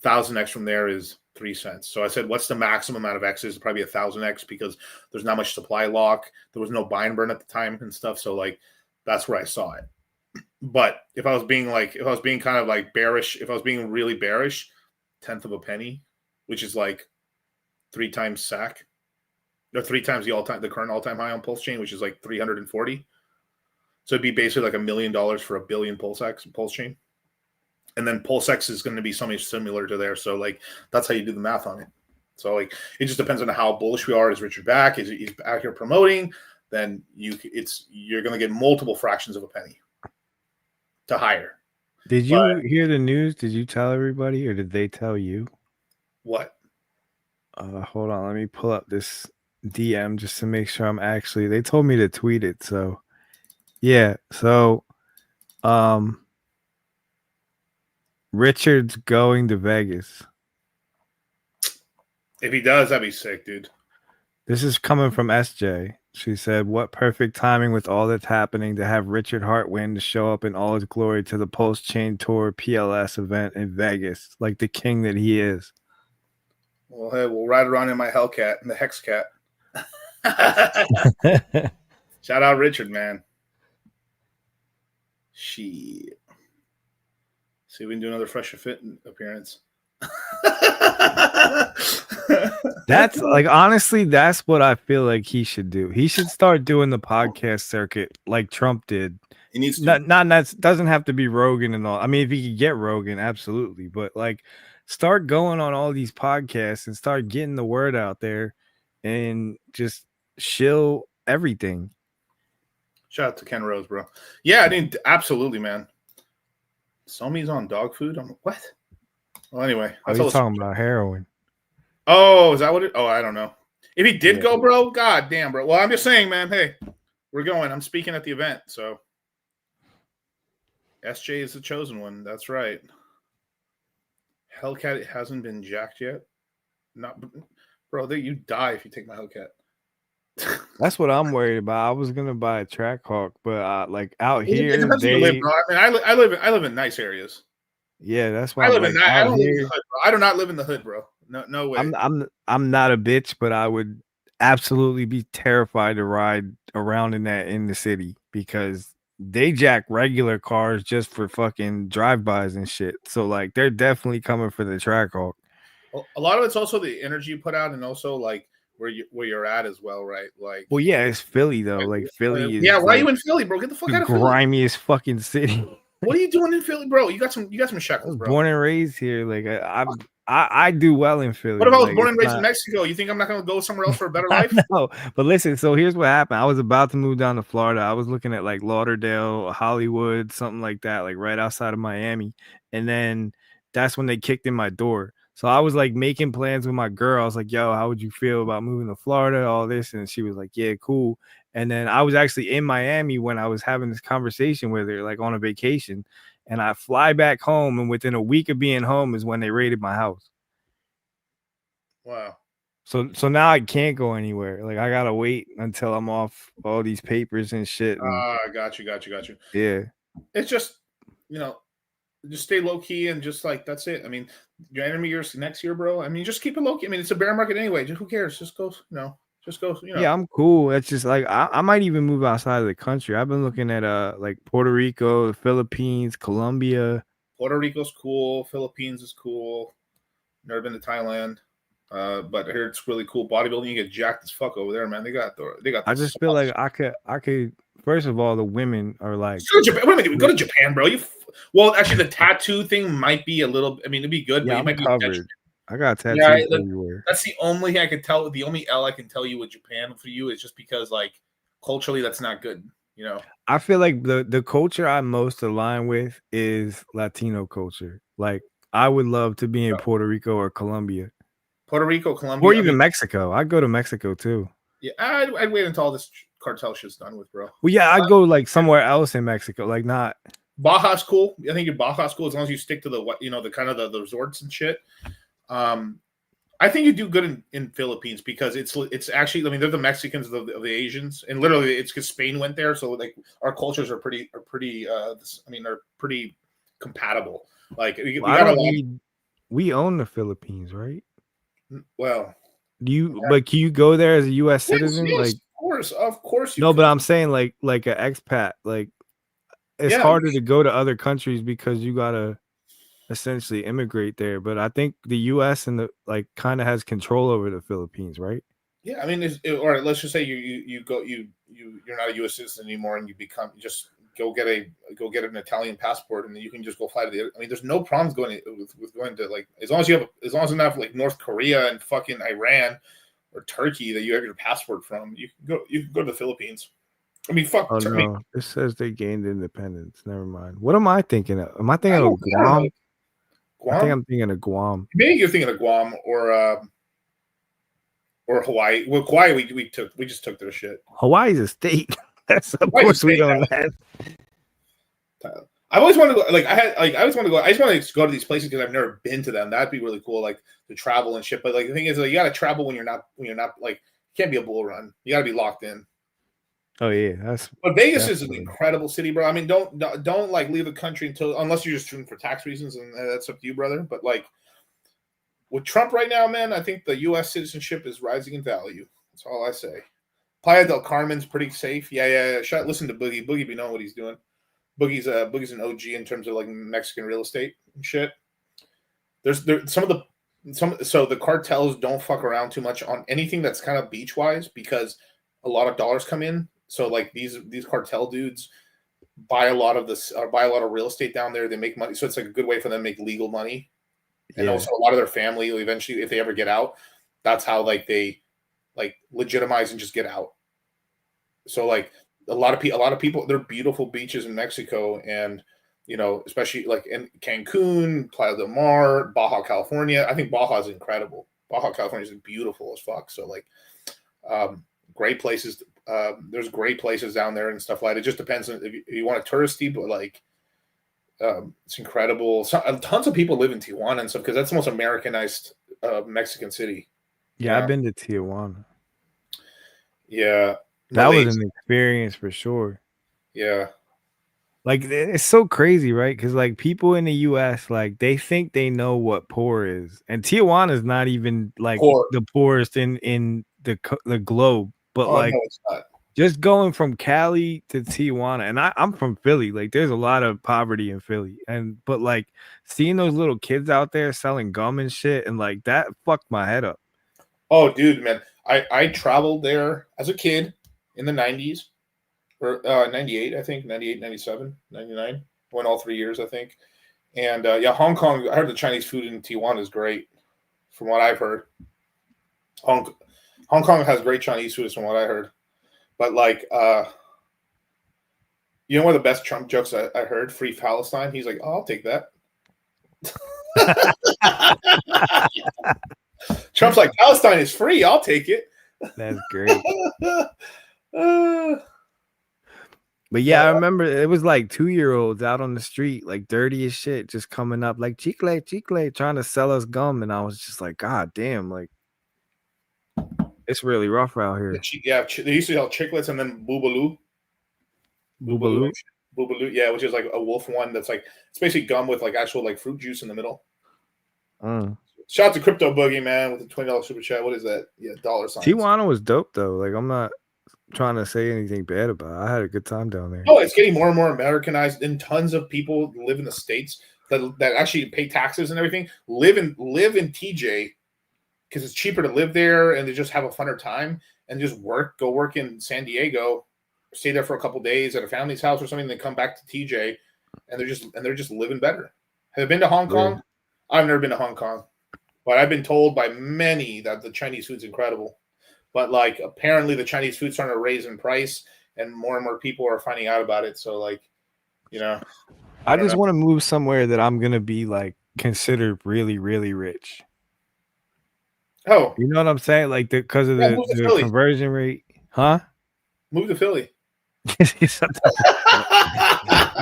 1000x from there is 3 cents. So I said, what's the maximum amount of X's? Probably 1000x because there's not much supply lock. There was no buy and burn at the time and stuff. So like, that's where I saw it. But if I was being kind of like bearish, if I was being really bearish, 1/10 of a penny, which is like 3 times SAC, or 3 times the current all-time high on Pulse Chain, which is like 340. So it'd be basically like $1 million for a billion Pulse Chain. And then PulseX is going to be something similar to there. So like, that's how you do the math on it. So like, it just depends on how bullish we are. Is Richard back? Is he's out here promoting? Then you're going to get multiple fractions of a penny to higher. Did you hear the news? Did you tell everybody or did they tell you? What? Hold on. Let me pull up this DM just to make sure they told me to tweet it. So yeah. So, Richard's going to Vegas. If he does, that'd be sick, dude. This is coming from SJ. She said, what perfect timing with all that's happening to have Richard Hartwin to show up in all his glory to the Pulse Chain Tour PLS event in Vegas, like the king that he is. Well, hey, we'll ride around in my Hellcat, in the Hex Cat. Shout out Richard, man. Shit. See if we can do another Fresher Fit appearance. That's like, honestly, that's what I feel like he should do. He should start doing the podcast circuit like Trump did. He needs to. Not doesn't have to be Rogan and all. I mean, if he could get Rogan, absolutely. But like, start going on all these podcasts and start getting the word out there and just shill everything. Shout out to Ken Rose, bro. Yeah, I mean, absolutely, man. Somi's on dog food? What? Well, anyway. Are you talking about heroin? Oh, is that what it? Oh, I don't know. If he did go, bro, god damn, bro. Well, I'm just saying, man. Hey, we're going. I'm speaking at the event, so SJ is the chosen one. That's right. Hellcat hasn't been jacked yet. Not, bro. You die if you take my Hellcat. That's what I'm worried about. I was gonna buy a Trackhawk, but like out here, it depends where you live, bro. I mean, I live in nice areas. Yeah, that's why I live in. I don't live in the hood, bro. I do not live in the hood, bro. No way. I'm not a bitch, but I would absolutely be terrified to ride around in the city because they jack regular cars just for fucking drive-bys and shit. So like, they're definitely coming for the Trackhawk. Well, a lot of it's also the energy you put out, and also like where you're at as well, right? Like, well, yeah, it's Philly though. Like Philly is. Yeah, why are you in Philly, bro? Get the fuck out of Philly. Grimiest fucking city. What are you doing in Philly, bro? You got some shekels, bro. Born and raised here. Like I do well in Philly. What if I was born and raised in Mexico? You think I'm not going to go somewhere else for a better life? No, but listen. So here's what happened. I was about to move down to Florida. I was looking at like Lauderdale, Hollywood, something like that, like right outside of Miami. And then that's when they kicked in my door. So I was like making plans with my girl. I was like, yo, how would you feel about moving to Florida? All this. And she was like, yeah, cool. And then I was actually in Miami when I was having this conversation with her, like on a vacation. And I fly back home, and within a week of being home is when they raided my house. Wow. So now I can't go anywhere. Like I gotta wait until I'm off all these papers and shit. And, Got you. yeah. It's just, just stay low key and just like that's it. I mean, your enemy year's next year, bro. I mean, just keep it low key. I mean, it's a bear market anyway. Just who cares? Just go, Yeah, I'm cool. It's just like I might even move outside of the country. I've been looking at like Puerto Rico, the Philippines, Colombia. Puerto Rico's cool. Philippines is cool. Never been to Thailand. But I heard it's really cool. Bodybuilding, you get jacked as fuck over there, man. They got. I just feel like I could. First of all, the women are like. Go to Japan. Wait a minute, go to Japan, bro. Well, actually, the tattoo thing might be a little. I mean, it'd be good, Yeah, but you I'm might be covered. I got tattoos everywhere. That's the only thing I could tell. The only L I can tell you with Japan for you is just because, like, culturally, that's not good. I feel like the culture I'm most aligned with is Latino culture. Like, I would love to be in Puerto Rico or Colombia. Puerto Rico, Colombia, or even Mexico. I'd go to Mexico too. Yeah, I'd wait until all this cartel shit's done with, bro. Well, yeah, I'd go like somewhere else in Mexico, like not. Baja's cool. I think your Baja's cool as long as you stick to the kind of the resorts and shit. I think you do good in Philippines because it's actually, I mean, they're the Mexicans of the Asians, and literally it's because Spain went there, so like our cultures are pretty compatible. Like we own the Philippines, right? Well, but can you go there as a U.S. citizen? Yes, like, of course. No, but I'm saying like an expat. Like, it's harder to go to other countries because you gotta essentially immigrate there. But I think the U.S. and kind of has control over the Philippines, right? Yeah, I mean, or let's just say you're not a U.S. citizen anymore, and you just go get an Italian passport, and then you can just go fly to the. I mean, there's no problems going to like as long as you have like North Korea and fucking Iran or Turkey that you have your passport from, you can go to the Philippines. I mean, fuck. Oh no, it says they gained independence. Never mind. What am I thinking of? Am I thinking of Guam? I think I'm thinking of Guam. Maybe you're thinking of Guam or Hawaii. Well, Hawaii we just took their shit. Hawaii's a state. Of course we don't have. I always want to go. I just want to go to these places because I've never been to them. That'd be really cool, like to travel and shit. But like the thing is, you got to travel when you're not like you can't be a bull run. You got to be locked in. Oh yeah, But Vegas is an incredible city, bro. I mean, don't like leave the country unless you're just doing for tax reasons, and that's up to you, brother. But like with Trump right now, man, I think the U.S. citizenship is rising in value. That's all I say. Playa del Carmen's pretty safe. Yeah. Listen to Boogie. Boogie be knowing what he's doing. Boogie's an OG in terms of like Mexican real estate and shit. So the cartels don't fuck around too much on anything that's kind of beach wise because a lot of dollars come in. So like these cartel dudes buy a lot of real estate down there. They make money, so it's like a good way for them to make legal money. And also a lot of their family eventually, if they ever get out, that's how like they like legitimize and just get out. So like a lot of people, they're beautiful beaches in Mexico, and especially like in Cancun, Playa del Mar, Baja California. I think Baja is incredible. Baja California is beautiful as fuck. So like great places. There's great places down there and stuff like that. It just depends on if you want a touristy, but like it's incredible. Tons of people live in Tijuana and stuff because that's the most Americanized Mexican city. Yeah, I've been to Tijuana. Yeah, that was an experience for sure. Yeah, like it's so crazy, right? Because like people in the U.S. like they think they know what poor is, and Tijuana is not even like the poorest in the globe. But no, it's not. Just going from Cali to Tijuana, and I'm from Philly. Like, there's a lot of poverty in Philly, but like seeing those little kids out there selling gum and shit, and like that fucked my head up. Oh, dude, man, I traveled there as a kid in the 90s, or 98, I think, 98, 97, 99. Went all 3 years, I think. And Hong Kong. I heard the Chinese food in Tijuana is great, from what I've heard. Hong Kong has great Chinese food, from what I heard. But like, one of the best Trump jokes I heard, "Free Palestine." He's like, "Oh, I'll take that." Trump's like, Palestine is free. I'll take it. That's great. But yeah, I remember it was like 2-year-olds out on the street, like dirty as shit, just coming up like chicle, trying to sell us gum. And I was just like, God damn, like it's really rough out here. Yeah, they used to sell chiclets and then boobaloo. Boobaloo? Boobaloo, yeah, which is like a wolf one that's like, it's basically gum with like actual like fruit juice in the middle. Shout out to Crypto Boogie, man, with the $20 super chat. What is that? Yeah, dollar sign. Tijuana was dope though. Like I'm not trying to say anything bad about it. I had a good time down there. Oh, it's getting more and more Americanized, and tons of people live in the States that actually pay taxes and everything live in TJ because it's cheaper to live there and they just have a funner time and just go work in San Diego, stay there for a couple days at a family's house or something, then come back to TJ and they're just living better. Have you been to Hong Kong? I've never been to Hong Kong, but I've been told by many that the Chinese food's incredible. But like apparently the Chinese food's starting to raise in price and more people are finding out about it. So like, you know, I just want to move somewhere that I'm gonna be like considered really, really rich. Oh, you know what I'm saying? Like because of the conversion rate, huh? Move to Philly.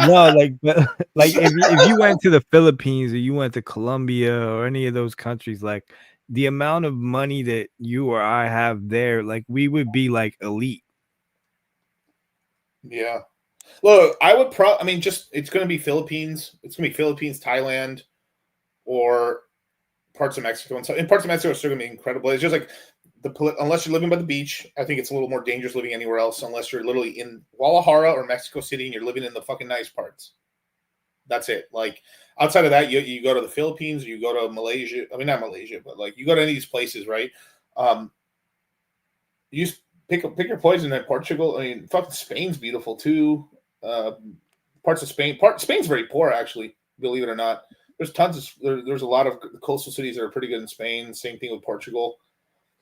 No, like if you went to the Philippines or you went to Colombia or any of those countries, like the amount of money that you or I have there, like we would be like elite. Yeah. Look, I mean, just it's going to be Philippines. It's going to be Philippines, Thailand, or parts of Mexico. And so in parts of Mexico, it's still going to be incredible. It's just like unless you're living by the beach, I think it's a little more dangerous living anywhere else unless you're literally in Guadalajara or Mexico City and you're living in the fucking nice parts. That's it. Like outside of that, you go to the Philippines, you go to Malaysia. I mean, not Malaysia, but like you go to any of these places, right? You just pick your poison in Portugal. I mean, fucking Spain's beautiful too. Parts of Spain. Spain's very poor, actually, believe it or not. There's there's a lot of coastal cities that are pretty good in Spain. Same thing with Portugal.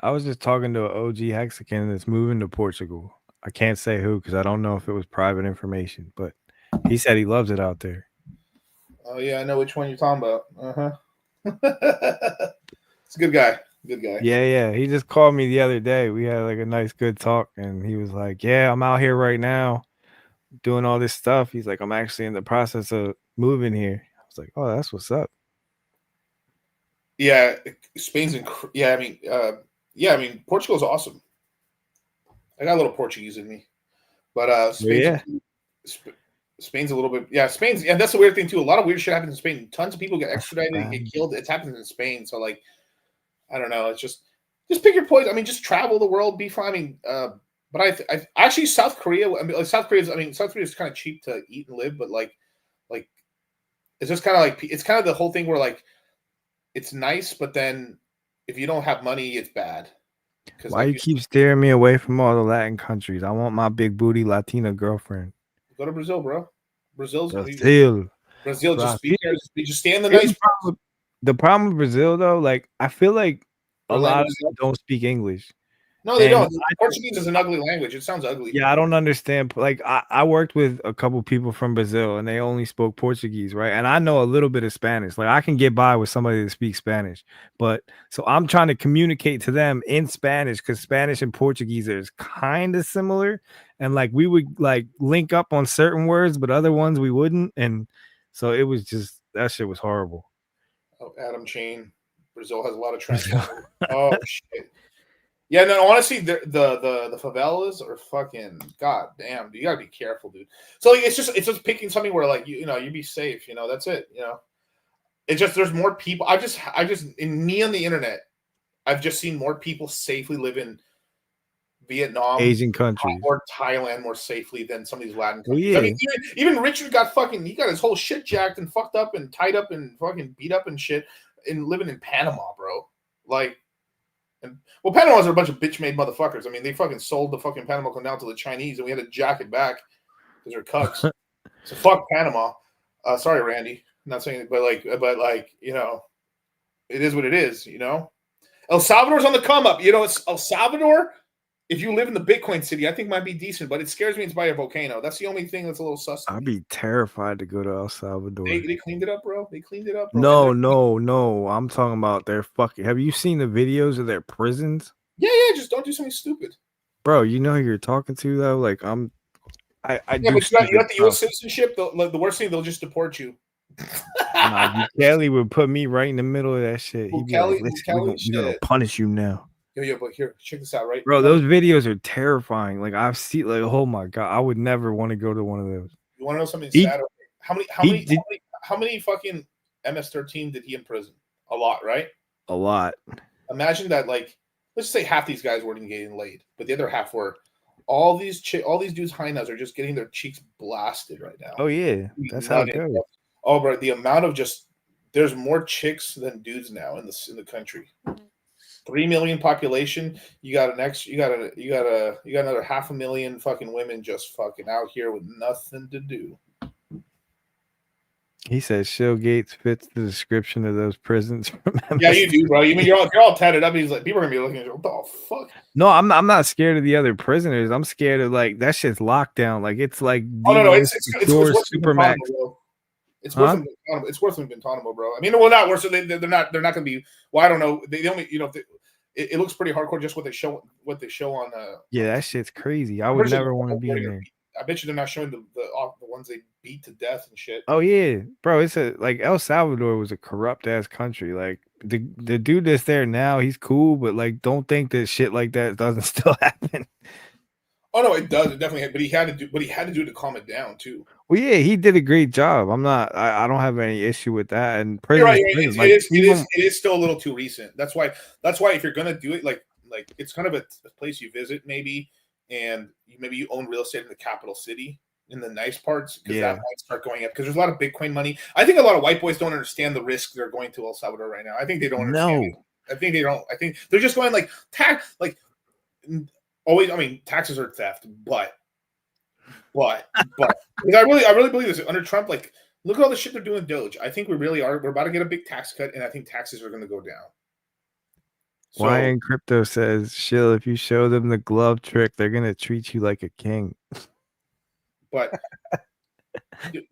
I was just talking to an OG Mexican that's moving to Portugal. I can't say who because I don't know if it was private information, but he said he loves it out there. Oh yeah, I know which one you're talking about. It's a good guy. Good guy. Yeah. He just called me the other day. We had like a nice, good talk, and he was like, "Yeah, I'm out here right now, doing all this stuff." He's like, "I'm actually in the process of moving here." I was like, "Oh, that's what's up." Yeah, Spain's I mean, Portugal's awesome. I got a little Portuguese in me, but Spain's a little bit. Yeah, Spain's. Yeah, that's the weird thing too. A lot of weird shit happens in Spain. Tons of people get extradited, get killed. It's happened in Spain. So like, I don't know. It's just pick your poison. I mean, just travel the world, be fine. I mean, but I actually South Korea. I mean, like South Korea is kind of cheap to eat and live, but like it's just kind of like it's kind of the whole thing where like it's nice, but then if you don't have money, it's bad. Why you keep steering me away from all the Latin countries? I want my big booty Latina girlfriend. Go to Brazil, bro. Brazil. Just stay in the nice. The problem with Brazil, though, like I feel like a lot of them don't speak English. No, they don't. Portuguese is an ugly language. It sounds ugly. Yeah, I don't understand. Like I worked with a couple people from Brazil, and they only spoke Portuguese, right? And I know a little bit of Spanish. Like I can get by with somebody that speaks Spanish, but so I'm trying to communicate to them in Spanish because Spanish and Portuguese are kind of similar, and like we would like link up on certain words, but other ones we wouldn't, and so it was just that shit was horrible. Oh, Adam Chain, Brazil has a lot of transplants. Oh shit. Yeah, no, honestly, the favelas are fucking goddamn. You gotta be careful, dude. So like, it's just picking something where like you be safe. That's it. It's just there's more people. I just in me on the internet, I've just seen more people safely live in Vietnam, Asian countries, or Thailand more safely than some of these Latin countries. Yeah. I mean, even Richard got his whole shit jacked and fucked up and tied up and fucking beat up and shit, and living in Panama, bro. Like. Well, Panamas are a bunch of bitch-made motherfuckers. I mean, they fucking sold the fucking Panama Canal to the Chinese, and we had to jack it back because they're cucks. So fuck Panama. Sorry, Randy. I'm not saying it, but like, it is what it is. El Salvador's on the come up. It's El Salvador if you live in the Bitcoin city, I think might be decent, but it scares me it's by a volcano. That's the only thing that's a little sus. I'd be terrified to go to El Salvador. They cleaned it up, bro. They cleaned it up, bro. No. I'm talking about their fucking. Have you seen the videos of their prisons? Yeah. Just don't do something stupid. Bro, you know who you're talking to though. Like I Yeah, do. but you got the U.S. citizenship. The worst thing, they'll just deport you. Nah, Kelly would put me right in the middle of that shit. He'd be like, "Listen, we're gonna punish you now." Yo, but here, check this out, right? Bro, those videos are terrifying. Like I've seen, like, oh my god, I would never want to go to one of those. You want to know something sad? How many fucking MS-13 did he imprison? A lot, right? A lot. Imagine that. Like, let's say half these guys weren't getting laid, but the other half were. All these dudes hyenas are just getting their cheeks blasted right now. Oh yeah, that's how it goes. Oh, bro, the amount of there's more chicks than dudes now in the country. 3 million population. You got another 500,000 fucking women just fucking out here with nothing to do. He says Shill Gates fits the description of those prisons. Yeah, you do, bro. You mean you're all tatted up. He's like, people are gonna be looking at you. What the fuck? No, I'm not scared of the other prisoners. I'm scared of like that shit's locked down. Like it's like no, it's Supermax. It's worse than Guantanamo, bro. I mean, well, not worse. They're not gonna be. Well, I don't know. They only, it looks pretty hardcore just what they show on. Yeah, that shit's crazy. I would never want to be in there. I bet you they're not showing the ones they beat to death and shit. Oh yeah, bro. It's like El Salvador was a corrupt ass country. Like the dude that's there now, he's cool, but like don't think that shit like that doesn't still happen. Oh no, it does. It definitely. But he had to do it to calm it down too. Well, yeah, he did a great job. I don't have any issue with that. And you're right. It is still a little too recent. That's why if you're gonna do it, like it's kind of a place you visit maybe, and maybe you own real estate in the capital city in the nice parts because that might start going up because there's a lot of Bitcoin money. I think a lot of white boys don't understand the risk they're going to El Salvador right now. I think they don't understand. It. I think they don't. I think they're just going like tax always. I mean, taxes are theft, but because I really believe this under Trump. Like, look at all the shit they're doing. Doge. I think we really are. We're about to get a big tax cut, and I think taxes are going to go down. So, Wyan Crypto says, "Shill, if you show them the glove trick, they're gonna treat you like a king." But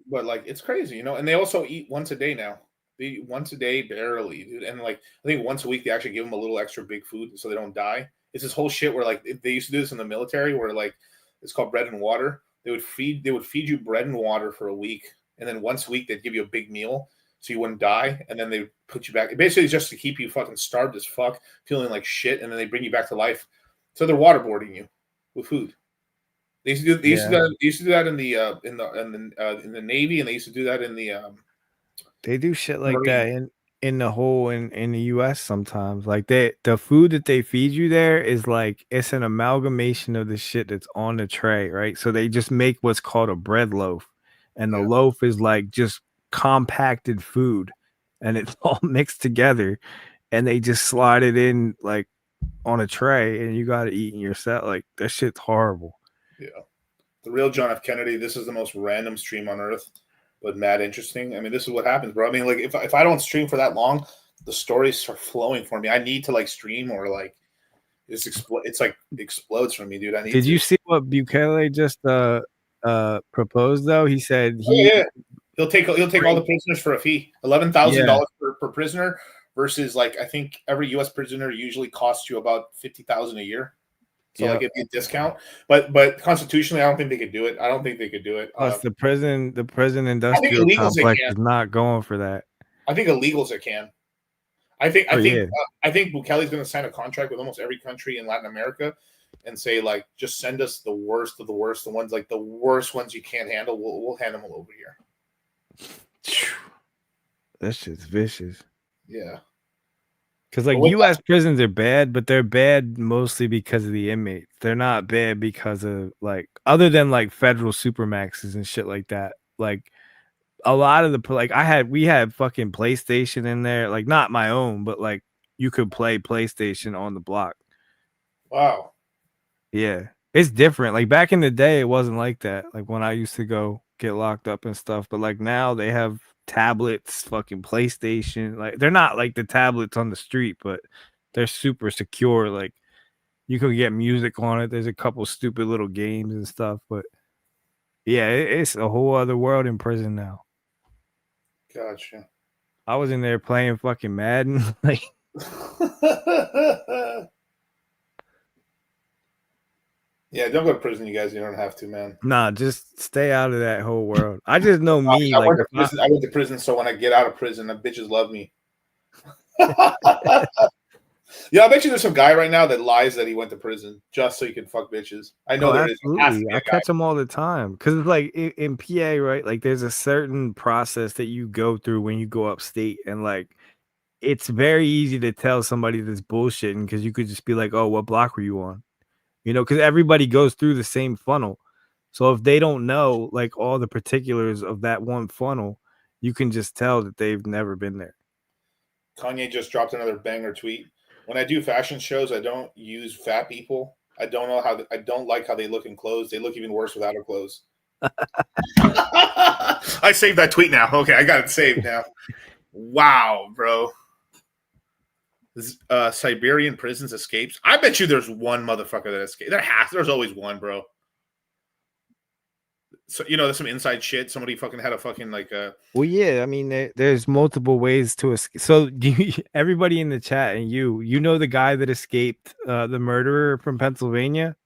like it's crazy, and they also eat once a day now. They eat once a day barely, dude. And like I think once a week they actually give them a little extra big food so they don't die. It's this whole shit where like they used to do this in the military where like it's called bread and water. They would feed you bread and water for a week, and then once a week they'd give you a big meal so you wouldn't die, and then they put you back. Basically, it's just to keep you fucking starved as fuck, feeling like shit, and then they bring you back to life. So they're waterboarding you with food. They used to do that in the Navy, and they used to do that in the. They do shit like that in the U.S. sometimes. Like the food that they feed you there is like it's an amalgamation of the shit that's on the tray, right? So they just make what's called a bread loaf, and the loaf is like just compacted food, and it's all mixed together, and they just slide it in like on a tray, and you got to eat in your set. Like that shit's horrible. Yeah, the real John F. Kennedy. This is the most random stream on earth, but mad interesting. I mean, this is what happens, bro. I mean, like if I don't stream for that long, the stories start flowing for me. I need to like stream or like it's like explodes for me, dude. I need. Did you see what Bukele just proposed though? He said he'll take all the prisoners for a fee, $11,000 per prisoner versus like I think every U.S. prisoner usually costs you about $50,000 a year. So like it'd be a discount, but constitutionally, I don't think they could do it. I don't think they could do it. Plus, the prison industrial complex is not going for that. I think illegals it can. I think Bukele's going to sign a contract with almost every country in Latin America and say like, just send us the worst of the worst, the ones like the worst ones you can't handle. We'll hand them all over here. That shit's vicious. Yeah. Because like U.S. prisons are bad, but they're bad mostly because of the inmates. They're not bad because of like other than like federal supermaxes and shit like that. Like a lot of the we had fucking PlayStation in there, like not my own, but like you could play PlayStation on the block. Wow. Yeah, it's different. Like back in the day, it wasn't like that. Like when I used to go get locked up and stuff, but like now they have tablets, fucking PlayStation. Like they're not like the tablets on the street, but they're super secure. Like You can get music on it. There's a couple stupid little games and stuff, but yeah, it's a whole other world in prison now. Gotcha. I was in there playing fucking Madden. Like, yeah, don't go to prison, you guys. You don't have to, man. nah, just stay out of that whole world. I just know me. I Like, went to prison, so when I get out of prison, the bitches love me. Yeah, I bet you there's some guy right now that lies that he went to prison just so he can fuck bitches. I know there is. absolutely. I catch them all the time because it's like in PA, right? Like, there's a certain process that you go through when you go upstate, and like, it's very easy to tell somebody that's bullshitting because you could just be like, "Oh, what block were you on?" You know, because everybody goes through the same funnel. So if they don't know like all the particulars of that one funnel, you can just tell that they've never been there. Kanye just dropped another banger tweet. When I do fashion shows, I don't use fat people. I don't like how they look in clothes. They look even worse without their clothes. I saved that tweet now. Okay, I got it saved now. Wow, bro. Siberian prisons escapes. I bet you there's one motherfucker that escaped. There's always one, bro. So there's some inside shit. Somebody fucking had a fucking like Well, yeah, I mean, there's multiple ways to escape. So everybody in the chat and you know the guy that escaped, the murderer from Pennsylvania?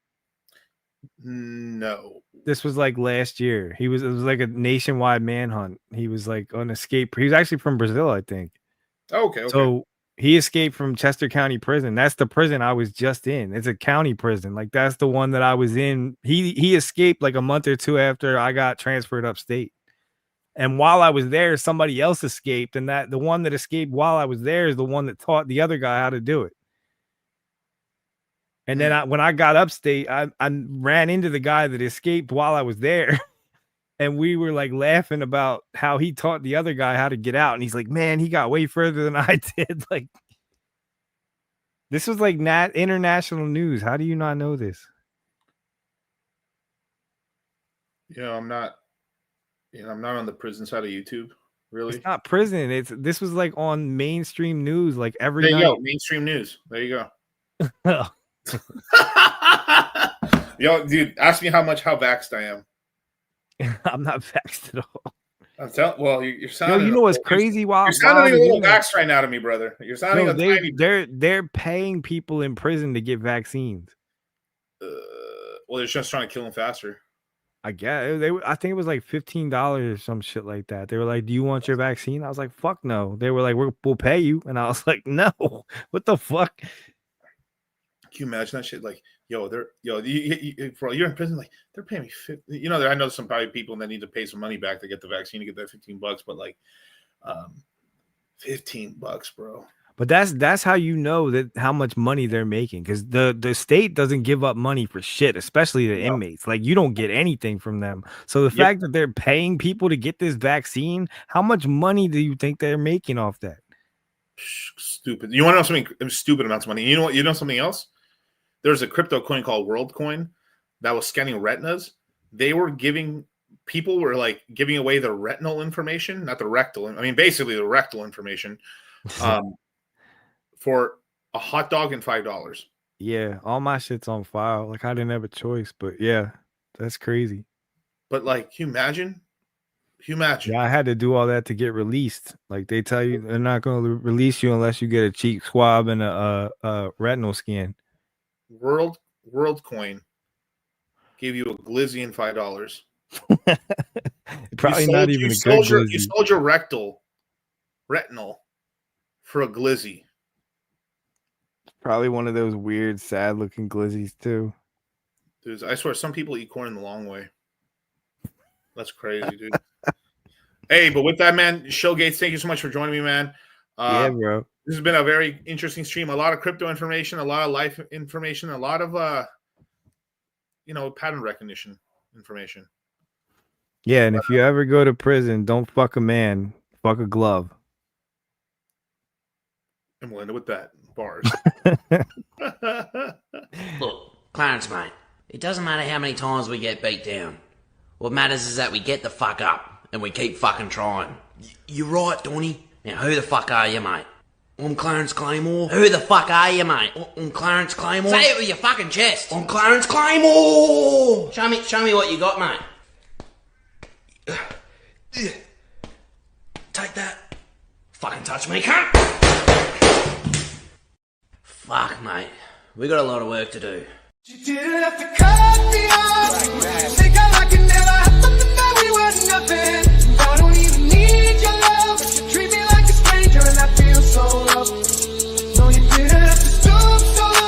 No. This was like last year. It was like a nationwide manhunt. He was like on escape. He was actually from Brazil, I think. Okay. So he escaped from Chester County Prison. That's the prison I was just in. It's a county prison. Like, that's the one that I was in. He escaped like a month or two after I got transferred upstate. And while I was there, somebody else escaped. And the one that escaped while I was there is the one that taught the other guy how to do it. And then when I got upstate, I ran into the guy that escaped while I was there. And we were like laughing about how he taught the other guy how to get out. And he's like, man, he got way further than I did. Like, this was like international news. How do you not know this? I'm not on the prison side of YouTube. Really? It's not prison. This was like on mainstream news, like every there you night. go. Mainstream news. There you go. Yo, dude, ask me how vaxxed I am. I'm not vaxxed at all. Well, you're sounding. No, you know what's crazy? You're sounding a little vaxxed right now to me, brother. You're sounding they're paying people in prison to get vaccines. Well, they're just trying to kill them faster. I guess I think it was like $15 or some shit like that. They were like, "Do you want your vaccine?" I was like, "Fuck no." They were like, "We'll pay you," and I was like, "No, what the fuck?" Can you imagine that shit? Like, bro, you're in prison. Like, they're paying me $50. I know some probably people that need to pay some money back to get the vaccine to get that $15, but like, $15, bro. But that's how you know that how much money they're making, because the state doesn't give up money for shit, especially the inmates. Like, you don't get anything from them. So the fact that they're paying people to get this vaccine, how much money do you think they're making off that? Stupid. You want to know something? Stupid amounts of money. You know what? You know something else? There's a crypto coin called WorldCoin that was scanning retinas. People were like giving away the retinal information, not the rectal. I mean, basically the rectal information, for a hot dog and $5. Yeah, all my shit's on file. Like, I didn't have a choice, but yeah, that's crazy. But like, can you imagine? Yeah, I had to do all that to get released. Like, they tell you they're not going to release you unless you get a cheek swab and a retinal scan. WorldCoin gave you a glizzy and $5. Probably not even a good glizzy. You sold your retinal for a glizzy. Probably one of those weird, sad-looking glizzies too. Dude, I swear, some people eat corn in the long way. That's crazy, dude. Hey, but with that, man, Show Gates, thank you so much for joining me, man. Yeah, bro. This has been a very interesting stream. A lot of crypto information, a lot of life information, a lot of pattern recognition information. Yeah, and if you ever go to prison, don't fuck a man, fuck a glove. And we'll end it with that. Bars. Look, Clarence, mate, it doesn't matter how many times we get beat down. What matters is that we get the fuck up and we keep fucking trying. You're right, Donny. Now, who the fuck are you, mate? I'm Clarence Claymore. Who the fuck are you, mate? I'm Clarence Claymore. Say it with your fucking chest. I'm Clarence Claymore. Show me what you got, mate. Take that. Fucking touch me, cunt. Fuck, mate. We got a lot of work to do. You didn't have to cut me off.